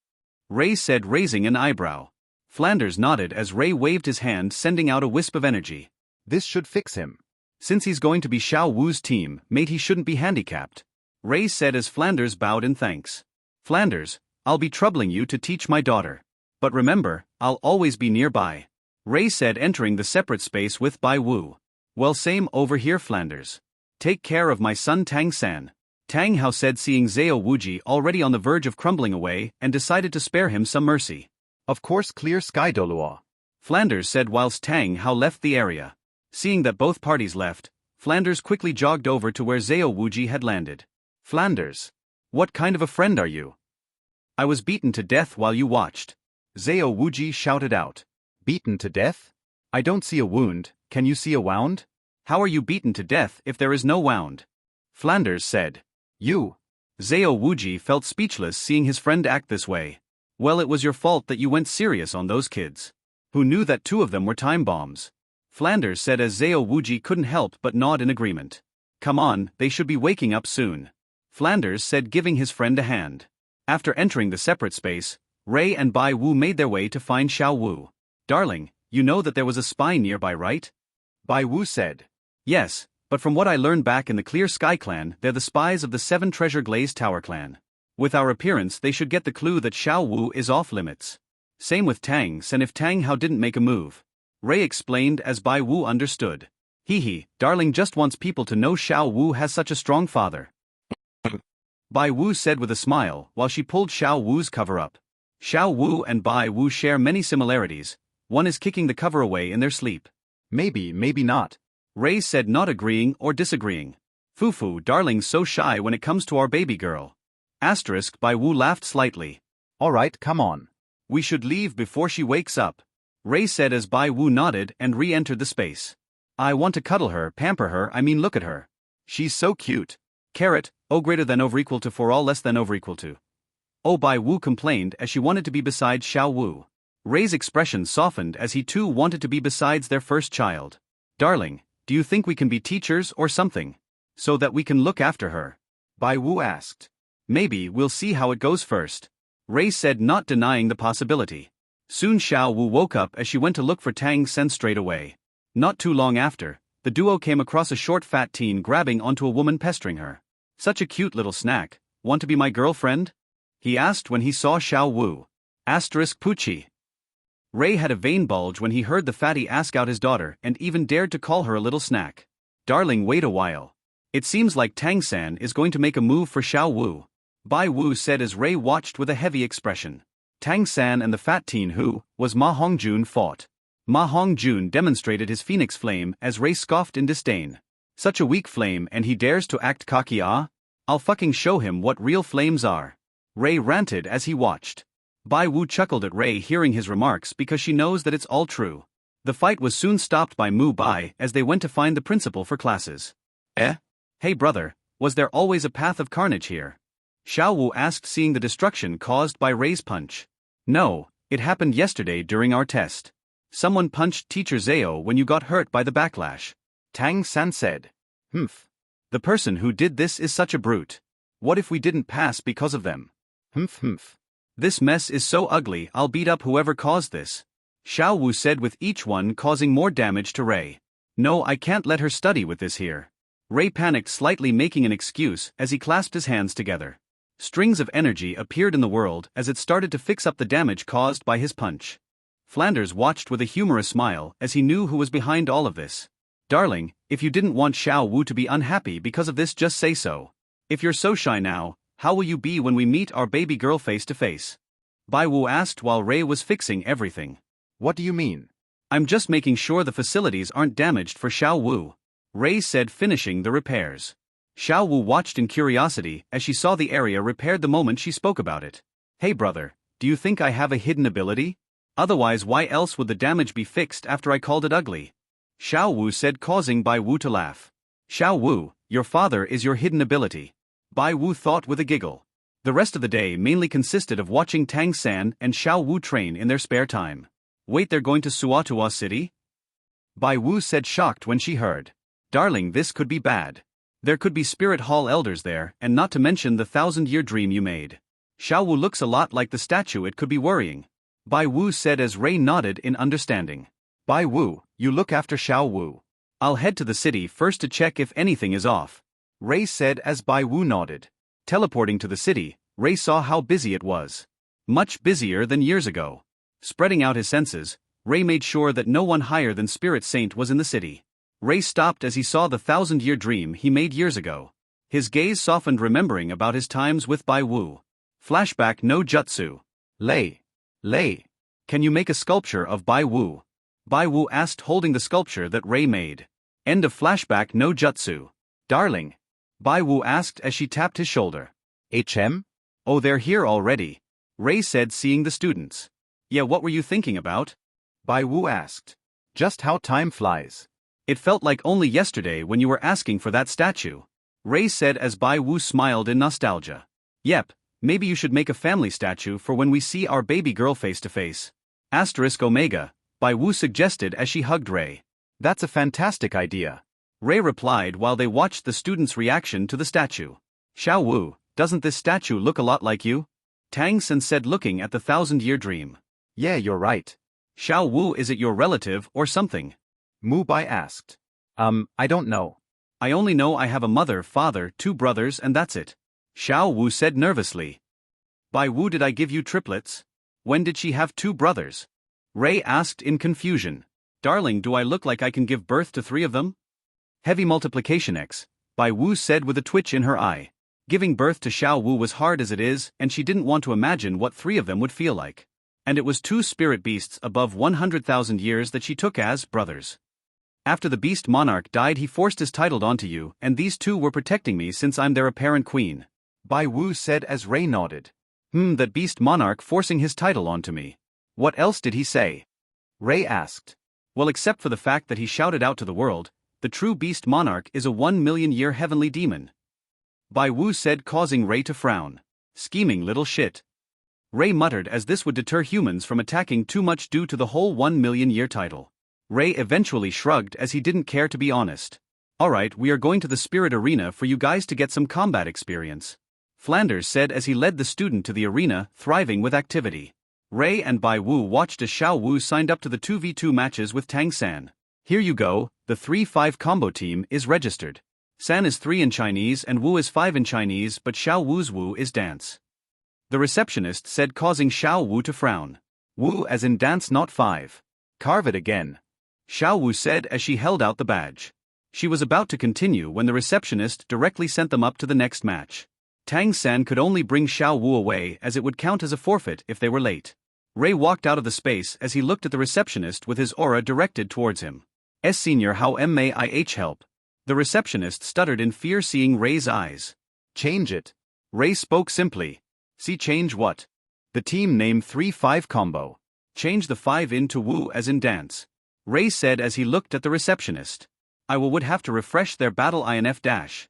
Ray said, raising an eyebrow. Flanders nodded as Ray waved his hand, sending out a wisp of energy. This should fix him. Since he's going to be Xiao Wu's team mate, he shouldn't be handicapped. Ray said as Flanders bowed in thanks. Flanders, I'll be troubling you to teach my daughter. But remember, I'll always be nearby. Ray said, entering the separate space with Bai Wu. Well, same over here, Flanders. Take care of my son Tang San. Tang Hao said, seeing Zhao Wuji already on the verge of crumbling away, and decided to spare him some mercy. Of course, clear sky, Doluo. Flanders said whilst Tang Hao left the area. Seeing that both parties left, Flanders quickly jogged over to where Zhao Wuji had landed. Flanders. What kind of a friend are you? I was beaten to death while you watched. Zhao Wuji shouted out. Beaten to death? I don't see a wound, can you see a wound? How are you beaten to death if there is no wound? Flanders said. You. Zhao Wuji felt speechless seeing his friend act this way. Well, it was your fault that you went serious on those kids. Who knew that 2 of them were time bombs? Flanders said as Zhao Wuji couldn't help but nod in agreement. Come on, they should be waking up soon. Flanders said, giving his friend a hand. After entering the separate space, Ray and Bai Wu made their way to find Xiao Wu. Darling, you know that there was a spy nearby, right? Bai Wu said. Yes, but from what I learned back in the Clear Sky clan, they're the spies of the 7 Treasure Glazed Tower clan. With our appearance, they should get the clue that Xiao Wu is off limits. Same with Tang Sen if Tang Hao didn't make a move. Ray explained as Bai Wu understood. Hee, darling just wants people to know Xiao Wu has such a strong father. Bai Wu said with a smile while she pulled Xiao Wu's cover up. Xiao Wu and Bai Wu share many similarities. One is kicking the cover away in their sleep. Maybe not. Ray said, not agreeing or disagreeing. Fufu, darling's so shy when it comes to our baby girl. Bai Wu laughed slightly. Alright, come on. We should leave before she wakes up. Ray said as Bai Wu nodded and re-entered the space. I want to cuddle her, pamper her, look at her. She's so cute. Caret, O greater than over equal to for all less than over equal to. Oh, Bai Wu complained as she wanted to be beside Xiao Wu. Ray's expression softened as he too wanted to be besides their first child. Darling, do you think we can be teachers or something? So that we can look after her? Bai Wu asked. Maybe we'll see how it goes first. Ray said, not denying the possibility. Soon Xiao Wu woke up as she went to look for Tang Sen straight away. Not too long after, the duo came across a short fat teen grabbing onto a woman pestering her. Such a cute little snack, want to be my girlfriend? He asked when he saw Xiao Wu. Poochie. Ray had a vein bulge when he heard the fatty ask out his daughter and even dared to call her a little snack. Darling, wait a while. It seems like Tang San is going to make a move for Xiao Wu. Bai Wu said as Ray watched with a heavy expression. Tang San and the fat teen who was Ma Hongjun fought. Ma Hongjun demonstrated his phoenix flame as Ray scoffed in disdain. Such a weak flame and he dares to act cocky, ah? I'll fucking show him what real flames are. Ray ranted as he watched. Bai Wu chuckled at Ray hearing his remarks because she knows that it's all true. The fight was soon stopped by Mu Bai as they went to find the principal for classes. Hey brother, was there always a path of carnage here? Xiao Wu asked seeing the destruction caused by Ray's punch. No, it happened yesterday during our test. Someone punched Teacher Zhao when you got hurt by the backlash. Tang San said. The person who did this is such a brute. What if we didn't pass because of them? This mess is so ugly, I'll beat up whoever caused this. Xiao Wu said with each one causing more damage to Ray. No, I can't let her study with this here. Ray panicked slightly, making an excuse as he clasped his hands together. Strings of energy appeared in the world as it started to fix up the damage caused by his punch. Flanders watched with a humorous smile as he knew who was behind all of this. Darling, if you didn't want Xiao Wu to be unhappy because of this, just say so. If you're so shy now, how will you be when we meet our baby girl face to face? Bai Wu asked while Ray was fixing everything. What do you mean? I'm just making sure the facilities aren't damaged for Xiao Wu. Ray said, finishing the repairs. Xiao Wu watched in curiosity as she saw the area repaired the moment she spoke about it. Hey brother, do you think I have a hidden ability? Otherwise why else would the damage be fixed after I called it ugly? Xiao Wu said, causing Bai Wu to laugh. Xiao Wu, your father is your hidden ability. Bai Wu thought with a giggle. The rest of the day mainly consisted of watching Tang San and Xiao Wu train in their spare time. Wait, they're going to Suatua City? Bai Wu said, shocked when she heard. Darling, this could be bad. There could be Spirit Hall elders there, and not to mention the 1,000-year dream you made. Xiao Wu looks a lot like the statue, it could be worrying. Bai Wu said as Ray nodded in understanding. Bai Wu, you look after Xiao Wu. I'll head to the city first to check if anything is off. Ray said as Bai Wu nodded. Teleporting to the city, Ray saw how busy it was. Much busier than years ago. Spreading out his senses, Ray made sure that no one higher than Spirit Saint was in the city. Ray stopped as he saw the 1,000-year dream he made years ago. His gaze softened, remembering about his times with Bai Wu. Flashback no jutsu. Lei. Can you make a sculpture of Bai Wu? Bai Wu asked, holding the sculpture that Ray made. End of flashback. No jutsu. Darling. Bai Wu asked as she tapped his shoulder. HM? Oh, they're here already. Ray said, seeing the students. Yeah, what were you thinking about? Bai Wu asked. Just how time flies. It felt like only yesterday when you were asking for that statue. Ray said as Bai Wu smiled in nostalgia. Yep, maybe you should make a family statue for when we see our baby girl face to face. Asterisk Omega, Bai Wu suggested as she hugged Ray. That's a fantastic idea. Ray replied while they watched the students' reaction to the statue. Xiao Wu, doesn't this statue look a lot like you? Tang Sen said, looking at the 1,000-year dream. Yeah, you're right. Xiao Wu, is it your relative or something? Mu Bai asked. I don't know. I only know I have a mother, father, 2 brothers, and that's it. Xiao Wu said nervously. Bai Wu, did I give you triplets? When did she have 2 brothers? Ray asked in confusion. Darling, do I look like I can give birth to 3 of them? Heavy multiplication X, Bai Wu said with a twitch in her eye. Giving birth to Xiao Wu was hard as it is, and she didn't want to imagine what 3 of them would feel like. And it was 2 spirit beasts above 100,000 years that she took as brothers. After the beast monarch died, he forced his title onto you, and these 2 were protecting me since I'm their apparent queen. Bai Wu said as Ray nodded. That beast monarch forcing his title onto me. What else did he say? Ray asked. Well, except for the fact that he shouted out to the world, the true beast monarch is a 1,000,000-year heavenly demon. Bai Wu said, causing Ray to frown. Scheming little shit. Ray muttered as this would deter humans from attacking too much due to the whole 1,000,000-year title. Ray eventually shrugged as he didn't care to be honest. Alright, we are going to the spirit arena for you guys to get some combat experience. Flanders said as he led the student to the arena, thriving with activity. Ray and Bai Wu watched as Xiao Wu signed up to the 2v2 matches with Tang San. Here you go, the 3-5 combo team is registered. San is 3 in Chinese and Wu is 5 in Chinese, but Xiao Wu's Wu is dance. The receptionist said, causing Xiao Wu to frown. Wu as in dance, not 5. Carve it again. Xiao Wu said as she held out the badge. She was about to continue when the receptionist directly sent them up to the next match. Tang San could only bring Xiao Wu away as it would count as a forfeit if they were late. Ray walked out of the space as he looked at the receptionist with his aura directed towards him. Senior, how may I help? The receptionist stuttered in fear, seeing Ray's eyes. Change it. Ray spoke simply. See, change what? The team name 3-5 combo. Change the 5 into Wu as in dance. Ray said as he looked at the receptionist. I would have to refresh their battle INF dash.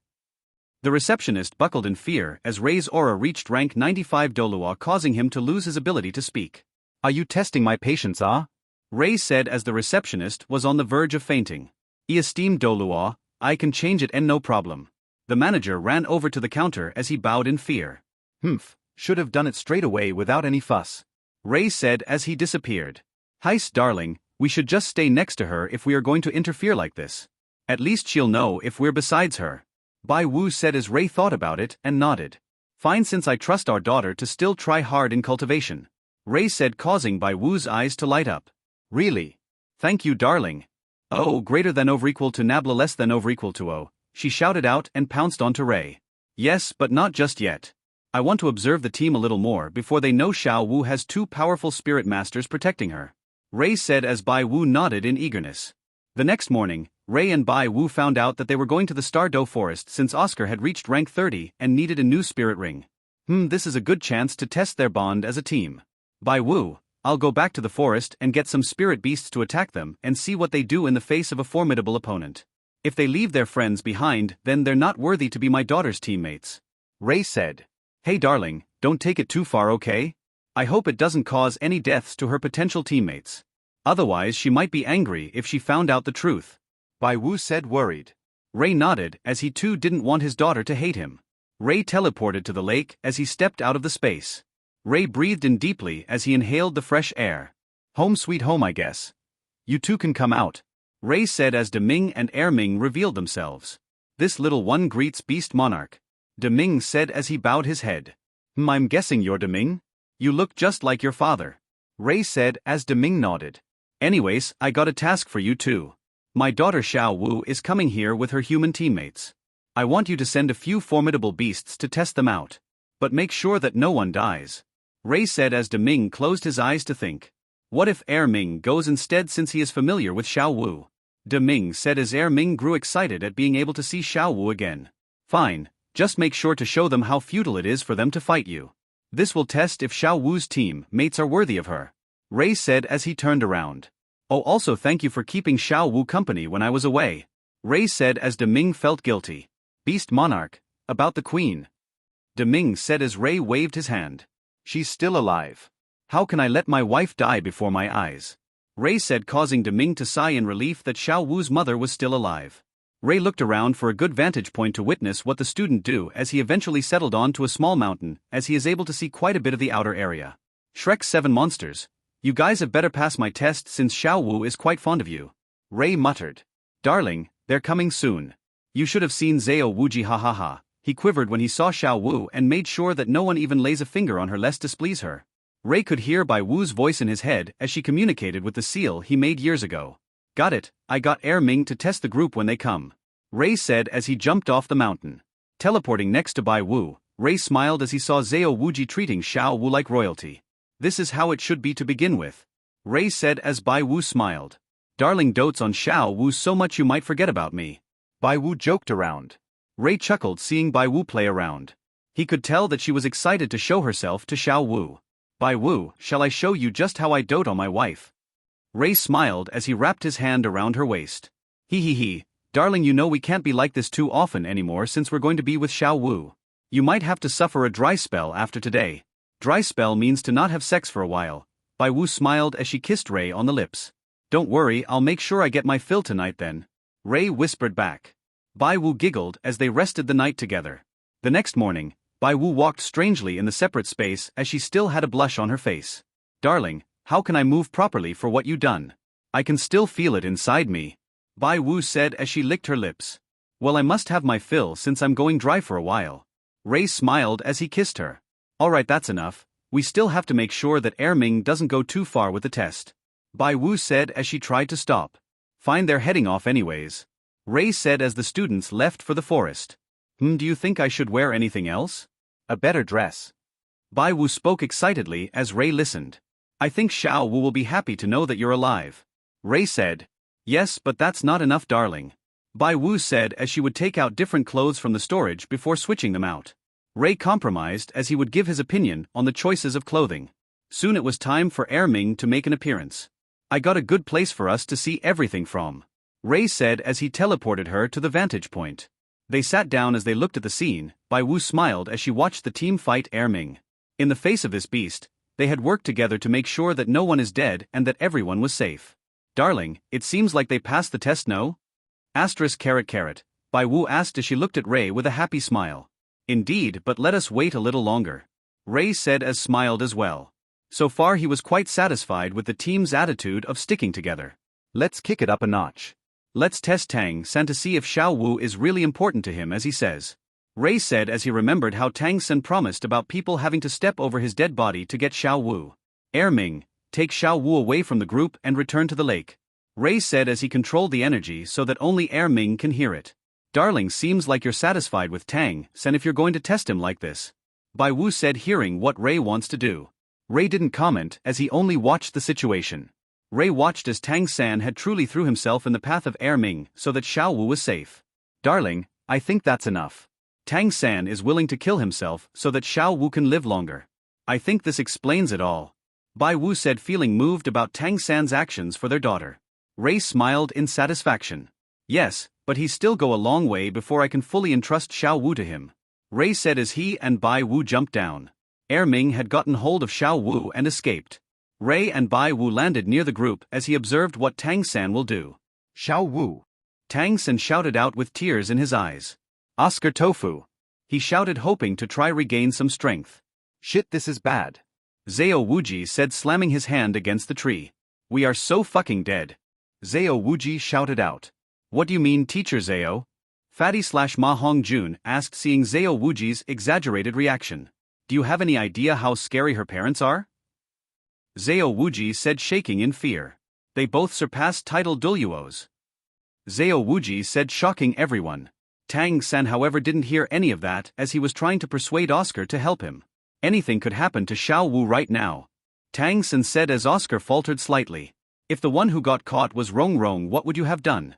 The receptionist buckled in fear as Ray's aura reached rank 95 Dolua, causing him to lose his ability to speak. Are you testing my patience, ah? Ray said as the receptionist was on the verge of fainting. Esteemed Dolua, I can change it and no problem. The manager ran over to the counter as he bowed in fear. Should have done it straight away without any fuss. Ray said as he disappeared. Heist, darling, we should just stay next to her if we are going to interfere like this. At least she'll know if we're besides her. Bai Wu said as Ray thought about it and nodded. Fine, since I trust our daughter to still try hard in cultivation. Ray said, causing Bai Wu's eyes to light up. Really? Thank you, darling. Oh, greater than over equal to nabla less than over equal to O, she shouted out and pounced onto Ray. Yes, but not just yet. I want to observe the team a little more before they know Xiao Wu has 2 powerful spirit masters protecting her. Ray said as Bai Wu nodded in eagerness. The next morning, Ray and Bai Wu found out that they were going to the Stardow Forest since Oscar had reached rank 30 and needed a new spirit ring. This is a good chance to test their bond as a team. Bai Wu, I'll go back to the forest and get some spirit beasts to attack them and see what they do in the face of a formidable opponent. If they leave their friends behind, then they're not worthy to be my daughter's teammates. Ray said. Hey darling, don't take it too far, okay? I hope it doesn't cause any deaths to her potential teammates. Otherwise she might be angry if she found out the truth. Bai Wu said, worried. Ray nodded as he too didn't want his daughter to hate him. Ray teleported to the lake as he stepped out of the space. Ray breathed in deeply as he inhaled the fresh air. Home sweet home, I guess. You two can come out, Ray said as Deming and Erming revealed themselves. This little one greets Beast Monarch, Deming said as he bowed his head. I'm guessing you're Deming? You look just like your father, Ray said as Deming nodded. Anyways, I got a task for you too. My daughter Xiao Wu is coming here with her human teammates. I want you to send a few formidable beasts to test them out. But make sure that no one dies, Ray said as Deming closed his eyes to think. What if Erming goes instead, since he is familiar with Xiao Wu? De Ming said as Ming grew excited at being able to see Xiao Wu again. Fine, just make sure to show them how futile it is for them to fight you. This will test if Xiao Wu's team mates are worthy of her. Ray said as he turned around. Oh, also thank you for keeping Xiao Wu company when I was away. Ray said as De Ming felt guilty. Beast Monarch, about the queen. De Ming said as Ray waved his hand. She's still alive. How can I let my wife die before my eyes? Ray said, causing De Ming to sigh in relief that Xiao Wu's mother was still alive. Ray looked around for a good vantage point to witness what the student do as he eventually settled on to a small mountain, as he is able to see quite a bit of the outer area. Shrek's 7 monsters. You guys have better pass my test since Xiao Wu is quite fond of you. Ray muttered. Darling, they're coming soon. You should have seen Zhao Wuji ha ha ha. He quivered when he saw Xiao Wu and made sure that no one even lays a finger on her lest displease her. Ray could hear Bai Wu's voice in his head as she communicated with the seal he made years ago. Got it, I got Ming to test the group when they come. Ray said as he jumped off the mountain. Teleporting next to Bai Wu, Ray smiled as he saw Zhao Wuji treating Xiao Wu like royalty. This is how it should be to begin with. Ray said as Bai Wu smiled. Darling dotes on Xiao Wu so much you might forget about me. Bai Wu joked around. Ray chuckled seeing Bai Wu play around. He could tell that she was excited to show herself to Xiao Wu. Bai Wu, shall I show you just how I dote on my wife? Ray smiled as he wrapped his hand around her waist. He, darling, you know we can't be like this too often anymore since we're going to be with Xiao Wu. You might have to suffer a dry spell after today. Dry spell means to not have sex for a while. Bai Wu smiled as she kissed Ray on the lips. Don't worry, I'll make sure I get my fill tonight then. Ray whispered back. Bai Wu giggled as they rested the night together. The next morning, Bai Wu walked strangely in the separate space as she still had a blush on her face. Darling, how can I move properly for what you done? I can still feel it inside me. Bai Wu said as she licked her lips. Well, I must have my fill since I'm going dry for a while. Ray smiled as he kissed her. Alright, that's enough. We still have to make sure that Ming doesn't go too far with the test. Bai Wu said as she tried to stop. Fine, they're heading off anyways. Ray said as the students left for the forest. Do you think I should wear anything else? A better dress. Bai Wu spoke excitedly as Ray listened. I think Xiao Wu will be happy to know that you're alive. Ray said. Yes, but that's not enough, darling. Bai Wu said as she would take out different clothes from the storage before switching them out. Ray compromised as he would give his opinion on the choices of clothing. Soon it was time for Ming to make an appearance. I got a good place for us to see everything from. Ray said as he teleported her to the vantage point. They sat down as they looked at the scene. Bai Wu smiled as she watched the team fight Ming. In the face of this beast, they had worked together to make sure that no one is dead and that everyone was safe. Darling, it seems like they passed the test, no? Asterisk. Bai Wu asked as she looked at Ray with a happy smile. Indeed, but let us wait a little longer. Ray said as smiled as well. So far he was quite satisfied with the team's attitude of sticking together. Let's kick it up a notch. Let's test Tang San to see if Xiao Wu is really important to him as he says. Ray said as he remembered how Tang San promised about people having to step over his dead body to get Xiao Wu. Ming, take Xiao Wu away from the group and return to the lake. Ray said as he controlled the energy so that only Ming can hear it. Darling, seems like you're satisfied with Tang San if you're going to test him like this. Bai Wu said, hearing what Ray wants to do. Ray didn't comment as he only watched the situation. Ray watched as Tang San had truly threw himself in the path of Ming so that Xiao Wu was safe. Darling, I think that's enough. Tang San is willing to kill himself so that Xiao Wu can live longer. I think this explains it all. Bai Wu said, feeling moved about Tang San's actions for their daughter. Ray smiled in satisfaction. Yes, but he'll still go a long way before I can fully entrust Xiao Wu to him. Ray said as he and Bai Wu jumped down. Ming had gotten hold of Xiao Wu and escaped. Ray and Bai Wu landed near the group as he observed what Tang San will do. Xiao Wu. Tang San shouted out with tears in his eyes. Oscar Tofu. He shouted, hoping to try regain some strength. Shit, this is bad. Zhao Wuji said, slamming his hand against the tree. We are so fucking dead. Zhao Wuji shouted out. What do you mean, teacher Zhao? Fatty/Ma Hongjun asked, seeing Zhao Wuji's exaggerated reaction. Do you have any idea how scary her parents are? Zhao Wuji said, shaking in fear. They both surpassed title Duluos. Zhao Wuji said, shocking everyone. Tang San, however, didn't hear any of that as he was trying to persuade Oscar to help him. Anything could happen to Xiao Wu right now. Tang San said as Oscar faltered slightly. If the one who got caught was Rong, what would you have done?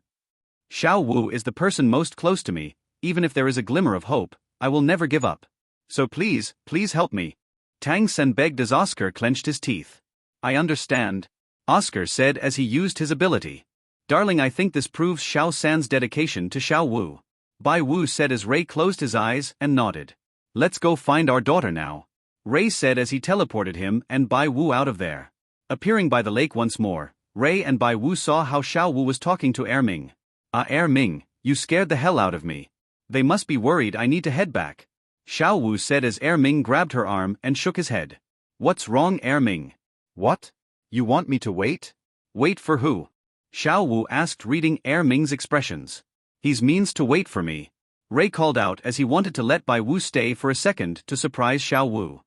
Xiao Wu is the person most close to me, even if there is a glimmer of hope, I will never give up. So please, please help me. Tang Sen begged as Oscar clenched his teeth. I understand, Oscar said as he used his ability. Darling, I think this proves Xiao San's dedication to Xiao Wu. Bai Wu said as Ray closed his eyes and nodded. Let's go find our daughter now, Ray said as he teleported him and Bai Wu out of there. Appearing by the lake once more, Ray and Bai Wu saw how Xiao Wu was talking to Ming. Ming, you scared the hell out of me. They must be worried I need to head back, Xiao Wu said as Ming grabbed her arm and shook his head. What's wrong, Ming? What? You want me to wait? Wait for who? Xiao Wu asked, reading Ming's expressions. He's means to wait for me, Ray called out as he wanted to let Bai Wu stay for a second to surprise Xiao Wu.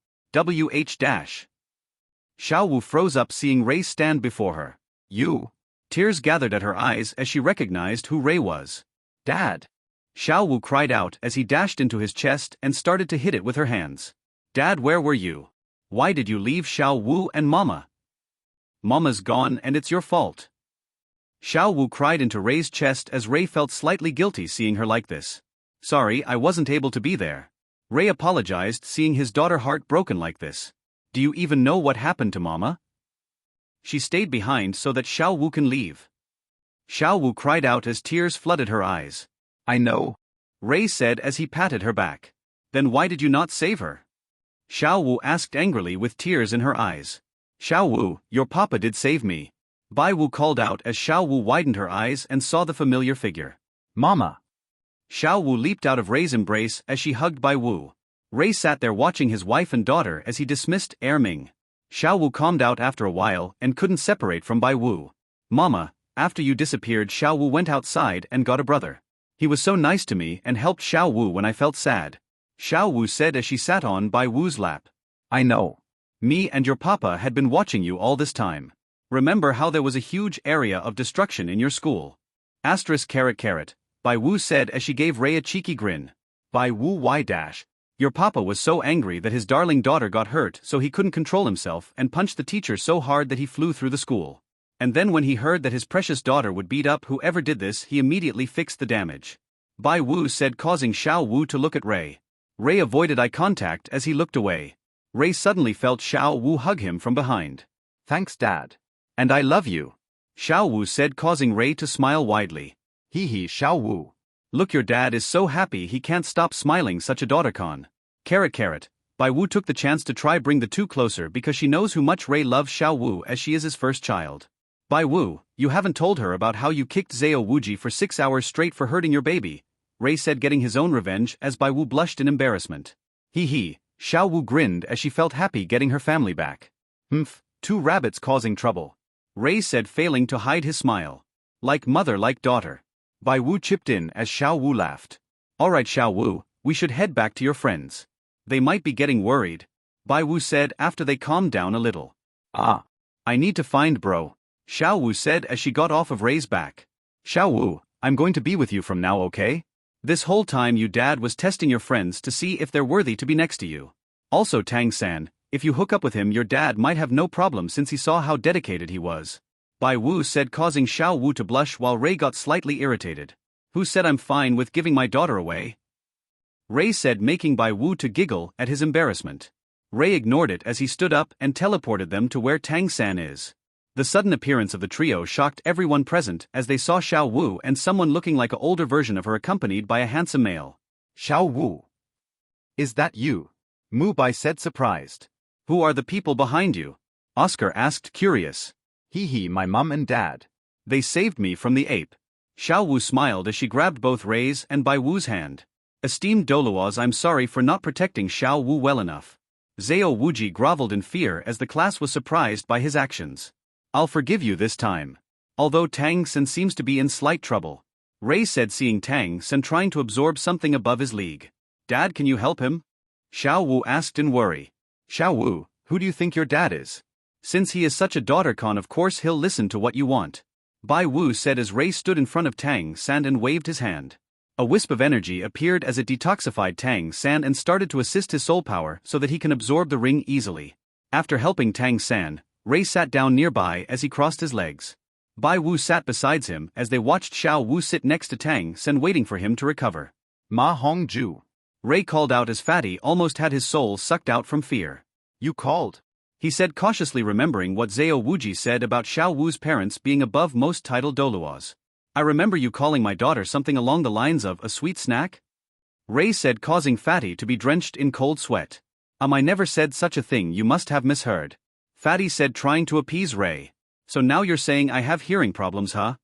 Xiao Wu froze up seeing Ray stand before her. You? Tears gathered at her eyes as she recognized who Ray was. Dad! Xiao Wu cried out as he dashed into his chest and started to hit it with her hands. Dad, where were you? Why did you leave Xiao Wu and Mama? Mama's gone and it's your fault. Xiao Wu cried into Ray's chest as Ray felt slightly guilty seeing her like this. Sorry, I wasn't able to be there. Ray apologized seeing his daughter heart broken like this. Do you even know what happened to Mama? She stayed behind so that Xiao Wu can leave. Xiao Wu cried out as tears flooded her eyes. I know, Ray said as he patted her back. Then why did you not save her? Xiao Wu asked angrily with tears in her eyes. Xiao Wu, your papa did save me, Bai Wu called out as Xiao Wu widened her eyes and saw the familiar figure. Mama! Xiao Wu leaped out of Ray's embrace as she hugged Bai Wu. Ray sat there watching his wife and daughter as he dismissed Ming. Xiao Wu calmed out after a while and couldn't separate from Bai Wu. Mama, after you disappeared, Xiao Wu went outside and got a brother. He was so nice to me and helped Xiao Wu when I felt sad, Xiao Wu said as she sat on Bai Wu's lap. I know. Me and your papa had been watching you all this time. Remember how there was a huge area of destruction in your school? Asterisk caret caret, Bai Wu said as she gave Ray a cheeky grin. Bai Wu y dash. Your papa was so angry that his darling daughter got hurt so he couldn't control himself and punched the teacher so hard that he flew through the school. And then when he heard that his precious daughter would beat up whoever did this, he immediately fixed the damage, Bai Wu said, causing Xiao Wu to look at Ray. Ray avoided eye contact as he looked away. Ray suddenly felt Xiao Wu hug him from behind. Thanks, Dad. And I love you, Xiao Wu said, causing Ray to smile widely. Hee hee, Xiao Wu. Look, your dad is so happy he can't stop smiling, such a daughter con. Caret caret, Bai Wu took the chance to try bring the two closer because she knows how much Ray loves Xiao Wu as she is his first child. Bai Wu, you haven't told her about how you kicked Zhao Wuji for 6 hours straight for hurting your baby, Ray said, getting his own revenge as Bai Wu blushed in embarrassment. Hee hee, Xiao Wu grinned as she felt happy getting her family back. Humph, 2 rabbits causing trouble, Ray said, failing to hide his smile. Like mother like daughter, Bai Wu chipped in as Xiao Wu laughed. Alright Xiao Wu, we should head back to your friends. They might be getting worried, Bai Wu said after they calmed down a little. I need to find bro, Xiao Wu said as she got off of Ray's back. Xiao Wu, I'm going to be with you from now, okay? This whole time you dad was testing your friends to see if they're worthy to be next to you. Also Tang San, if you hook up with him your dad might have no problem since he saw how dedicated he was, Bai Wu said, causing Xiao Wu to blush while Ray got slightly irritated. Who said I'm fine with giving my daughter away? Ray said, making Bai Wu to giggle at his embarrassment. Ray ignored it as he stood up and teleported them to where Tang San is. The sudden appearance of the trio shocked everyone present as they saw Xiao Wu and someone looking like an older version of her accompanied by a handsome male. Xiao Wu. Is that you? Mu Bai said, surprised. Who are the people behind you? Oscar asked, curious. Hee hee, my mum and dad. They saved me from the ape. Xiao Wu smiled as she grabbed both Ray's and Bai Wu's hand. Esteemed Doluaz, I'm sorry for not protecting Xiao Wu well enough. Zhao Wuji groveled in fear as the class was surprised by his actions. I'll forgive you this time. Although Tang Sen seems to be in slight trouble, Ray said, seeing Tang Sen trying to absorb something above his league. Dad, can you help him? Xiao Wu asked in worry. Xiao Wu, who do you think your dad is? Since he is such a daughter con, of course he'll listen to what you want, Bai Wu said as Ray stood in front of Tang San and waved his hand. A wisp of energy appeared as it detoxified Tang San and started to assist his soul power so that he can absorb the ring easily. After helping Tang San, Ray sat down nearby as he crossed his legs. Bai Wu sat beside him as they watched Xiao Wu sit next to Tang Sen waiting for him to recover. Ma Hong Ju. Ray called out as Fatty almost had his soul sucked out from fear. You called? He said, cautiously remembering what Zhao Wuji said about Xiao Wu's parents being above most title doluos. I remember you calling my daughter something along the lines of a sweet snack? Ray said, causing Fatty to be drenched in cold sweat. I never said such a thing, you must have misheard. Fatty said, trying to appease Ray. So now you're saying I have hearing problems, huh?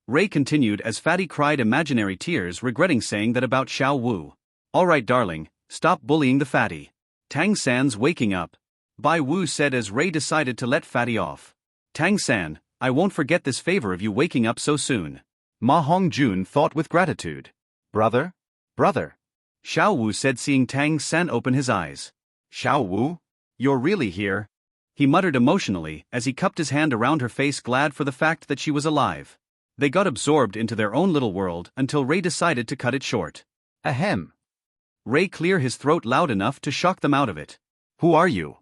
Ray continued as Fatty cried imaginary tears, regretting saying that about Xiao Wu. Alright darling, stop bullying the Fatty. Tang San's waking up. Bai Wu said as Ray decided to let Fatty off. Tang San, I won't forget this favor of you waking up so soon. Ma Hong Jun thought with gratitude. Brother? Brother. Xiao Wu said, seeing Tang San open his eyes. Xiao Wu? You're really here? He muttered emotionally as he cupped his hand around her face, glad for the fact that she was alive. They got absorbed into their own little world until Ray decided to cut it short. Ahem. Ray cleared his throat loud enough to shock them out of it. Who are you?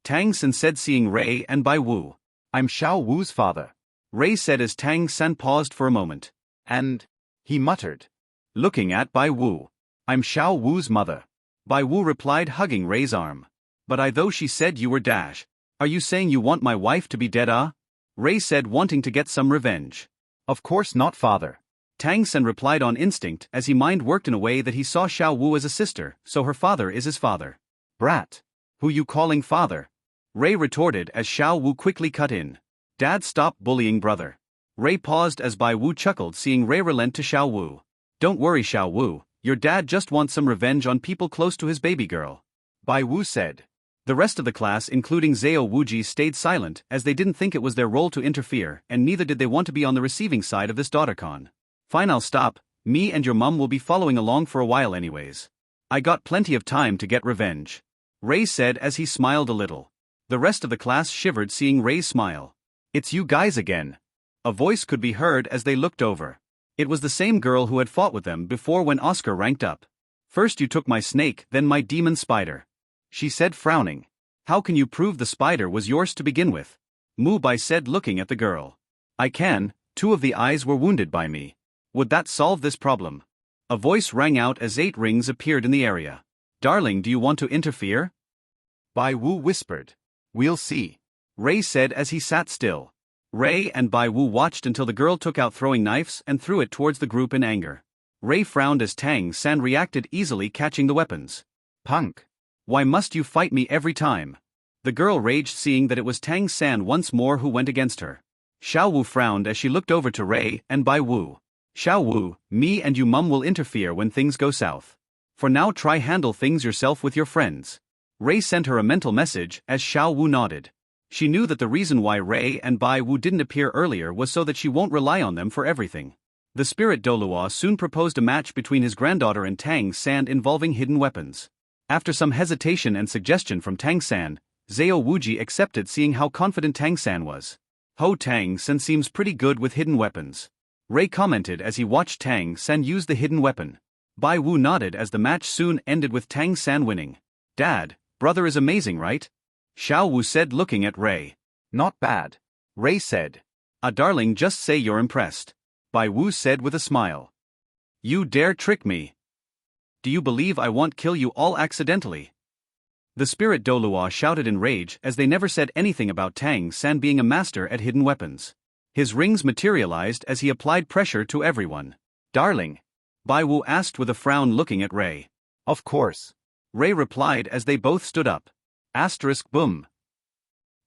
Tang San said, seeing Ray and Bai Wu. I'm Xiao Wu's father. Ray said as Tang San paused for a moment. And, he muttered, looking at Bai Wu. I'm Xiao Wu's mother. Bai Wu replied, hugging Ray's arm. But I thought she said you were dash. Are you saying you want my wife to be dead, ah? Ray said, wanting to get some revenge. Of course not, father. Tang San replied on instinct as his mind worked in a way that he saw Xiao Wu as a sister, so her father is his father. Brat. Who you calling father? Ray retorted as Xiao Wu quickly cut in. Dad, stop bullying brother. Ray paused as Bai Wu chuckled, seeing Ray relent to Xiao Wu. Don't worry, Xiao Wu, your dad just wants some revenge on people close to his baby girl. Bai Wu said. The rest of the class, including Zhao Wuji, stayed silent as they didn't think it was their role to interfere, and neither did they want to be on the receiving side of this daughter-con. Fine, I'll stop. Me and your mum will be following along for a while anyways. I got plenty of time to get revenge. Ray said as he smiled a little. The rest of the class shivered, seeing Ray's smile. It's you guys again. A voice could be heard as they looked over. It was the same girl who had fought with them before when Oscar ranked up. First you took my snake, then my demon spider. She said, frowning. How can you prove the spider was yours to begin with? Mu Bai said, looking at the girl. I can, 2 of the eyes were wounded by me. Would that solve this problem? A voice rang out as 8 rings appeared in the area. Darling, do you want to interfere? Bai Wu whispered. We'll see. Ray said as he sat still. Ray and Bai Wu watched until the girl took out throwing knives and threw it towards the group in anger. Ray frowned as Tang San reacted, easily catching the weapons. Punk. Why must you fight me every time? The girl raged, seeing that it was Tang San once more who went against her. Xiao Wu frowned as she looked over to Ray and Bai Wu. Xiao Wu, me and you mum will interfere when things go south. For now, try handle things yourself with your friends. Ray sent her a mental message as Xiao Wu nodded. She knew that the reason why Ray and Bai Wu didn't appear earlier was so that she won't rely on them for everything. The spirit Doluo soon proposed a match between his granddaughter and Tang San involving hidden weapons. After some hesitation and suggestion from Tang San, Zhao Wuji accepted, seeing how confident Tang San was. Ho, Tang San seems pretty good with hidden weapons. Ray commented as he watched Tang San use the hidden weapon. Bai Wu nodded as the match soon ended with Tang San winning. Dad, brother is amazing, right? Xiao Wu said, looking at Ray. Not bad. Ray said. Darling, just say you're impressed. Bai Wu said with a smile. You dare trick me? Do you believe I won't kill you all accidentally? The spirit Doluo shouted in rage as they never said anything about Tang San being a master at hidden weapons. His rings materialized as he applied pressure to everyone. Darling? Bai Wu asked with a frown, looking at Ray. Of course. Ray replied as they both stood up. Boom.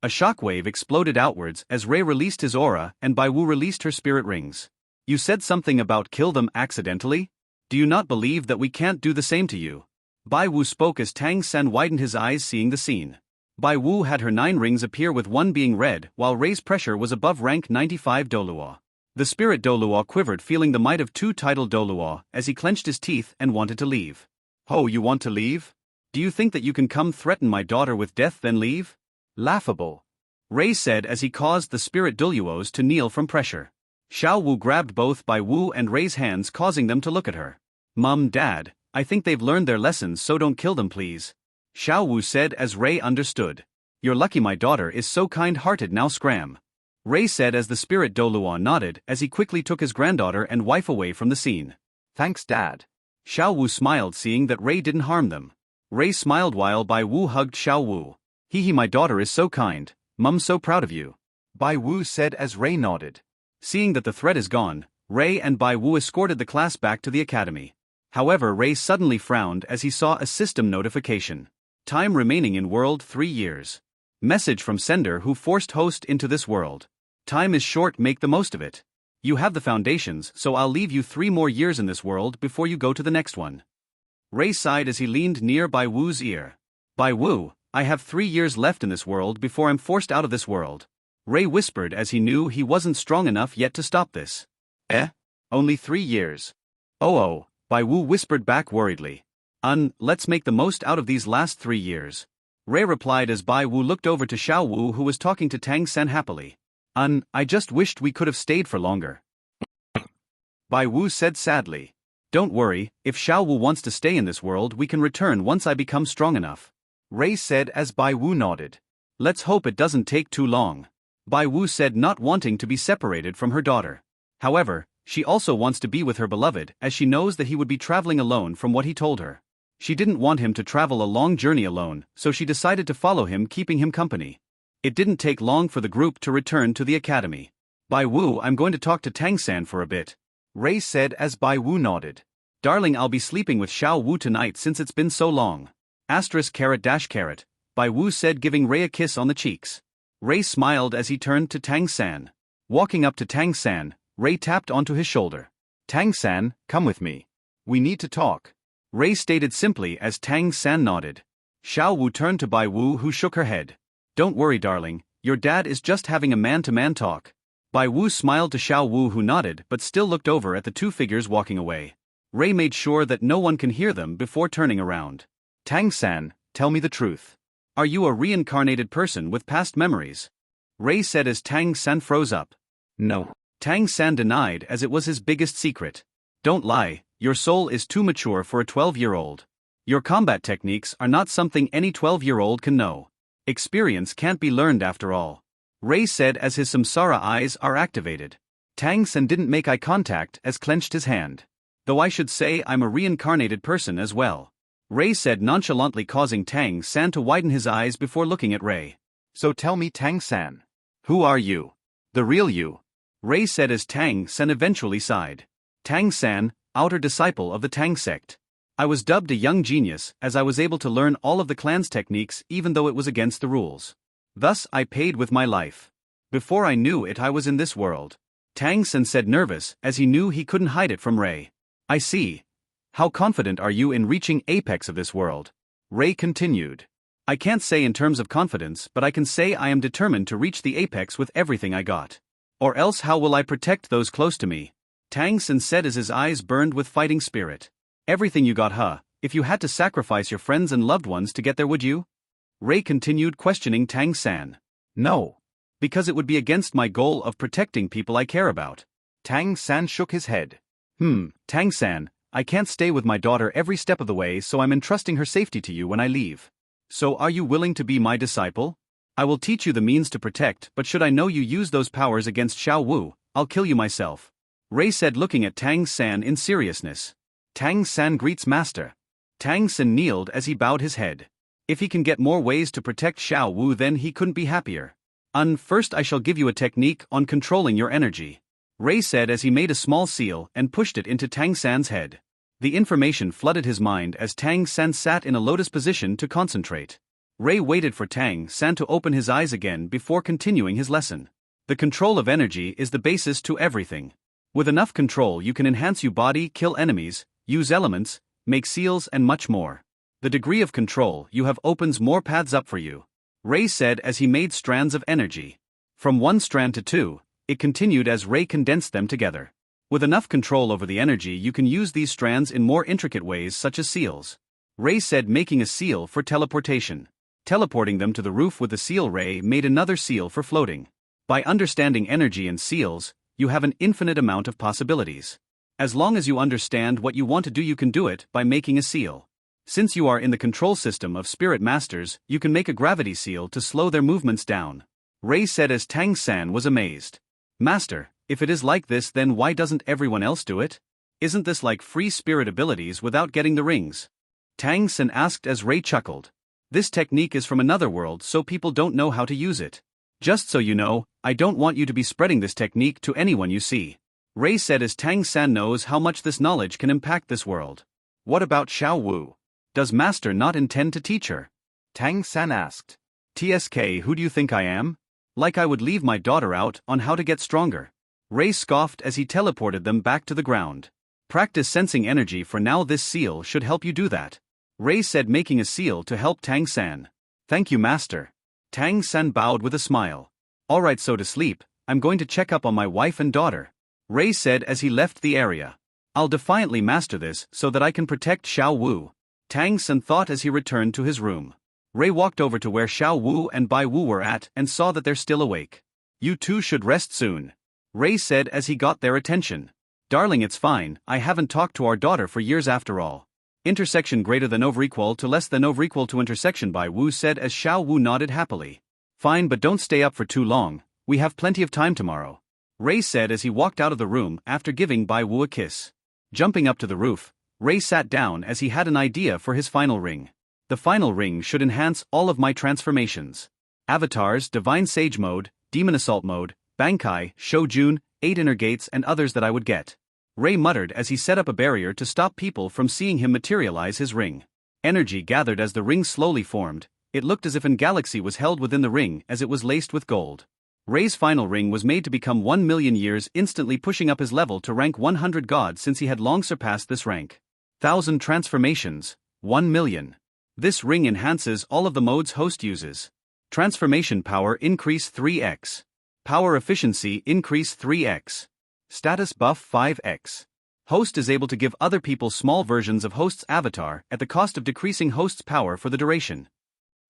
A shockwave exploded outwards as Ray released his aura and Bai Wu released her spirit rings. You said something about kill them accidentally? Do you not believe that we can't do the same to you? Bai Wu spoke as Tang San widened his eyes, seeing the scene. Bai Wu had her 9 rings appear, with 1 being red, while Ray's pressure was above rank 95 Doluo. The spirit Doluo quivered, feeling the might of 2 title Doluo as he clenched his teeth and wanted to leave. Oh, you want to leave? Do you think that you can come threaten my daughter with death then leave? Laughable. Ray said as he caused the spirit Doluos to kneel from pressure. Xiao Wu grabbed both Bai Wu and Ray's hands, causing them to look at her. Mum, Dad, I think they've learned their lessons, so don't kill them please. Xiao Wu said as Ray understood. You're lucky my daughter is so kind-hearted now scram. Ray said as the spirit Doluan nodded as he quickly took his granddaughter and wife away from the scene. Thanks, Dad. Xiao Wu smiled seeing that Ray didn't harm them. Ray smiled while Bai Wu hugged Xiao Wu. Hee my daughter is so kind, Mum's so proud of you. Bai Wu said as Ray nodded. Seeing that the threat is gone, Ray and Bai Wu escorted the class back to the academy. However, Ray suddenly frowned as he saw a system notification. Time remaining in world 3 years. Message from sender who forced host into this world. Time is short, make the most of it. You have the foundations, so I'll leave you 3 more years in this world before you go to the next one. Ray sighed as he leaned near Bai Wu's ear. Bai Wu, I have 3 years left in this world before I'm forced out of this world. Ray whispered as he knew he wasn't strong enough yet to stop this. Only 3 years. Oh, Bai Wu whispered back worriedly. Let's make the most out of these last 3 years. Ray replied as Bai Wu looked over to Xiao Wu who was talking to Tang San happily. I just wished we could have stayed for longer. Bai Wu said sadly. Don't worry, if Xiao Wu wants to stay in this world we can return once I become strong enough. Ray said as Bai Wu nodded. Let's hope it doesn't take too long. Bai Wu said, not wanting to be separated from her daughter. However, she also wants to be with her beloved as she knows that he would be traveling alone from what he told her. She didn't want him to travel a long journey alone, so she decided to follow him, keeping him company. It didn't take long for the group to return to the academy. Bai Wu, I'm going to talk to Tang San for a bit. Ray said as Bai Wu nodded. Darling, I'll be sleeping with Xiao Wu tonight since it's been so long. ***. Bai Wu said, giving Ray a kiss on the cheeks. Ray smiled as he turned to Tang San. Walking up to Tang San, Ray tapped onto his shoulder. Tang San, come with me. We need to talk. Ray stated simply as Tang San nodded. Xiao Wu turned to Bai Wu who shook her head. Don't worry darling, your dad is just having a man-to-man talk. Bai Wu smiled to Xiao Wu who nodded but still looked over at the 2 figures walking away. Ray made sure that no one can hear them before turning around. Tang San, tell me the truth. Are you a reincarnated person with past memories? Ray said as Tang San froze up. No. Tang San denied as it was his biggest secret. Don't lie, your soul is too mature for a 12-year-old. Your combat techniques are not something any 12-year-old can know. Experience can't be learned after all. Ray said as his samsara eyes are activated. Tang San didn't make eye contact as clenched his hand. Though I should say I'm a reincarnated person as well. Ray said nonchalantly, causing Tang San to widen his eyes before looking at Ray. So tell me Tang San. Who are you? The real you. Ray said as Tang San eventually sighed. Tang San, outer disciple of the Tang sect. I was dubbed a young genius as I was able to learn all of the clan's techniques even though it was against the rules. Thus I paid with my life. Before I knew it I was in this world. Tang San said, nervous as he knew he couldn't hide it from Ray. I see. How confident are you in reaching apex of this world? Ray continued. I can't say in terms of confidence, but I can say I am determined to reach the apex with everything I got. Or else how will I protect those close to me? Tang San said as his eyes burned with fighting spirit. Everything you got, huh? If you had to sacrifice your friends and loved ones to get there, would you? Ray continued, questioning Tang San. No. Because it would be against my goal of protecting people I care about. Tang San shook his head. Tang San, I can't stay with my daughter every step of the way, so I'm entrusting her safety to you when I leave. So are you willing to be my disciple? I will teach you the means to protect, but should I know you use those powers against Xiao Wu, I'll kill you myself. Ray said, looking at Tang San in seriousness. Tang San greets master. Tang San kneeled as he bowed his head. If he can get more ways to protect Xiao Wu, then he couldn't be happier. First I shall give you a technique on controlling your energy. Ray said as he made a small seal and pushed it into Tang San's head. The information flooded his mind as Tang San sat in a lotus position to concentrate. Ray waited for Tang San to open his eyes again before continuing his lesson. The control of energy is the basis to everything. With enough control you can enhance your body, kill enemies, use elements, make seals and much more. The degree of control you have opens more paths up for you. Ray said as he made strands of energy. From 1 strand to 2, it continued as Ray condensed them together. With enough control over the energy you can use these strands in more intricate ways such as seals. Ray said, making a seal for teleportation. Teleporting them to the roof with the seal. Ray made another seal for floating. By understanding energy and seals, you have an infinite amount of possibilities. As long as you understand what you want to do, you can do it by making a seal. Since you are in the control system of spirit masters, you can make a gravity seal to slow their movements down. Ray said as Tang San was amazed. Master, if it is like this, then why doesn't everyone else do it? Isn't this like free spirit abilities without getting the rings? Tang San asked as Ray chuckled. This technique is from another world, so people don't know how to use it. Just so you know, I don't want you to be spreading this technique to anyone you see. Ray said as Tang San knows how much this knowledge can impact this world. What about Xiao Wu? Does Master not intend to teach her? Tang San asked. TSK, who do you think I am? Like I would leave my daughter out on how to get stronger. Ray scoffed as he teleported them back to the ground. Practice sensing energy for now. This seal should help you do that. Ray said, making a seal to help Tang San. Thank you, Master. Tang San bowed with a smile. Alright, so to sleep, I'm going to check up on my wife and daughter. Ray said as he left the area. I'll defiantly master this so that I can protect Xiao Wu. Tang San thought as he returned to his room. Ray walked over to where Xiao Wu and Bai Wu were at and saw that they're still awake. You two should rest soon. Ray said as he got their attention. Darling, it's fine, I haven't talked to our daughter for years after all. Intersection greater than over equal to less than over equal to intersection, Bai Wu said as Xiao Wu nodded happily. Fine, but don't stay up for too long, we have plenty of time tomorrow. Ray said as he walked out of the room after giving Bai Wu a kiss. Jumping up to the roof, Ray sat down as he had an idea for his final ring. The final ring should enhance all of my transformations. Avatars, Divine Sage Mode, Demon Assault Mode, Bankai, Shojun, 8 Inner Gates and others that I would get. Ray muttered as he set up a barrier to stop people from seeing him materialize his ring. Energy gathered as the ring slowly formed. It looked as if a galaxy was held within the ring as it was laced with gold. Ray's final ring was made to become 1 million years, instantly pushing up his level to rank 100 god since he had long surpassed this rank. 1,000 transformations, 1 million. This ring enhances all of the modes host uses. Transformation power increase 3x. Power efficiency increase 3x. Status buff 5x. Host is able to give other people small versions of host's avatar at the cost of decreasing host's power for the duration.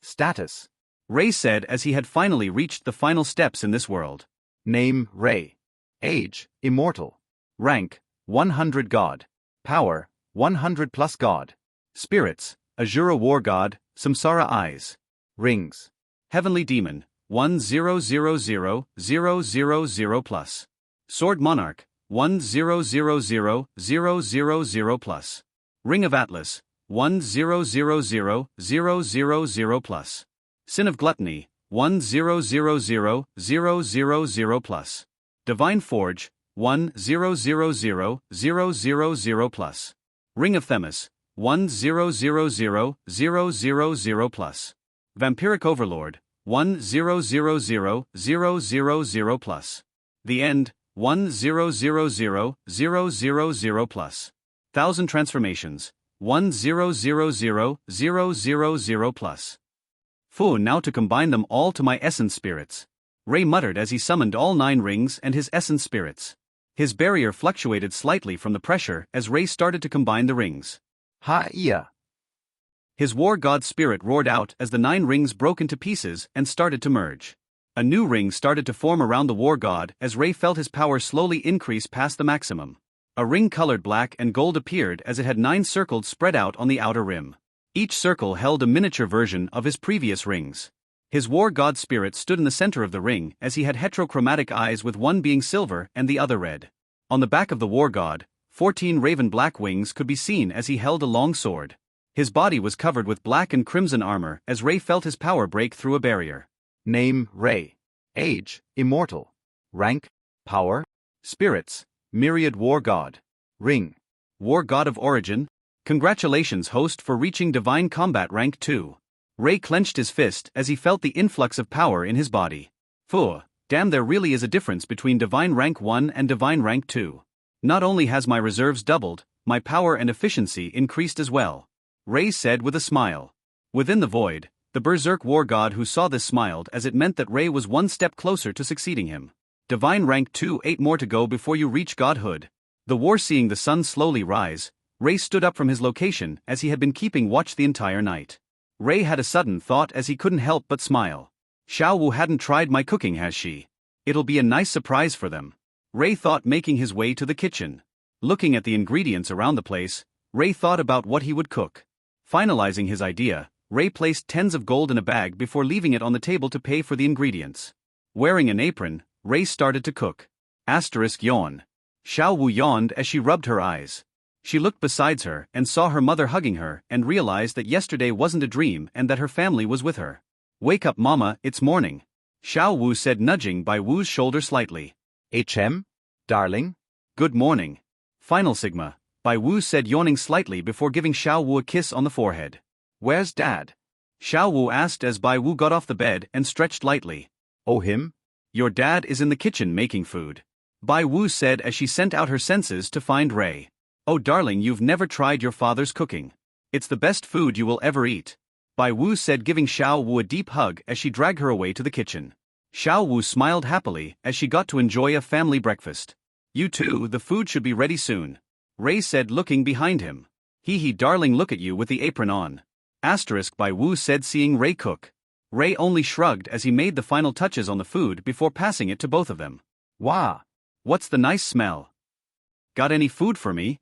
Status. Ray said as he had finally reached the final steps in this world. Name, Ray. Age, immortal. Rank, 100 god. Power, 100 plus god. Spirits, Azura War God, Samsara Eyes. Rings. Heavenly Demon, 100000 plus. Sword Monarch, 100000 plus. Ring of Atlas, 100000 plus. Sin of Gluttony, 100000 plus. Divine Forge, 100000 plus. Ring of Themis, 100000 plus. Vampiric Overlord, 100000 plus. The End, 100000 plus. 1,000 Transformations, 100000 plus. Fu, now to combine them all to my essence spirits. Ray muttered as he summoned all 9 rings and his essence spirits. His barrier fluctuated slightly from the pressure as Ray started to combine the rings. Ha-iya. His war god spirit roared out as the 9 rings broke into pieces and started to merge. A new ring started to form around the war god as Ray felt his power slowly increase past the maximum. A ring colored black and gold appeared as it had 9 circles spread out on the outer rim. Each circle held a miniature version of his previous rings. His war god spirit stood in the center of the ring as he had heterochromatic eyes, with one being silver and the other red. On the back of the war god, 14 raven black wings could be seen as he held a long sword. His body was covered with black and crimson armor as Ray felt his power break through a barrier. Name, Ray. Age, immortal. Rank, power. Spirits, myriad war god. Ring, war god of origin. Congratulations, host, for reaching divine combat rank 2. Ray clenched his fist as he felt the influx of power in his body. Phew, damn, there really is a difference between divine rank 1 and divine rank 2. Not only has my reserves doubled, my power and efficiency increased as well. Ray said with a smile. Within the void, the berserk war god who saw this smiled as it meant that Ray was one step closer to succeeding him. Divine rank 2, 8 more to go before you reach godhood. The war. Seeing the sun slowly rise, Ray stood up from his location as he had been keeping watch the entire night. Ray had a sudden thought as he couldn't help but smile. Xiao Wu hadn't tried my cooking, has she? It'll be a nice surprise for them. Ray thought, making his way to the kitchen. Looking at the ingredients around the place, Ray thought about what he would cook. Finalizing his idea, Ray placed tens of gold in a bag before leaving it on the table to pay for the ingredients. Wearing an apron, Ray started to cook. Yawn. Xiao Wu yawned as she rubbed her eyes. She looked besides her and saw her mother hugging her and realized that yesterday wasn't a dream and that her family was with her. Wake up, mama, it's morning. Xiao Wu said, nudging Bai Wu's shoulder slightly. Darling? Good morning. Final Sigma, Bai Wu said, yawning slightly before giving Xiao Wu a kiss on the forehead. Where's Dad? Xiao Wu asked as Bai Wu got off the bed and stretched lightly. Oh, him? Your dad is in the kitchen making food. Bai Wu said as she sent out her senses to find Ray. Oh darling, you've never tried your father's cooking. It's the best food you will ever eat. Bai Wu said, giving Xiao Wu a deep hug as she dragged her away to the kitchen. Xiao Wu smiled happily as she got to enjoy a family breakfast. You too, the food should be ready soon. Ray said, looking behind him. Hee darling, look at you with the apron on. Bai Wu said, seeing Ray cook. Ray only shrugged as he made the final touches on the food before passing it to both of them. Wah! What's the nice smell? Got any food for me?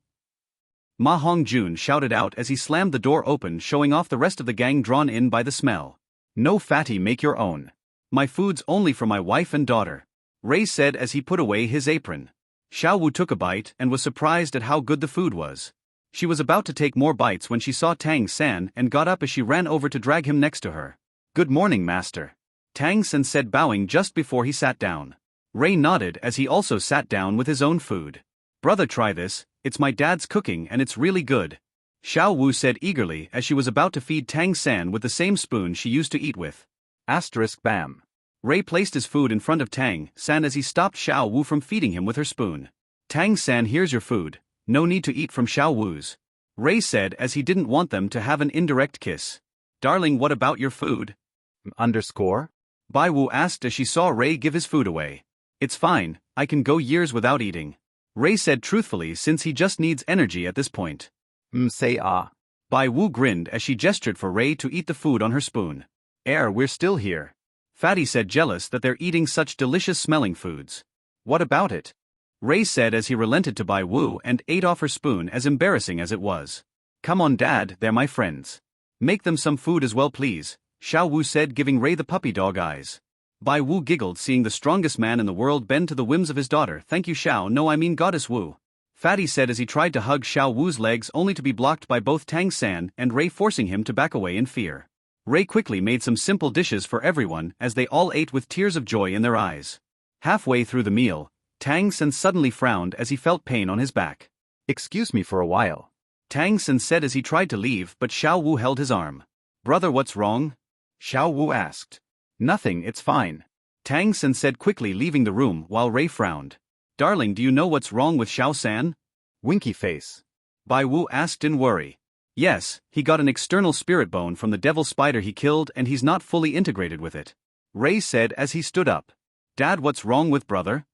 Ma Hongjun shouted out as he slammed the door open, showing off the rest of the gang drawn in by the smell. No, fatty, make your own. My food's only for my wife and daughter. Ray said as he put away his apron. Xiao Wu took a bite and was surprised at how good the food was. She was about to take more bites when she saw Tang San and got up as she ran over to drag him next to her. Good morning, master. Tang San said, bowing just before he sat down. Ray nodded as he also sat down with his own food. Brother, try this, it's my dad's cooking and it's really good. Xiao Wu said eagerly as she was about to feed Tang San with the same spoon she used to eat with. Bam. Ray placed his food in front of Tang San as he stopped Xiao Wu from feeding him with her spoon. Tang San, here's your food, no need to eat from Xiao Wu's. Ray said as he didn't want them to have an indirect kiss. Darling, what about your food? Bai Wu asked as she saw Ray give his food away. It's fine, I can go years without eating. Ray said truthfully, since he just needs energy at this point. Bai Wu grinned as she gestured for Ray to eat the food on her spoon. We're still here. Fatty said, jealous that they're eating such delicious smelling foods. What about it? Ray said as he relented to Bai Wu and ate off her spoon, as embarrassing as it was. Come on, Dad, they're my friends. Make them some food as well, please, Xiao Wu said, giving Ray the puppy dog eyes. Bai Wu giggled, seeing the strongest man in the world bend to the whims of his daughter. Thank you, Xiao, no, I mean Goddess Wu. Fatty said as he tried to hug Xiao Wu's legs, only to be blocked by both Tang San and Ray, forcing him to back away in fear. Ray quickly made some simple dishes for everyone as they all ate with tears of joy in their eyes. Halfway through the meal, Tang San suddenly frowned as he felt pain on his back. Excuse me for a while. Tang San said as he tried to leave, but Xiao Wu held his arm. Brother, what's wrong? Xiao Wu asked. Nothing, it's fine. Tang San said, quickly leaving the room while Ray frowned. Darling, do you know what's wrong with Xiao San? Winky face. Bai Wu asked in worry. Yes, he got an external spirit bone from the devil spider he killed and he's not fully integrated with it. Ray said as he stood up. Dad, what's wrong with brother?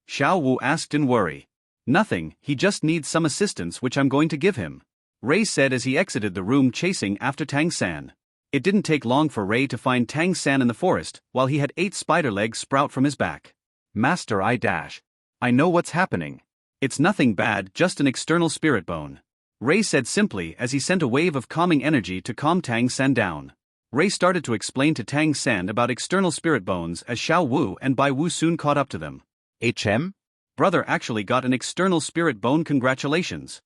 Xiao Wu asked in worry. Nothing, he just needs some assistance which I'm going to give him. Ray said as he exited the room, chasing after Tang San. It didn't take long for Ray to find Tang San in the forest while he had 8 spider legs sprout from his back. Master, I know what's happening. It's nothing bad, just an external spirit bone. Ray said simply as he sent a wave of calming energy to calm Tang San down. Ray started to explain to Tang San about external spirit bones as Xiao Wu and Bai Wu soon caught up to them. Brother actually got an external spirit bone, congratulations.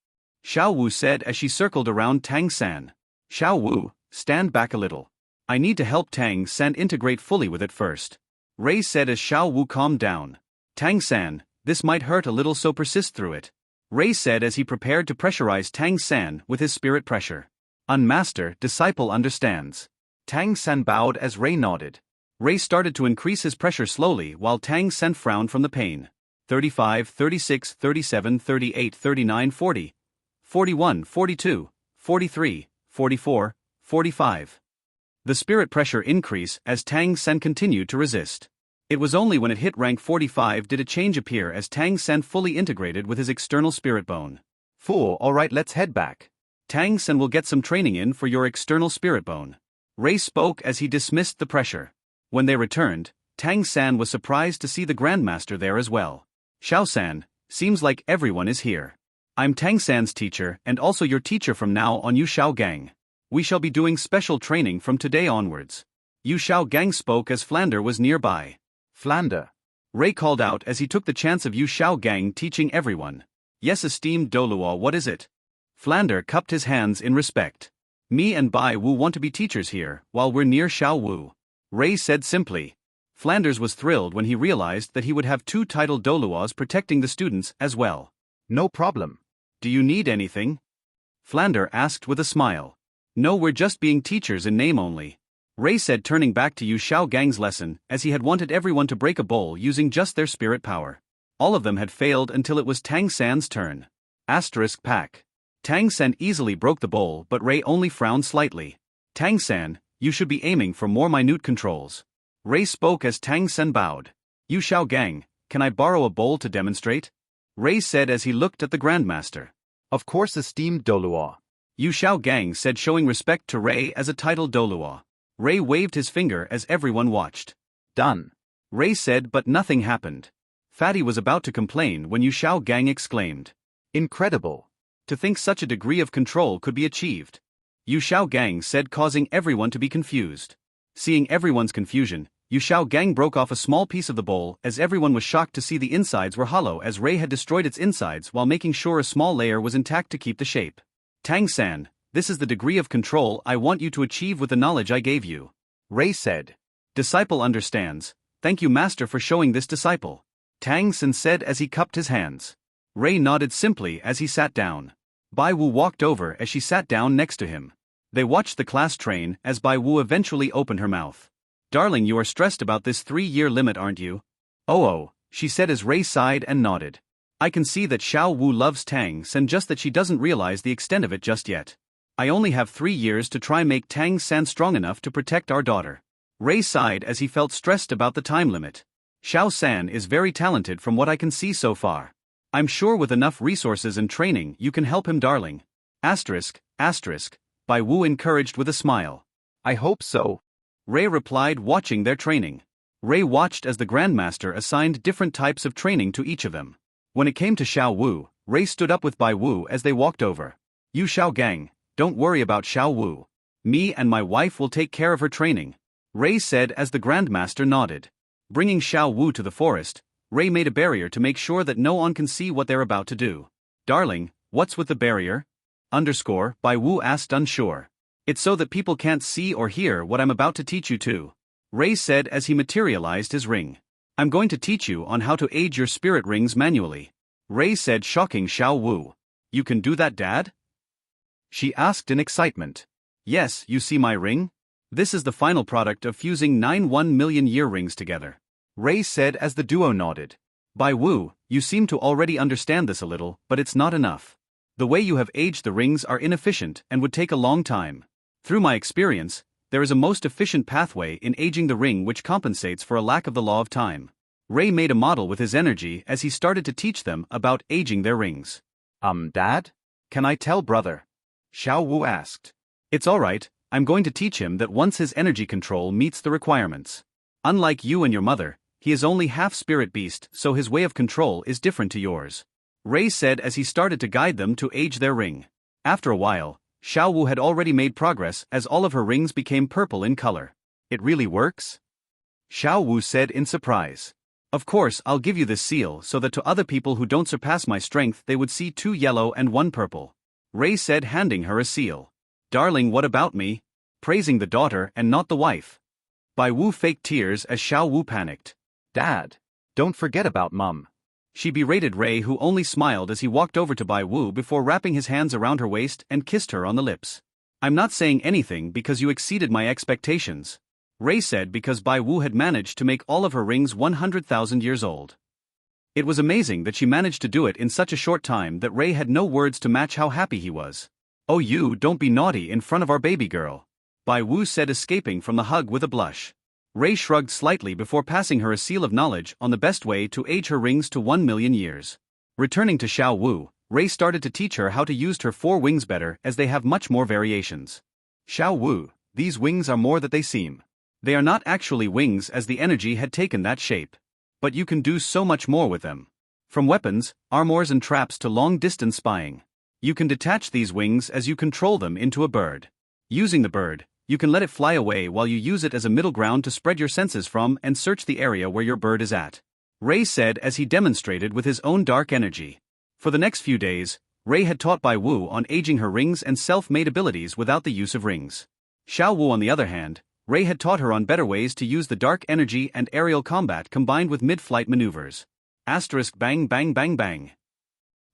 Xiao Wu said as she circled around Tang San. Xiao Wu, stand back a little. I need to help Tang San integrate fully with it first. Ray said as Xiao Wu calmed down. Tang San, this might hurt a little, so persist through it. Ray said as he prepared to pressurize Tang San with his spirit pressure. Unmaster, disciple understands. Tang San bowed as Ray nodded. Ray started to increase his pressure slowly while Tang San frowned from the pain. 35, 36, 37, 38, 39, 40, 41, 42, 43, 44, 45. The spirit pressure increased as Tang San continued to resist. It was only when it hit rank 45 did a change appear as Tang San fully integrated with his external spirit bone. Fool, alright, let's head back. Tang San will get some training in for your external spirit bone. Ray spoke as he dismissed the pressure. When they returned, Tang San was surprised to see the Grandmaster there as well. Xiao San, seems like everyone is here. I'm Tang San's teacher and also your teacher from now on, you Xiao Gang. We shall be doing special training from today onwards. Yu Xiao Gang spoke as Flander was nearby. Flander. Ray called out as he took the chance of Yu Xiao Gang teaching everyone. Yes, esteemed Doluo, what is it? Flander cupped his hands in respect. Me and Bai Wu want to be teachers here, while we're near Xiao Wu. Ray said simply. Flanders was thrilled when he realized that he would have two titled Doluos protecting the students as well. No problem. Do you need anything? Flander asked with a smile. No, we're just being teachers in name only. Ray said, turning back to Yu Xiao Gang's lesson, as he had wanted everyone to break a bowl using just their spirit power. All of them had failed until it was Tang San's turn. Pack. Tang San easily broke the bowl, but Ray only frowned slightly. Tang San, you should be aiming for more minute controls. Ray spoke as Tang San bowed. Yu Xiao Gang, can I borrow a bowl to demonstrate? Ray said as he looked at the Grandmaster. Of course, esteemed Doluo. Yu Xiao Gang said, showing respect to Ray as a titled Doluo. Ray waved his finger as everyone watched. Done. Ray said, but nothing happened. Fatty was about to complain when Yu Xiao Gang exclaimed. Incredible. To think such a degree of control could be achieved. Yu Xiao Gang said, causing everyone to be confused. Seeing everyone's confusion, Yu Xiao Gang broke off a small piece of the bowl as everyone was shocked to see the insides were hollow, as Ray had destroyed its insides while making sure a small layer was intact to keep the shape. Tang San, this is the degree of control I want you to achieve with the knowledge I gave you. Ray said. Disciple understands. Thank you, Master, for showing this disciple. Tang San said as he cupped his hands. Ray nodded simply as he sat down. Bai Wu walked over as she sat down next to him. They watched the class train as Bai Wu eventually opened her mouth. Darling, you are stressed about this 3-year limit, aren't you? Oh, she said as Ray sighed and nodded. I can see that Xiao Wu loves Tang San, just that she doesn't realize the extent of it just yet. I only have 3 years to try make Tang San strong enough to protect our daughter. Ray sighed as he felt stressed about the time limit. Xiao San is very talented from what I can see so far. I'm sure with enough resources and training you can help him, darling. Bai Wu encouraged with a smile. I hope so. Ray replied, watching their training. Ray watched as the Grandmaster assigned different types of training to each of them. When it came to Xiao Wu, Ray stood up with Bai Wu as they walked over. Yu Xiao Gang, don't worry about Xiao Wu. Me and my wife will take care of her training. Ray said as the Grandmaster nodded. Bringing Xiao Wu to the forest, Ray made a barrier to make sure that no one can see what they're about to do. Darling, what's with the barrier? Bai Wu asked, unsure. It's so that people can't see or hear what I'm about to teach you too. Ray said as he materialized his ring. I'm going to teach you on how to age your spirit rings manually. Ray said, shocking Xiao Wu. You can do that, Dad? She asked in excitement. Yes, you see my ring? This is the final product of fusing 9 1-million-year rings together. Ray said as the duo nodded. Bai Wu, you seem to already understand this a little, but it's not enough. The way you have aged the rings are inefficient and would take a long time. Through my experience, there is a most efficient pathway in aging the ring which compensates for a lack of the law of time. Ray made a model with his energy as he started to teach them about aging their rings. Dad? Can I tell brother? Xiao Wu asked. It's alright, I'm going to teach him that once his energy control meets the requirements. Unlike you and your mother, he is only half spirit beast, so his way of control is different to yours. Ray said as he started to guide them to age their ring. After a while, Xiao Wu had already made progress as all of her rings became purple in color. It really works? Xiao Wu said in surprise. Of course, I'll give you this seal so that to other people who don't surpass my strength they would see 2 yellow and 1 purple. Ray said, handing her a seal. Darling, what about me? Praising the daughter and not the wife. Bai Wu faked tears as Xiao Wu panicked. Dad, don't forget about Mum. She berated Ray, who only smiled as he walked over to Bai Wu before wrapping his hands around her waist and kissed her on the lips. I'm not saying anything because you exceeded my expectations. Ray said, because Bai Wu had managed to make all of her rings 100,000 years old. It was amazing that she managed to do it in such a short time that Ray had no words to match how happy he was. Oh, you don't be naughty in front of our baby girl. Bai Wu said, escaping from the hug with a blush. Ray shrugged slightly before passing her a seal of knowledge on the best way to age her rings to 1 million years. Returning to Xiao Wu, Ray started to teach her how to use her 4 wings better, as they have much more variations. Xiao Wu, these wings are more than they seem. They are not actually wings, as the energy had taken that shape. But you can do so much more with them. From weapons, armors and traps to long-distance spying. You can detach these wings as you control them into a bird. Using the bird, you can let it fly away while you use it as a middle ground to spread your senses from and search the area where your bird is at. Ray said as he demonstrated with his own dark energy. For the next few days, Ray had taught Bai Wu on aging her rings and self-made abilities without the use of rings. Xiao Wu on the other hand, Ray had taught her on better ways to use the dark energy and aerial combat combined with mid-flight maneuvers. Asterisk bang bang bang bang.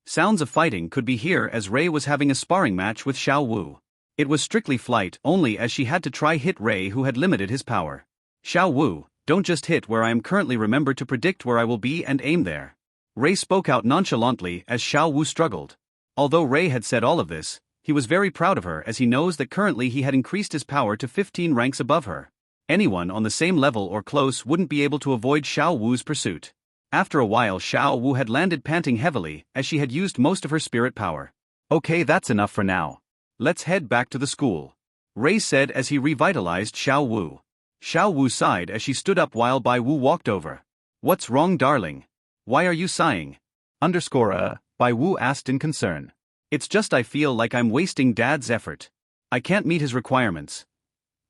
Sounds of fighting could be heard as Ray was having a sparring match with Xiao Wu. It was strictly flight only as she had to try hit Ray who had limited his power. Xiao Wu, don't just hit where I am currently, remember to predict where I will be and aim there. Ray spoke out nonchalantly as Xiao Wu struggled. Although Ray had said all of this, he was very proud of her as he knows that currently he had increased his power to 15 ranks above her. Anyone on the same level or close wouldn't be able to avoid Xiao Wu's pursuit. After a while Xiao Wu had landed panting heavily as she had used most of her spirit power. Okay, that's enough for now. Let's head back to the school, Ray said as he revitalized Xiao Wu. Xiao Wu sighed as she stood up while Bai Wu walked over. What's wrong, darling? Why are you sighing? Bai Wu asked in concern. It's just I feel like I'm wasting Dad's effort. I can't meet his requirements.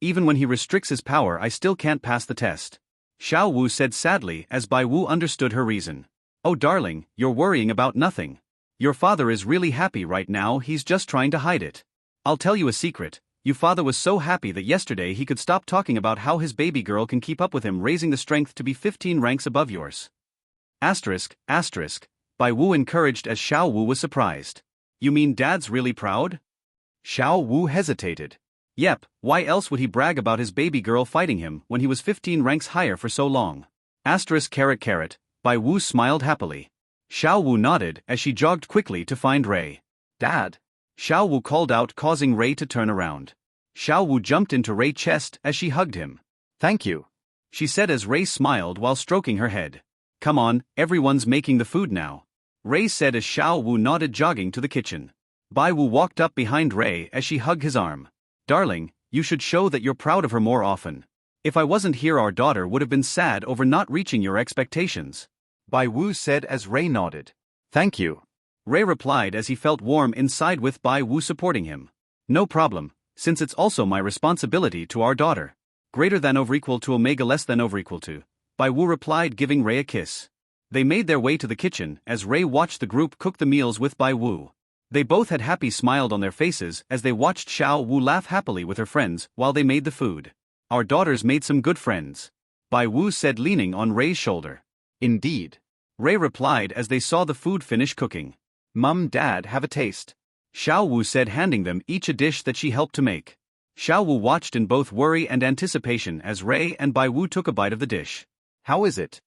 Even when he restricts his power I still can't pass the test. Xiao Wu said sadly as Bai Wu understood her reason. Oh darling, you're worrying about nothing. Your father is really happy right now, he's just trying to hide it. I'll tell you a secret, your father was so happy that yesterday he could stop talking about how his baby girl can keep up with him, raising the strength to be 15 ranks above yours. Asterisk, Bai Wu encouraged as Xiao Wu was surprised. You mean Dad's really proud? Xiao Wu hesitated. Yep, why else would he brag about his baby girl fighting him when he was 15 ranks higher for so long? Asterisk, Bai Wu smiled happily. Xiao Wu nodded as she jogged quickly to find Ray. Dad! Xiao Wu called out, causing Ray to turn around. Xiao Wu jumped into Ray's chest as she hugged him. Thank you, she said as Ray smiled while stroking her head. Come on, everyone's making the food now, Ray said as Xiao Wu nodded, jogging to the kitchen. Bai Wu walked up behind Ray as she hugged his arm. Darling, you should show that you're proud of her more often. If I wasn't here our daughter would have been sad over not reaching your expectations, Bai Wu said as Ray nodded. Thank you, Ray replied as he felt warm inside with Bai Wu supporting him. No problem, since it's also my responsibility to our daughter. Greater than over equal to omega less than over equal to, Bai Wu replied, giving Ray a kiss. They made their way to the kitchen as Ray watched the group cook the meals with Bai Wu. They both had happy smiles on their faces as they watched Xiao Wu laugh happily with her friends while they made the food. Our daughters made some good friends, Bai Wu said, leaning on Ray's shoulder. Indeed, Ray replied as they saw the food finish cooking. Mum, Dad, have a taste, Xiao Wu said, handing them each a dish that she helped to make. Xiao Wu watched in both worry and anticipation as Ray and Bai Wu took a bite of the dish. How is it?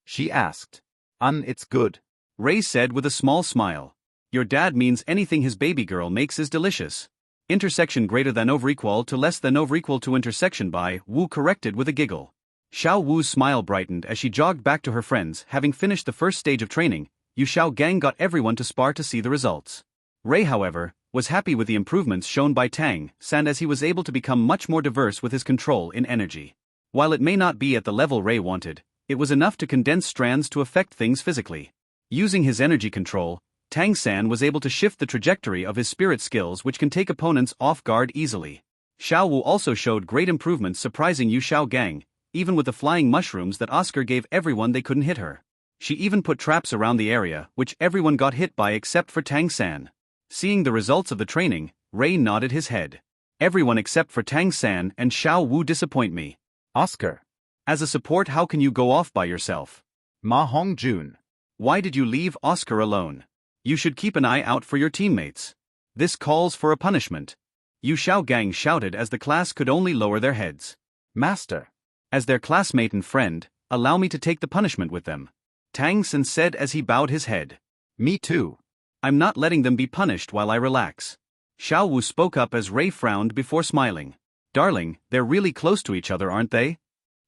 She asked. It's good, Ray said with a small smile. Your dad means anything his baby girl makes is delicious. Intersection greater than over equal to less than over equal to intersection, Bai Wu corrected with a giggle. Xiao Wu's smile brightened as she jogged back to her friends. Having finished the first stage of training, Yu Xiao Gang got everyone to spar to see the results. Ray, however, was happy with the improvements shown by Tang San as he was able to become much more diverse with his control in energy. While it may not be at the level Ray wanted, it was enough to condense strands to affect things physically. Using his energy control, Tang San was able to shift the trajectory of his spirit skills, which can take opponents off guard easily. Xiao Wu also showed great improvements, surprising Yu Xiao Gang, even with the flying mushrooms that Oscar gave everyone, they couldn't hit her. She even put traps around the area, which everyone got hit by except for Tang San. Seeing the results of the training, Ray nodded his head. Everyone except for Tang San and Xiao Wu disappoint me. Oscar. As a support, how can you go off by yourself? Ma Hongjun. Why did you leave Oscar alone? You should keep an eye out for your teammates. This calls for a punishment. Yu Xiao Gang shouted as the class could only lower their heads. Master. As their classmate and friend, allow me to take the punishment with them, Tang San said as he bowed his head. Me too. I'm not letting them be punished while I relax. Xiao Wu spoke up as Ray frowned before smiling. Darling, they're really close to each other, aren't they?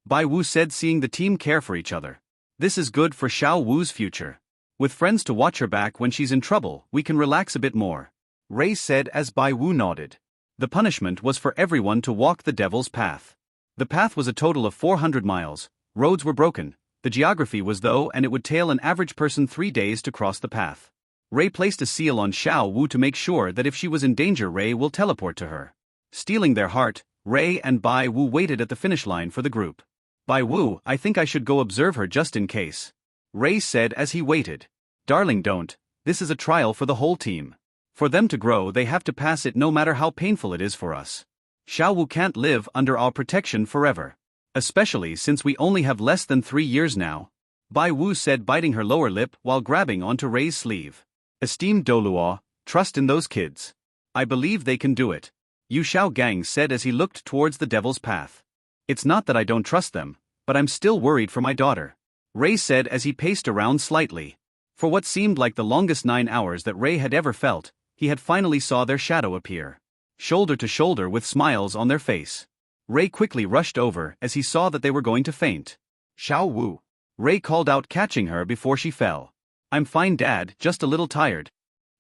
Bai Wu said, seeing the team care for each other. This is good for Xiao Wu's future. With friends to watch her back when she's in trouble, we can relax a bit more, Ray said as Bai Wu nodded. The punishment was for everyone to walk the devil's path. The path was a total of 400 miles, roads were broken, the geography was though, and it would take an average person 3 days to cross the path. Ray placed a seal on Xiao Wu to make sure that if she was in danger, Ray will teleport to her. Stealing their heart, Ray and Bai Wu waited at the finish line for the group. Bai Wu, I think I should go observe her just in case. Ray said as he waited. Darling, don't. This is a trial for the whole team. For them to grow, they have to pass it no matter how painful it is for us. Xiao Wu can't live under our protection forever. Especially since we only have less than 3 years now. Bai Wu said, biting her lower lip while grabbing onto Ray's sleeve. Esteemed Doluo, trust in those kids. I believe they can do it. Yu Xiaogang said as he looked towards the devil's path. It's not that I don't trust them, but I'm still worried for my daughter. Ray said as he paced around slightly. For what seemed like the longest 9 hours that Ray had ever felt, he had finally saw their shadow appear. Shoulder to shoulder with smiles on their face. Ray quickly rushed over as he saw that they were going to faint. Xiao Wu. Ray called out, catching her before she fell. I'm fine, Dad, just a little tired.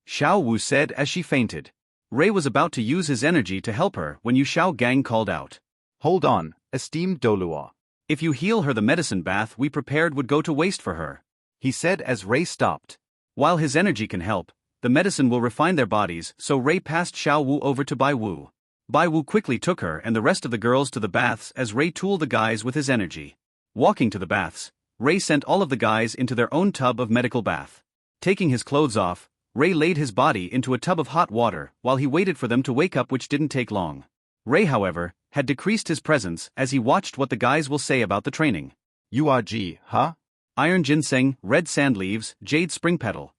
Xiao Wu said as she fainted. Ray was about to use his energy to help her when Yu Xiaogang called out. Hold on, esteemed Doluo. If you heal her, the medicine bath we prepared would go to waste for her, he said as Ray stopped. While his energy can help, the medicine will refine their bodies, so Ray passed Xiao Wu over to Bai Wu. Bai Wu quickly took her and the rest of the girls to the baths as Ray tooled the guys with his energy. Walking to the baths, Ray sent all of the guys into their own tub of medical bath. Taking his clothes off, Ray laid his body into a tub of hot water while he waited for them to wake up, which didn't take long. Ray, however, had decreased his presence as he watched what the guys will say about the training. URG, huh? Iron ginseng, red sand leaves, jade spring petal.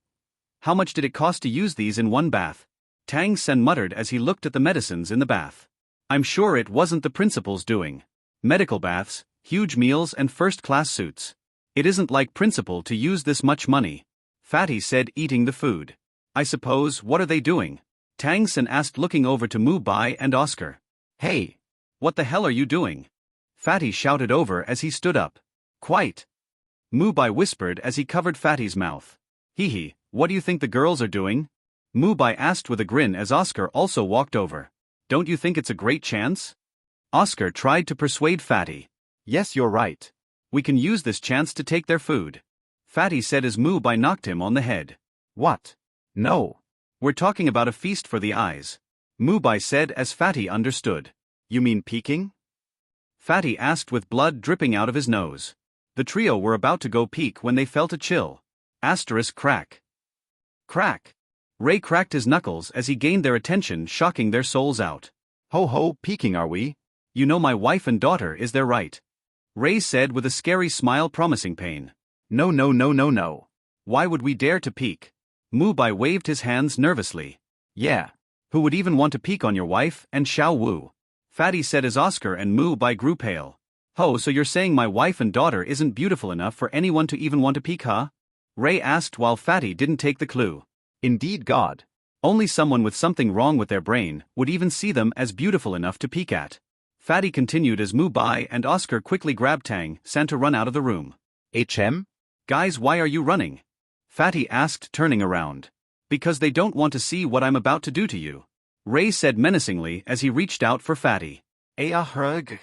How much did it cost to use these in one bath? Tang Sen muttered as he looked at the medicines in the bath. I'm sure it wasn't the principal's doing. Medical baths, huge meals and first-class suits. It isn't like principal to use this much money. Fatty said, eating the food. I suppose, what are they doing? Tang Sen asked, looking over to Mu Bai and Oscar. Hey! What the hell are you doing? Fatty shouted over as he stood up. Quite. Mu Bai whispered as he covered Fatty's mouth. Hee, what do you think the girls are doing? Mu Bai asked with a grin as Oscar also walked over. Don't you think it's a great chance? Oscar tried to persuade Fatty. Yes, you're right. We can use this chance to take their food. Fatty said as Mu Bai knocked him on the head. What? No. We're talking about a feast for the eyes. Mu Bai said as Fatty understood. You mean peeking? Fatty asked with blood dripping out of his nose. The trio were about to go peek when they felt a chill. Asterisk crack. Crack. Ray cracked his knuckles as he gained their attention, shocking their souls out. Ho ho, peeking are we? You know my wife and daughter, is there right? Ray said with a scary smile promising pain. No no no no no. Why would we dare to peek? Mu Bai waved his hands nervously. Yeah. Who would even want to peek on your wife and Xiao Wu? Fatty said as Oscar and Mu Bai grew pale. Ho, so you're saying my wife and daughter isn't beautiful enough for anyone to even want to peek, huh? Ray asked while Fatty didn't take the clue. Indeed, God. Only someone with something wrong with their brain would even see them as beautiful enough to peek at. Fatty continued as Mu Bai and Oscar quickly grabbed Tang San to run out of the room. HM? Guys, why are you running? Fatty asked, turning around. Because they don't want to see what I'm about to do to you. Ray said menacingly as he reached out for Fatty. Ahurg.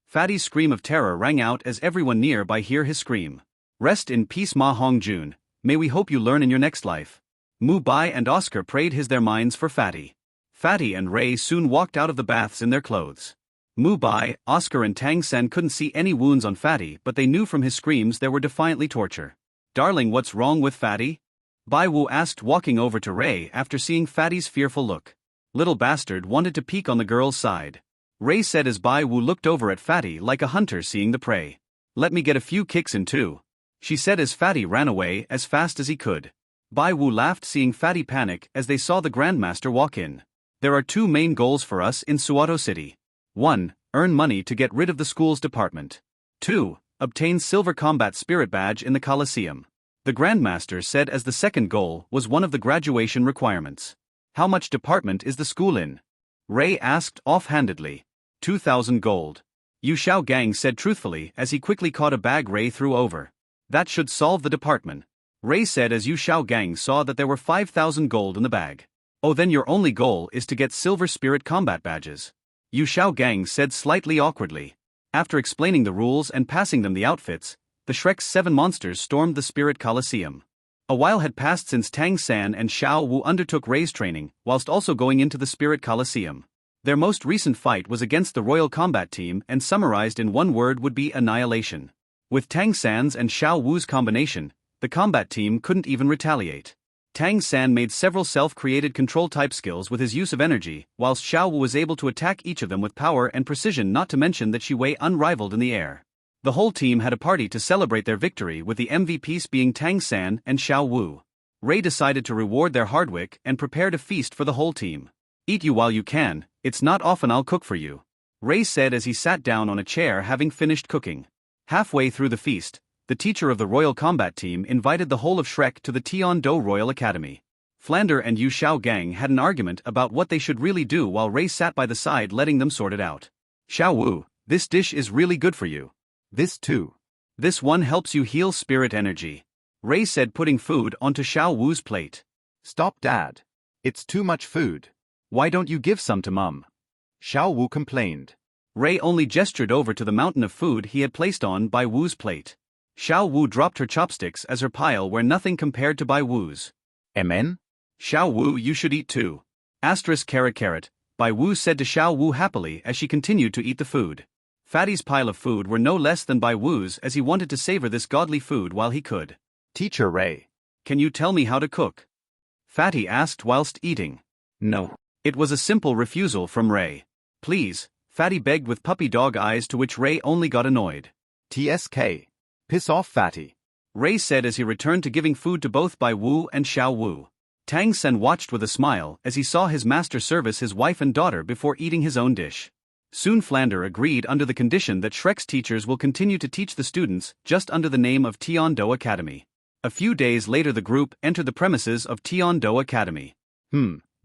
Fatty's scream of terror rang out as everyone nearby heard his scream. Rest in peace, Ma Hongjun. May we hope you learn in your next life. Mu Bai and Oscar prayed their minds for Fatty. Fatty and Ray soon walked out of the baths in their clothes. Mu Bai, Oscar and Tang Sen couldn't see any wounds on Fatty, but they knew from his screams there were defiantly torture. Darling, what's wrong with Fatty? Bai Wu asked, walking over to Ray after seeing Fatty's fearful look. Little bastard wanted to peek on the girl's side. Ray said as Bai Wu looked over at Fatty like a hunter seeing the prey. Let me get a few kicks in too. She said as Fatty ran away as fast as he could. Bai Wu laughed seeing Fatty panic as they saw the Grandmaster walk in. There are 2 main goals for us in Suato City. 1. Earn money to get rid of the school's department. 2. Obtain Silver Combat Spirit Badge in the Coliseum. The Grandmaster said as the second goal was one of the graduation requirements. How much department is the school in? Ray asked offhandedly. 2,000 gold. Yu Xiaogang said truthfully as he quickly caught a bag Ray threw over. That should solve the department. Ray said as Yu Xiaogang saw that there were 5,000 gold in the bag. Oh, then your only goal is to get Silver Spirit Combat Badges. Yu Xiaogang said slightly awkwardly. After explaining the rules and passing them the outfits, the Shrek's 7 monsters stormed the Spirit Coliseum. A while had passed since Tang San and Xiao Wu undertook Ray's training, whilst also going into the Spirit Coliseum. Their most recent fight was against the Royal Combat Team and summarized in one word would be annihilation. With Tang San's and Xiao Wu's combination, the combat team couldn't even retaliate. Tang San made several self-created control-type skills with his use of energy, whilst Xiao Wu was able to attack each of them with power and precision, not to mention that she was unrivaled in the air. The whole team had a party to celebrate their victory, with the MVPs being Tang San and Xiao Wu. Ray decided to reward their hard work and prepared a feast for the whole team. "Eat you while you can, it's not often I'll cook for you," Ray said as he sat down on a chair having finished cooking. Halfway through the feast, the teacher of the Royal Combat Team invited the whole of Shrek to the Tian-Do Royal Academy. Flander and Yu Xiao Gang had an argument about what they should really do while Ray sat by the side letting them sort it out. "Xiao Wu, this dish is really good for you. This too. This one helps you heal spirit energy," Ray said, putting food onto Xiao Wu's plate. "Stop, Dad. It's too much food. Why don't you give some to Mum?" Xiao Wu complained. Ray only gestured over to the mountain of food he had placed on Bai Wu's plate. Xiao Wu dropped her chopsticks as her pile were nothing compared to Bai Wu's. "Amen? "Xiao Wu, you should eat too." Carrot, Bai Wu said to Xiao Wu happily as she continued to eat the food. Fatty's pile of food were no less than Bai Wu's, as he wanted to savor this godly food while he could. "Teacher Ray, can you tell me how to cook?" Fatty asked whilst eating. "No." It was a simple refusal from Ray. "Please," Fatty begged with puppy dog eyes, to which Ray only got annoyed. "TSK. Piss off, Fatty," Ray said as he returned to giving food to both Bai Wu and Xiao Wu. Tang Sen watched with a smile as he saw his master service his wife and daughter before eating his own dish. Soon Flander agreed under the condition that Shrek's teachers will continue to teach the students just under the name of Tian-Do Academy. A few days later the group entered the premises of Tian-Do Academy.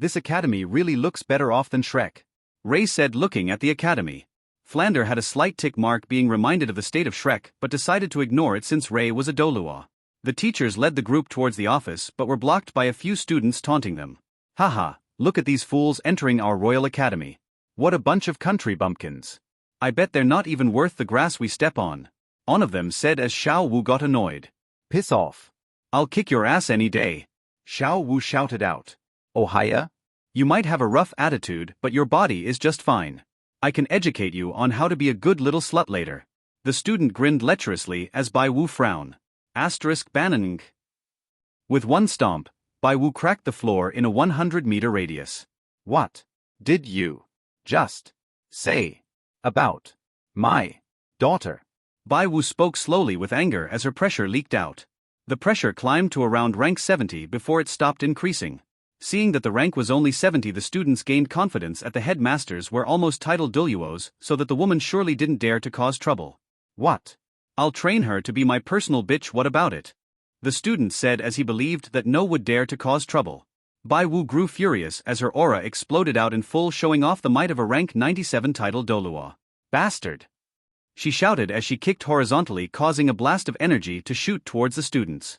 This academy really looks better off than Shrek," Ray said, looking at the academy. Flander had a slight tick mark, being reminded of the state of Shrek, but decided to ignore it since Ray was a Dolua. The teachers led the group towards the office but were blocked by a few students taunting them. "Haha, look at these fools entering our Royal Academy. What a bunch of country bumpkins. I bet they're not even worth the grass we step on," one of them said as Xiao Wu got annoyed. "Piss off. I'll kick your ass any day," Xiao Wu shouted out. "Oh hiya? You might have a rough attitude, but your body is just fine. I can educate you on how to be a good little slut later." The student grinned lecherously as Bai Wu frowned. Banning. With one stomp, Bai Wu cracked the floor in a 100-meter radius. "What did you just say about my daughter?" Bai Wu spoke slowly with anger as her pressure leaked out. The pressure climbed to around rank 70 before it stopped increasing. Seeing that the rank was only 70, the students gained confidence at the headmasters were almost titled Duluos, so that the woman surely didn't dare to cause trouble. "What? I'll train her to be my personal bitch, what about it?" The student said as he believed that no would dare to cause trouble. Bai Wu grew furious as her aura exploded out in full, showing off the might of a rank 97 titled Dolua. "Bastard!" she shouted as she kicked horizontally, causing a blast of energy to shoot towards the students.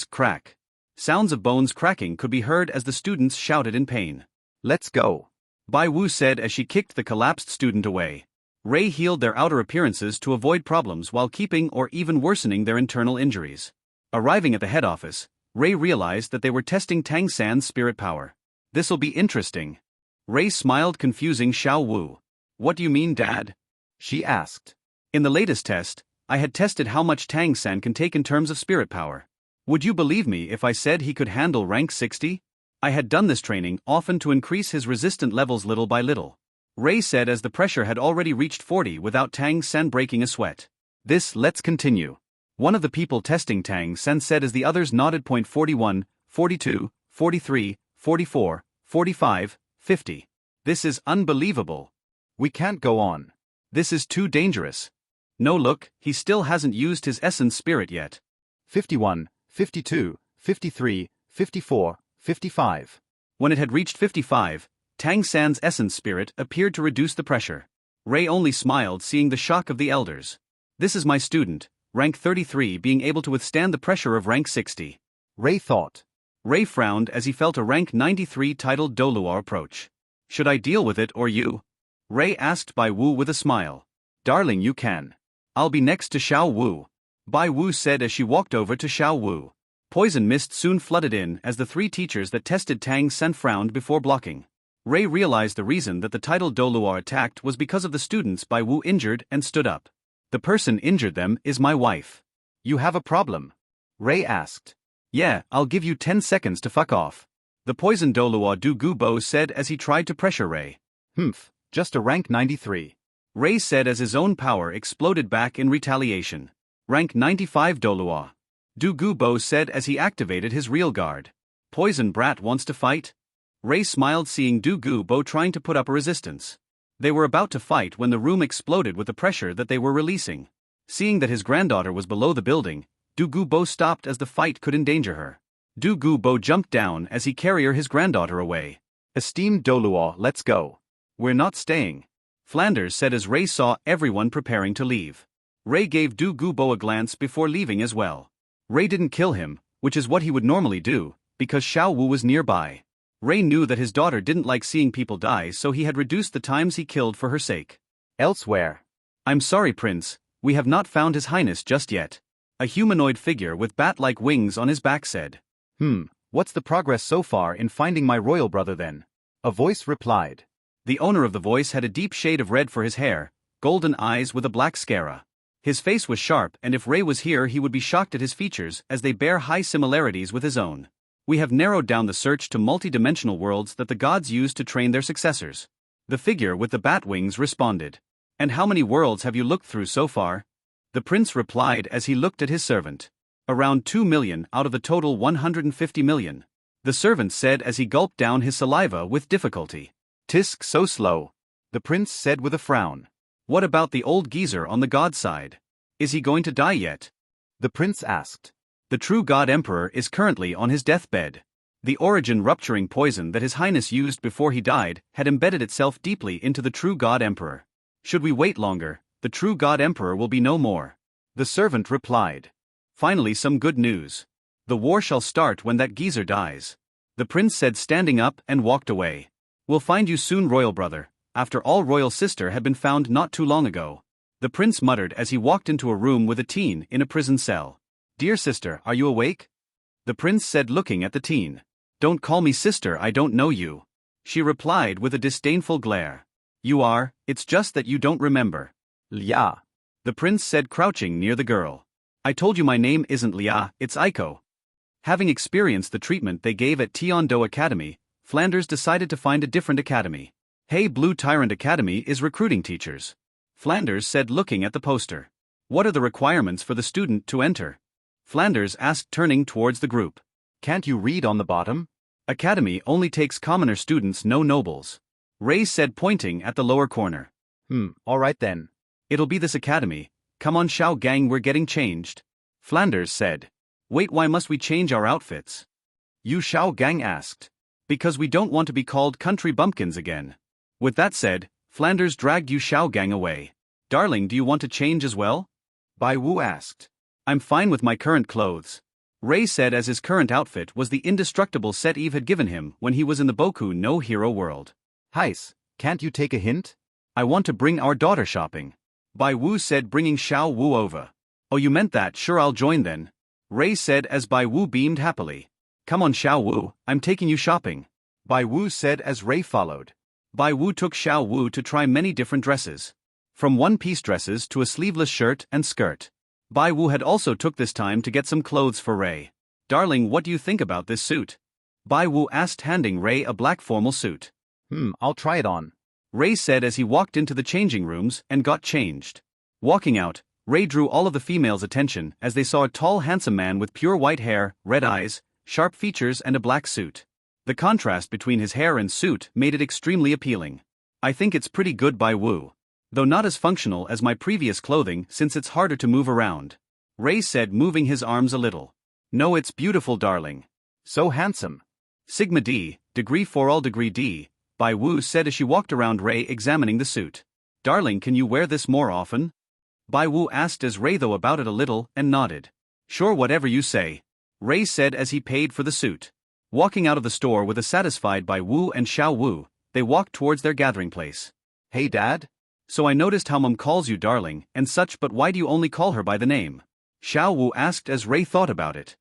Crack. Sounds of bones cracking could be heard as the students shouted in pain. "Let's go," Bai Wu said as she kicked the collapsed student away. Ray healed their outer appearances to avoid problems while keeping or even worsening their internal injuries. Arriving at the head office, Ray realized that they were testing Tang San's spirit power. "This'll be interesting." Ray smiled, confusing Xiao Wu. "What do you mean, Dad?" she asked. "In the latest test, I had tested how much Tang San can take in terms of spirit power. Would you believe me if I said he could handle rank 60? I had done this training often to increase his resistant levels little by little," Ray said as the pressure had already reached 40 without Tang San breaking a sweat. Let's continue," one of the people testing Tang San said as the others nodded. 41, 42, 43, 44, 45, 50. "This is unbelievable. We can't go on. This is too dangerous. No, look, he still hasn't used his essence spirit yet." 51, 52, 53, 54, 55. When it had reached 55, Tang San's essence spirit appeared to reduce the pressure. Ray only smiled, seeing the shock of the elders. "This is my student, rank 33, being able to withstand the pressure of rank 60. Ray thought. Ray frowned as he felt a rank 93 titled Dolua approach. "Should I deal with it or you?" Ray asked Bai Wu with a smile. "Darling, you can. I'll be next to Xiao Wu," Bai Wu said as she walked over to Xiao Wu. Poison mist soon flooded in as the three teachers that tested Tang Sen frowned before blocking. Ray realized the reason that the titled Doluo attacked was because of the students Bai Wu injured and stood up. The person injured them is my wife. You have a problem? Ray asked. Yeah, I'll give you 10 seconds to fuck off. The poisoned Doluo Du Gu Bo said as he tried to pressure Ray. Humph, just a rank 93. Ray said as his own power exploded back in retaliation. Rank 95 Doluo. Du Gu Bo said as he activated his real guard. Poison brat wants to fight? Ray smiled seeing Du Gu Bo trying to put up a resistance. They were about to fight when the room exploded with the pressure that they were releasing. Seeing that his granddaughter was below the building, Du Gu Bo stopped as the fight could endanger her. Du Gu Bo jumped down as he carried his granddaughter away. Esteemed Doluo, let's go. We're not staying. Flanders said as Ray saw everyone preparing to leave. Ray gave Du Gu Bo a glance before leaving as well. Ray didn't kill him, which is what he would normally do, because Xiao Wu was nearby. Ray knew that his daughter didn't like seeing people die, so he had reduced the times he killed for her sake. Elsewhere. I'm sorry, Prince, we have not found His Highness just yet. A humanoid figure with bat-like wings on his back said. What's the progress so far in finding my royal brother then? A voice replied. The owner of the voice had a deep shade of red for his hair, golden eyes with a black scara. His face was sharp, and if Ray was here he would be shocked at his features as they bear high similarities with his own. We have narrowed down the search to multi-dimensional worlds that the gods use to train their successors. The figure with the bat wings responded. And how many worlds have you looked through so far? The prince replied as he looked at his servant. Around 2 million out of the total 150 million. The servant said as he gulped down his saliva with difficulty. Tisk so slow. The prince said with a frown. What about the old geezer on the god side? Is he going to die yet? The prince asked. The true god emperor is currently on his deathbed. The origin rupturing poison that His Highness used before he died had embedded itself deeply into the true god emperor. Should we wait longer, the true god emperor will be no more. The servant replied. Finally some good news. The war shall start when that geezer dies. The prince said standing up and walked away. We'll find you soon, royal brother. After all, royal sister had been found not too long ago. The prince muttered as he walked into a room with a teen in a prison cell. Dear sister, are you awake? The prince said looking at the teen. Don't call me sister, I don't know you. She replied with a disdainful glare. You are, it's just that you don't remember. Lia. The prince said crouching near the girl. I told you my name isn't Lia, it's Aiko. Having experienced the treatment they gave at Tiando Academy, Flanders decided to find a different academy. Hey, Blue Tyrant Academy is recruiting teachers. Flanders said looking at the poster. What are the requirements for the student to enter? Flanders asked turning towards the group. Can't you read on the bottom? Academy only takes commoner students, no nobles. Ray said pointing at the lower corner. Alright then. It'll be this academy. Come on Shao Gang, we're getting changed. Flanders said. Wait, why must we change our outfits? Yu Shao Gang asked. Because we don't want to be called country bumpkins again. With that said, Flanders dragged Yu Shao Gang away. Darling, do you want to change as well? Bai Wu asked. I'm fine with my current clothes. Ray said as his current outfit was the indestructible set Eve had given him when he was in the Boku no Hero world. Heis, can't you take a hint? I want to bring our daughter shopping. Bai Wu said bringing Xiao Wu over. Oh, you meant that, sure I'll join then. Ray said as Bai Wu beamed happily. Come on Xiao Wu, I'm taking you shopping. Bai Wu said as Ray followed. Bai Wu took Xiao Wu to try many different dresses. From one-piece dresses to a sleeveless shirt and skirt. Bai Wu had also took this time to get some clothes for Ray. Darling, what do you think about this suit? Bai Wu asked handing Ray a black formal suit. I'll try it on. Ray said as he walked into the changing rooms and got changed. Walking out, Ray drew all of the females' attention as they saw a tall handsome man with pure white hair, red eyes, sharp features and a black suit. The contrast between his hair and suit made it extremely appealing. I think it's pretty good, Bai Wu. Though not as functional as my previous clothing since it's harder to move around. Ray said moving his arms a little. No, it's beautiful, darling. So handsome. Sigma D, degree for all degree D, Bai Wu said as she walked around Ray examining the suit. Darling, can you wear this more often? Bai Wu asked as Ray thought about it a little and nodded. Sure, whatever you say. Ray said as he paid for the suit. Walking out of the store with a satisfied Bai Wu and Xiao Wu, they walked towards their gathering place. Hey Dad? So I noticed how Mom calls you darling and such, but why do you only call her by the name? Xiao Wu asked as Ray thought about it.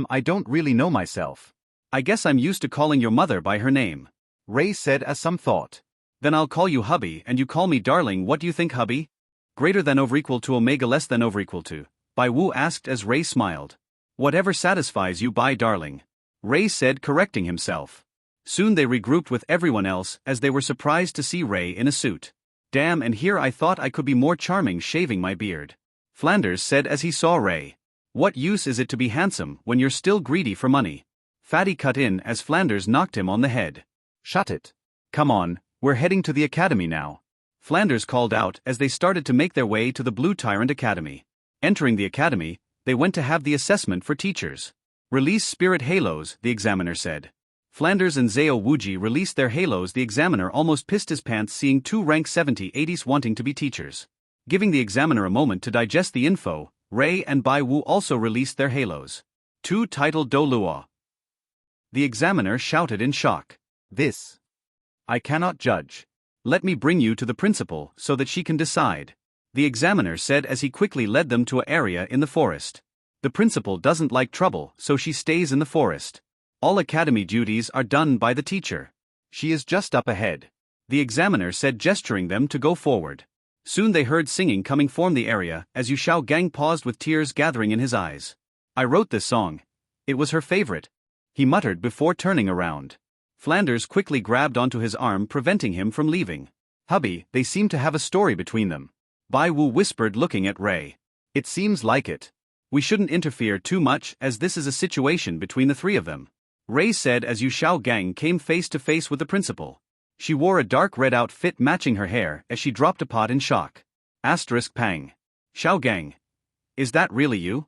I don't really know myself. I guess I'm used to calling your mother by her name. Ray said as some thought. Then I'll call you hubby and you call me darling. What do you think, hubby? Greater than over equal to omega less than over equal to? Bai Wu asked as Ray smiled. Whatever satisfies you, Bai darling. Ray said, correcting himself. Soon they regrouped with everyone else as they were surprised to see Ray in a suit. Damn, and here I thought I could be more charming shaving my beard. Flanders said as he saw Ray. What use is it to be handsome when you're still greedy for money? Fatty cut in as Flanders knocked him on the head. Shut it. Come on, we're heading to the academy now. Flanders called out as they started to make their way to the Blue Tyrant Academy. Entering the academy, they went to have the assessment for teachers. Release spirit halos, the examiner said. Flanders and Zhao Wuji released their halos. The examiner almost pissed his pants seeing two rank 70-80s wanting to be teachers. Giving the examiner a moment to digest the info, Ray and Bai Wu also released their halos. Two titled Do Luo. The examiner shouted in shock. This. I cannot judge. Let me bring you to the principal so that she can decide. The examiner said as he quickly led them to an area in the forest. The principal doesn't like trouble, so she stays in the forest. All academy duties are done by the teacher. She is just up ahead. The examiner said, gesturing them to go forward. Soon they heard singing coming from the area as Yu Xiao Gang paused with tears gathering in his eyes. I wrote this song. It was her favorite. He muttered before turning around. Flanders quickly grabbed onto his arm, preventing him from leaving. Hubby, they seem to have a story between them. Bai Wu whispered, looking at Ray. It seems like it. We shouldn't interfere too much as this is a situation between the three of them. Ray said as Yu Xiao Gang came face to face with the principal. She wore a dark red outfit matching her hair as she dropped a pot in shock. Pang. Xiao Gang. Is that really you?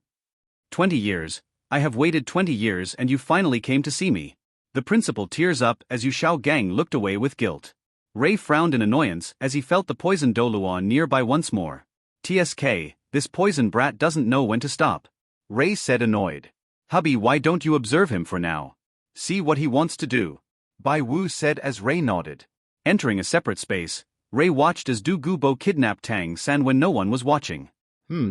20 years. I have waited 20 years and you finally came to see me. The principal tears up as Yu Xiao Gang looked away with guilt. Ray frowned in annoyance as he felt the poison Doluan nearby once more. TSK, this poison brat doesn't know when to stop. Ray said, annoyed. Hubby, why don't you observe him for now? See what he wants to do. Bai Wu said as Ray nodded. Entering a separate space, Ray watched as Du Gubo kidnapped Tang San when no one was watching.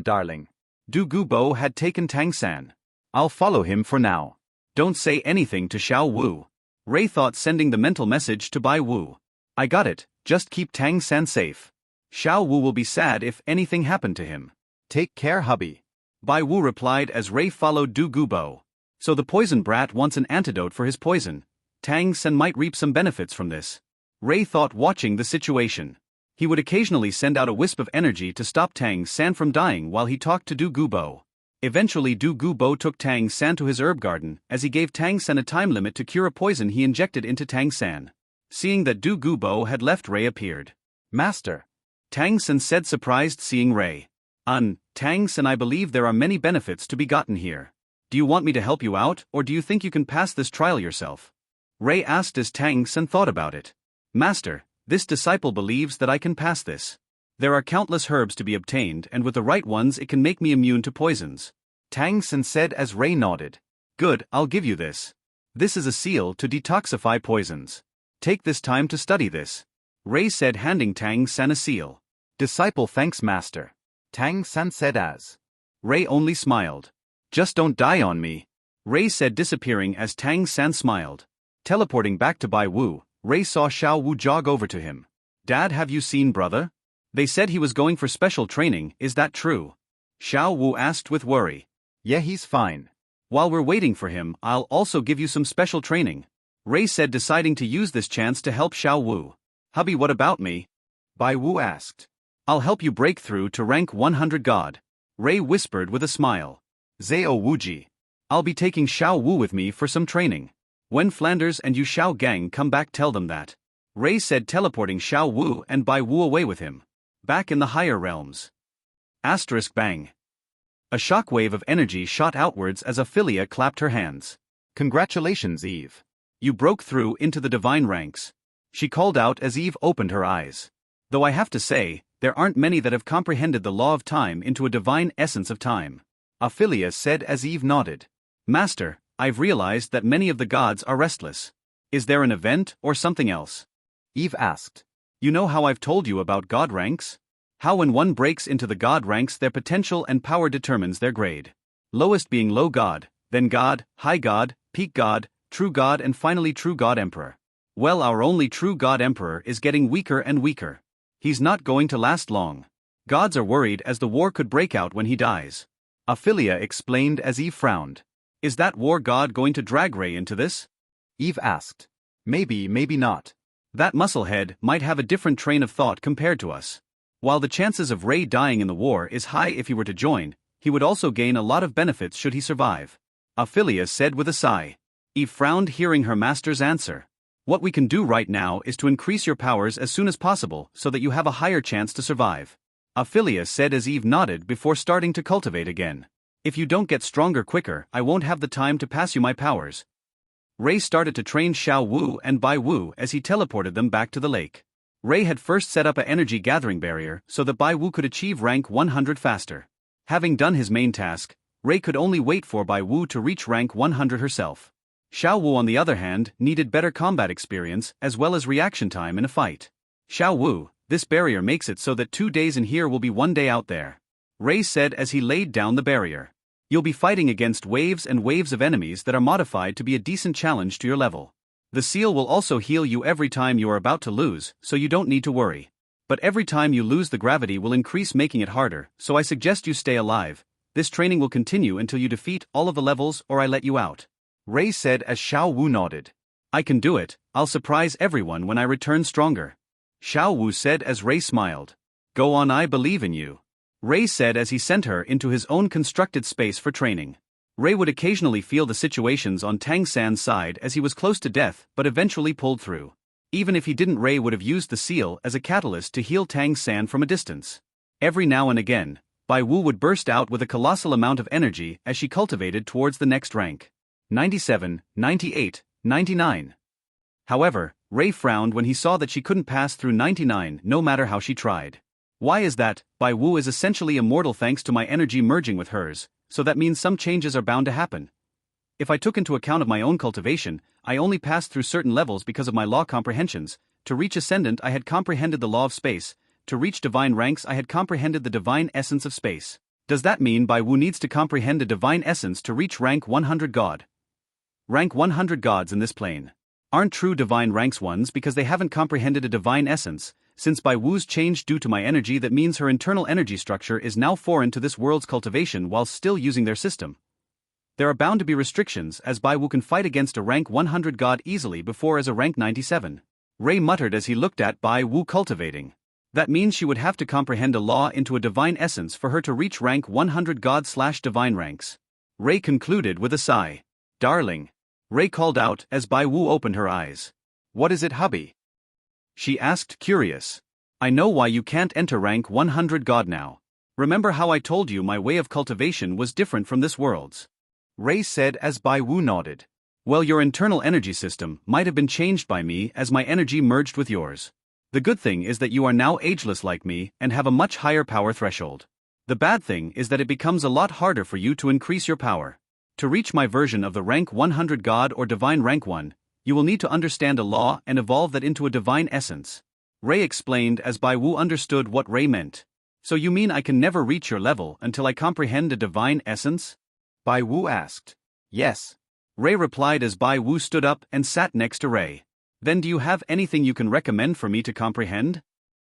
Darling. Du Gubo had taken Tang San. I'll follow him for now. Don't say anything to Xiao Wu. Ray thought, sending the mental message to Bai Wu. I got it, just keep Tang San safe. Xiao Wu will be sad if anything happened to him. Take care, hubby. Bai Wu replied as Ray followed Du Gubo. So the poison brat wants an antidote for his poison. Tang San might reap some benefits from this. Ray thought, watching the situation. He would occasionally send out a wisp of energy to stop Tang San from dying while he talked to Du Gubo. Eventually Du Gubo took Tang San to his herb garden as he gave Tang San a time limit to cure a poison he injected into Tang San. Seeing that Du Gubo had left, Ray appeared. Master. Tang San said, surprised seeing Ray. Tang San, I believe there are many benefits to be gotten here. Do you want me to help you out, or do you think you can pass this trial yourself? Ray asked as Tang San thought about it. Master, this disciple believes that I can pass this. There are countless herbs to be obtained, and with the right ones it can make me immune to poisons. Tang San said as Ray nodded. Good, I'll give you this. This is a seal to detoxify poisons. Take this time to study this. Ray said, handing Tang San a seal. Disciple thanks, master. Tang San said as. Ray only smiled. Just don't die on me. Ray said, disappearing as Tang San smiled. Teleporting back to Bai Wu, Ray saw Xiao Wu jog over to him. Dad, have you seen brother? They said he was going for special training, is that true? Xiao Wu asked with worry. Yeah, he's fine. While we're waiting for him, I'll also give you some special training. Ray said, deciding to use this chance to help Xiao Wu. Hubby, what about me? Bai Wu asked. I'll help you break through to rank 100 God. Ray whispered with a smile. Zhao Wuji. I'll be taking Xiao Wu with me for some training. When Flanders and Yu Xiao Gang come back, tell them that. Ray said, teleporting Xiao Wu and Bai Wu away with him. Back in the higher realms. Bang. A shockwave of energy shot outwards as Ophelia clapped her hands. Congratulations, Eve. You broke through into the divine ranks. She called out as Eve opened her eyes. Though I have to say, there aren't many that have comprehended the law of time into a divine essence of time. Ophelia said as Eve nodded. Master, I've realized that many of the gods are restless. Is there an event or something else? Eve asked. You know how I've told you about god ranks? How when one breaks into the god ranks, their potential and power determines their grade. Lowest being low god, then god, high god, peak god, true god, and finally true god emperor. Well, our only true god emperor is getting weaker and weaker. He's not going to last long. Gods are worried as the war could break out when he dies. Ophelia explained as Eve frowned. Is that war god going to drag Ray into this? Eve asked. Maybe, maybe not. That musclehead might have a different train of thought compared to us. While the chances of Ray dying in the war is high if he were to join, he would also gain a lot of benefits should he survive. Ophelia said with a sigh. Eve frowned hearing her master's answer. What we can do right now is to increase your powers as soon as possible so that you have a higher chance to survive. Ophelia said as Eve nodded before starting to cultivate again. If you don't get stronger quicker, I won't have the time to pass you my powers. Ray started to train Xiao Wu and Bai Wu as he teleported them back to the lake. Ray had first set up an energy gathering barrier so that Bai Wu could achieve rank 100 faster. Having done his main task, Ray could only wait for Bai Wu to reach rank 100 herself. Xiao Wu on the other hand needed better combat experience as well as reaction time in a fight. Xiao Wu, this barrier makes it so that 2 days in here will be 1 day out there. Ray said as he laid down the barrier. You'll be fighting against waves and waves of enemies that are modified to be a decent challenge to your level. The seal will also heal you every time you are about to lose, so you don't need to worry. But every time you lose, the gravity will increase, making it harder, so I suggest you stay alive. This training will continue until you defeat all of the levels or I let you out. Ray said as Xiao Wu nodded. I can do it, I'll surprise everyone when I return stronger. Xiao Wu said as Ray smiled. Go on, I believe in you. Ray said as he sent her into his own constructed space for training. Ray would occasionally feel the situations on Tang San's side as he was close to death but eventually pulled through. Even if he didn't, Ray would have used the seal as a catalyst to heal Tang San from a distance. Every now and again, Bai Wu would burst out with a colossal amount of energy as she cultivated towards the next rank. 97, 98, 99. However, Ray frowned when he saw that she couldn't pass through 99 no matter how she tried. Why is that? Bai Wu is essentially immortal thanks to my energy merging with hers, so that means some changes are bound to happen. If I took into account of my own cultivation, I only passed through certain levels because of my law comprehensions. To reach Ascendant I had comprehended the law of space, to reach divine ranks I had comprehended the divine essence of space. Does that mean Bai Wu needs to comprehend a divine essence to reach rank 100 god? Rank 100 gods in this plane aren't true divine ranks ones because they haven't comprehended a divine essence. Since Bai Wu's changed due to my energy, that means her internal energy structure is now foreign to this world's cultivation while still using their system. There are bound to be restrictions as Bai Wu can fight against a rank 100 god easily before as a rank 97. Ray muttered as he looked at Bai Wu cultivating. That means she would have to comprehend a law into a divine essence for her to reach rank 100 god/divine ranks. Ray concluded with a sigh. Darling. Ray called out as Bai Wu opened her eyes. What is it, hubby? She asked, curious. I know why you can't enter rank 100 god now. Remember how I told you my way of cultivation was different from this world's? Ray said as Bai Wu nodded. Well, your internal energy system might have been changed by me as my energy merged with yours. The good thing is that you are now ageless like me and have a much higher power threshold. The bad thing is that it becomes a lot harder for you to increase your power. To reach my version of the rank 100 god or divine rank 1, you will need to understand a law and evolve that into a divine essence. Ray explained as Bai Wu understood what Ray meant. So you mean I can never reach your level until I comprehend a divine essence? Bai Wu asked. Yes. Ray replied as Bai Wu stood up and sat next to Ray. Then do you have anything you can recommend for me to comprehend?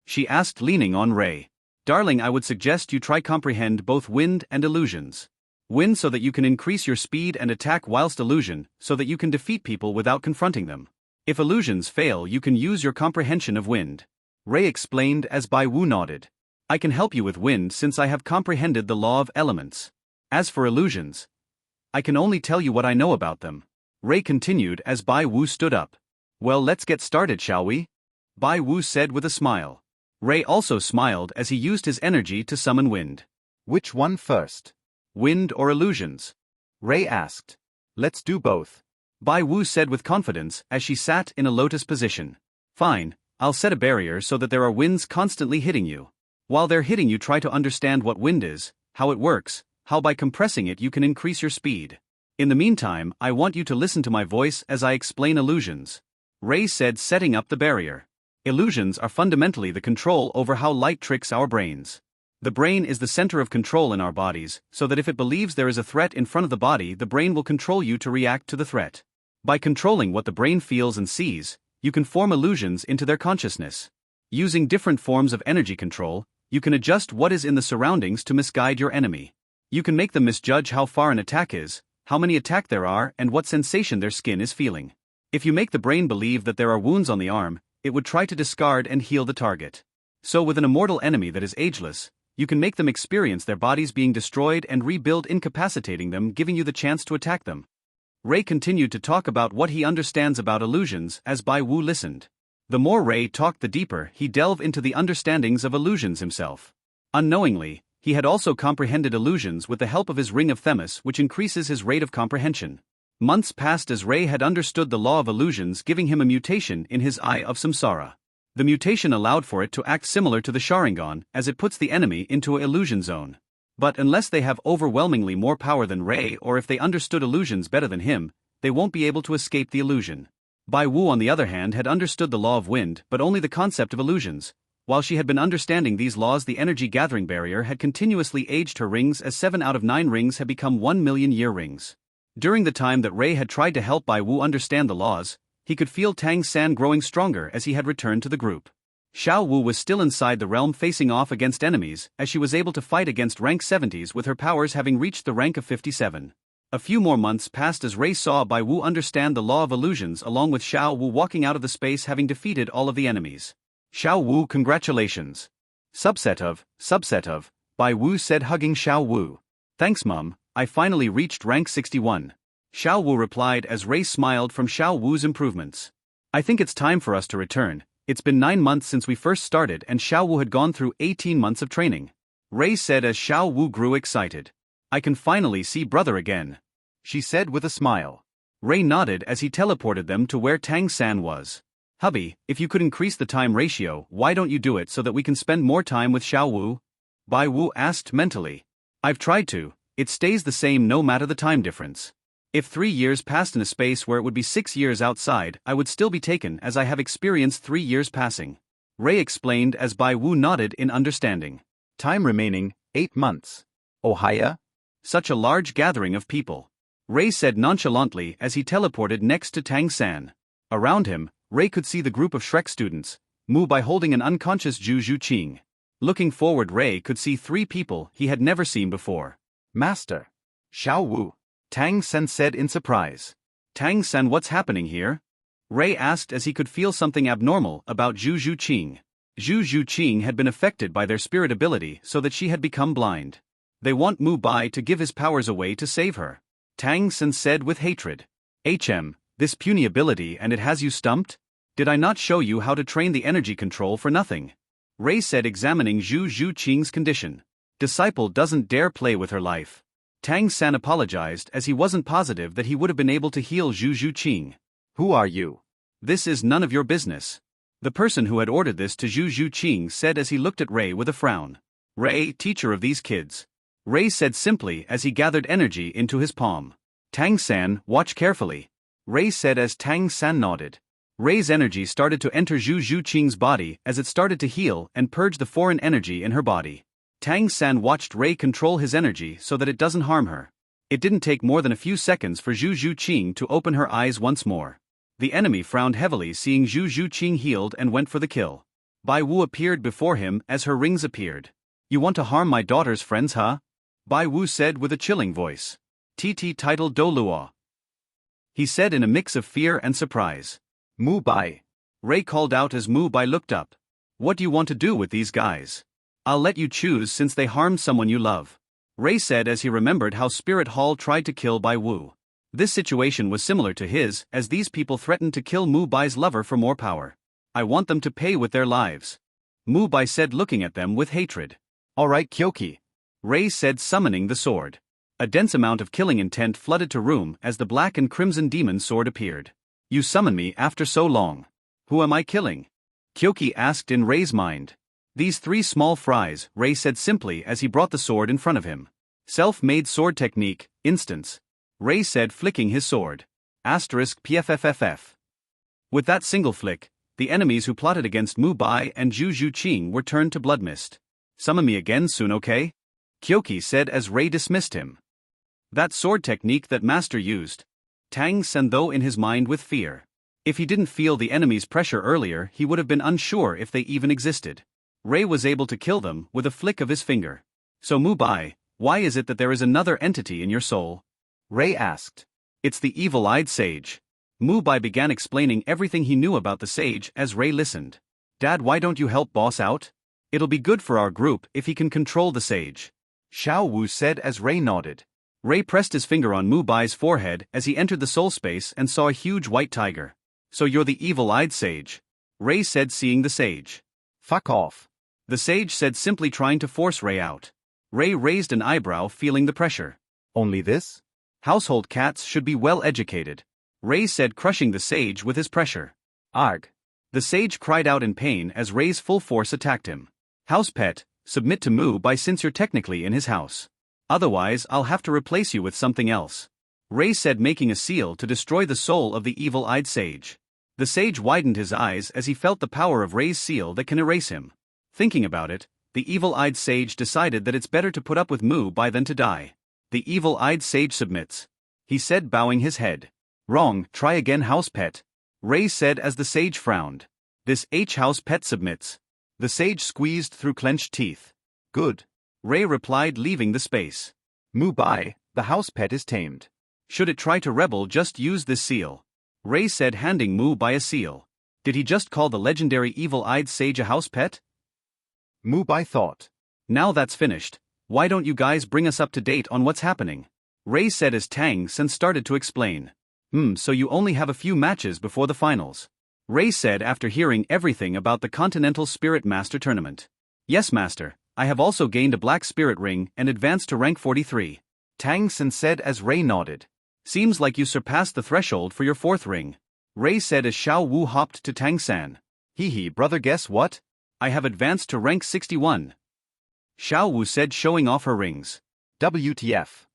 She asked, leaning on Ray. Darling, I would suggest you try comprehend both wind and illusions. Wind so that you can increase your speed and attack, whilst illusion so that you can defeat people without confronting them. If illusions fail, you can use your comprehension of wind. Ray explained as Bai Wu nodded. I can help you with wind since I have comprehended the law of elements. As for illusions, I can only tell you what I know about them. Ray continued as Bai Wu stood up. Well, let's get started, shall we? Bai Wu said with a smile. Ray also smiled as he used his energy to summon wind. Which one first? Wind or illusions? Ray asked. Let's do both. Bai Wu said with confidence as she sat in a lotus position. Fine, I'll set a barrier so that there are winds constantly hitting you. While they're hitting you, try to understand what wind is, how it works, how by compressing it you can increase your speed. In the meantime, I want you to listen to my voice as I explain illusions. Ray said, setting up the barrier. Illusions are fundamentally the control over how light tricks our brains. The brain is the center of control in our bodies, so that if it believes there is a threat in front of the body, the brain will control you to react to the threat. By controlling what the brain feels and sees, you can form illusions into their consciousness. Using different forms of energy control, you can adjust what is in the surroundings to misguide your enemy. You can make them misjudge how far an attack is, how many attacks there are, and what sensation their skin is feeling. If you make the brain believe that there are wounds on the arm, it would try to discard and heal the target. So with an immortal enemy that is ageless, you can make them experience their bodies being destroyed and rebuild, incapacitating them, giving you the chance to attack them. Ray continued to talk about what he understands about illusions as Bai Wu listened. The more Ray talked, the deeper he delved into the understandings of illusions himself. Unknowingly, he had also comprehended illusions with the help of his ring of Themis, which increases his rate of comprehension. Months passed as Ray had understood the law of illusions, giving him a mutation in his eye of samsara. The mutation allowed for it to act similar to the Sharingan, as it puts the enemy into an illusion zone. But unless they have overwhelmingly more power than Ray, or if they understood illusions better than him, they won't be able to escape the illusion. Bai Wu, on the other hand, had understood the law of wind, but only the concept of illusions. While she had been understanding these laws, the energy gathering barrier had continuously aged her rings, as 7 out of 9 rings had become 1,000,000-year rings. During the time that Ray had tried to help Bai Wu understand the laws, he could feel Tang San growing stronger as he had returned to the group. Xiao Wu was still inside the realm, facing off against enemies, as she was able to fight against rank 70s with her powers having reached the rank of 57. A few more months passed as Ray saw Bai Wu understand the law of illusions, along with Xiao Wu walking out of the space having defeated all of the enemies. Xiao Wu, congratulations. Subset of, Bai Wu said, hugging Xiao Wu. Thanks, Mum, I finally reached rank 61. Xiao Wu replied as Ray smiled from Xiao Wu's improvements. I think it's time for us to return. It's been 9 months since we first started, and Xiao Wu had gone through 18 months of training. Ray said as Xiao Wu grew excited. I can finally see brother again, she said with a smile. Ray nodded as he teleported them to where Tang San was. Hubby, if you could increase the time ratio, why don't you do it so that we can spend more time with Xiao Wu? Bai Wu asked mentally. I've tried to, it stays the same no matter the time difference. If 3 years passed in a space where it would be 6 years outside, I would still be taken, as I have experienced 3 years passing. Ray explained as Bai Wu nodded in understanding. Time remaining, 8 months. Ohaya? Such a large gathering of people. Ray said nonchalantly as he teleported next to Tang San. Around him, Ray could see the group of Shrek students, Mu Bai holding an unconscious Zhu Zhuqing. Looking forward, Ray could see 3 people he had never seen before. Master. Xiao Wu. Tang San said in surprise. Tang San, what's happening here? Ray asked as he could feel something abnormal about Zhu Zhuqing. Zhu Zhuqing had been affected by their spirit ability so that she had become blind. They want Mu Bai to give his powers away to save her. Tang San said with hatred. This puny ability, and it has you stumped? Did I not show you how to train the energy control for nothing? Ray said, examining Zhu Zhuqing's condition. Disciple doesn't dare play with her life. Tang San apologized as he wasn't positive that he would have been able to heal Zhu Zhuqing. Who are you? This is none of your business. The person who had ordered this to Zhu Zhuqing said as he looked at Ray with a frown. Ray, teacher of these kids. Ray said simply as he gathered energy into his palm. Tang San, watch carefully. Ray said as Tang San nodded. Ray's energy started to enter Zhu Zhuqing's body as it started to heal and purge the foreign energy in her body. Tang San watched Ray control his energy so that it doesn't harm her. It didn't take more than a few seconds for Zhu Zhuqing to open her eyes once more. The enemy frowned heavily seeing Zhu Zhuqing healed and went for the kill. Bai Wu appeared before him as her rings appeared. You want to harm my daughter's friends, huh? Bai Wu said with a chilling voice. TT title Do Luo. He said in a mix of fear and surprise. Mu Bai. Ray called out as Mu Bai looked up. What do you want to do with these guys? I'll let you choose since they harmed someone you love. Ray said as he remembered how Spirit Hall tried to kill Bai Wu. This situation was similar to his, as these people threatened to kill Mu Bai's lover for more power. I want them to pay with their lives. Mu Bai said, looking at them with hatred. Alright, Kyoki. Ray said, summoning the sword. A dense amount of killing intent flooded to room as the black and crimson demon sword appeared. You summon me after so long. Who am I killing? Kyoki asked in Ray's mind. These 3 small fries, Ray said simply as he brought the sword in front of him. Self-made sword technique, instance. Ray said, flicking his sword. *PFFFF. With that single flick, the enemies who plotted against Mu Bai and Zhu Zhuqing were turned to blood mist. Summon me again soon, okay? Kyoki said as Ray dismissed him. That sword technique that master used. Tang San though in his mind with fear. If he didn't feel the enemy's pressure earlier, he would have been unsure if they even existed. Ray was able to kill them with a flick of his finger. So Mu Bai, why is it that there is another entity in your soul? Ray asked. It's the evil-eyed sage. Mu Bai began explaining everything he knew about the sage as Ray listened. Dad, why don't you help boss out? It'll be good for our group if he can control the sage. Xiao Wu said as Ray nodded. Ray pressed his finger on Mu Bai's forehead as he entered the soul space and saw a huge white tiger. So you're the evil-eyed sage? Ray said, seeing the sage. Fuck off. The sage said, simply trying to force Ray out. Ray raised an eyebrow, feeling the pressure. Only this? Household cats should be well educated. Ray said, crushing the sage with his pressure. Arg. The sage cried out in pain as Ray's full force attacked him. House pet, submit to Mu Bai since you're technically in his house. Otherwise, I'll have to replace you with something else. Ray said, making a seal to destroy the soul of the evil-eyed sage. The sage widened his eyes as he felt the power of Ray's seal that can erase him. Thinking about it, the evil-eyed sage decided that it's better to put up with Mu Bai than to die. The evil-eyed sage submits. He said, bowing his head. Wrong, try again, house pet. Ray said as the sage frowned. This house pet submits. The sage squeezed through clenched teeth. Good. Ray replied, leaving the space. Mu Bai, the house pet is tamed. Should it try to rebel, just use this seal. Ray said, handing Mu Bai a seal. Did he just call the legendary evil-eyed sage a house pet? Mu Bai thought. Now that's finished, why don't you guys bring us up to date on what's happening? Ray said as Tang Sen started to explain. So you only have a few matches before the finals. Ray said after hearing everything about the Continental Spirit Master Tournament. Yes, Master, I have also gained a Black Spirit Ring and advanced to rank 43. Tang Sen said as Ray nodded. Seems like you surpassed the threshold for your 4th ring. Ray said as Xiao Wu hopped to Tang San. Hee brother, guess what? I have advanced to rank 61. Xiao Wu said, showing off her rings. WTF.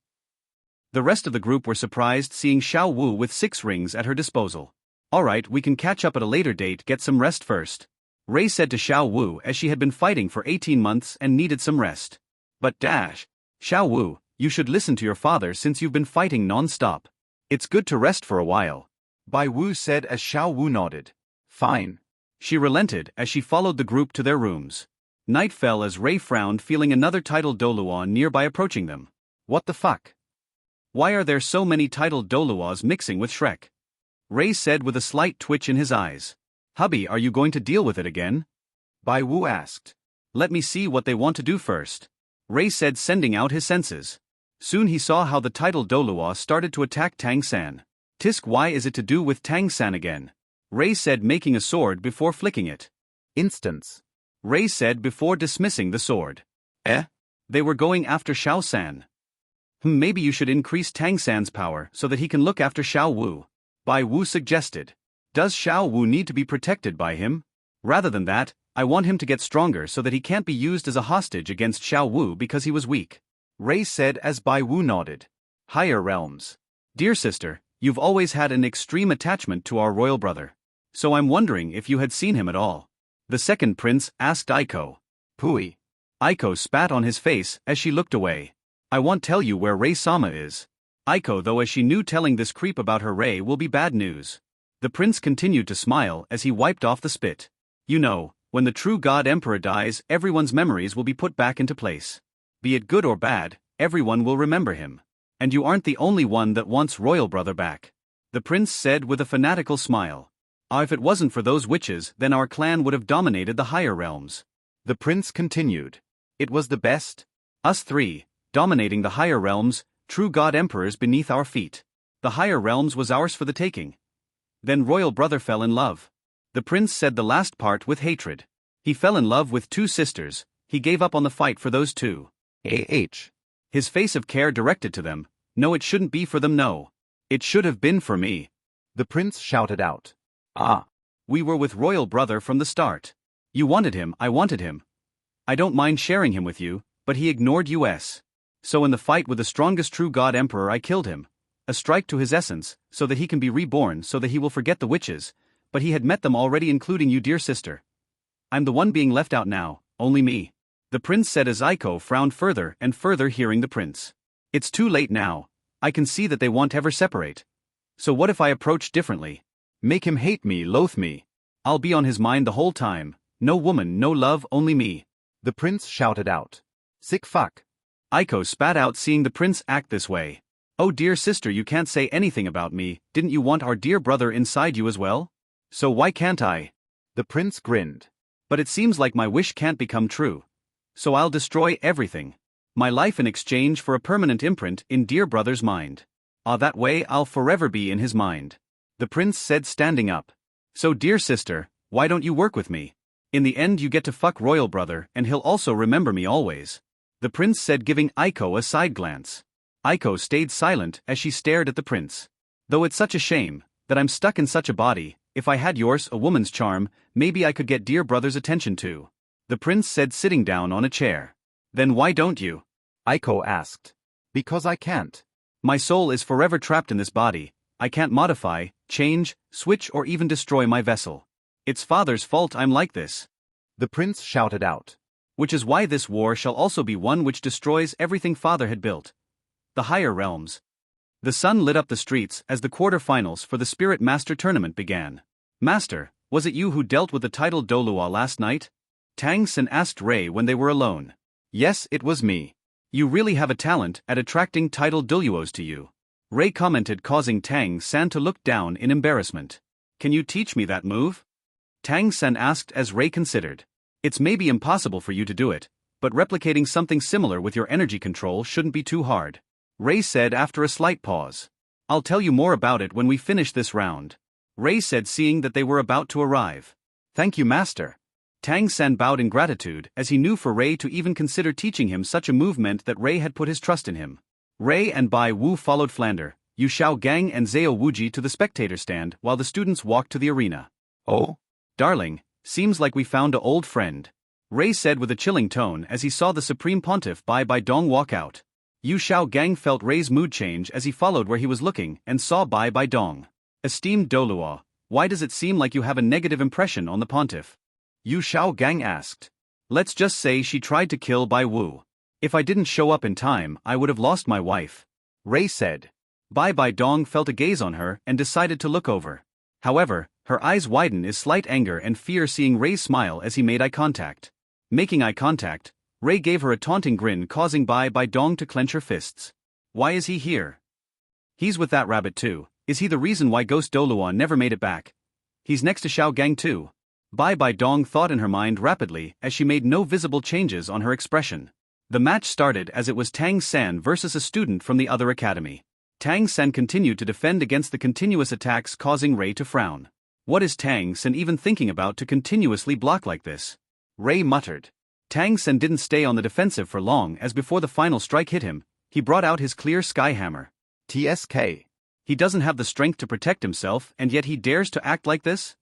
The rest of the group were surprised seeing Xiao Wu with 6 rings at her disposal. Alright, we can catch up at a later date, get some rest first. Ray said to Xiao Wu as she had been fighting for 18 months and needed some rest. But Xiao Wu, you should listen to your father since you've been fighting non-stop. It's good to rest for a while. Bai Wu said as Xiao Wu nodded. Fine. She relented as she followed the group to their rooms. Night fell as Ray frowned, feeling another titled Doluo nearby approaching them. What the fuck? Why are there so many titled Doluos mixing with Shrek? Ray said with a slight twitch in his eyes. Hubby, are you going to deal with it again? Bai Wu asked. Let me see what they want to do first. Ray said, sending out his senses. Soon he saw how the titled Doluo started to attack Tang San. Tisk, why is it to do with Tang San again? Ray said, making a sword before flicking it. Instance. Ray said before dismissing the sword. They were going after Xiao San. Maybe you should increase Tang San's power so that he can look after Xiao Wu. Bai Wu suggested. Does Xiao Wu need to be protected by him? Rather than that, I want him to get stronger so that he can't be used as a hostage against Xiao Wu because he was weak. Ray said as Bai Wu nodded. Higher realms. Dear sister, you've always had an extreme attachment to our royal brother. So I'm wondering if you had seen him at all. The second prince asked Aiko. Pui. Aiko spat on his face as she looked away. I won't tell you where Ray-sama is. Aiko, though, as she knew telling this creep about her Ray will be bad news. The prince continued to smile as he wiped off the spit. You know, when the true God Emperor dies, everyone's memories will be put back into place. Be it good or bad, everyone will remember him. And you aren't the only one that wants royal brother back. The prince said with a fanatical smile. If it wasn't for those witches, then our clan would have dominated the higher realms. The prince continued. It was the best. Us 3, dominating the higher realms, true God Emperors beneath our feet. The higher realms was ours for the taking. Then royal brother fell in love. The prince said the last part with hatred. He fell in love with 2 sisters, he gave up on the fight for those 2. His face of care directed to them. No, it shouldn't be for them, no. It should have been for me. The prince shouted out. We were with royal brother from the start. You wanted him, I wanted him. I don't mind sharing him with you, but he ignored us. So in the fight with the strongest true God Emperor I killed him. A strike to his essence, so that he can be reborn, so that he will forget the witches, but he had met them already, including you, dear sister. I'm the one being left out now, only me. The prince said as Aiko frowned further and further, hearing the prince. It's too late now, I can see that they won't ever separate. So what if I approach differently? Make him hate me, loathe me. I'll be on his mind the whole time. No woman, no love, only me. The prince shouted out. Sick fuck. Aiko spat out, seeing the prince act this way. Oh dear sister, you can't say anything about me. Didn't you want our dear brother inside you as well? So why can't I? The prince grinned. But it seems like my wish can't become true. So I'll destroy everything. My life in exchange for a permanent imprint in dear brother's mind. That way I'll forever be in his mind. The prince said, standing up. So dear sister, why don't you work with me? In the end you get to fuck royal brother and he'll also remember me always. The prince said, giving Aiko a side glance. Aiko stayed silent as she stared at the prince. Though it's such a shame that I'm stuck in such a body, if I had yours, a woman's charm, maybe I could get dear brother's attention too. The prince said, sitting down on a chair. Then why don't you? Aiko asked. Because I can't. My soul is forever trapped in this body. I can't modify, change, switch or even destroy my vessel. It's father's fault I'm like this. The prince shouted out. Which is why this war shall also be one which destroys everything father had built. The higher realms. The sun lit up the streets as the quarter-finals for the Spirit Master tournament began. Master, was it you who dealt with the title Dolua last night? Tang Sen asked Ray when they were alone. Yes, it was me. You really have a talent at attracting title Doluos to you. Ray commented, causing Tang San to look down in embarrassment. Can you teach me that move? Tang San asked as Ray considered. It's maybe impossible for you to do it, but replicating something similar with your energy control shouldn't be too hard. Ray said after a slight pause. I'll tell you more about it when we finish this round. Ray said, seeing that they were about to arrive. Thank you, master. Tang San bowed in gratitude as he knew for Ray to even consider teaching him such a move meant that Ray had put his trust in him. Ray and Bai Wu followed Flander, Yu Xiao Gang and Zhao Wuji to the spectator stand while the students walked to the arena. Oh? Darling, seems like we found an old friend. Ray said with a chilling tone as he saw the Supreme Pontiff Bai Baidong walk out. Yu Xiao Gang felt Ray's mood change as he followed where he was looking and saw Bai Baidong. Esteemed Dolua, why does it seem like you have a negative impression on the Pontiff? Yu Xiao Gang asked. Let's just say she tried to kill Bai Wu. If I didn't show up in time, I would have lost my wife. Ray said. Bai Baidong felt a gaze on her and decided to look over. However, her eyes widened in slight anger and fear seeing Ray's smile as he made eye contact. Making eye contact, Ray gave her a taunting grin, causing Bai Baidong to clench her fists. Why is he here? He's with that rabbit too. Is he the reason why Ghost Doluan never made it back? He's next to Xiao Gang too. Bai Baidong thought in her mind rapidly as she made no visible changes on her expression. The match started as it was Tang San versus a student from the other academy. Tang San continued to defend against the continuous attacks, causing Ray to frown. What is Tang San even thinking about to continuously block like this? Ray muttered. Tang San didn't stay on the defensive for long as before the final strike hit him, he brought out his clear sky hammer. TSK. He doesn't have the strength to protect himself and yet he dares to act like this?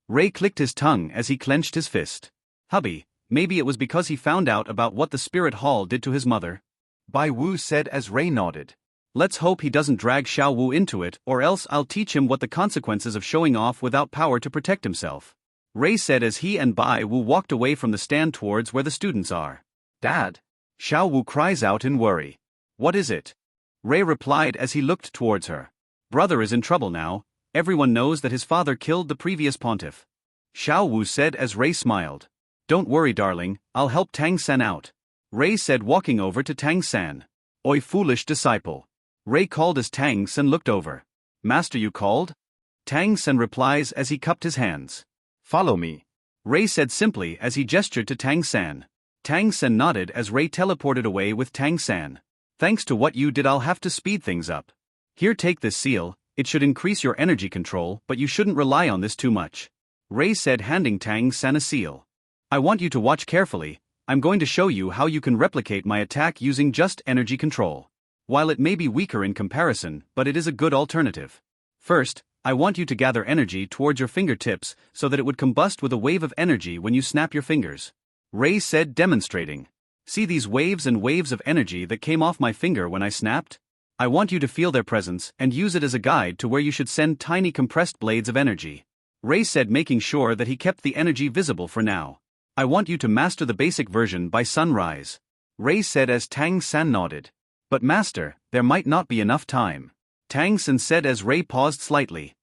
Ray clicked his tongue as he clenched his fist. Hubby, maybe it was because he found out about what the Spirit Hall did to his mother. Bai Wu said as Ray nodded. Let's hope he doesn't drag Xiao Wu into it, or else I'll teach him what the consequences of showing off without power to protect himself. Ray said as he and Bai Wu walked away from the stand towards where the students are. Dad. Xiao Wu cries out in worry. What is it? Ray replied as he looked towards her. Brother is in trouble now. Everyone knows that his father killed the previous pontiff. Xiao Wu said as Ray smiled. Don't worry, darling, I'll help Tang San out. Ray said, walking over to Tang San. Oi, foolish disciple. Ray called as Tang San looked over. Master, you called? Tang San replies as he cupped his hands. Follow me. Ray said simply as he gestured to Tang San. Tang San nodded as Ray teleported away with Tang San. Thanks to what you did, I'll have to speed things up. Here, take this seal, it should increase your energy control, but you shouldn't rely on this too much. Ray said, handing Tang San a seal. I want you to watch carefully. I'm going to show you how you can replicate my attack using just energy control. While it may be weaker in comparison, but it is a good alternative. First, I want you to gather energy towards your fingertips so that it would combust with a wave of energy when you snap your fingers. Ray said, demonstrating. See these waves and waves of energy that came off my finger when I snapped? I want you to feel their presence and use it as a guide to where you should send tiny compressed blades of energy. Ray said, making sure that he kept the energy visible for now. I want you to master the basic version by sunrise. Ray said as Tang San nodded. But master, there might not be enough time. Tang San said as Ray paused slightly.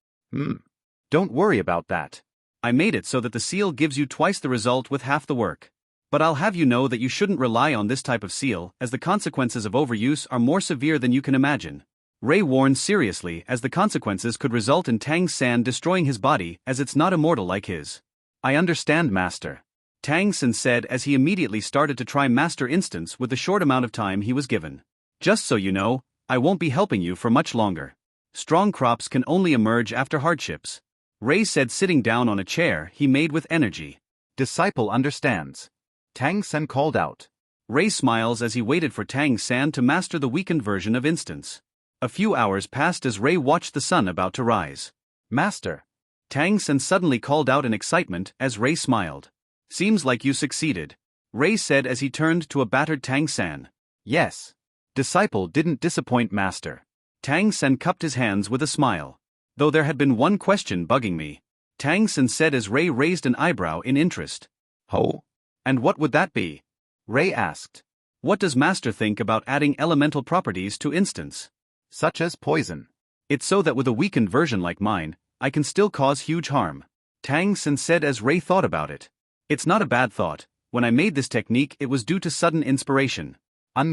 Don't worry about that. I made it so that the seal gives you twice the result with half the work. But I'll have you know that you shouldn't rely on this type of seal, as the consequences of overuse are more severe than you can imagine. Ray warned seriously, as the consequences could result in Tang San destroying his body, as it's not immortal like his. I understand, Master. Tang San said as he immediately started to try Master Instance with the short amount of time he was given. Just so you know, I won't be helping you for much longer. Strong crops can only emerge after hardships. Ray said, sitting down on a chair he made with energy. Disciple understands. Tang San called out. Ray smiles as he waited for Tang San to master the weakened version of Instance. A few hours passed as Ray watched the sun about to rise. Master. Tang San suddenly called out in excitement as Ray smiled. Seems like you succeeded. Ray said as he turned to a battered Tang San. Yes. Disciple didn't disappoint, Master. Tang San cupped his hands with a smile. Though there had been one question bugging me. Tang San said as Ray raised an eyebrow in interest. Oh? And what would that be? Ray asked. What does Master think about adding elemental properties to Instance? Such as poison. It's so that with a weakened version like mine, I can still cause huge harm. Tang San said as Ray thought about it. It's not a bad thought. When I made this technique, it was due to sudden inspiration.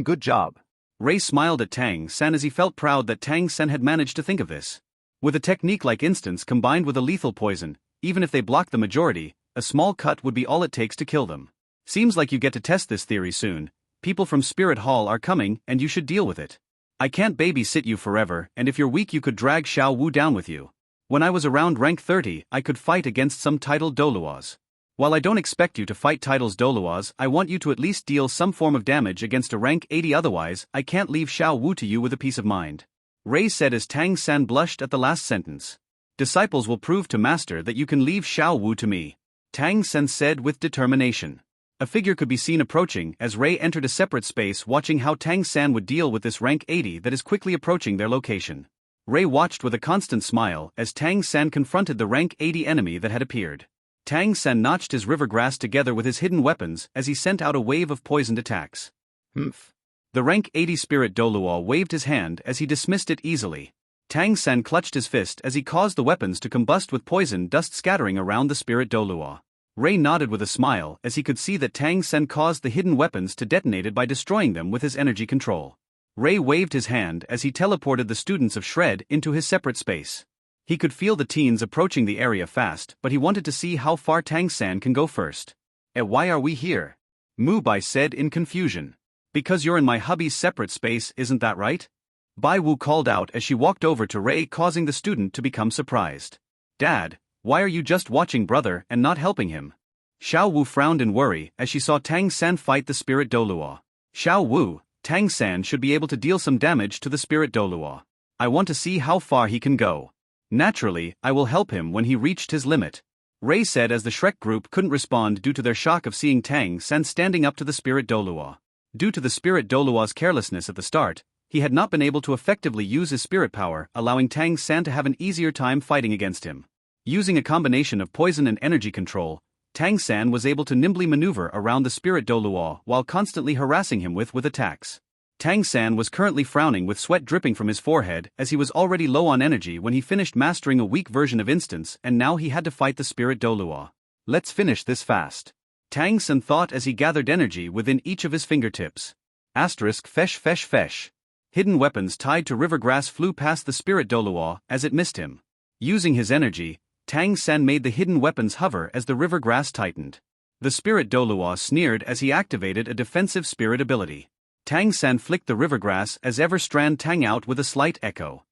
Good job. Ray smiled at Tang San as he felt proud that Tang San had managed to think of this. With a technique like Instance combined with a lethal poison, even if they block the majority, a small cut would be all it takes to kill them. Seems like you get to test this theory soon. People from Spirit Hall are coming and you should deal with it. I can't babysit you forever, and if you're weak you could drag Xiao Wu down with you. When I was around rank 30, I could fight against some titled Doluas. While I don't expect you to fight titles Doluas, I want you to at least deal some form of damage against a rank 80, otherwise I can't leave Xiao Wu to you with a peace of mind. Ray said as Tang San blushed at the last sentence. Disciples will prove to Master that you can leave Xiao Wu to me. Tang San said with determination. A figure could be seen approaching as Ray entered a separate space, watching how Tang San would deal with this rank 80 that is quickly approaching their location. Ray watched with a constant smile as Tang San confronted the rank 80 enemy that had appeared. Tang San notched his river grass together with his hidden weapons as he sent out a wave of poisoned attacks. Humph. The rank 80 spirit Doluo waved his hand as he dismissed it easily. Tang San clutched his fist as he caused the weapons to combust with poison dust scattering around the spirit Doluo. Ray nodded with a smile as he could see that Tang San caused the hidden weapons to detonate by destroying them with his energy control. Ray waved his hand as he teleported the students of Shred into his separate space. He could feel the teens approaching the area fast, but he wanted to see how far Tang San can go first. Why are we here? Mu Bai said in confusion. Because you're in my hubby's separate space, isn't that right? Bai Wu called out as she walked over to Ray, causing the student to become surprised. Dad, why are you just watching brother and not helping him? Xiao Wu frowned in worry as she saw Tang San fight the spirit Doluo. Xiao Wu, Tang San should be able to deal some damage to the spirit Doluo. I want to see how far he can go. Naturally, I will help him when he reached his limit. Ray said as the Shrek group couldn't respond due to their shock of seeing Tang San standing up to the spirit Doluo. Due to the spirit Doluo's carelessness at the start, he had not been able to effectively use his spirit power, allowing Tang San to have an easier time fighting against him. Using a combination of poison and energy control, Tang San was able to nimbly maneuver around the spirit Doluo while constantly harassing him with attacks. Tang San was currently frowning with sweat dripping from his forehead as he was already low on energy when he finished mastering a weak version of Instance, and now he had to fight the spirit Doluo. Let's finish this fast. Tang San thought as he gathered energy within each of his fingertips. Fesh fesh fesh. Hidden weapons tied to river grass flew past the spirit Doluo as it missed him. Using his energy, Tang San made the hidden weapons hover as the river grass tightened. The spirit Doluo sneered as he activated a defensive spirit ability. Tang San flicked the river grass as Everstrand tang out with a slight echo.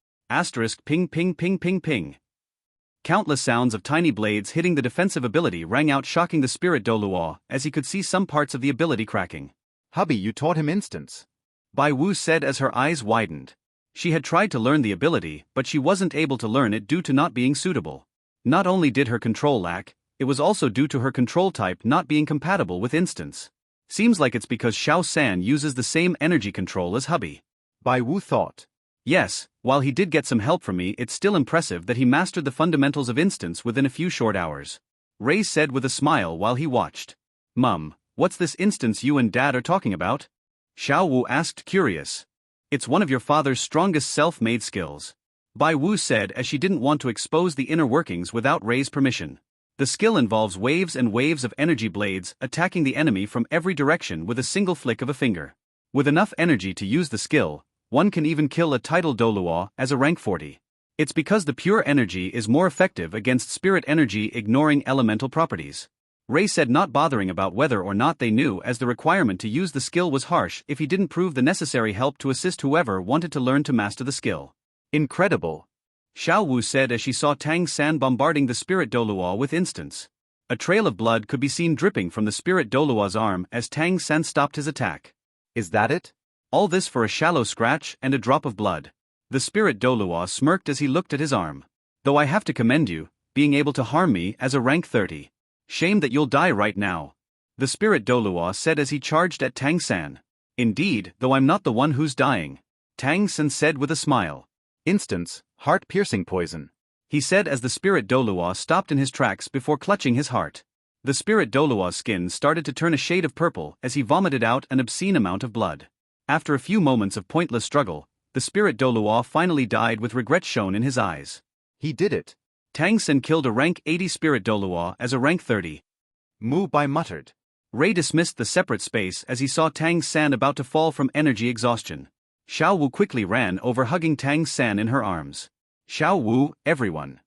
Ping ping ping ping ping. Countless sounds of tiny blades hitting the defensive ability rang out, shocking the spirit Doluo as he could see some parts of the ability cracking. Hubby, you taught him Instance. Bai Wu said as her eyes widened. She had tried to learn the ability, but she wasn't able to learn it due to not being suitable. Not only did her control lack, it was also due to her control type not being compatible with Instance. Seems like it's because Xiao San uses the same energy control as hubby. Bai Wu thought. Yes, while he did get some help from me, it's still impressive that he mastered the fundamentals of Instance within a few short hours. Ray said with a smile while he watched. Mum, what's this Instance you and Dad are talking about? Xiao Wu asked, curious. It's one of your father's strongest self-made skills. Bai Wu said as she didn't want to expose the inner workings without Rei's permission. The skill involves waves and waves of energy blades attacking the enemy from every direction with a single flick of a finger. With enough energy to use the skill, one can even kill a title Doluo as a rank 40. It's because the pure energy is more effective against spirit energy ignoring elemental properties. Rei said not bothering about whether or not they knew, as the requirement to use the skill was harsh if he didn't prove the necessary help to assist whoever wanted to learn to master the skill. Incredible. Xiao Wu said as she saw Tang San bombarding the spirit Doluo with instants. A trail of blood could be seen dripping from the spirit Doluo's arm as Tang San stopped his attack. Is that it? All this for a shallow scratch and a drop of blood. The spirit Doluo smirked as he looked at his arm. Though I have to commend you, being able to harm me as a rank 30. Shame that you'll die right now. The spirit Doluo said as he charged at Tang San. Indeed, though I'm not the one who's dying. Tang San said with a smile. Instance, heart-piercing poison. He said as the spirit Doluo stopped in his tracks before clutching his heart. The spirit Doluo's skin started to turn a shade of purple as he vomited out an obscene amount of blood. After a few moments of pointless struggle, the spirit Doluo finally died with regret shown in his eyes. He did it. Tang San killed a rank 80 spirit Doluo as a rank 30. Mu Bai muttered. Rei dismissed the separate space as he saw Tang San about to fall from energy exhaustion. Xiao Wu quickly ran over, hugging Tang San in her arms. Xiao Wu, everyone.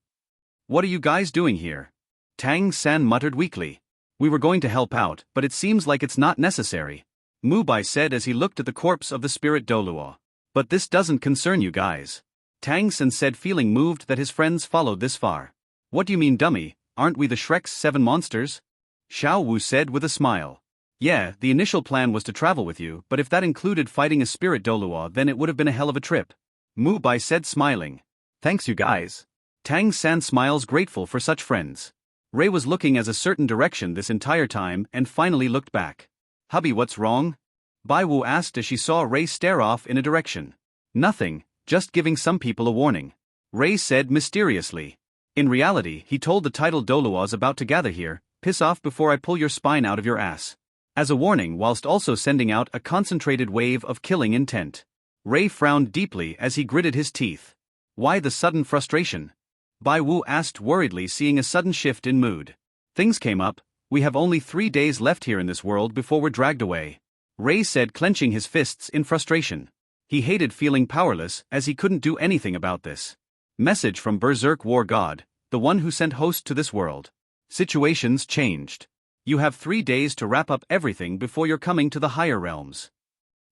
What are you guys doing here? Tang San muttered weakly. We were going to help out, but it seems like it's not necessary. Mu Bai said as he looked at the corpse of the spirit Doluo. But this doesn't concern you guys. Tang San said, feeling moved that his friends followed this far. What do you mean, dummy? Aren't we the Shrek's 7 monsters? Xiao Wu said with a smile. Yeah, the initial plan was to travel with you, but if that included fighting a spirit Doluo, then it would have been a hell of a trip. Mu Bai said, smiling. Thanks you guys. Tang San smiles, grateful for such friends. Rei was looking as a certain direction this entire time and finally looked back. Hubby, what's wrong? Bai Wu asked as she saw Rei stare off in a direction. Nothing, just giving some people a warning. Rei said mysteriously. In reality, he told the title Doluo's about to gather here, piss off before I pull your spine out of your ass. As a warning, whilst also sending out a concentrated wave of killing intent. Rei frowned deeply as he gritted his teeth. Why the sudden frustration? Bai Wu asked worriedly, seeing a sudden shift in mood. Things came up. We have only 3 days left here in this world before we're dragged away. Rei said, clenching his fists in frustration. He hated feeling powerless as he couldn't do anything about this. Message from Berserk War God, the one who sent host to this world. Situations changed. You have 3 days to wrap up everything before you're coming to the higher realms.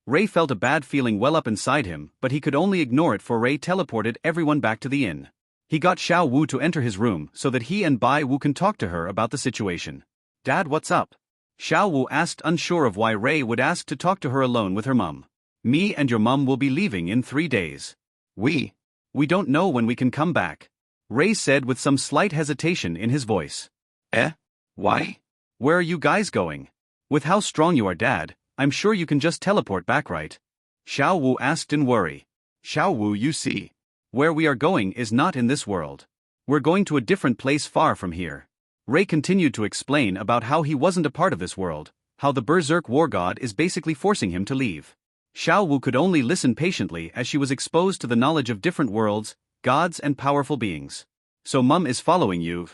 Rei felt a bad feeling well up inside him, but he could only ignore it, for Rei teleported everyone back to the inn. He got Xiao Wu to enter his room so that he and Bai Wu can talk to her about the situation. Dad, what's up? Xiao Wu asked, unsure of why Rei would ask to talk to her alone with her mum. Me and your mum will be leaving in 3 days. We don't know when we can come back. Rei said with some slight hesitation in his voice. Why? Where are you guys going? With how strong you are, Dad, I'm sure you can just teleport back, right? Xiao Wu asked in worry. Xiao Wu, you see. Where we are going is not in this world. We're going to a different place far from here. Rei continued to explain about how he wasn't a part of this world, how the Berserk War God is basically forcing him to leave. Xiao Wu could only listen patiently as she was exposed to the knowledge of different worlds, gods and powerful beings. So Mum is following you?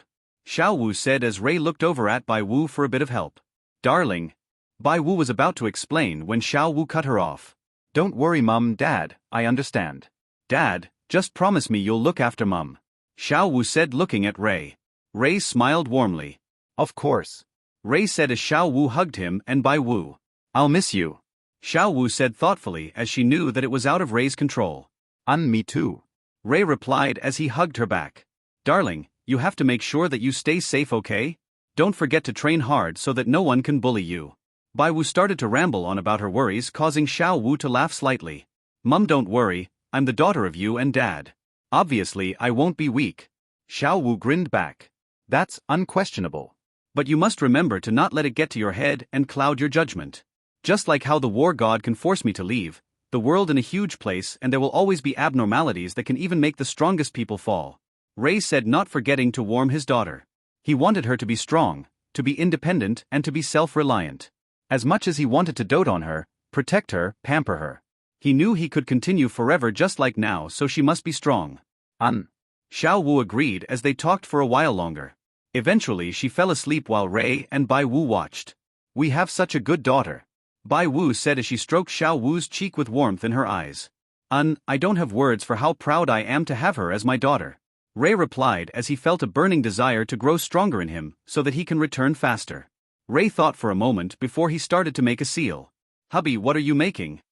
Xiao Wu said as Rei looked over at Bai Wu for a bit of help. Darling. Bai Wu was about to explain when Xiao Wu cut her off. Don't worry, Mum, Dad, I understand. Dad, just promise me you'll look after Mum. Xiao Wu said, looking at Rei. Rei smiled warmly. Of course. Rei said as Xiao Wu hugged him and Bai Wu. I'll miss you. Xiao Wu said thoughtfully as she knew that it was out of Rei's control. Me too. Rei replied as he hugged her back. Darling, you have to make sure that you stay safe, okay? Don't forget to train hard so that no one can bully you. Bai Wu started to ramble on about her worries, causing Xiao Wu to laugh slightly. Mum, don't worry, I'm the daughter of you and Dad. Obviously I won't be weak. Xiao Wu grinned back. That's unquestionable. But you must remember to not let it get to your head and cloud your judgment. Just like how the war god can force me to leave the world in a huge place, and there will always be abnormalities that can even make the strongest people fall. Rei said, not forgetting to warm his daughter. He wanted her to be strong, to be independent and to be self-reliant. As much as he wanted to dote on her, protect her, pamper her. He knew he could continue forever just like now, so she must be strong. Xiao Wu agreed as they talked for a while longer. Eventually she fell asleep while Ray and Bai Wu watched. "We have such a good daughter," Bai Wu said as she stroked Xiao Wu's cheek with warmth in her eyes. I don't have words for how proud I am to have her as my daughter," Ray replied as he felt a burning desire to grow stronger in him so that he can return faster. Ray thought for a moment before he started to make a seal. "Hubby, what are you making?"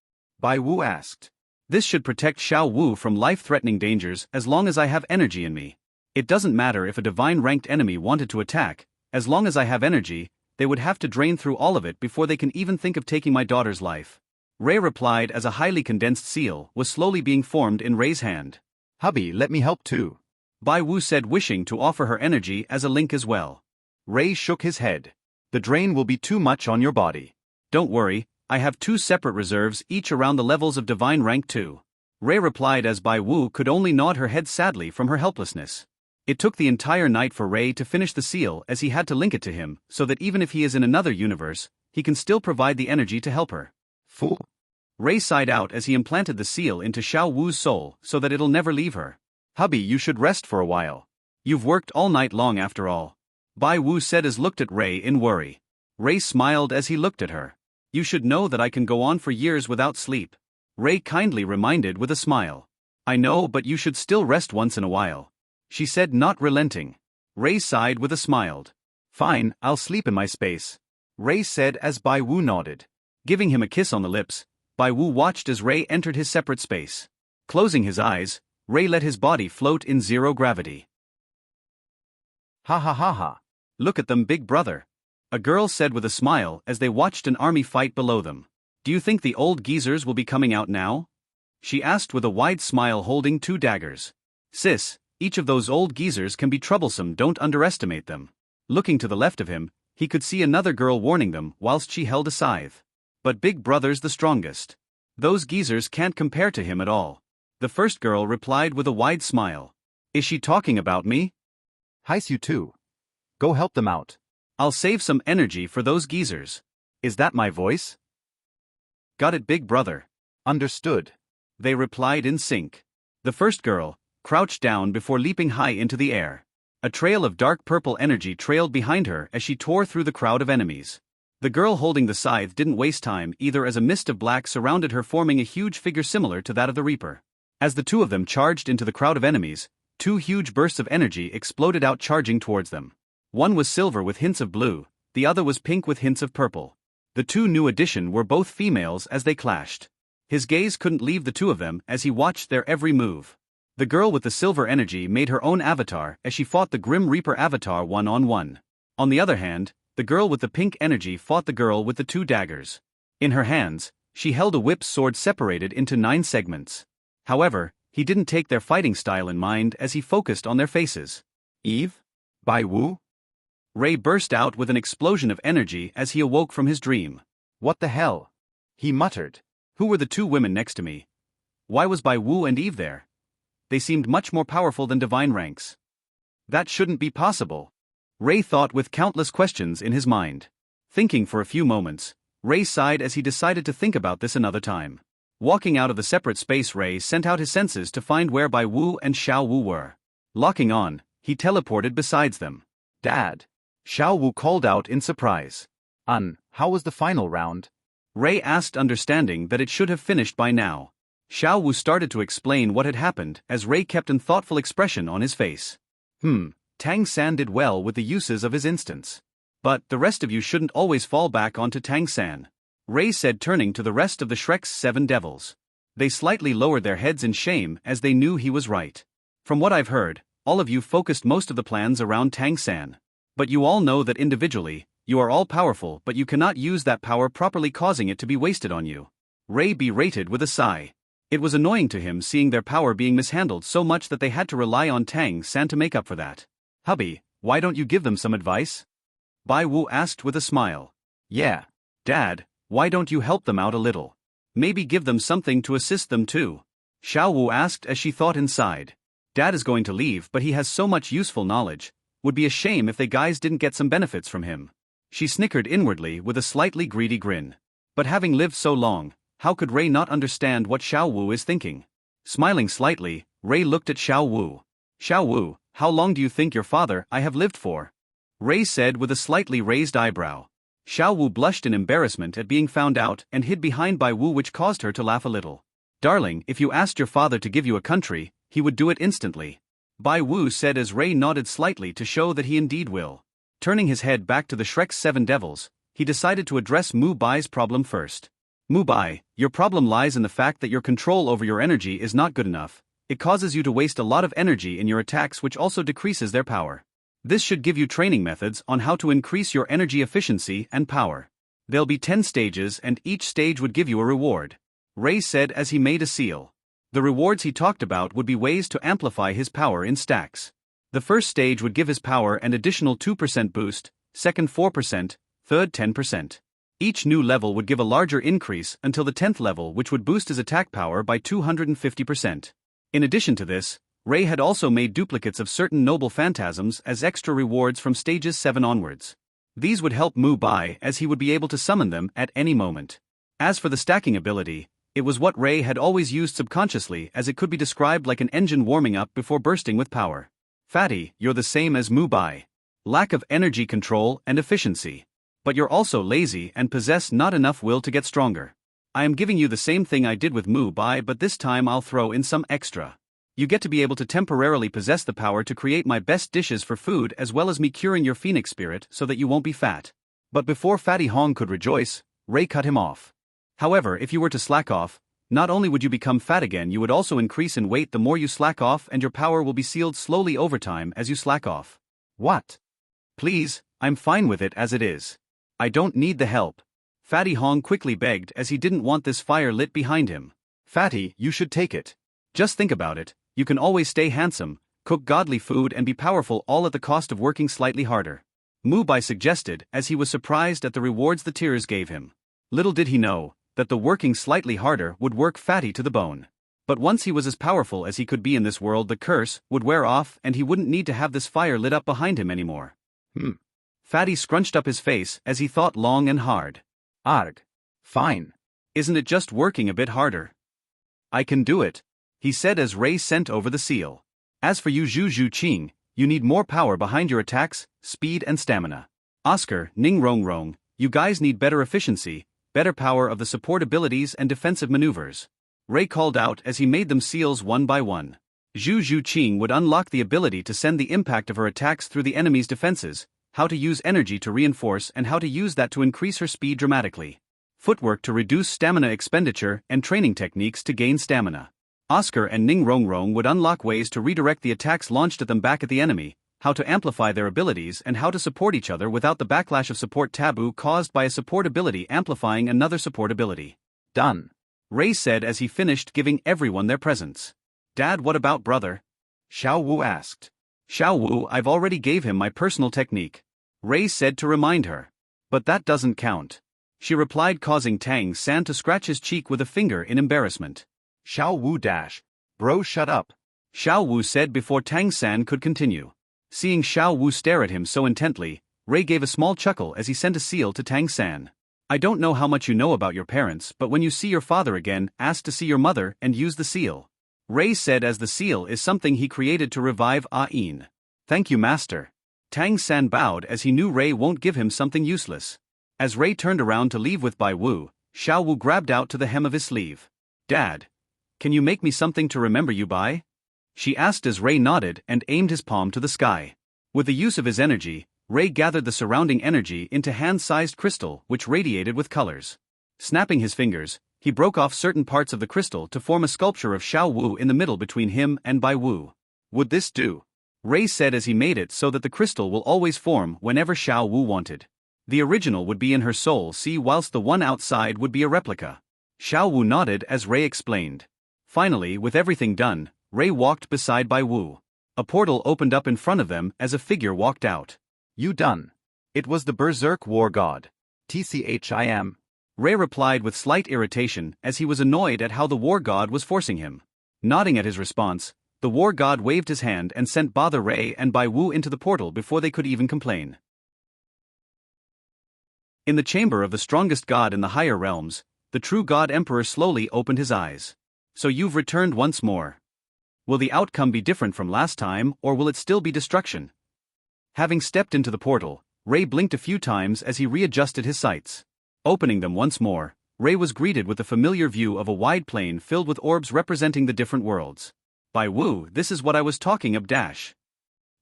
Bai Wu asked. "This should protect Xiao Wu from life-threatening dangers as long as I have energy in me. It doesn't matter if a divine-ranked enemy wanted to attack, as long as I have energy, they would have to drain through all of it before they can even think of taking my daughter's life." Ray replied as a highly condensed seal was slowly being formed in Ray's hand. "Hubby, let me help too," Bai Wu said, wishing to offer her energy as a link as well. Ray shook his head. "The drain will be too much on your body." "Don't worry, I have 2 separate reserves each around the levels of divine rank 2. Ray replied as Bai Wu could only nod her head sadly from her helplessness. It took the entire night for Ray to finish the seal as he had to link it to him so that even if he is in another universe, he can still provide the energy to help her. "Fool." Ray sighed out as he implanted the seal into Xiao Wu's soul so that it'll never leave her. "Hubby, you should rest for a while. You've worked all night long after all," Bai Wu said as looked at Ray in worry. Ray smiled as he looked at her. "You should know that I can go on for years without sleep," Ray kindly reminded with a smile. "I know, but you should still rest once in a while," she said, not relenting. Ray sighed with a smile. "Fine, I'll sleep in my space," Ray said as Bai Wu nodded. Giving him a kiss on the lips, Bai Wu watched as Ray entered his separate space. Closing his eyes, Ray let his body float in zero gravity. "Ha ha ha ha. "Look at them, big brother," a girl said with a smile as they watched an army fight below them. "Do you think the old geezers will be coming out now?" she asked with a wide smile, holding 2 daggers. "Sis, each of those old geezers can be troublesome, don't underestimate them." Looking to the left of him, he could see another girl warning them whilst she held a scythe. "But big brother's the strongest. Those geezers can't compare to him at all," the first girl replied with a wide smile. "Is she talking about me?" "Heis, you too. Go help them out." "I'll save some energy for those geezers." "Is that my voice?" "Got it, big brother." "Understood," they replied in sync. The first girl crouched down before leaping high into the air. A trail of dark purple energy trailed behind her as she tore through the crowd of enemies. The girl holding the scythe didn't waste time either as a mist of black surrounded her, forming a huge figure similar to that of the Reaper. As the 2 of them charged into the crowd of enemies, 2 huge bursts of energy exploded out, charging towards them. One was silver with hints of blue, the other was pink with hints of purple. The 2 new addition were both females as they clashed. His gaze couldn't leave the 2 of them as he watched their every move. The girl with the silver energy made her own avatar as she fought the Grim Reaper avatar one-on-one. On the other hand, the girl with the pink energy fought the girl with the 2 daggers. In her hands, she held a whip sword separated into 9 segments. However, he didn't take their fighting style in mind as he focused on their faces. "Eve? Bai Wu?" Ray burst out with an explosion of energy as he awoke from his dream. "What the hell?" he muttered. Who were the 2 women next to me? Why was Bai Wu and Eve there? They seemed much more powerful than divine ranks. That shouldn't be possible. Ray thought with countless questions in his mind. Thinking for a few moments, Ray sighed as he decided to think about this another time. Walking out of the separate space, Ray sent out his senses to find where Bai Wu and Xiao Wu were. Locking on, he teleported besides them. "Dad," Xiao Wu called out in surprise. How was the final round?" Ray asked, understanding that it should have finished by now. Xiao Wu started to explain what had happened as Ray kept an thoughtful expression on his face. Tang San did well with the uses of his instance. But the rest of you shouldn't always fall back onto Tang San, Ray said, turning to the rest of the Shrek's 7 devils. They slightly lowered their heads in shame as they knew he was right. From what I've heard, all of you focused most of the plans around Tang San. But you all know that individually, you are all powerful, but you cannot use that power properly, causing it to be wasted on you. Ray berated with a sigh. It was annoying to him seeing their power being mishandled so much that they had to rely on Tang San to make up for that. "Hubby, why don't you give them some advice?" Bai Wu asked with a smile. "Yeah. Dad, why don't you help them out a little? Maybe give them something to assist them too?" Xiao Wu asked as she thought inside. Dad is going to leave, but he has so much useful knowledge. Would be a shame if they guys didn't get some benefits from him. She snickered inwardly with a slightly greedy grin. But having lived so long, how could Ray not understand what Xiao Wu is thinking? Smiling slightly, Ray looked at Xiao Wu. Xiao Wu, how long do you think your father I have lived for? Ray said with a slightly raised eyebrow. Xiao Wu blushed in embarrassment at being found out and hid behind Bai Wu, which caused her to laugh a little. Darling, if you asked your father to give you a country, he would do it instantly. Bai Wu said as Ray nodded slightly to show that he indeed will. Turning his head back to the Shrek's 7 devils, he decided to address Mu Bai's problem first. Mu Bai, your problem lies in the fact that your control over your energy is not good enough. It causes you to waste a lot of energy in your attacks, which also decreases their power. This should give you training methods on how to increase your energy efficiency and power. There'll be 10 stages and each stage would give you a reward. Ray said as he made a seal. The rewards he talked about would be ways to amplify his power in stacks. The first stage would give his power an additional 2% boost, second 4%, third 10%. Each new level would give a larger increase until the 10th level, which would boost his attack power by 250%. In addition to this, Ray had also made duplicates of certain noble phantasms as extra rewards from stages 7 onwards. These would help Mu Bai as he would be able to summon them at any moment. As for the stacking ability, it was what Ray had always used subconsciously, as it could be described like an engine warming up before bursting with power. Fatty, you're the same as Mu Bai. Lack of energy control and efficiency. But you're also lazy and possess not enough will to get stronger. I am giving you the same thing I did with Mu Bai, but this time I'll throw in some extra. You get to be able to temporarily possess the power to create my best dishes for food, as well as me curing your phoenix spirit so that you won't be fat. But before Fatty Hong could rejoice, Ray cut him off. However, if you were to slack off, not only would you become fat again, you would also increase in weight the more you slack off, and your power will be sealed slowly over time as you slack off. What? Please, I'm fine with it as it is. I don't need the help. Fatty Hong quickly begged, as he didn't want this fire lit behind him. Fatty, you should take it. Just think about it, you can always stay handsome, cook godly food and be powerful, all at the cost of working slightly harder. Mu Bai suggested, as he was surprised at the rewards the tears gave him. Little did he know that the working slightly harder would work Fatty to the bone. But once he was as powerful as he could be in this world, the curse would wear off and he wouldn't need to have this fire lit up behind him anymore. Fatty scrunched up his face as he thought long and hard. Arg. Fine. Isn't it just working a bit harder? I can do it, he said as Ray sent over the seal. As for you Zhu Zhu Qing, you need more power behind your attacks, speed and stamina. Oscar, Ning Rong Rong, you guys need better efficiency, better power of the support abilities and defensive maneuvers. Ray called out as he made them seals one by one. Zhu Zhu Qing would unlock the ability to send the impact of her attacks through the enemy's defenses, how to use energy to reinforce and how to use that to increase her speed dramatically. Footwork to reduce stamina expenditure and training techniques to gain stamina. Oscar and Ning Rong Rong would unlock ways to redirect the attacks launched at them back at the enemy, how to amplify their abilities and how to support each other without the backlash of support taboo caused by a support ability amplifying another support ability. Done. Ray said as he finished giving everyone their presents. Dad, what about brother? Xiao Wu asked. Xiao Wu, I've already gave him my personal technique. Ray said to remind her. But that doesn't count. She replied, causing Tang San to scratch his cheek with a finger in embarrassment. Xiao Wu dash. Bro, shut up. Xiao Wu said before Tang San could continue. Seeing Xiao Wu stare at him so intently, Ray gave a small chuckle as he sent a seal to Tang San. I don't know how much you know about your parents, but when you see your father again, ask to see your mother and use the seal. Ray said as the seal is something he created to revive Ah-in. Thank you, master. Tang San bowed as he knew Ray won't give him something useless. As Ray turned around to leave with Bai Wu, Xiao Wu grabbed out to the hem of his sleeve. Dad, can you make me something to remember you by? She asked as Ray nodded and aimed his palm to the sky. With the use of his energy, Ray gathered the surrounding energy into hand-sized crystal which radiated with colors. Snapping his fingers, he broke off certain parts of the crystal to form a sculpture of Xiao Wu in the middle between him and Bai Wu. Would this do? Ray said as he made it so that the crystal will always form whenever Xiao Wu wanted. The original would be in her soul sea, whilst the one outside would be a replica. Xiao Wu nodded as Ray explained. Finally, with everything done, Ray walked beside Bai Wu. A portal opened up in front of them as a figure walked out. You done. It was the Berserk War God. TCHIM. Ray replied with slight irritation as he was annoyed at how the War God was forcing him. Nodding at his response, the War God waved his hand and sent Bother Ray and Bai Wu into the portal before they could even complain. In the chamber of the strongest god in the higher realms, the true God Emperor slowly opened his eyes. So you've returned once more. Will the outcome be different from last time, or will it still be destruction? Having stepped into the portal, Ray blinked a few times as he readjusted his sights. Opening them once more, Ray was greeted with the familiar view of a wide plain filled with orbs representing the different worlds. Bai Wu, this is what I was talking of.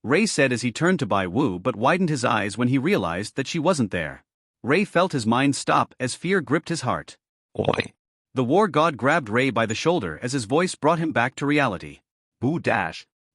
Ray said as he turned to Bai Wu but widened his eyes when he realized that she wasn't there. Ray felt his mind stop as fear gripped his heart. Oi. The war god grabbed Ray by the shoulder as his voice brought him back to reality. Boo.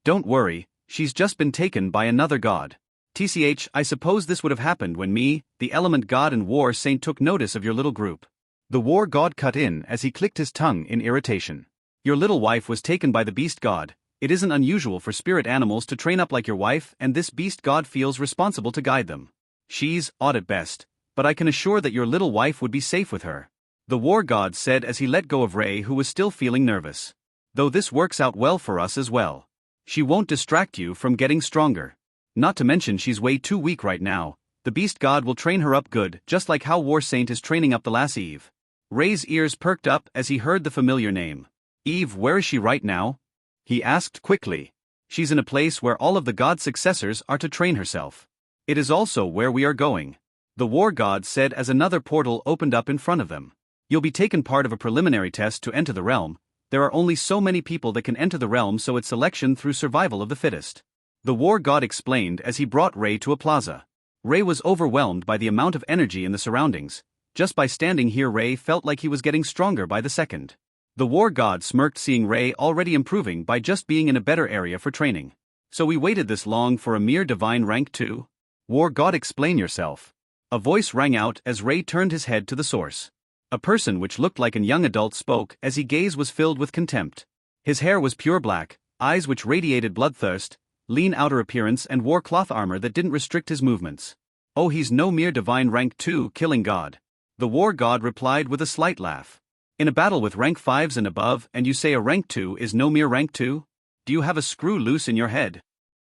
Don't worry, she's just been taken by another god. TCH, I suppose this would have happened when me, the element god and war saint, took notice of your little group. The war god cut in as he clicked his tongue in irritation. Your little wife was taken by the beast god. It isn't unusual for spirit animals to train up like your wife, and this beast god feels responsible to guide them. She's odd at best, but I can assure that your little wife would be safe with her. The war god said as he let go of Ray, who was still feeling nervous. Though this works out well for us as well. She won't distract you from getting stronger. Not to mention she's way too weak right now. The beast god will train her up good, just like how War Saint is training up the lass Eve. Ray's ears perked up as he heard the familiar name. Eve, where is she right now? He asked quickly. She's in a place where all of the god's successors are to train herself. It is also where we are going. The war god said as another portal opened up in front of them. You'll be taken part of a preliminary test to enter the realm. There are only so many people that can enter the realm, so it's selection through survival of the fittest. The war god explained as he brought Ray to a plaza. Ray was overwhelmed by the amount of energy in the surroundings. Just by standing here, Ray felt like he was getting stronger by the second. The war god smirked, seeing Ray already improving by just being in a better area for training. So we waited this long for a mere divine rank 2? War god, explain yourself. A voice rang out as Ray turned his head to the source. A person which looked like a young adult spoke as his gaze was filled with contempt. His hair was pure black, eyes which radiated bloodthirst, lean outer appearance, and wore cloth armor that didn't restrict his movements. Oh, he's no mere divine rank 2 killing god. The war god replied with a slight laugh. In a battle with rank 5s and above, and you say a rank 2 is no mere rank 2? Do you have a screw loose in your head?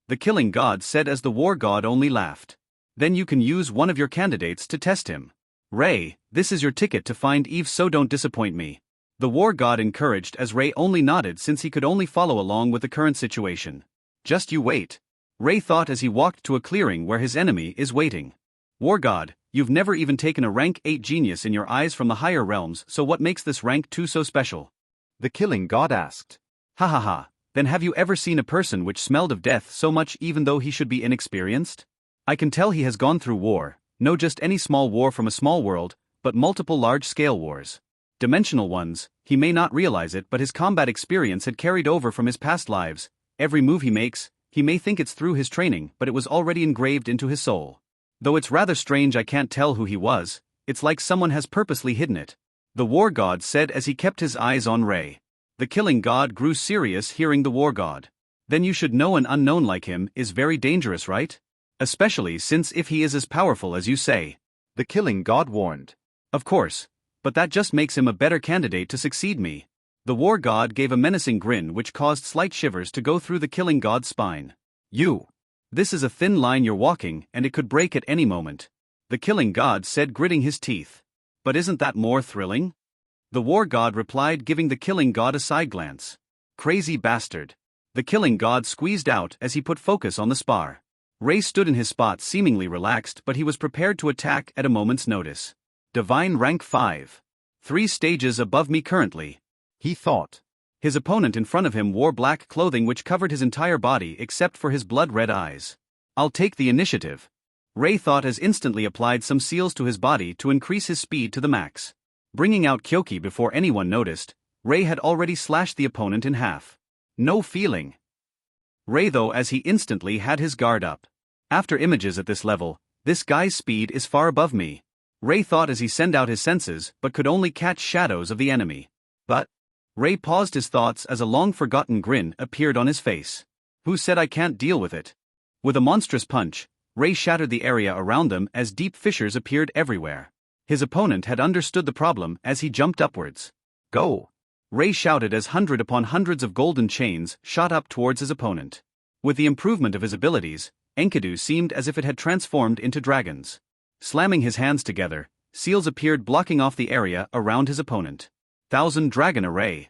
The killing god said as the war god only laughed. Then you can use one of your candidates to test him. Ray, this is your ticket to find Eve, so don't disappoint me. The war god encouraged as Ray only nodded since he could only follow along with the current situation. Just you wait. Ray thought as he walked to a clearing where his enemy is waiting. War god, you've never even taken a rank 8 genius in your eyes from the higher realms, so what makes this rank 2 so special? The killing god asked. Ha ha ha, then have you ever seen a person which smelled of death so much even though he should be inexperienced? I can tell he has gone through war. No just any small war from a small world, but multiple large-scale wars. Dimensional ones. He may not realize it, but his combat experience had carried over from his past lives. Every move he makes, he may think it's through his training, but it was already engraved into his soul. Though it's rather strange I can't tell who he was, it's like someone has purposely hidden it. The war god said as he kept his eyes on Ray. The killing god grew serious hearing the war god. Then you should know an unknown like him is very dangerous, right? Especially since if he is as powerful as you say. The killing god warned. Of course. But that just makes him a better candidate to succeed me. The war god gave a menacing grin which caused slight shivers to go through the killing god's spine. You. This is a thin line you're walking, and it could break at any moment. The killing god said, gritting his teeth. But isn't that more thrilling? The war god replied, giving the killing god a side glance. Crazy bastard. The killing god squeezed out as he put focus on the spar. Ray stood in his spot seemingly relaxed, but he was prepared to attack at a moment's notice. Divine rank 5. 3 stages above me currently. He thought. His opponent in front of him wore black clothing which covered his entire body except for his blood-red eyes. I'll take the initiative. Ray thought as instantly applied some seals to his body to increase his speed to the max. Bringing out Kyoki before anyone noticed, Ray had already slashed the opponent in half. No feeling. Ray though as he instantly had his guard up. After images at this level, this guy's speed is far above me. Ray thought as he sent out his senses but could only catch shadows of the enemy. But Ray paused his thoughts as a long-forgotten grin appeared on his face. Who said I can't deal with it? With a monstrous punch, Ray shattered the area around them as deep fissures appeared everywhere. His opponent had understood the problem as he jumped upwards. Go! Ray shouted as hundred upon hundreds of golden chains shot up towards his opponent. With the improvement of his abilities, Enkidu seemed as if it had transformed into dragons. Slamming his hands together, seals appeared blocking off the area around his opponent. 1000 Dragon Array.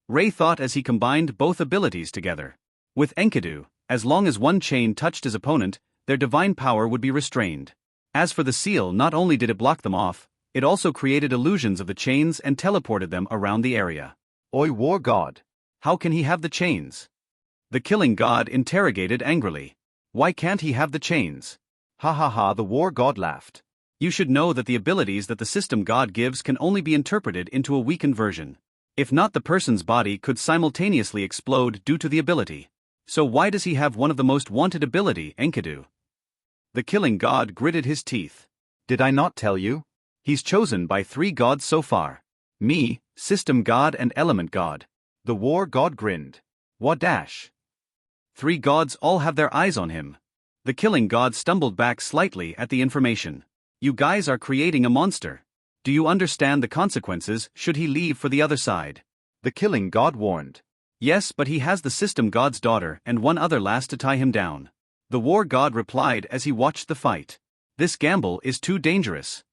Ray thought as he combined both abilities together. With Enkidu, as long as one chain touched his opponent, their divine power would be restrained. As for the seal, not only did it block them off, it also created illusions of the chains and teleported them around the area. Oi, war god. How can he have the chains? The killing god interrogated angrily. Why can't he have the chains? Ha ha ha, the war god laughed. You should know that the abilities that the system god gives can only be interpreted into a weakened version. If not, the person's body could simultaneously explode due to the ability. So why does he have one of the most wanted ability, Enkidu? The killing god gritted his teeth. Did I not tell you? He's chosen by 3 gods so far. Me, system god and element god. The war god grinned. What dash? 3 gods all have their eyes on him. The killing god stumbled back slightly at the information. You guys are creating a monster. Do you understand the consequences should he leave for the other side? The killing god warned. Yes, but he has the system god's daughter and one other lass to tie him down. The war god replied as he watched the fight. This gamble is too dangerous.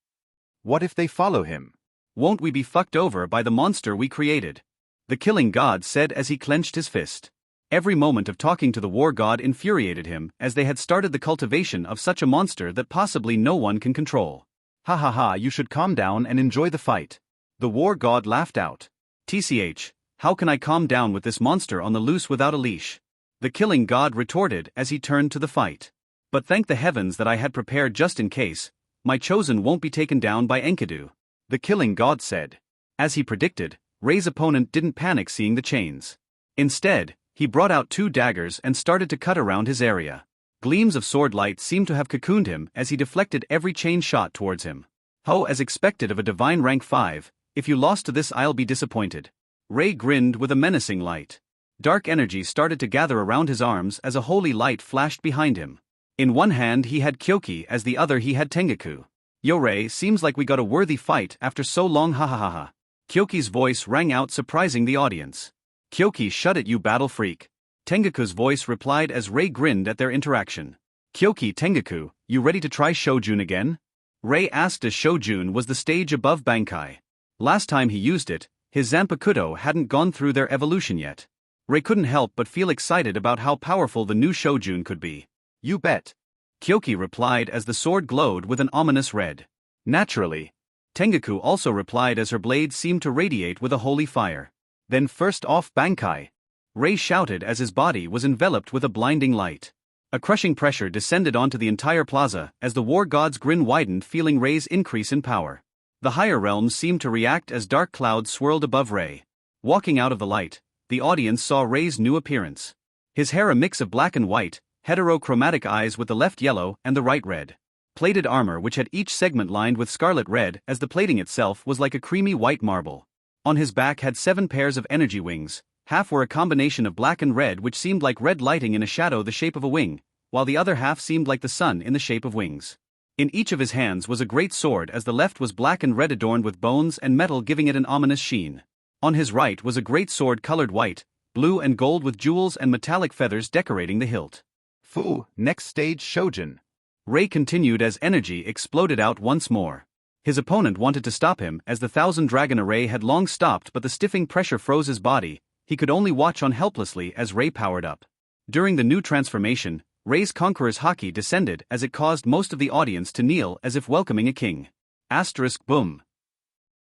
What if they follow him? Won't we be fucked over by the monster we created? The killing god said as he clenched his fist. Every moment of talking to the war god infuriated him, as they had started the cultivation of such a monster that possibly no one can control. Ha ha ha, you should calm down and enjoy the fight. The war god laughed out. TCH, how can I calm down with this monster on the loose without a leash? The killing god retorted as he turned to the fight. But thank the heavens that I had prepared just in case. My chosen won't be taken down by Enkidu. The killing god said. As he predicted, Ray's opponent didn't panic seeing the chains. Instead, he brought out 2 daggers and started to cut around his area. Gleams of sword light seemed to have cocooned him as he deflected every chain shot towards him. Oh, as expected of a divine rank 5, if you lost to this I'll be disappointed. Ray grinned with a menacing light. Dark energy started to gather around his arms as a holy light flashed behind him. In one hand he had Kyoki, as the other he had Tengaku. Yo Ray, seems like we got a worthy fight after so long, ha ha ha ha. Kyoki's voice rang out, surprising the audience. Kyoki, shut it, you battle freak. Tengaku's voice replied as Ray grinned at their interaction. Kyoki, Tengaku, you ready to try Shojun again? Ray asked as Shojun was the stage above Bankai. Last time he used it, his Zanpakuto hadn't gone through their evolution yet. Ray couldn't help but feel excited about how powerful the new Shojun could be. You bet. Kyoki replied as the sword glowed with an ominous red. Naturally. Tengaku also replied as her blade seemed to radiate with a holy fire. Then first off Bankai. Ray shouted as his body was enveloped with a blinding light. A crushing pressure descended onto the entire plaza as the war god's grin widened, feeling Ray's increase in power. The higher realms seemed to react as dark clouds swirled above Ray. Walking out of the light, the audience saw Ray's new appearance. His hair a mix of black and white, heterochromatic eyes with the left yellow and the right red. Plated armor which had each segment lined with scarlet red, as the plating itself was like a creamy white marble. On his back had 7 pairs of energy wings. Half were a combination of black and red which seemed like red lighting in a shadow the shape of a wing, while the other half seemed like the sun in the shape of wings. In each of his hands was a great sword, as the left was black and red adorned with bones and metal, giving it an ominous sheen. On his right was a great sword colored white, blue and gold with jewels and metallic feathers decorating the hilt. Fu, next stage Shojun. Ray continued as energy exploded out once more. His opponent wanted to stop him as the 1,000 Dragon Array had long stopped, but the stiffing pressure froze his body. He could only watch on helplessly as Ray powered up. During the new transformation, Ray's Conqueror's haki descended as it caused most of the audience to kneel as if welcoming a king. Asterisk boom.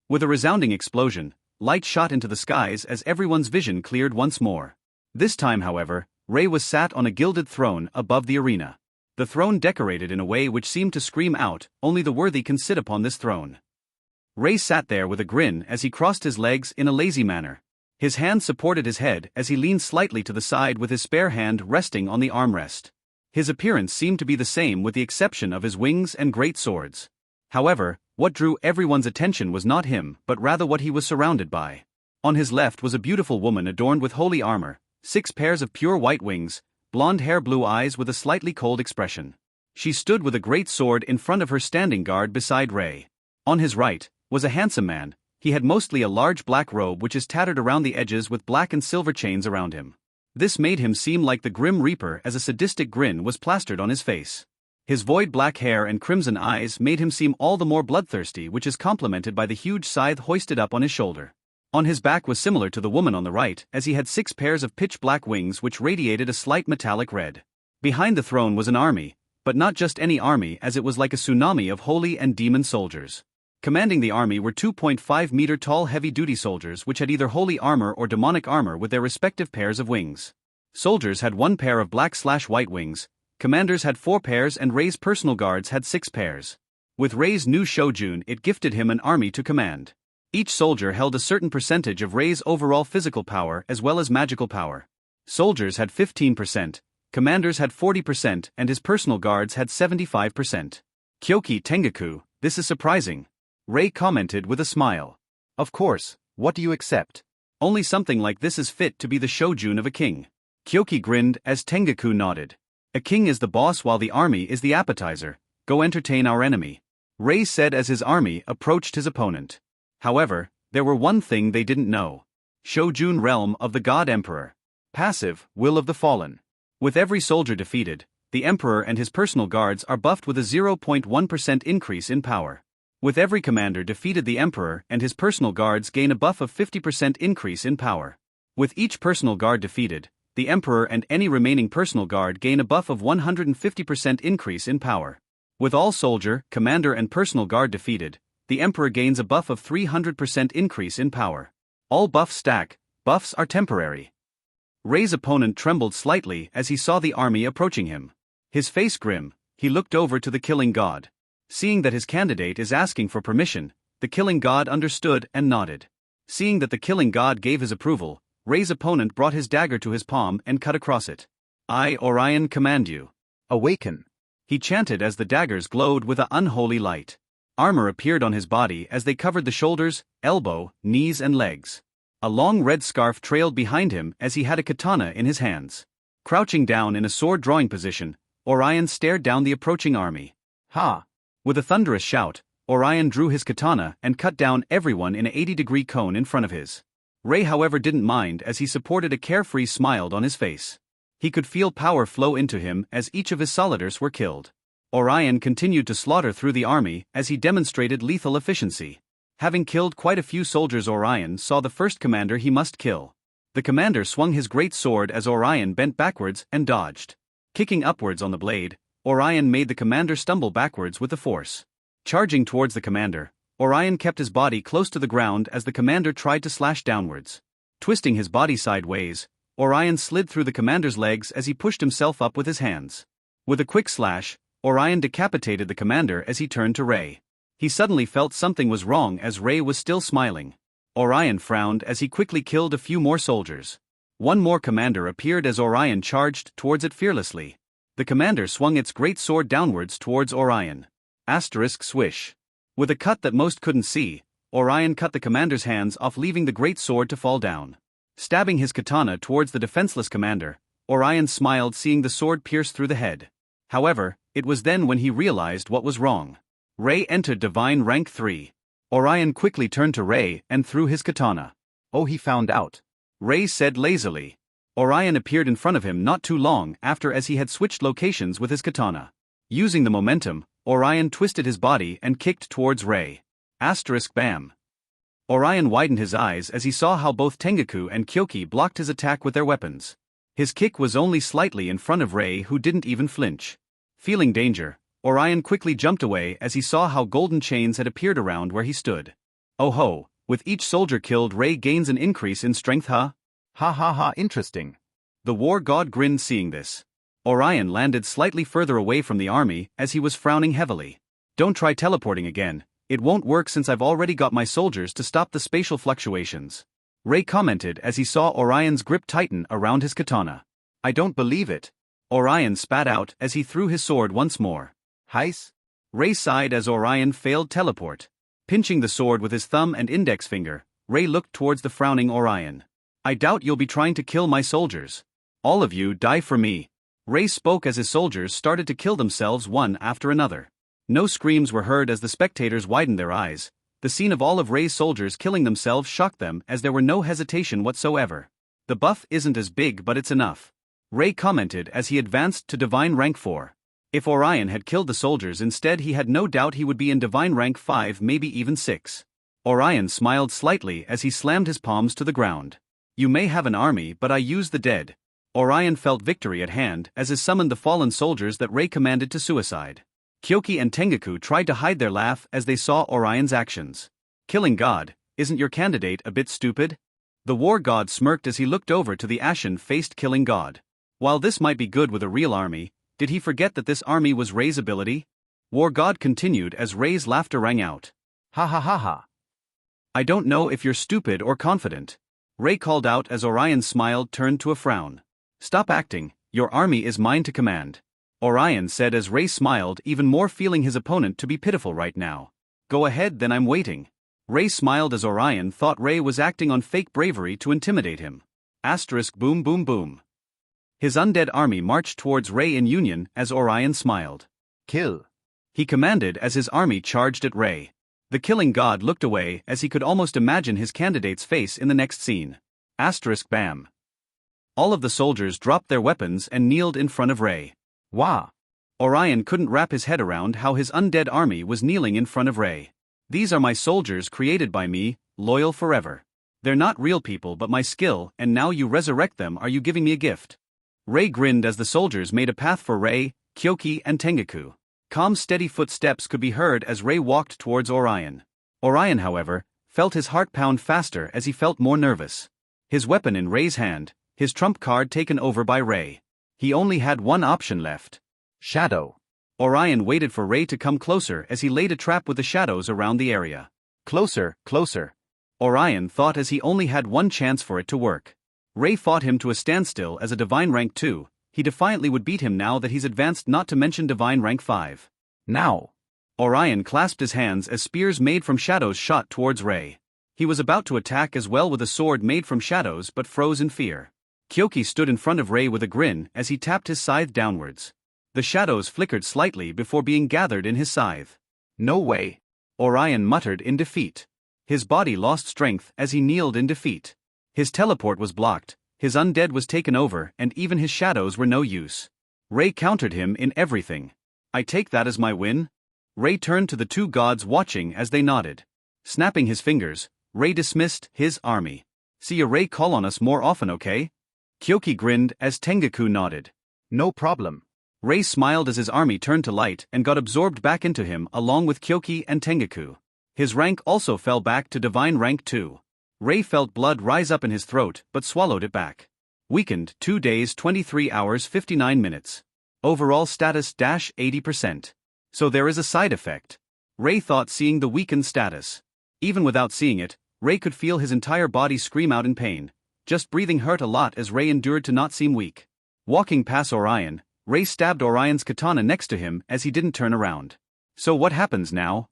With a resounding explosion, light shot into the skies as everyone's vision cleared once more. This time, however, Ray was sat on a gilded throne above the arena. The throne decorated in a way which seemed to scream out, only the worthy can sit upon this throne. Ray sat there with a grin as he crossed his legs in a lazy manner. His hand supported his head as he leaned slightly to the side with his spare hand resting on the armrest. His appearance seemed to be the same with the exception of his wings and great swords. However, what drew everyone's attention was not him, but rather what he was surrounded by. On his left was a beautiful woman adorned with holy armor, 6 pairs of pure white wings, blonde hair, blue eyes with a slightly cold expression. She stood with a great sword in front of her, standing guard beside Ray. On his right was a handsome man. He had mostly a large black robe which is tattered around the edges with black and silver chains around him. This made him seem like the Grim Reaper as a sadistic grin was plastered on his face. His void black hair and crimson eyes made him seem all the more bloodthirsty, which is complemented by the huge scythe hoisted up on his shoulder. On his back was similar to the woman on the right, as he had 6 pairs of pitch-black wings which radiated a slight metallic red. Behind the throne was an army, but not just any army, as it was like a tsunami of holy and demon soldiers. Commanding the army were 2.5-meter-tall heavy-duty soldiers which had either holy armor or demonic armor with their respective pairs of wings. Soldiers had 1 pair of black/white wings, commanders had 4 pairs, and Rei's personal guards had 6 pairs. With Rei's new Shojun, it gifted him an army to command. Each soldier held a certain percentage of Rei's overall physical power as well as magical power. Soldiers had 15%, commanders had 40%, and his personal guards had 75%. Kyoki Tengaku, this is surprising. Rei commented with a smile. Of course, what do you accept? Only something like this is fit to be the Shojun of a king. Kyoki grinned as Tengaku nodded. A king is the boss while the army is the appetizer. Go entertain our enemy, Rei said as his army approached his opponent. However, there were one thing they didn't know. Shojun realm of the God Emperor. Passive, will of the fallen. With every soldier defeated, the Emperor and his personal guards are buffed with a 0.1% increase in power. With every commander defeated, the Emperor and his personal guards gain a buff of 50% increase in power. With each personal guard defeated, the Emperor and any remaining personal guard gain a buff of 150% increase in power. With all soldier, commander and personal guard defeated, the Emperor gains a buff of 300% increase in power. All buffs stack, buffs are temporary. Rei's opponent trembled slightly as he saw the army approaching him. His face grim, he looked over to the killing god. Seeing that his candidate is asking for permission, the killing god understood and nodded. Seeing that the killing god gave his approval, Rei's opponent brought his dagger to his palm and cut across it. I, Orion, command you. Awaken, he chanted as the daggers glowed with an unholy light. Armor appeared on his body as they covered the shoulders, elbow, knees and legs. A long red scarf trailed behind him as he had a katana in his hands. Crouching down in a sword-drawing position, Orion stared down the approaching army. Ha! With a thunderous shout, Orion drew his katana and cut down everyone in an 80-degree cone in front of his. Rei, however, didn't mind as he supported a carefree smile on his face. He could feel power flow into him as each of his soldiers were killed. Orion continued to slaughter through the army as he demonstrated lethal efficiency. Having killed quite a few soldiers, Orion saw the first commander he must kill. The commander swung his great sword as Orion bent backwards and dodged. Kicking upwards on the blade, Orion made the commander stumble backwards with the force. Charging towards the commander, Orion kept his body close to the ground as the commander tried to slash downwards. Twisting his body sideways, Orion slid through the commander's legs as he pushed himself up with his hands. With a quick slash, Orion decapitated the commander as he turned to Rei. He suddenly felt something was wrong as Rei was still smiling. Orion frowned as he quickly killed a few more soldiers. One more commander appeared as Orion charged towards it fearlessly. The commander swung its great sword downwards towards Orion. Asterisk swish. With a cut that most couldn't see, Orion cut the commander's hands off, leaving the great sword to fall down. Stabbing his katana towards the defenseless commander, Orion smiled seeing the sword pierce through the head. However, it was then when he realized what was wrong. Rei entered divine rank 3. Orion quickly turned to Rei and threw his katana. Oh, he found out, Rei said lazily. Orion appeared in front of him not too long after as he had switched locations with his katana. Using the momentum, Orion twisted his body and kicked towards Rei. Asterisk bam. Orion widened his eyes as he saw how both Tengaku and Kyoki blocked his attack with their weapons. His kick was only slightly in front of Rei, who didn't even flinch. Feeling danger, Orion quickly jumped away as he saw how golden chains had appeared around where he stood. Oh ho, with each soldier killed, Rei gains an increase in strength, huh? Ha ha ha, interesting. The war god grinned seeing this. Orion landed slightly further away from the army as he was frowning heavily. Don't try teleporting again, it won't work since I've already got my soldiers to stop the spatial fluctuations. Rei commented as he saw Orion's grip tighten around his katana. I don't believe it. Orion spat out as he threw his sword once more. Heis? Rei sighed as Orion failed teleport. Pinching the sword with his thumb and index finger, Rei looked towards the frowning Orion. I doubt you'll be trying to kill my soldiers. All of you die for me. Rei spoke as his soldiers started to kill themselves one after another. No screams were heard as the spectators widened their eyes. The scene of all of Rei's soldiers killing themselves shocked them as there were no hesitation whatsoever. The buff isn't as big, but it's enough. Rei commented as he advanced to divine rank 4. If Orion had killed the soldiers instead, he had no doubt he would be in divine rank 5, maybe even 6. Orion smiled slightly as he slammed his palms to the ground. You may have an army, but I use the dead. Orion felt victory at hand as he summoned the fallen soldiers that Rei commanded to suicide. Kyoki and Tengaku tried to hide their laugh as they saw Orion's actions. Killing God, isn't your candidate a bit stupid? The war god smirked as he looked over to the ashen-faced killing god. While this might be good with a real army, did he forget that this army was Rei's ability? War god continued as Rei's laughter rang out. Ha ha ha ha. I don't know if you're stupid or confident. Rei called out as Orion's smile turned to a frown. Stop acting, your army is mine to command. Orion said as Rei smiled, even more feeling his opponent to be pitiful right now. Go ahead, then I'm waiting. Rei smiled as Orion thought Rei was acting on fake bravery to intimidate him. Asterisk boom boom boom. His undead army marched towards Rei in union as Orion smiled. Kill. He commanded as his army charged at Rei. The killing god looked away as he could almost imagine his candidate's face in the next scene. Asterisk bam. All of the soldiers dropped their weapons and kneeled in front of Rei. Wah. Orion couldn't wrap his head around how his undead army was kneeling in front of Rei. These are my soldiers created by me, loyal forever. They're not real people but my skill, and now you resurrect them. Are you giving me a gift? Rei grinned as the soldiers made a path for Rei, Kyoki and Tengaku. Calm steady footsteps could be heard as Rei walked towards Orion. Orion, however, felt his heart pound faster as he felt more nervous. His weapon in Rei's hand, his trump card taken over by Rei. He only had one option left. Shadow. Orion waited for Rei to come closer as he laid a trap with the shadows around the area. Closer, closer. Orion thought as he only had one chance for it to work. Rei fought him to a standstill as a divine rank 2, he defiantly would beat him now that he's advanced, not to mention divine rank 5. Now. Orion clasped his hands as spears made from shadows shot towards Rei. He was about to attack as well with a sword made from shadows but froze in fear. Kyoki stood in front of Rei with a grin as he tapped his scythe downwards. The shadows flickered slightly before being gathered in his scythe. No way. Orion muttered in defeat. His body lost strength as he kneeled in defeat. His teleport was blocked, his undead was taken over, and even his shadows were no use. Rei countered him in everything. I take that as my win? Rei turned to the two gods watching as they nodded. Snapping his fingers, Rei dismissed his army. See ya, Rei, call on us more often, okay? Kyoki grinned as Tengaku nodded. No problem. Rei smiled as his army turned to light and got absorbed back into him along with Kyoki and Tengaku. His rank also fell back to divine rank 2. Rei felt blood rise up in his throat but swallowed it back. Weakened 2 days 23 hours 59 minutes. Overall status -80%. So there is a side effect. Rei thought, seeing the weakened status. Even without seeing it, Rei could feel his entire body scream out in pain. Just breathing hurt a lot as Rei endured to not seem weak. Walking past Orion, Rei stabbed Orion's katana next to him as he didn't turn around. So what happens now?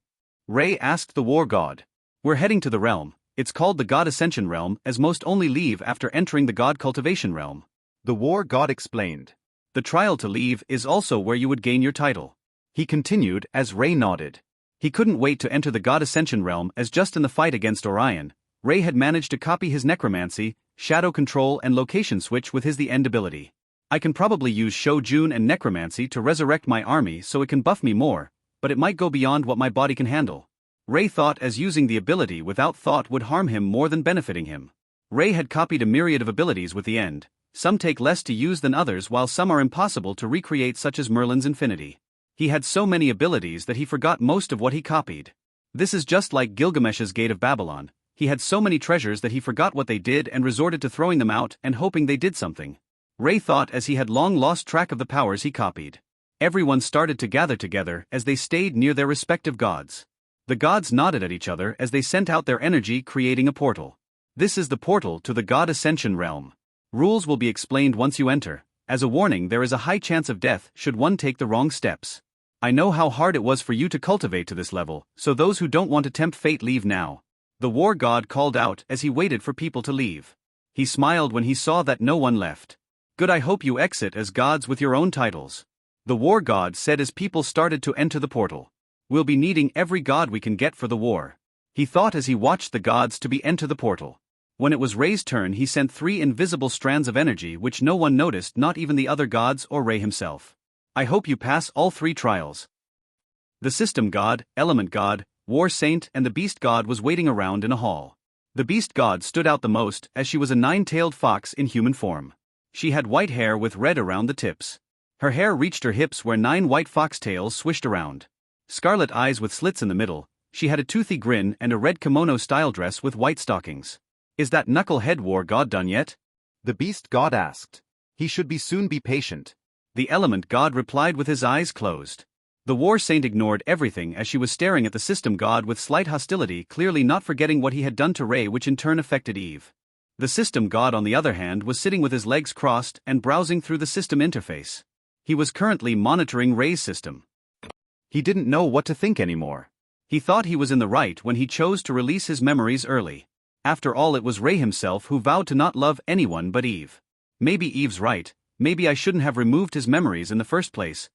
Rei asked the war god. We're heading to the realm. It's called the God Ascension Realm, as most only leave after entering the God Cultivation Realm. The war god explained. The trial to leave is also where you would gain your title. He continued as Rei nodded. He couldn't wait to enter the God Ascension Realm as just in the fight against Orion, Rei had managed to copy his necromancy, shadow control and location switch with his the End ability. I can probably use Shojun and necromancy to resurrect my army so it can buff me more, but it might go beyond what my body can handle. Rei thought as using the ability without thought would harm him more than benefiting him. Rei had copied a myriad of abilities with the End. Some take less to use than others, while some are impossible to recreate, such as Merlin's Infinity. He had so many abilities that he forgot most of what he copied. This is just like Gilgamesh's Gate of Babylon. He had so many treasures that he forgot what they did and resorted to throwing them out and hoping they did something. Rei thought as he had long lost track of the powers he copied. Everyone started to gather together as they stayed near their respective gods. The gods nodded at each other as they sent out their energy, creating a portal. This is the portal to the God Ascension Realm. Rules will be explained once you enter. As a warning, there is a high chance of death should one take the wrong steps. I know how hard it was for you to cultivate to this level, so those who don't want to tempt fate leave now. The war god called out as he waited for people to leave. He smiled when he saw that no one left. Good, I hope you exit as gods with your own titles. The war god said as people started to enter the portal. We'll be needing every god we can get for the war. He thought as he watched the gods to be enter the portal. When it was Rei's turn, he sent 3 invisible strands of energy which no one noticed, not even the other gods or Rei himself. I hope you pass all 3 trials. The system god, element god, war saint and the beast god was waiting around in a hall. The beast god stood out the most as she was a nine-tailed fox in human form. She had white hair with red around the tips. Her hair reached her hips where 9 white foxtails swished around. Scarlet eyes with slits in the middle, she had a toothy grin and a red kimono-style dress with white stockings. Is that knucklehead war god done yet? The beast god asked. He should soon be patient. The element god replied with his eyes closed. The war saint ignored everything as she was staring at the system god with slight hostility, clearly not forgetting what he had done to Ray, which in turn affected Eve. The system god on the other hand was sitting with his legs crossed and browsing through the system interface. He was currently monitoring Ray's system. He didn't know what to think anymore. He thought he was in the right when he chose to release his memories early. After all, it was Ray himself who vowed to not love anyone but Eve. Maybe Eve's right, maybe I shouldn't have removed his memories in the first place.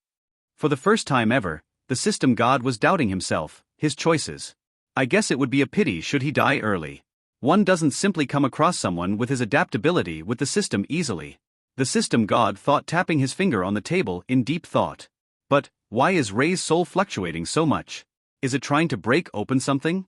For the first time ever, the system god was doubting himself, his choices. I guess it would be a pity should he die early. One doesn't simply come across someone with his adaptability with the system easily. The system god thought, tapping his finger on the table in deep thought. But, why is Ray's soul fluctuating so much? Is it trying to break open something?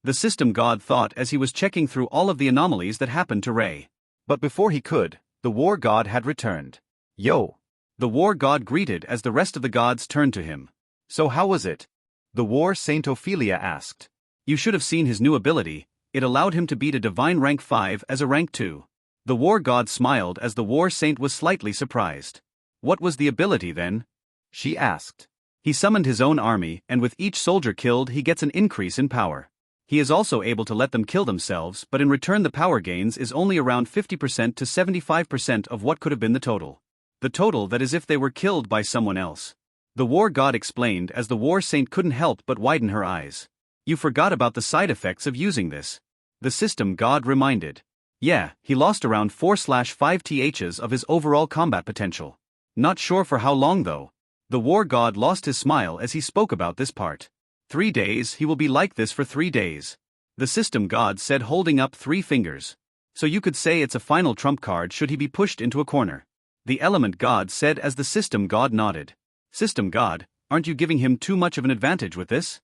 The system god thought as he was checking through all of the anomalies that happened to Ray. But before he could, the war god had returned. Yo! The war god greeted as the rest of the gods turned to him. So how was it? The war saint Ophelia asked. You should have seen his new ability. It allowed him to beat a divine rank 5 as a rank 2. The war god smiled as the war saint was slightly surprised. What was the ability then? She asked. He summoned his own army, and with each soldier killed he gets an increase in power. He is also able to let them kill themselves, but in return the power gains is only around 50% to 75% of what could have been the total. The total, that is, if they were killed by someone else. The war god explained as the war saint couldn't help but widen her eyes. You forgot about the side effects of using this. The system god reminded. Yeah, he lost around 4/5 ths of his overall combat potential. Not sure for how long though. The war god lost his smile as he spoke about this part. 3 days, he will be like this for 3 days. The system god said, holding up 3 fingers. So you could say it's a final trump card should he be pushed into a corner. The element god said as the system god nodded. System god, aren't you giving him too much of an advantage with this?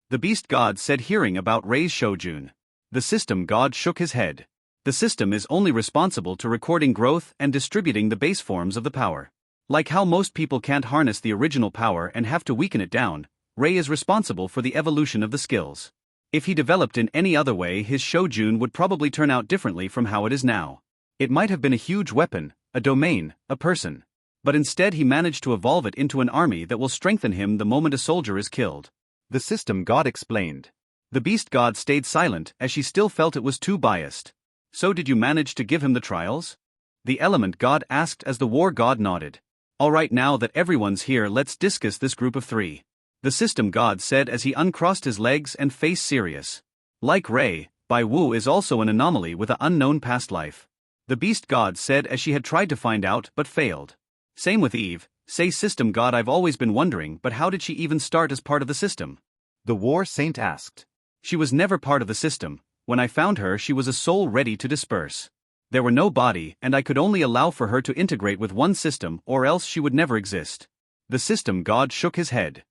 The beast god said, hearing about Ray's Shojun. The system god shook his head. The system is only responsible to recording growth and distributing the base forms of the power. Like how most people can't harness the original power and have to weaken it down, Ray is responsible for the evolution of the skills. If he developed in any other way, his Shojun would probably turn out differently from how it is now. It might have been a huge weapon, a domain, a person. But instead he managed to evolve it into an army that will strengthen him the moment a soldier is killed. The system god explained. The beast god stayed silent as she still felt it was too biased. So did you manage to give him the trials? The element god asked as the war god nodded. Alright, now that everyone's here, let's discuss this group of 3. The system god said as he uncrossed his legs and face serious. Like Ray, Bai Wu is also an anomaly with an unknown past life. The beast god said as she had tried to find out but failed. Same with Eve. Say, system god, I've always been wondering, but how did she even start as part of the system? The war saint asked. She was never part of the system. When I found her, she was a soul ready to disperse. There were no body, and I could only allow for her to integrate with one system, or else she would never exist. The system god shook his head.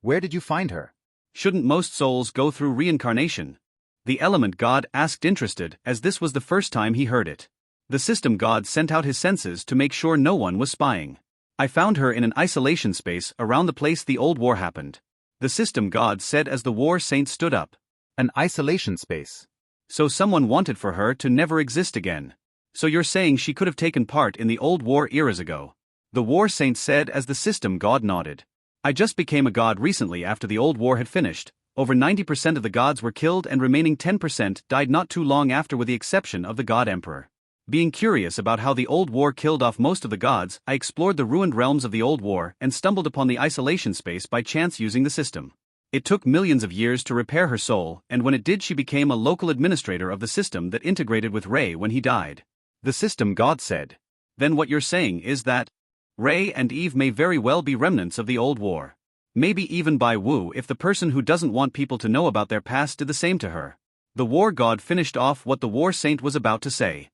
Where did you find her? Shouldn't most souls go through reincarnation? The element god asked, interested, as this was the first time he heard it. The system god sent out his senses to make sure no one was spying. I found her in an isolation space around the place the old war happened. The system god said as the war saint stood up. An isolation space. So someone wanted for her to never exist again. So you're saying she could have taken part in the old war eras ago? The war saint said as the system god nodded. I just became a god recently after the old war had finished. Over 90% of the gods were killed and remaining 10% died not too long after, with the exception of the god emperor. Being curious about how the old war killed off most of the gods, I explored the ruined realms of the old war and stumbled upon the isolation space by chance using the system. It took millions of years to repair her soul, and when it did, she became a local administrator of the system that integrated with Ray when he died. The system god said. Then what you're saying is that Ray and Eve may very well be remnants of the old war. Maybe even Bai Wu, if the person who doesn't want people to know about their past did the same to her. The war god finished off what the war saint was about to say.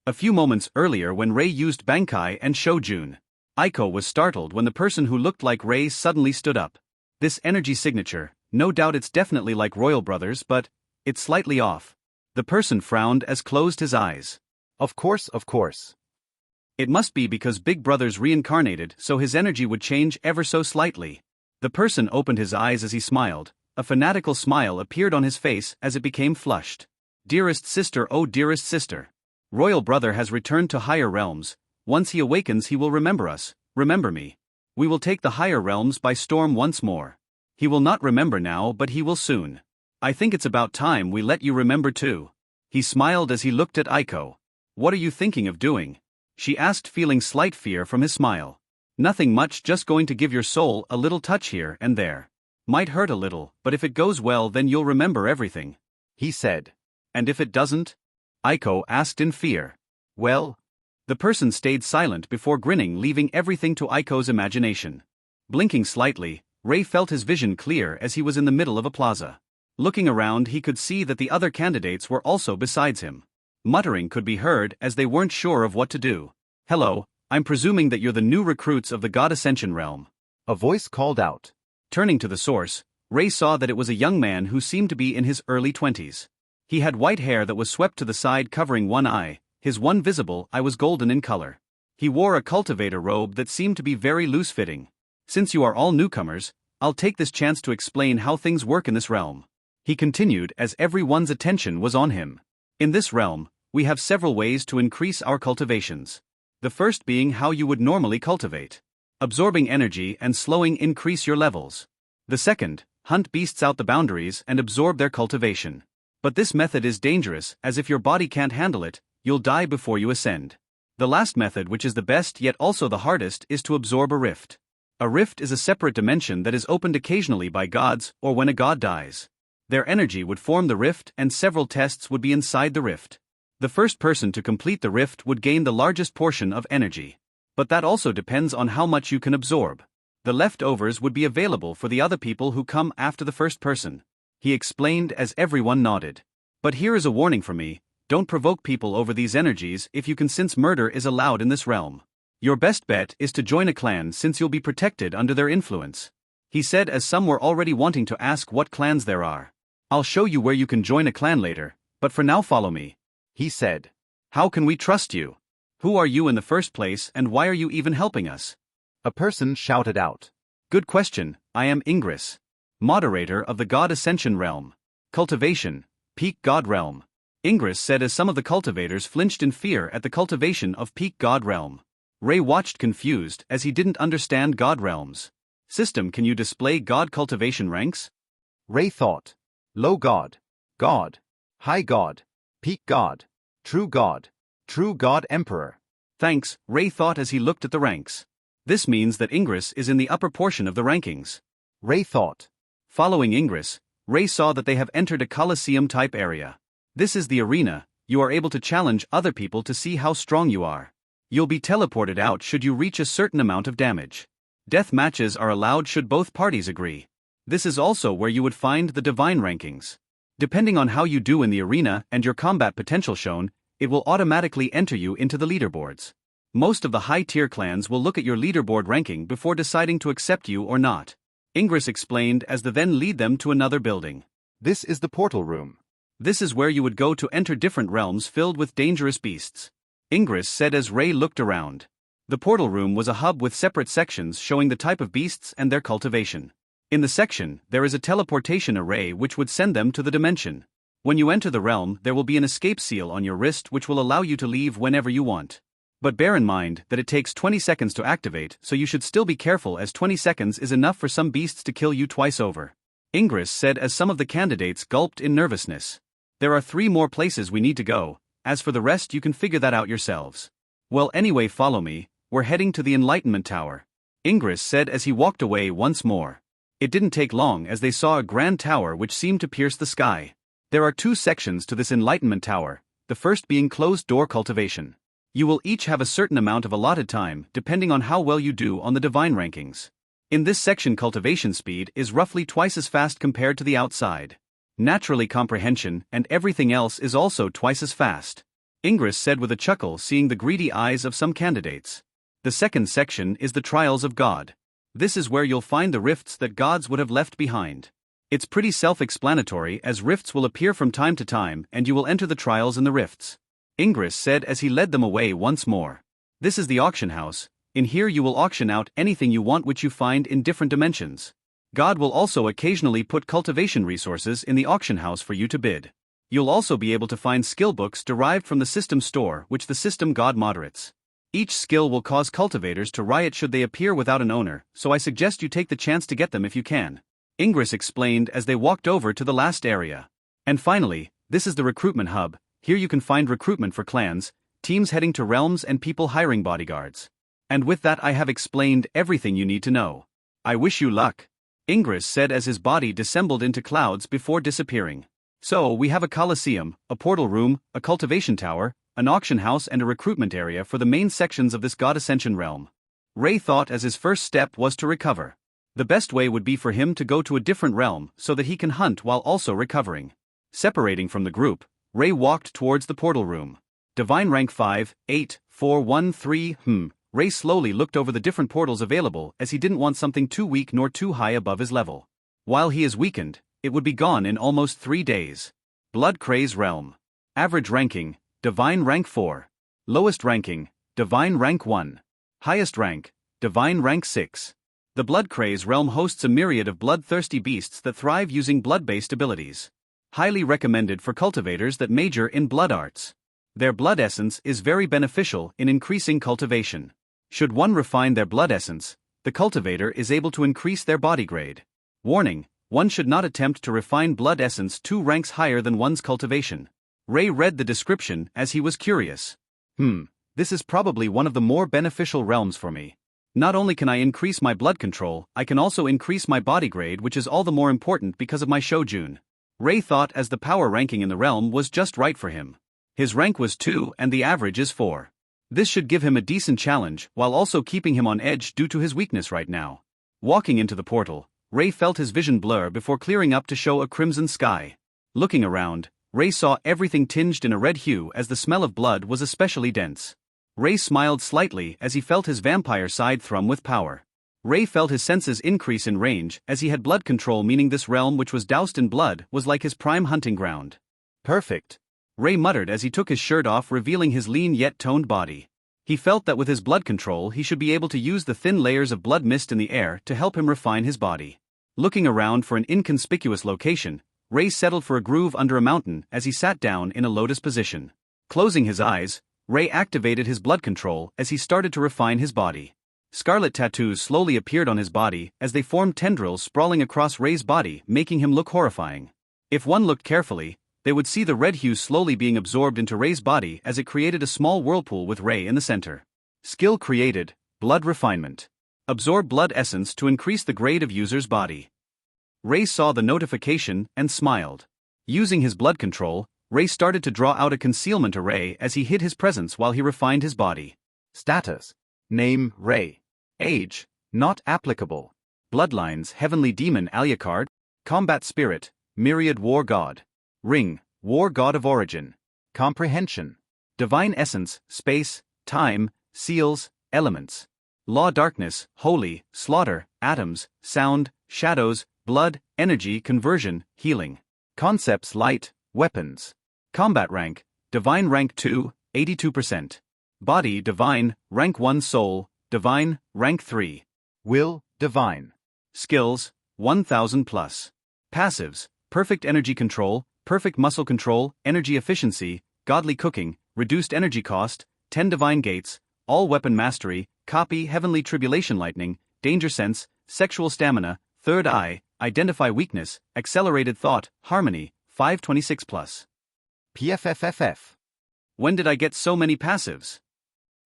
A few moments earlier, when Ray used Bankai and Shojun, Aiko was startled when the person who looked like Ray suddenly stood up. This energy signature, No doubt it's definitely like royal brothers, but it's slightly off. The person frowned as closed his eyes. Of course, of course. It must be because Big Brother's reincarnated, so his energy would change ever so slightly. The person opened his eyes as he smiled. A fanatical smile appeared on his face as it became flushed. Dearest sister, oh dearest sister. Royal Brother has returned to higher realms. Once he awakens he will remember us, remember me. We will take the higher realms by storm once more. He will not remember now, but he will soon. I think it's about time we let you remember too. He smiled as he looked at Aiko. What are you thinking of doing? She asked, feeling slight fear from his smile. Nothing much, just going to give your soul a little touch here and there. Might hurt a little, but if it goes well then you'll remember everything. He said. And if it doesn't? Aiko asked in fear. Well? The person stayed silent before grinning, leaving everything to Aiko's imagination. Blinking slightly, Ray felt his vision clear as he was in the middle of a plaza. Looking around he could see that the other candidates were also besides him. Muttering could be heard as they weren't sure of what to do. Hello, I'm presuming that you're the new recruits of the God Ascension realm. A voice called out. Turning to the source, Ray saw that it was a young man who seemed to be in his early 20s. He had white hair that was swept to the side covering one eye, his one visible eye was golden in color. He wore a cultivator robe that seemed to be very loose-fitting. Since you are all newcomers, I'll take this chance to explain how things work in this realm. He continued as everyone's attention was on him. In this realm, we have several ways to increase our cultivations. The first being how you would normally cultivate. Absorbing energy and slowing increase your levels. The second, hunt beasts out the boundaries and absorb their cultivation. But this method is dangerous, as if your body can't handle it, you'll die before you ascend. The last method, which is the best yet also the hardest, is to absorb a rift. A rift is a separate dimension that is opened occasionally by gods or when a god dies. Their energy would form the rift and several tests would be inside the rift. The first person to complete the rift would gain the largest portion of energy. But that also depends on how much you can absorb. The leftovers would be available for the other people who come after the first person. He explained as everyone nodded. But here is a warning from me, don't provoke people over these energies if you can, since murder is allowed in this realm. Your best bet is to join a clan since you'll be protected under their influence. He said as some were already wanting to ask what clans there are. I'll show you where you can join a clan later, but for now follow me. He said. How can we trust you? Who are you in the first place and why are you even helping us? A person shouted out. Good question, I am Ingress. Moderator of the God Ascension Realm. Cultivation, Peak God Realm. Ingress said as some of the cultivators flinched in fear at the cultivation of Peak God Realm. Ray watched confused as he didn't understand God Realms. System, can you display God cultivation ranks? Ray thought. Low God. God. High God. Peak God. True God. True God Emperor. Thanks, Ray thought as he looked at the ranks. This means that Ingress is in the upper portion of the rankings. Ray thought. Following Ingress, Ray saw that they have entered a Colosseum-type area. This is the arena, you are able to challenge other people to see how strong you are. You'll be teleported out should you reach a certain amount of damage. Death matches are allowed should both parties agree. This is also where you would find the divine rankings. Depending on how you do in the arena and your combat potential shown, it will automatically enter you into the leaderboards. Most of the high-tier clans will look at your leaderboard ranking before deciding to accept you or not. Ingress explained as the then lead them to another building. This is the portal room. This is where you would go to enter different realms filled with dangerous beasts. Ingress said as Ray looked around. The portal room was a hub with separate sections showing the type of beasts and their cultivation. In the section, there is a teleportation array which would send them to the dimension. When you enter the realm, there will be an escape seal on your wrist which will allow you to leave whenever you want. But bear in mind that it takes 20 seconds to activate, so you should still be careful as 20 seconds is enough for some beasts to kill you twice over. Ingress said as some of the candidates gulped in nervousness. There are 3 more places we need to go, as for the rest you can figure that out yourselves. Well, anyway, follow me, we're heading to the Enlightenment Tower. Ingress said as he walked away once more. It didn't take long as they saw a grand tower which seemed to pierce the sky. There are 2 sections to this Enlightenment Tower, the first being closed-door cultivation. You will each have a certain amount of allotted time depending on how well you do on the divine rankings. In this section, cultivation speed is roughly twice as fast compared to the outside. Naturally, comprehension and everything else is also twice as fast. Ingress said with a chuckle, seeing the greedy eyes of some candidates. The second section is the Trials of God. This is where you'll find the rifts that gods would have left behind. It's pretty self-explanatory, as rifts will appear from time to time and you will enter the trials in the rifts. Ingress said as he led them away once more. This is the auction house. In here you will auction out anything you want which you find in different dimensions. God will also occasionally put cultivation resources in the auction house for you to bid. You'll also be able to find skill books derived from the system store which the system God moderates. Each skill will cause cultivators to riot should they appear without an owner, so I suggest you take the chance to get them if you can. Ingress explained as they walked over to the last area. And finally, this is the recruitment hub. Here you can find recruitment for clans, teams heading to realms and people hiring bodyguards. And with that I have explained everything you need to know. I wish you luck. Ingress said as his body dissembled into clouds before disappearing. So we have a coliseum, a portal room, a cultivation tower, an auction house and a recruitment area for the main sections of this God Ascension realm. Ray thought as his first step was to recover. The best way would be for him to go to a different realm so that he can hunt while also recovering. Separating from the group, Ray walked towards the portal room. Divine rank 5, 8, 4, 1, 3, Ray slowly looked over the different portals available as he didn't want something too weak nor too high above his level. While he is weakened, it would be gone in almost 3 days. Blood Craze Realm. Average ranking, Divine rank 4. Lowest ranking, Divine rank 1. Highest rank, Divine rank 6. The Blood Craze Realm hosts a myriad of bloodthirsty beasts that thrive using blood-based abilities. Highly recommended for cultivators that major in blood arts. Their blood essence is very beneficial in increasing cultivation. Should one refine their blood essence, the cultivator is able to increase their body grade. Warning, one should not attempt to refine blood essence 2 ranks higher than one's cultivation. Ray read the description as he was curious. This is probably one of the more beneficial realms for me. Not only can I increase my blood control, I can also increase my body grade, which is all the more important because of my Shojun. Ray thought as the power ranking in the realm was just right for him. His rank was 2 and the average is 4. This should give him a decent challenge while also keeping him on edge due to his weakness right now. Walking into the portal, Ray felt his vision blur before clearing up to show a crimson sky. Looking around, Ray saw everything tinged in a red hue as the smell of blood was especially dense. Ray smiled slightly as he felt his vampire side thrum with power. Ray felt his senses increase in range as he had blood control, meaning this realm which was doused in blood was like his prime hunting ground. Perfect. Ray muttered as he took his shirt off, revealing his lean yet toned body. He felt that with his blood control he should be able to use the thin layers of blood mist in the air to help him refine his body. Looking around for an inconspicuous location, Ray settled for a groove under a mountain as he sat down in a lotus position. Closing his eyes, Ray activated his blood control as he started to refine his body. Scarlet tattoos slowly appeared on his body as they formed tendrils sprawling across Ray's body, making him look horrifying. If one looked carefully, they would see the red hue slowly being absorbed into Ray's body as it created a small whirlpool with Ray in the center. Skill created, Blood Refinement. Absorb blood essence to increase the grade of user's body. Ray saw the notification and smiled. Using his blood control, Ray started to draw out a concealment array as he hid his presence while he refined his body. Status. Name, Ray. Age, not applicable. Bloodlines, Heavenly Demon Alucard. Combat Spirit, Myriad War God. Ring, War God of Origin. Comprehension. Divine Essence, Space, Time, Seals, Elements. Law Darkness, Holy, Slaughter, Atoms, Sound, Shadows, Blood, Energy, Conversion, Healing. Concepts Light, Weapons. Combat Rank, Divine Rank 2, 82%. Body Divine, Rank 1 Soul, Divine, Rank 3. Will, Divine. Skills, 1000 plus. Passives, Perfect Energy Control, Perfect Muscle Control, Energy Efficiency, Godly Cooking, Reduced Energy Cost, 10 Divine Gates, All Weapon Mastery, Copy Heavenly Tribulation Lightning, Danger Sense, Sexual Stamina, Third Eye, Identify Weakness, Accelerated Thought, Harmony, 526 plus. PFFFF. When did I get so many passives?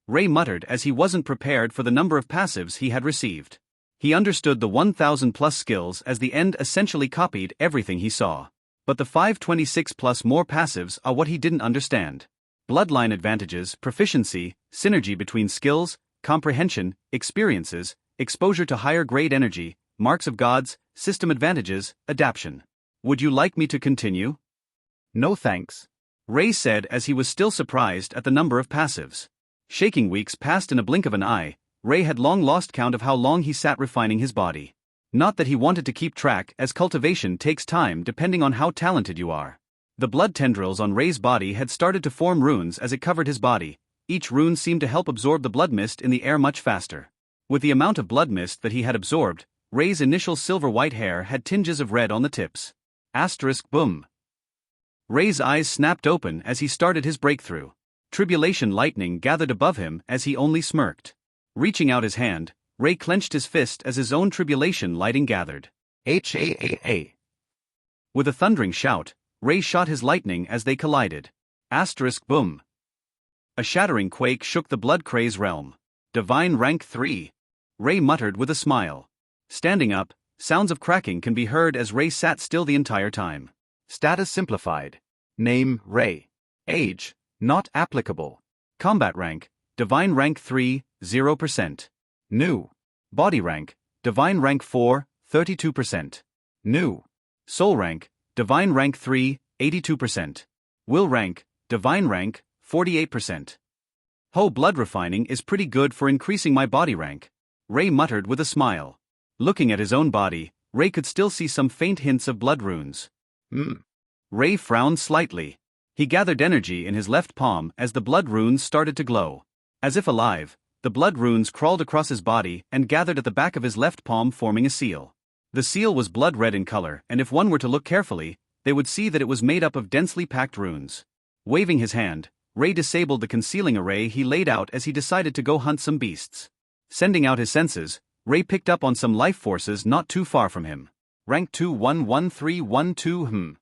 Ray muttered as he wasn't prepared for the number of passives he had received. He understood the 1000 plus skills as the end essentially copied everything he saw. But the 526 plus more passives are what he didn't understand. Bloodline advantages, proficiency, synergy between skills, comprehension, experiences, exposure to higher grade energy, marks of gods, system advantages, adaption. Would you like me to continue? No thanks. Ray said as he was still surprised at the number of passives. Shaking weeks passed in a blink of an eye. Ray had long lost count of how long he sat refining his body. Not that he wanted to keep track, as cultivation takes time depending on how talented you are. The blood tendrils on Rei's body had started to form runes as it covered his body. Each rune seemed to help absorb the blood mist in the air much faster. With the amount of blood mist that he had absorbed, Rei's initial silver-white hair had tinges of red on the tips. Boom. Rei's eyes snapped open as he started his breakthrough. Tribulation lightning gathered above him as he only smirked. Reaching out his hand, Rei clenched his fist as his own tribulation lighting gathered. H-A-A-A. With a thundering shout, Rei shot his lightning as they collided. Boom. A shattering quake shook the blood craze realm. Divine rank 3. Rei muttered with a smile. Standing up, sounds of cracking can be heard as Rei sat still the entire time. Status simplified. Name, Rei. Age, not applicable. Combat rank, Divine rank 3, 0%. New. Body rank, Divine rank 4, 32%. New. Soul rank, Divine rank 3, 82%. Will rank, Divine rank, 48%. Blood refining is pretty good for increasing my body rank. Rei muttered with a smile. Looking at his own body, Rei could still see some faint hints of blood runes. Rei frowned slightly. He gathered energy in his left palm as the blood runes started to glow. As if alive, the blood runes crawled across his body and gathered at the back of his left palm, forming a seal. The seal was blood red in color, and if one were to look carefully, they would see that it was made up of densely packed runes. Waving his hand, Rei disabled the concealing array he laid out as he decided to go hunt some beasts. Sending out his senses, Rei picked up on some life forces not too far from him. Rank 2-1-1-3-1-2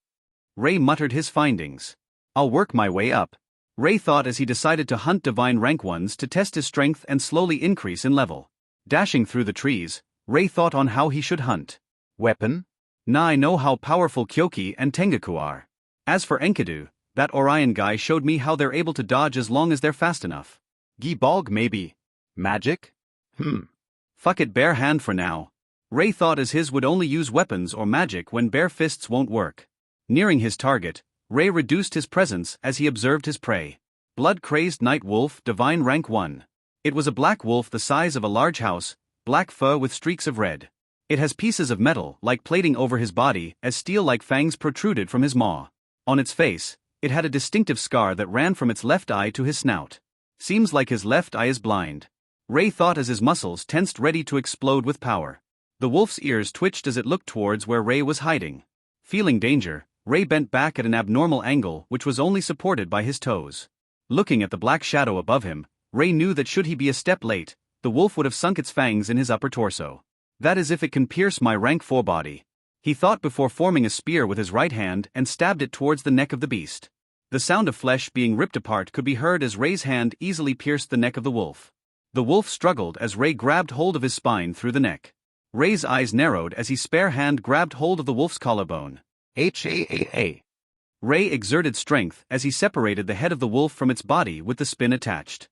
Rei muttered his findings. I'll work my way up. Rei thought as he decided to hunt divine rank 1s to test his strength and slowly increase in level. Dashing through the trees, Rei thought on how he should hunt. Weapon? I know how powerful Kyoki and Tengaku are. As for Enkidu, that Orion guy showed me how they're able to dodge as long as they're fast enough. Gibalg maybe. Magic? Fuck it, bare hand for now. Rei thought as his would only use weapons or magic when bare fists won't work. Nearing his target, Rei reduced his presence as he observed his prey. Blood-crazed night wolf, divine rank 1. It was a black wolf the size of a large house, black fur with streaks of red. It has pieces of metal like plating over his body as steel-like fangs protruded from his maw. On its face, it had a distinctive scar that ran from its left eye to his snout. Seems like his left eye is blind. Rei thought as his muscles tensed ready to explode with power. The wolf's ears twitched as it looked towards where Rei was hiding. Feeling danger, Rei bent back at an abnormal angle which was only supported by his toes. Looking at the black shadow above him, Rei knew that should he be a step late, the wolf would have sunk its fangs in his upper torso. That is if it can pierce my rank 4 body. He thought before forming a spear with his right hand and stabbed it towards the neck of the beast. The sound of flesh being ripped apart could be heard as Rei's hand easily pierced the neck of the wolf. The wolf struggled as Rei grabbed hold of his spine through the neck. Rei's eyes narrowed as his spare hand grabbed hold of the wolf's collarbone. H-A-A-A. Rei exerted strength as he separated the head of the wolf from its body with the spin attached.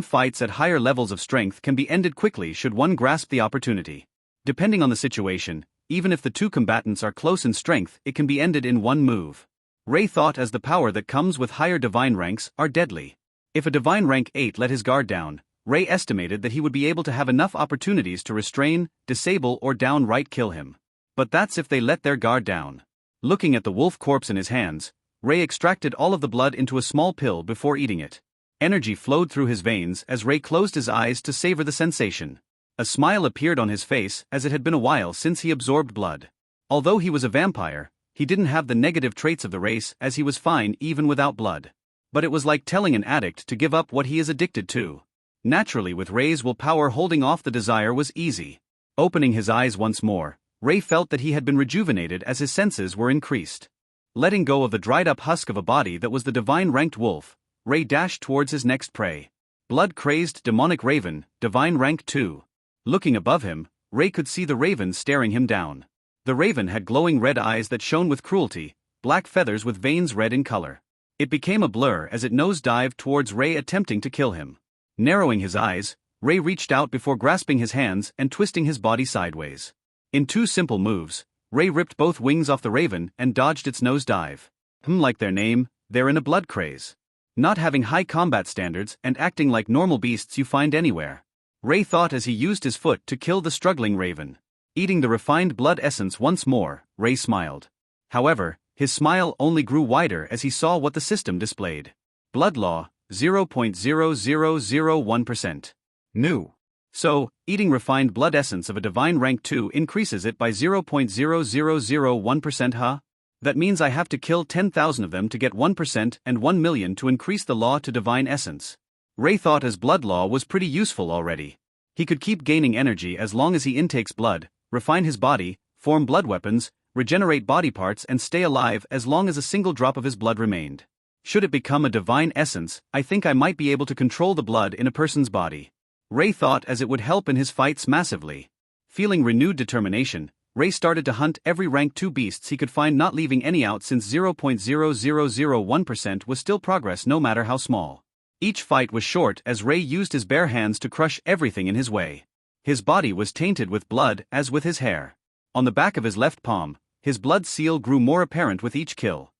Fights at higher levels of strength can be ended quickly should one grasp the opportunity. Depending on the situation, even if the two combatants are close in strength, it can be ended in one move. Rei thought as the power that comes with higher divine ranks are deadly. If a divine rank 8 let his guard down, Rei estimated that he would be able to have enough opportunities to restrain, disable or downright kill him. But that's if they let their guard down. Looking at the wolf corpse in his hands, Rei extracted all of the blood into a small pill before eating it. Energy flowed through his veins as Rei closed his eyes to savor the sensation. A smile appeared on his face as it had been a while since he absorbed blood. Although he was a vampire, he didn't have the negative traits of the race as he was fine even without blood. But it was like telling an addict to give up what he is addicted to. Naturally, with Rei's willpower, holding off the desire was easy. Opening his eyes once more, Rei felt that he had been rejuvenated as his senses were increased. Letting go of the dried-up husk of a body that was the divine-ranked wolf, Rei dashed towards his next prey. Blood-crazed demonic raven, divine rank 2. Looking above him, Rei could see the raven staring him down. The raven had glowing red eyes that shone with cruelty, black feathers with veins red in color. It became a blur as it nose-dived towards Rei, attempting to kill him. Narrowing his eyes, Rei reached out before grasping his hands and twisting his body sideways. In 2 simple moves, Rei ripped both wings off the raven and dodged its nosedive. Like their name, they're in a blood craze. Not having high combat standards and acting like normal beasts you find anywhere. Rei thought as he used his foot to kill the struggling raven. Eating the refined blood essence once more, Ray smiled. However, his smile only grew wider as he saw what the system displayed. Blood law, 0.0001%. New. So, eating refined blood essence of a divine rank 2 increases it by 0.0001%, huh? That means I have to kill 10,000 of them to get 1% and 1 million to increase the law to divine essence. Ray thought his blood law was pretty useful already. He could keep gaining energy as long as he intakes blood, refine his body, form blood weapons, regenerate body parts and stay alive as long as a single drop of his blood remained. Should it become a divine essence, I think I might be able to control the blood in a person's body. Ray thought, as it would help in his fights massively. Feeling renewed determination, Ray started to hunt every rank 2 beasts he could find, not leaving any out since 0.0001% was still progress no matter how small. Each fight was short as Ray used his bare hands to crush everything in his way. His body was tainted with blood as with his hair. On the back of his left palm, his blood seal grew more apparent with each kill.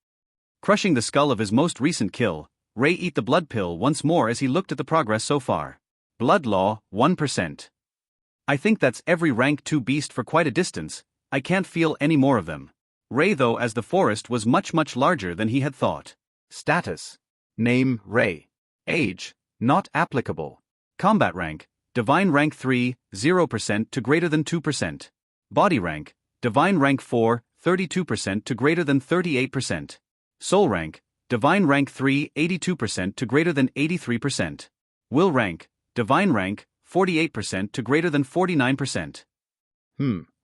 Crushing the skull of his most recent kill, Ray ate the blood pill once more as he looked at the progress so far. Blood law, 1%. I think that's every rank 2 beast for quite a distance. I can't feel any more of them. Ray, though, as the forest was much larger than he had thought. Status. Name, Ray. Age, not applicable. Combat rank, divine rank 3, 0% to greater than 2%. Body rank, divine rank 4, 32% to greater than 38%. Soul rank, divine rank 3, 82% to greater than 83%. Will rank, divine rank, 48% to greater than 49%.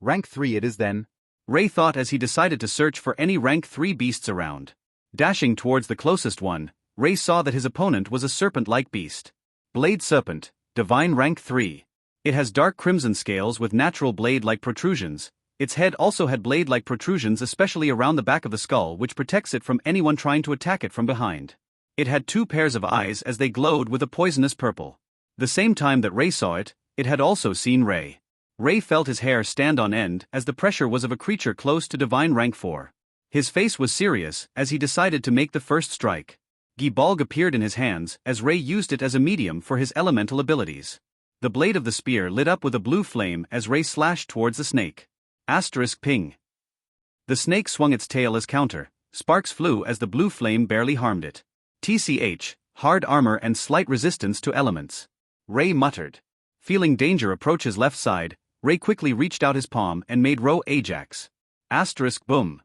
Rank 3 it is then. Ray thought as he decided to search for any rank 3 beasts around. Dashing towards the closest one, Ray saw that his opponent was a serpent-like beast. Blade serpent, divine rank 3. It has dark crimson scales with natural blade-like protrusions. Its head also had blade-like protrusions, especially around the back of the skull, which protects it from anyone trying to attack it from behind. It had 2 pairs of eyes as they glowed with a poisonous purple. The same time that Ray saw it, it had also seen Ray. Ray felt his hair stand on end as the pressure was of a creature close to divine rank 4. His face was serious as he decided to make the first strike. Gibalg appeared in his hands as Ray used it as a medium for his elemental abilities. The blade of the spear lit up with a blue flame as Ray slashed towards the snake. Ping. The snake swung its tail as counter. Sparks flew as the blue flame barely harmed it. TCH, hard armor and slight resistance to elements. Ray muttered. Feeling danger approach his left side, Ray quickly reached out his palm and made Ro Ajax. Boom.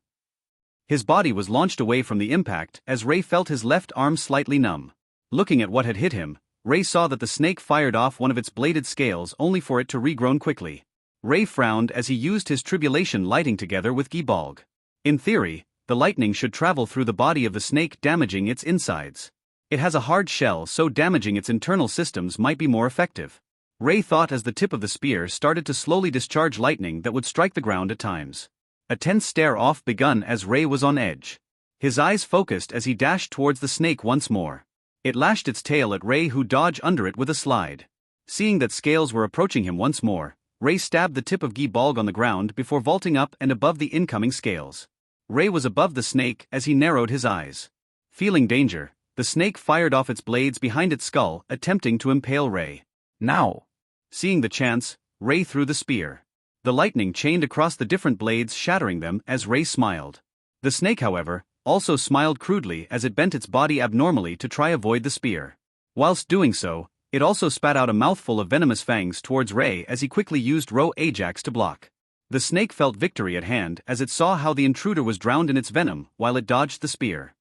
His body was launched away from the impact as Ray felt his left arm slightly numb. Looking at what had hit him, Ray saw that the snake fired off one of its bladed scales only for it to regrown quickly. Ray frowned as he used his tribulation lighting together with Gibalg. In theory, the lightning should travel through the body of the snake, damaging its insides. It has a hard shell, so damaging its internal systems might be more effective. Ray thought as the tip of the spear started to slowly discharge lightning that would strike the ground at times. A tense stare-off begun as Ray was on edge. His eyes focused as he dashed towards the snake once more. It lashed its tail at Ray, who dodged under it with a slide. Seeing that scales were approaching him once more, Ray stabbed the tip of Gibalg on the ground before vaulting up and above the incoming scales. Ray was above the snake as he narrowed his eyes. Feeling danger, the snake fired off its blades behind its skull, attempting to impale Ray. Now! Seeing the chance, Ray threw the spear. The lightning chained across the different blades, shattering them as Ray smiled. The snake, however, also smiled crudely as it bent its body abnormally to try avoid the spear. Whilst doing so, it also spat out a mouthful of venomous fangs towards Ray as he quickly used Ro Ajax to block. The snake felt victory at hand as it saw how the intruder was drowned in its venom while it dodged the spear.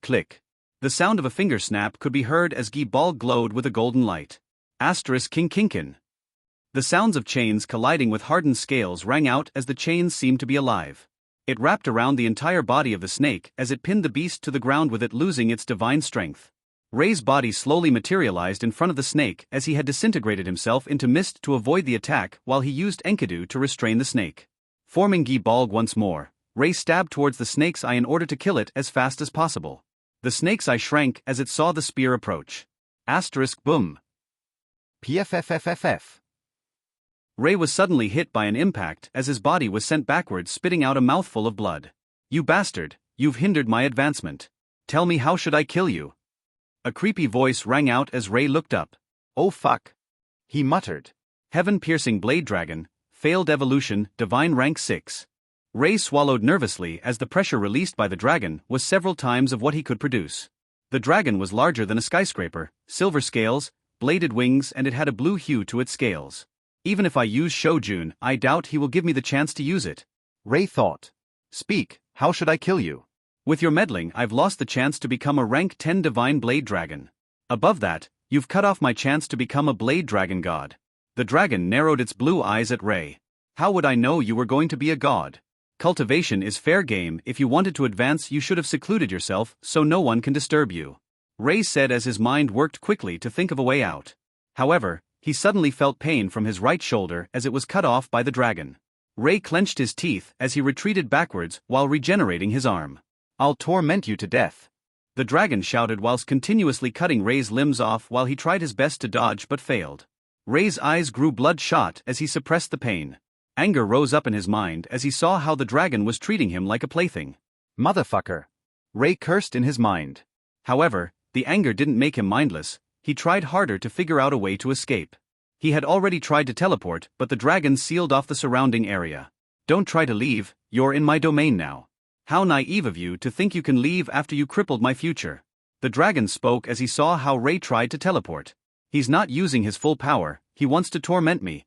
Click. The sound of a finger snap could be heard as Gibalg glowed with a golden light. Kinkin. The sounds of chains colliding with hardened scales rang out as the chains seemed to be alive. It wrapped around the entire body of the snake as it pinned the beast to the ground, with it losing its divine strength. Ray's body slowly materialized in front of the snake as he had disintegrated himself into mist to avoid the attack while he used Enkidu to restrain the snake. Forming Gibalg once more, Ray stabbed towards the snake's eye in order to kill it as fast as possible. The snake's eye shrank as it saw the spear approach. Boom. PFFFFF. Ray was suddenly hit by an impact as his body was sent backwards, spitting out a mouthful of blood. You bastard, you've hindered my advancement. Tell me, how should I kill you? A creepy voice rang out as Ray looked up. Oh fuck. He muttered. Heaven-piercing blade dragon, failed evolution, divine rank 6. Ray swallowed nervously as the pressure released by the dragon was several times of what he could produce. The dragon was larger than a skyscraper, silver scales, bladed wings, and it had a blue hue to its scales. Even if I use Shojun, I doubt he will give me the chance to use it. Ray thought. Speak, how should I kill you? With your meddling, I've lost the chance to become a rank 10 divine blade dragon. Above that, you've cut off my chance to become a blade dragon god. The dragon narrowed its blue eyes at Ray. How would I know you were going to be a god? Cultivation is fair game. If you wanted to advance, you should have secluded yourself so no one can disturb you. Ray said as his mind worked quickly to think of a way out. However, he suddenly felt pain from his right shoulder as it was cut off by the dragon. Ray clenched his teeth as he retreated backwards while regenerating his arm. I'll torment you to death. The dragon shouted whilst continuously cutting Ray's limbs off while he tried his best to dodge but failed. Ray's eyes grew bloodshot as he suppressed the pain. Anger rose up in his mind as he saw how the dragon was treating him like a plaything. Motherfucker. Ray cursed in his mind. However, the anger didn't make him mindless. He tried harder to figure out a way to escape. He had already tried to teleport, but the dragon sealed off the surrounding area. Don't try to leave, you're in my domain now. How naive of you to think you can leave after you crippled my future. The dragon spoke as he saw how Ray tried to teleport. He's not using his full power, he wants to torment me.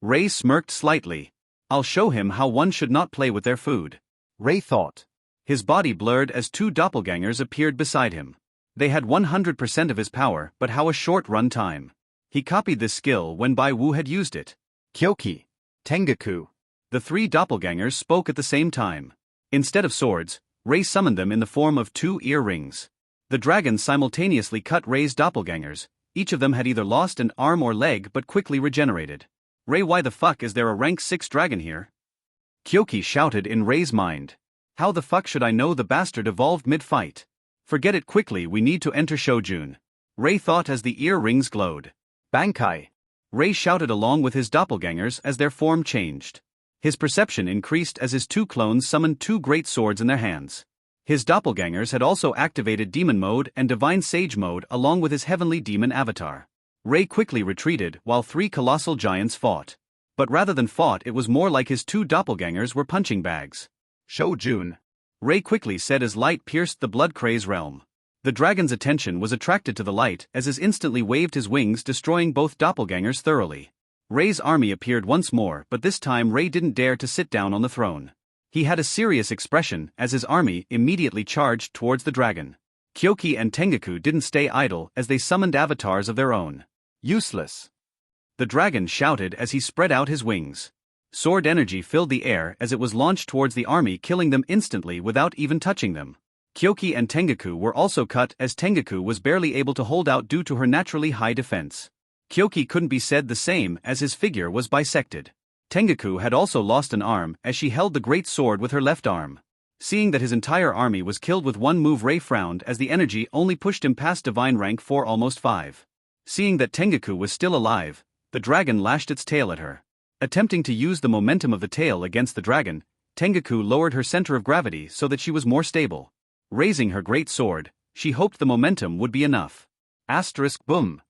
Ray smirked slightly. I'll show him how one should not play with their food. Ray thought. His body blurred as two doppelgangers appeared beside him. They had 100% of his power, but how a short run time. He copied this skill when Bai Wu had used it. Kyoki. Tengaku. The three doppelgangers spoke at the same time. Instead of swords, Ray summoned them in the form of two earrings. The dragons simultaneously cut Ray's doppelgangers. Each of them had either lost an arm or leg but quickly regenerated. Ray, why the fuck is there a rank 6 dragon here? Kyoki shouted in Ray's mind. How the fuck should I know the bastard evolved mid-fight? Forget it quickly, we need to enter Shojun. Ray thought as the earrings glowed. Bankai. Ray shouted along with his doppelgangers as their form changed. His perception increased as his two clones summoned two great swords in their hands. His doppelgangers had also activated demon mode and divine sage mode along with his heavenly demon avatar. Ray quickly retreated while three colossal giants fought. But rather than fought, it was more like his two doppelgangers were punching bags. Shojun. Ray quickly said as light pierced the blood craze realm. The dragon's attention was attracted to the light as he instantly waved his wings, destroying both doppelgangers thoroughly. Ray's army appeared once more, but this time Ray didn't dare to sit down on the throne. He had a serious expression as his army immediately charged towards the dragon. Kyoki and Tengaku didn't stay idle as they summoned avatars of their own. Useless. The dragon shouted as he spread out his wings. Sword energy filled the air as it was launched towards the army, killing them instantly without even touching them. Kyoki and Tengaku were also cut as Tengaku was barely able to hold out due to her naturally high defense. Kyoki couldn't be said the same as his figure was bisected. Tengaku had also lost an arm as she held the great sword with her left arm. Seeing that his entire army was killed with one move, Ray frowned as the energy only pushed him past divine rank 4 almost 5. Seeing that Tengaku was still alive, the dragon lashed its tail at her. Attempting to use the momentum of the tail against the dragon, Tengaku lowered her center of gravity so that she was more stable. Raising her great sword, she hoped the momentum would be enough. Boom.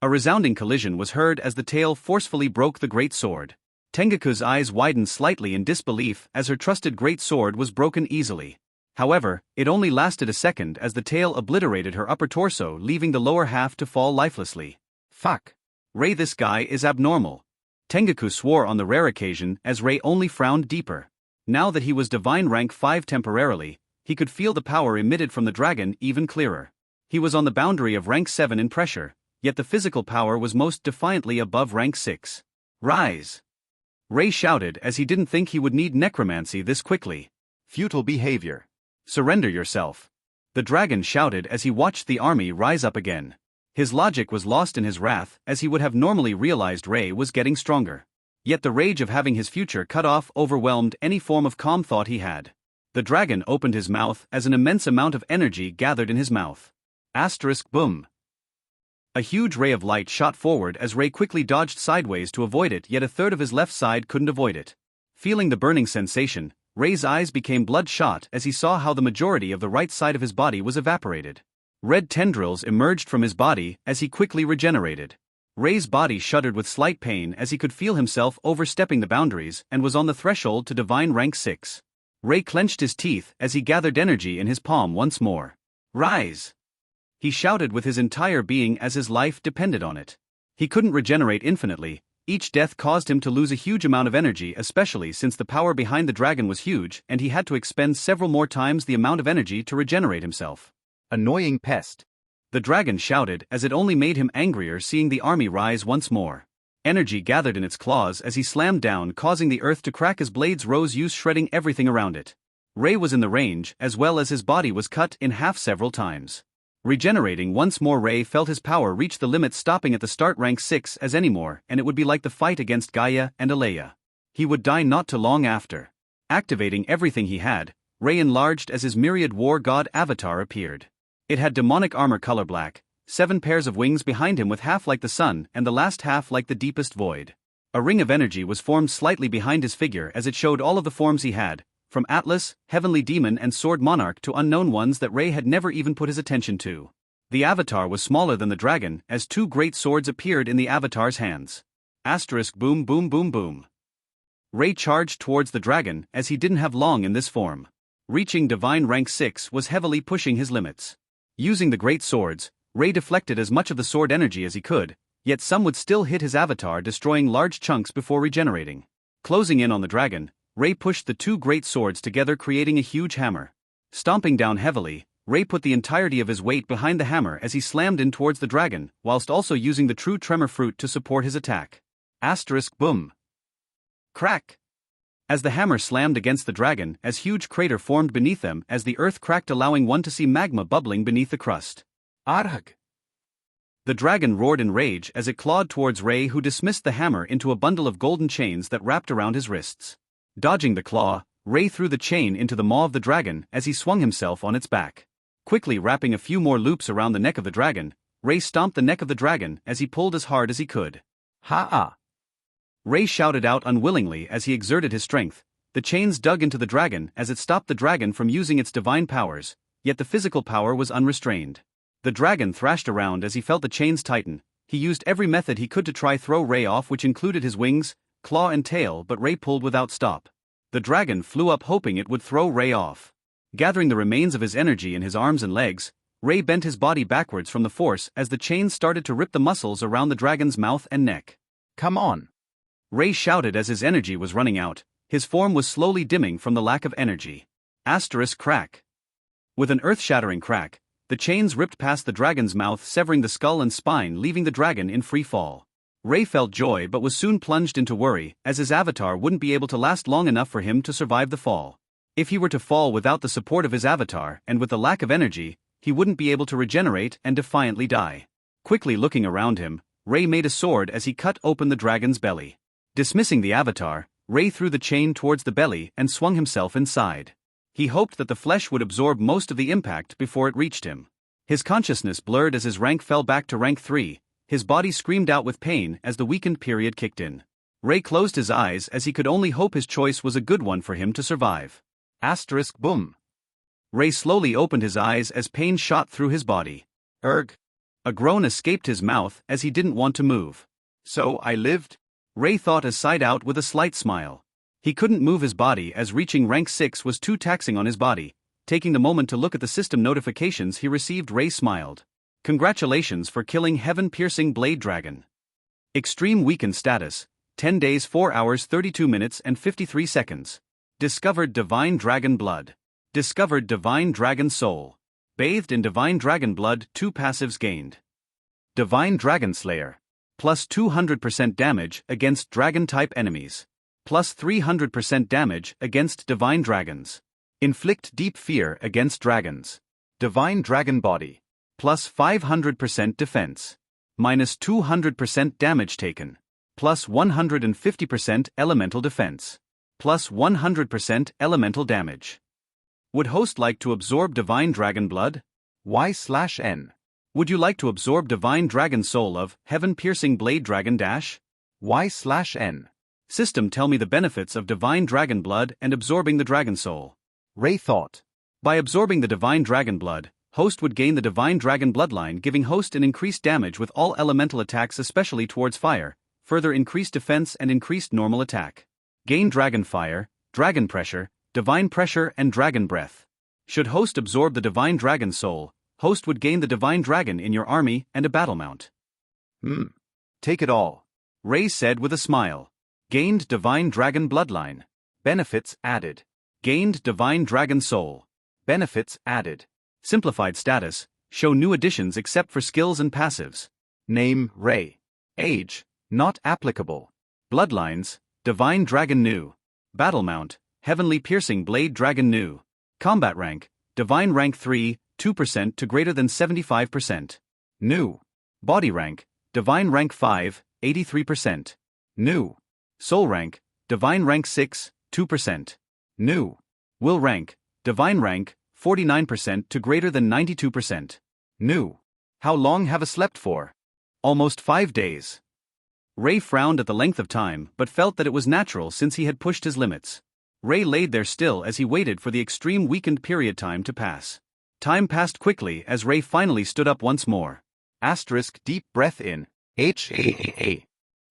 A resounding collision was heard as the tail forcefully broke the great sword. Tengaku's eyes widened slightly in disbelief as her trusted great sword was broken easily. However, it only lasted a second as the tail obliterated her upper torso, leaving the lower half to fall lifelessly. Fuck. Ray, this guy is abnormal. Tengaku swore on the rare occasion as Ray only frowned deeper. Now that he was divine rank 5 temporarily, he could feel the power emitted from the dragon even clearer. He was on the boundary of rank 7 in pressure, yet the physical power was most defiantly above rank 6. Rise! Ray shouted as he didn't think he would need necromancy this quickly. Futile behavior. Surrender yourself. The dragon shouted as he watched the army rise up again. His logic was lost in his wrath as he would have normally realized Ray was getting stronger. Yet the rage of having his future cut off overwhelmed any form of calm thought he had. The dragon opened his mouth as an immense amount of energy gathered in his mouth. Boom. A huge ray of light shot forward as Ray quickly dodged sideways to avoid it, yet a third of his left side couldn't avoid it. Feeling the burning sensation, Ray's eyes became bloodshot as he saw how the majority of the right side of his body was evaporated. Red tendrils emerged from his body as he quickly regenerated. Ray's body shuddered with slight pain as he could feel himself overstepping the boundaries and was on the threshold to divine rank 6. Ray clenched his teeth as he gathered energy in his palm once more. "Rise!" he shouted with his entire being as his life depended on it. He couldn't regenerate infinitely. Each death caused him to lose a huge amount of energy, especially since the power behind the dragon was huge and he had to expend several more times the amount of energy to regenerate himself. Annoying pest. The dragon shouted as it only made him angrier seeing the army rise once more. Energy gathered in its claws as he slammed down, causing the earth to crack as blades rose use, shredding everything around it. Ray was in the range as well as his body was cut in half several times. Regenerating once more, Ray felt his power reach the limit, stopping at the start rank 6 as anymore, and it would be like the fight against Gaia and Alea. He would die not too long after. Activating everything he had, Ray enlarged as his myriad war god avatar appeared. It had demonic armor color black, 7 pairs of wings behind him with half like the sun and the last half like the deepest void. A ring of energy was formed slightly behind his figure as it showed all of the forms he had, from Atlas, Heavenly Demon and Sword Monarch to unknown ones that Ray had never even put his attention to. The avatar was smaller than the dragon as 2 great swords appeared in the avatar's hands. Boom boom boom boom. Ray charged towards the dragon as he didn't have long in this form. Reaching divine rank 6 was heavily pushing his limits. Using the great swords, Ray deflected as much of the sword energy as he could, yet some would still hit his avatar, destroying large chunks before regenerating. Closing in on the dragon, Ray pushed the 2 great swords together, creating a huge hammer. Stomping down heavily, Ray put the entirety of his weight behind the hammer as he slammed in towards the dragon, whilst also using the true tremor fruit to support his attack. Boom. Crack. As the hammer slammed against the dragon, as huge crater formed beneath them as the earth cracked, allowing one to see magma bubbling beneath the crust. Arg! The dragon roared in rage as it clawed towards Ray, who dismissed the hammer into a bundle of golden chains that wrapped around his wrists. Dodging the claw, Ray threw the chain into the maw of the dragon as he swung himself on its back. Quickly wrapping a few more loops around the neck of the dragon, Ray stomped the neck of the dragon as he pulled as hard as he could. Ha-ah! Ray shouted out unwillingly as he exerted his strength. The chains dug into the dragon as it stopped the dragon from using its divine powers, yet the physical power was unrestrained. The dragon thrashed around as he felt the chains tighten. He used every method he could to try throw Ray off, which included his wings, claw and tail, but Ray pulled without stop. The dragon flew up hoping it would throw Ray off. Gathering the remains of his energy in his arms and legs, Ray bent his body backwards from the force as the chains started to rip the muscles around the dragon's mouth and neck. Come on! Ray shouted as his energy was running out. His form was slowly dimming from the lack of energy. Crack. With an earth-shattering crack, the chains ripped past the dragon's mouth, severing the skull and spine, leaving the dragon in free fall. Ray felt joy but was soon plunged into worry, as his avatar wouldn't be able to last long enough for him to survive the fall. If he were to fall without the support of his avatar and with the lack of energy, he wouldn't be able to regenerate and defiantly die. Quickly looking around him, Ray made a sword as he cut open the dragon's belly. Dismissing the avatar, Ray threw the chain towards the belly and swung himself inside. He hoped that the flesh would absorb most of the impact before it reached him. His consciousness blurred as his rank fell back to rank 3. His body screamed out with pain as the weakened period kicked in. Ray closed his eyes as he could only hope his choice was a good one for him to survive. Boom. Ray slowly opened his eyes as pain shot through his body. Erg. A groan escaped his mouth as he didn't want to move. So I lived? Ray thought as sighed out with a slight smile. He couldn't move his body as reaching rank 6 was too taxing on his body. Taking the moment to look at the system notifications he received, Ray smiled. Congratulations for killing heaven-piercing blade dragon. Extreme weakened status, 10 days 4 hours 32 minutes and 53 seconds. Discovered divine dragon blood. Discovered divine dragon soul. Bathed in divine dragon blood, 2 passives gained. Divine Dragon Slayer. Plus 200% damage against dragon-type enemies. Plus 300% damage against divine dragons. Inflict deep fear against dragons. Divine Dragon Body. Plus 500% defense. Minus 200% damage taken. Plus 150% elemental defense. Plus 100% elemental damage. Would host like to absorb divine dragon blood? Y/N. Would you like to absorb divine dragon soul of heaven-piercing blade dragon dash? Y/N. System, tell me the benefits of divine dragon blood and absorbing the dragon soul. Ray thought. By absorbing the divine dragon blood, host would gain the divine dragon bloodline, giving host an increased damage with all elemental attacks, especially towards fire, further increased defense and increased normal attack. Gain dragon fire, dragon pressure, divine pressure and dragon breath. Should host absorb the divine dragon soul, host would gain the divine dragon in your army and a battle mount. Take it all, Ray said with a smile. Gained divine dragon bloodline. benefits added, Gained divine dragon soul. benefits added, Simplified status, show new additions except for skills and passives. name Ray, age, not applicable, Bloodlines, divine dragon new. Battle mount, heavenly piercing blade dragon new. Combat rank, divine rank 3, 2% to greater than 75%. new, Body rank, divine rank 5, 83%. new, Soul rank, divine rank 6, 2%. new, Will rank, divine rank, 49% to greater than 92%. new. How long have I slept for? Almost 5 days. Ray frowned at the length of time but felt that it was natural since he had pushed his limits. Ray laid there still as he waited for the extreme weakened period time to pass. Time passed quickly as Ray finally stood up once more. Deep breath in, H-A-A-A.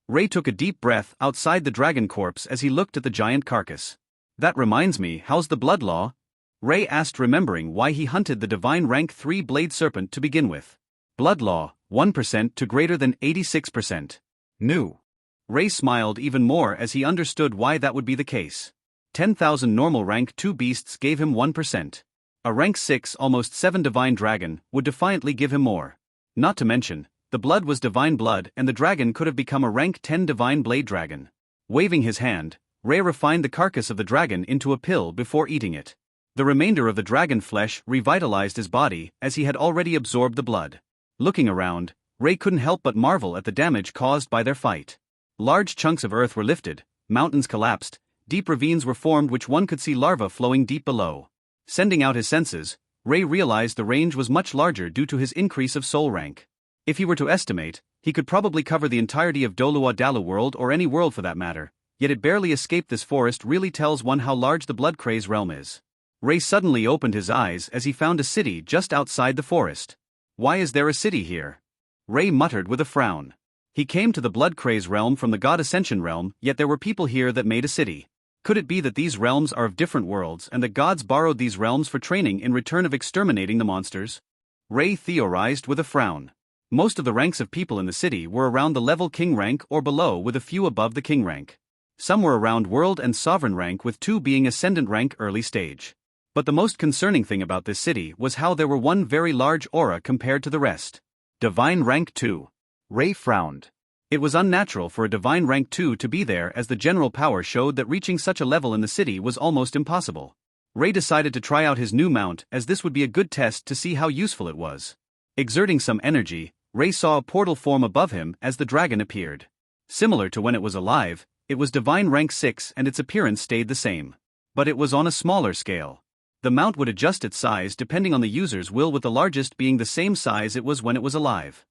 Ray took a deep breath outside the dragon corpse as he looked at the giant carcass. That reminds me, how's the blood law? Ray asked, remembering why he hunted the divine rank 3 blade serpent to begin with. Blood law, 1% to greater than 86%. New, Ray smiled even more as he understood why that would be the case. 10,000 normal rank 2 beasts gave him 1%. A rank 6 almost 7 divine dragon would defiantly give him more. Not to mention, the blood was divine blood and the dragon could have become a rank 10 divine blade dragon. Waving his hand, Ray refined the carcass of the dragon into a pill before eating it. The remainder of the dragon flesh revitalized his body as he had already absorbed the blood. Looking around, Ray couldn't help but marvel at the damage caused by their fight. Large chunks of earth were lifted, mountains collapsed, deep ravines were formed which one could see larvae flowing deep below. Sending out his senses, Ray realized the range was much larger due to his increase of soul rank. If he were to estimate, he could probably cover the entirety of Dolua Dalu world or any world for that matter, yet it barely escaped this forest really tells one how large the Blood Craze realm is. Ray suddenly opened his eyes as he found a city just outside the forest. Why is there a city here? Ray muttered with a frown. He came to the Blood Craze realm from the God Ascension realm, yet there were people here that made a city. Could it be that these realms are of different worlds and the gods borrowed these realms for training in return of exterminating the monsters? Ray theorized with a frown. Most of the ranks of people in the city were around the level king rank or below, with a few above the king rank. Some were around world and sovereign rank, with 2 being ascendant rank early stage. But the most concerning thing about this city was how there were one very large aura compared to the rest. Divine rank 2. Ray frowned. It was unnatural for a divine rank 2 to be there, as the general power showed that reaching such a level in the city was almost impossible. Ray decided to try out his new mount, as this would be a good test to see how useful it was. Exerting some energy, Ray saw a portal form above him as the dragon appeared. Similar to when it was alive, it was divine rank 6 and its appearance stayed the same. But it was on a smaller scale. The mount would adjust its size depending on the user's will, with the largest being the same size it was when it was alive.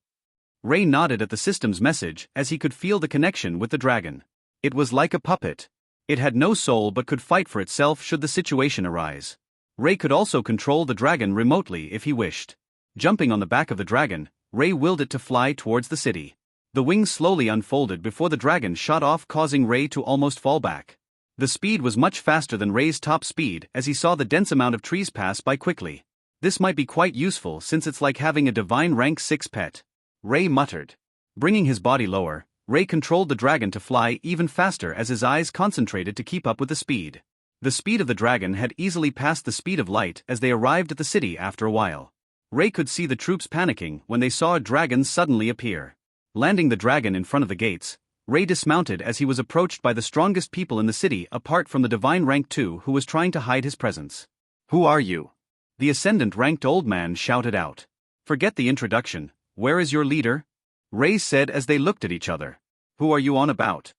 Ray nodded at the system's message as he could feel the connection with the dragon. It was like a puppet. It had no soul but could fight for itself should the situation arise. Ray could also control the dragon remotely if he wished. Jumping on the back of the dragon, Ray willed it to fly towards the city. The wings slowly unfolded before the dragon shot off, causing Ray to almost fall back. The speed was much faster than Ray's top speed as he saw the dense amount of trees pass by quickly. This might be quite useful since it's like having a divine rank 6 pet. Ray muttered. Bringing his body lower, Ray controlled the dragon to fly even faster as his eyes concentrated to keep up with the speed. The speed of the dragon had easily passed the speed of light as they arrived at the city after a while. Ray could see the troops panicking when they saw a dragon suddenly appear. Landing the dragon in front of the gates, Ray dismounted as he was approached by the strongest people in the city apart from the divine rank 2 who was trying to hide his presence. Who are you? The ascendant ranked old man shouted out. Forget the introduction. Where is your leader? Ray said as they looked at each other. Who are you on about?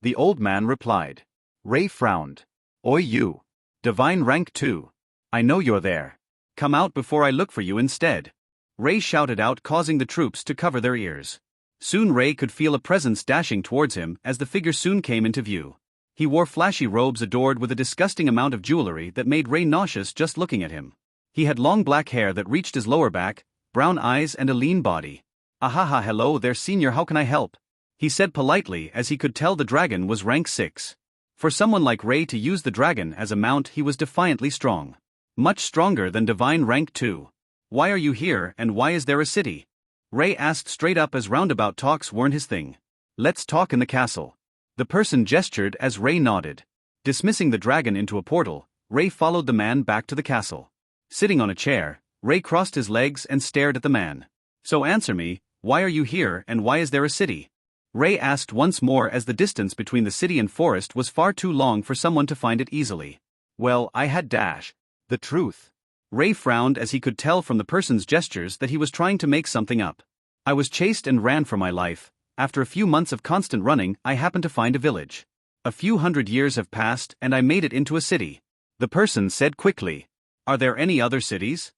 The old man replied. Ray frowned. Oi you. Divine rank 2. I know you're there. Come out before I look for you instead. Ray shouted out, causing the troops to cover their ears. Soon Ray could feel a presence dashing towards him as the figure soon came into view. He wore flashy robes adorned with a disgusting amount of jewelry that made Ray nauseous just looking at him. He had long black hair that reached his lower back, brown eyes and a lean body. "Ahaha, hello there senior, how can I help?" he said politely as he could tell the dragon was rank 6. For someone like Ray to use the dragon as a mount, he was defiantly strong. Much stronger than divine rank 2. "Why are you here and why is there a city?" Ray asked straight up as roundabout talks weren't his thing. "Let's talk in the castle." The person gestured as Ray nodded. Dismissing the dragon into a portal, Ray followed the man back to the castle. Sitting on a chair, Ray crossed his legs and stared at the man. "So answer me, why are you here and why is there a city?" Ray asked once more as the distance between the city and forest was far too long for someone to find it easily. "Well, I had the truth." Ray frowned as he could tell from the person's gestures that he was trying to make something up. "I was chased and ran for my life. After a few months of constant running, I happened to find a village. A few hundred years have passed and I made it into a city," the person said quickly. "Are there any other cities?"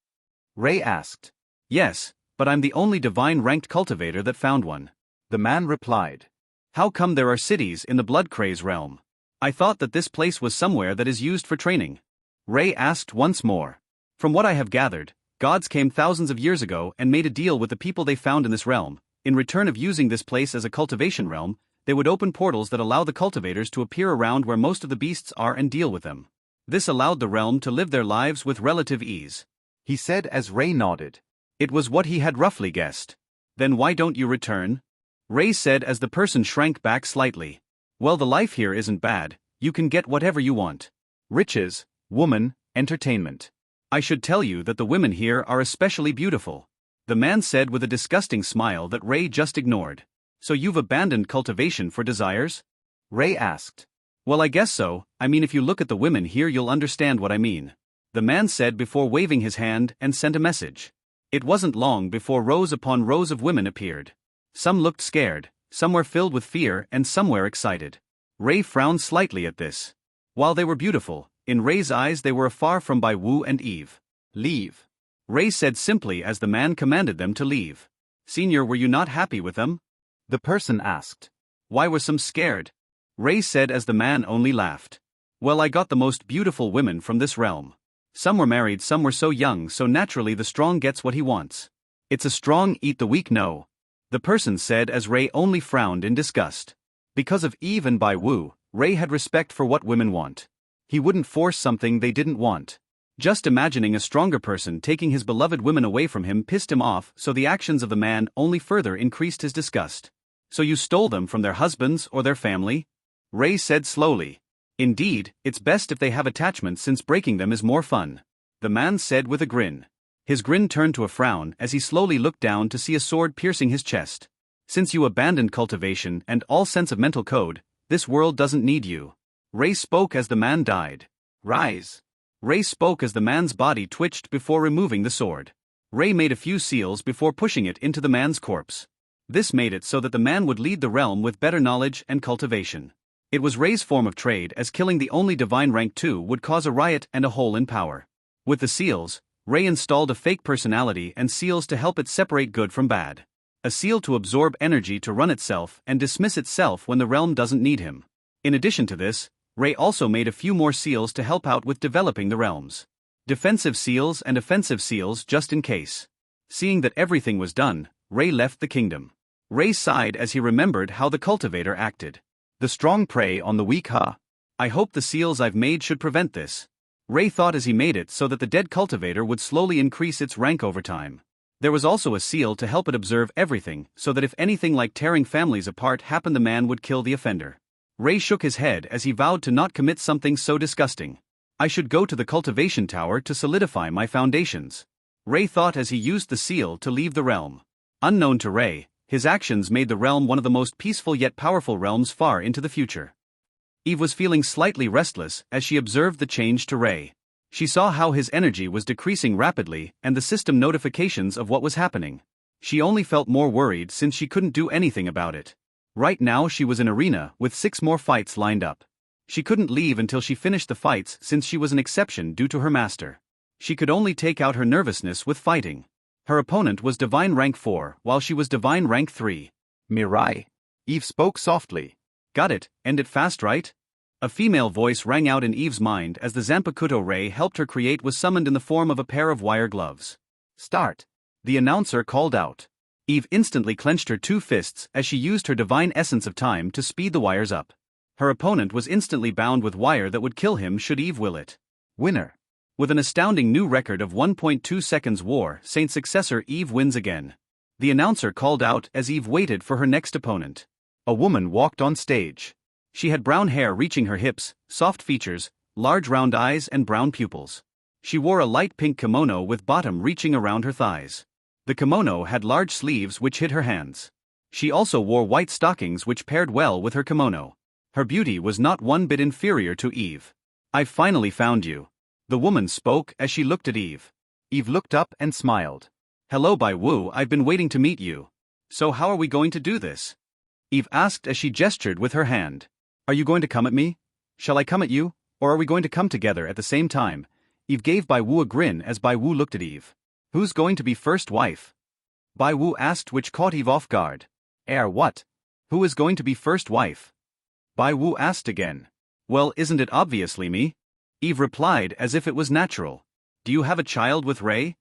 Ray asked. "Yes, but I'm the only divine ranked cultivator that found one," the man replied. "How come there are cities in the Bloodcraze realm? I thought that this place was somewhere that is used for training." Ray asked once more. "From what I have gathered, gods came thousands of years ago and made a deal with the people they found in this realm. In return of using this place as a cultivation realm, they would open portals that allow the cultivators to appear around where most of the beasts are and deal with them. This allowed the realm to live their lives with relative ease," he said as Ray nodded. It was what he had roughly guessed. "Then why don't you return?" Ray said as the person shrank back slightly. "Well, the life here isn't bad, you can get whatever you want. Riches, woman, entertainment. I should tell you that the women here are especially beautiful," the man said with a disgusting smile that Ray just ignored. "So you've abandoned cultivation for desires?" Ray asked. "Well, I guess so. I mean, if you look at the women here you'll understand what I mean," the man said before waving his hand and sent a message. It wasn't long before rows upon rows of women appeared. Some looked scared, some were filled with fear and some were excited. Ray frowned slightly at this. While they were beautiful, in Ray's eyes they were far from by Wu and Eve. "Leave," Ray said simply as the man commanded them to leave. "Senior, were you not happy with them?" the person asked. "Why were some scared?" Ray said as the man only laughed. "Well, I got the most beautiful women from this realm. Some were married, some were so young, so naturally the strong gets what he wants. It's a strong eat the weak no," the person said as Ray only frowned in disgust. Because of Eve and Bai Wu, Ray had respect for what women want. He wouldn't force something they didn't want. Just imagining a stronger person taking his beloved women away from him pissed him off, so the actions of the man only further increased his disgust. "So you stole them from their husbands or their family?" Ray said slowly. "Indeed, it's best if they have attachments since breaking them is more fun," the man said with a grin. His grin turned to a frown as he slowly looked down to see a sword piercing his chest. "Since you abandoned cultivation and all sense of mental code, this world doesn't need you." Ray spoke as the man died. "Rise." Ray spoke as the man's body twitched before removing the sword. Ray made a few seals before pushing it into the man's corpse. This made it so that the man would lead the realm with better knowledge and cultivation. It was Ray's form of trade, as killing the only divine rank 2 would cause a riot and a hole in power. With the seals, Ray installed a fake personality and seals to help it separate good from bad. A seal to absorb energy to run itself and dismiss itself when the realm doesn't need him. In addition to this, Ray also made a few more seals to help out with developing the realms. Defensive seals and offensive seals just in case. Seeing that everything was done, Ray left the kingdom. Ray sighed as he remembered how the cultivator acted. The strong prey on the weak, huh? I hope the seals I've made should prevent this. Ray thought as he made it so that the dead cultivator would slowly increase its rank over time. There was also a seal to help it observe everything, so that if anything like tearing families apart happened the man would kill the offender. Ray shook his head as he vowed to not commit something so disgusting. I should go to the cultivation tower to solidify my foundations. Ray thought as he used the seal to leave the realm. Unknown to Ray, his actions made the realm one of the most peaceful yet powerful realms far into the future. Eve was feeling slightly restless as she observed the change to Ray. She saw how his energy was decreasing rapidly and the system notifications of what was happening. She only felt more worried since she couldn't do anything about it. Right now she was in arena with 6 more fights lined up. She couldn't leave until she finished the fights since she was an exception due to her master. She could only take out her nervousness with fighting. Her opponent was divine rank 4 while she was divine rank 3. "Mirai," Eve spoke softly. "Got it, end it fast, right?" A female voice rang out in Eve's mind as the Zanpakuto ray helped her create was summoned in the form of a pair of wire gloves. Start. The announcer called out. Eve instantly clenched her two fists as she used her divine essence of time to speed the wires up. Her opponent was instantly bound with wire that would kill him should Eve will it. Winner. With an astounding new record of 1.2 seconds war, Saint's successor Eve wins again. The announcer called out as Eve waited for her next opponent. A woman walked on stage. She had brown hair reaching her hips, soft features, large round eyes and brown pupils. She wore a light pink kimono with bottom reaching around her thighs. The kimono had large sleeves which hid her hands. She also wore white stockings which paired well with her kimono. Her beauty was not one bit inferior to Eve. "I've finally found you." The woman spoke as she looked at Eve. Eve looked up and smiled. "Hello Bai Wu, I've been waiting to meet you. So how are we going to do this?" Eve asked as she gestured with her hand. "Are you going to come at me? Shall I come at you, or are we going to come together at the same time?" Eve gave Bai Wu a grin as Bai Wu looked at Eve. "Who's going to be first wife?" Bai Wu asked, which caught Eve off guard. What? Who is going to be first wife?" Bai Wu asked again. "Well, isn't it obviously me?" Eve replied as if it was natural. "Do you have a child with Ray?"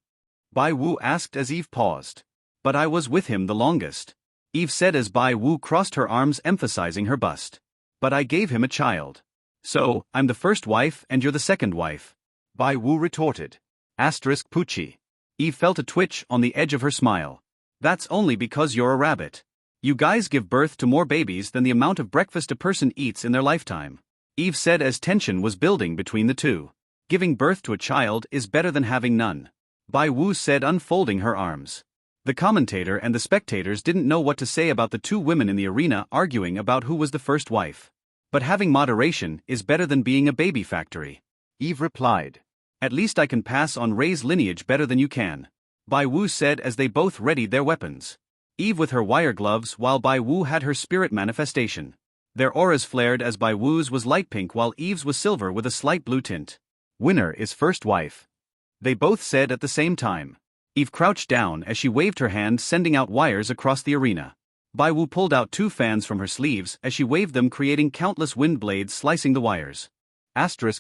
Bai Wu asked as Eve paused. "But I was with him the longest," Eve said as Bai Wu crossed her arms emphasizing her bust. "But I gave him a child. So, I'm the first wife and you're the second wife," Bai Wu retorted. Poochie. Eve felt a twitch on the edge of her smile. "That's only because you're a rabbit. You guys give birth to more babies than the amount of breakfast a person eats in their lifetime," Eve said as tension was building between the two. "Giving birth to a child is better than having none," Bai Wu said, unfolding her arms. The commentator and the spectators didn't know what to say about the two women in the arena arguing about who was the first wife. But having moderation is better than being a baby factory, Eve replied. "At least I can pass on Ray's lineage better than you can," Bai Wu said as they both readied their weapons. Eve with her wire gloves while Bai Wu had her spirit manifestation. Their auras flared as Bai Wu's was light pink while Eve's was silver with a slight blue tint. "Winner is first wife," they both said at the same time. Eve crouched down as she waved her hand, sending out wires across the arena. Bai Wu pulled out two fans from her sleeves as she waved them, creating countless wind blades slicing the wires.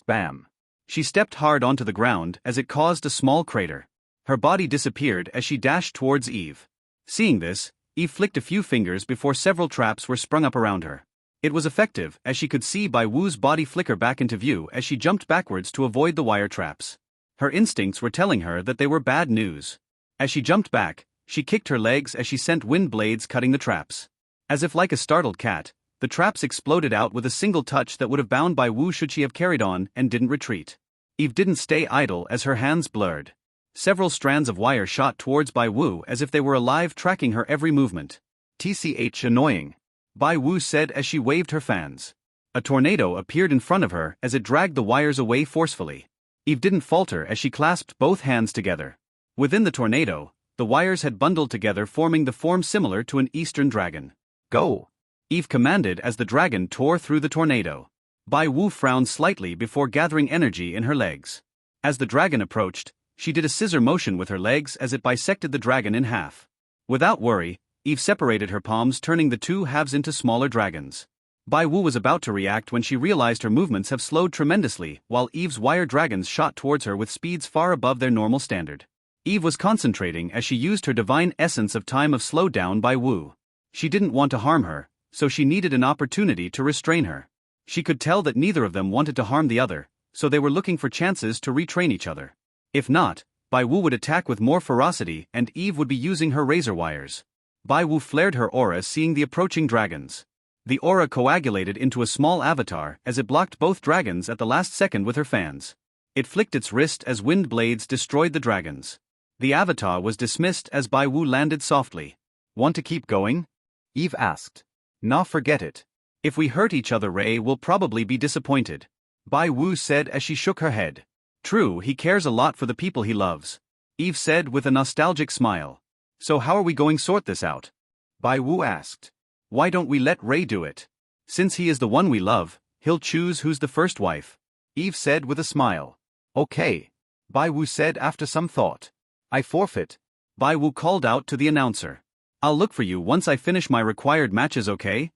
Bam. She stepped hard onto the ground as it caused a small crater. Her body disappeared as she dashed towards Eve. Seeing this, Eve flicked a few fingers before several traps were sprung up around her. It was effective as she could see Bai Wu's body flicker back into view as she jumped backwards to avoid the wire traps. Her instincts were telling her that they were bad news. As she jumped back, she kicked her legs as she sent wind blades cutting the traps. As if like a startled cat, the traps exploded out with a single touch that would have bound Bai Wu should she have carried on and didn't retreat. Eve didn't stay idle as her hands blurred. Several strands of wire shot towards Bai Wu as if they were alive, tracking her every movement. "TCH annoying," Bai Wu said as she waved her fans. A tornado appeared in front of her as it dragged the wires away forcefully. Eve didn't falter as she clasped both hands together. Within the tornado, the wires had bundled together, forming the form similar to an eastern dragon. "Go," Eve commanded as the dragon tore through the tornado. Bai Wu frowned slightly before gathering energy in her legs. As the dragon approached, she did a scissor motion with her legs as it bisected the dragon in half. Without worry, Eve separated her palms, turning the two halves into smaller dragons. Bai Wu was about to react when she realized her movements have slowed tremendously, while Eve's wire dragons shot towards her with speeds far above their normal standard. Eve was concentrating as she used her divine essence of time of slow down Bai Wu. She didn't want to harm her, so she needed an opportunity to restrain her. She could tell that neither of them wanted to harm the other, so they were looking for chances to retrain each other. If not, Bai Wu would attack with more ferocity and Eve would be using her razor wires. Bai Wu flared her aura, seeing the approaching dragons. The aura coagulated into a small avatar as it blocked both dragons at the last second with her fans. It flicked its wrist as wind blades destroyed the dragons. The avatar was dismissed as Bai Wu landed softly. "Want to keep going?" Eve asked. "Nah, forget it. "If we hurt each other, Ray will probably be disappointed," Bai Wu said as she shook her head. "True, he cares a lot for the people he loves," Eve said with a nostalgic smile. "So how are we going to sort this out?" Bai Wu asked. "Why don't we let Ray do it? Since he is the one we love, he'll choose who's the first wife," Eve said with a smile. "Okay," Bai Wu said after some thought. "I forfeit," Bai Wu called out to the announcer. "I'll look for you once I finish my required matches, okay?"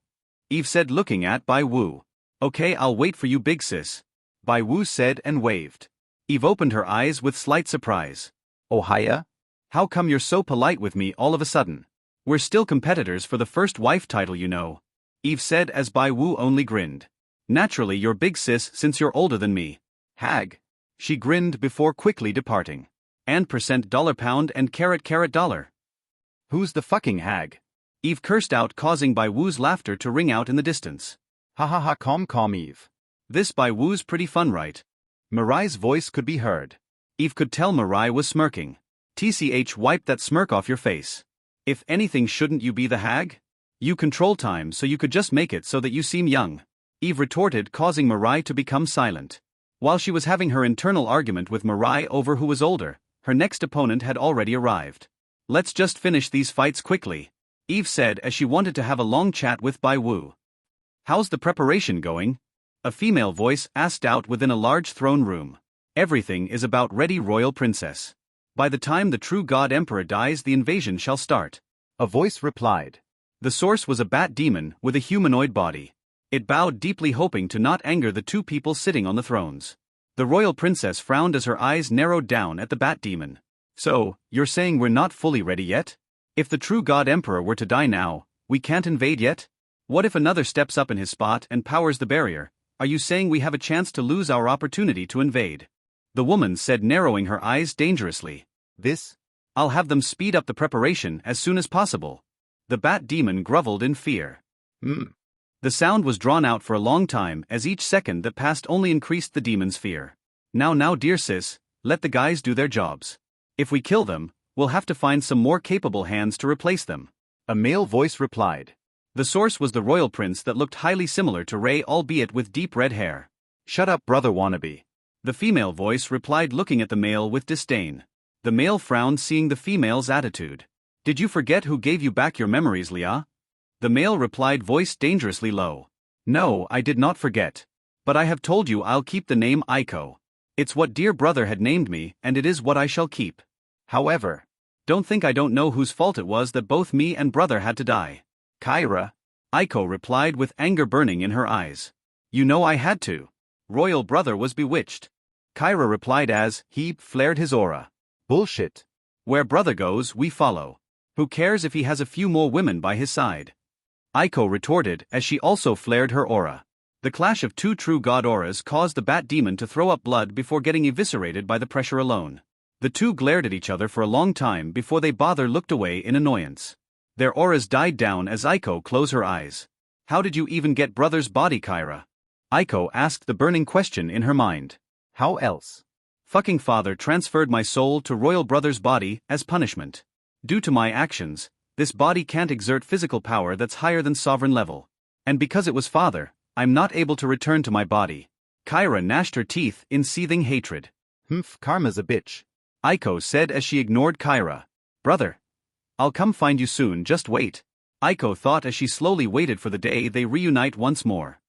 Eve said, looking at Bai Wu. Okay, I'll wait for you, big sis. Bai Wu said and waved. Eve opened her eyes with slight surprise. Oh hiya? How come you're so polite with me all of a sudden? We're still competitors for the first wife title, you know. Eve said as Bai Wu only grinned. Naturally you're big sis since you're older than me. Hag. She grinned before quickly departing. And % dollar pound and carat dollar. Who's the fucking hag? Eve cursed out, causing Bai Wu's laughter to ring out in the distance. Ha ha ha, calm Eve. This Bai Wu's pretty fun, right? Marai's voice could be heard. Eve could tell Marai was smirking. TCH, wipe that smirk off your face. If anything, shouldn't you be the hag? You control time so you could just make it so that you seem young. Eve retorted, causing Marai to become silent. While she was having her internal argument with Marai over who was older, her next opponent had already arrived. Let's just finish these fights quickly, Eve said as she wanted to have a long chat with Bai Wu. How's the preparation going? A female voice asked out within a large throne room. Everything is about ready, royal princess. By the time the true god emperor dies, the invasion shall start. A voice replied. The source was a bat demon with a humanoid body. It bowed deeply, hoping to not anger the two people sitting on the thrones. The royal princess frowned as her eyes narrowed down at the bat demon. So, you're saying we're not fully ready yet? If the true god emperor were to die now, we can't invade yet? What if another steps up in his spot and powers the barrier? Are you saying we have a chance to lose our opportunity to invade? The woman said, narrowing her eyes dangerously. I'll have them speed up the preparation as soon as possible. The bat demon groveled in fear. The sound was drawn out for a long time as each second that passed only increased the demon's fear. Now dear sis, let the guys do their jobs. If we kill them, we'll have to find some more capable hands to replace them. A male voice replied. The source was the royal prince that looked highly similar to Ray, albeit with deep red hair. Shut up, brother wannabe. The female voice replied, looking at the male with disdain. The male frowned, seeing the female's attitude. Did you forget who gave you back your memories, Lia? The male replied, voice dangerously low. No, I did not forget. But I have told you I'll keep the name Aiko. It's what dear brother had named me, and it is what I shall keep. However, don't think I don't know whose fault it was that both me and brother had to die. Kyra, Aiko replied with anger burning in her eyes. You know I had to. Royal brother was bewitched. Kyra replied as he flared his aura. Bullshit. Where brother goes, we follow. Who cares if he has a few more women by his side? Aiko retorted as she also flared her aura. The clash of two true god auras caused the bat demon to throw up blood before getting eviscerated by the pressure alone. The two glared at each other for a long time before they both looked away in annoyance. Their auras died down as Aiko closed her eyes. How did you even get brother's body, Kyra? Aiko asked the burning question in her mind. How else? Fucking father transferred my soul to royal brother's body as punishment. Due to my actions, this body can't exert physical power that's higher than sovereign level. And because it was father, I'm not able to return to my body. Kyra gnashed her teeth in seething hatred. Karma's a bitch. Aiko said as she ignored Kyra. Brother, I'll come find you soon, just wait. Aiko thought as she slowly waited for the day they reunite once more.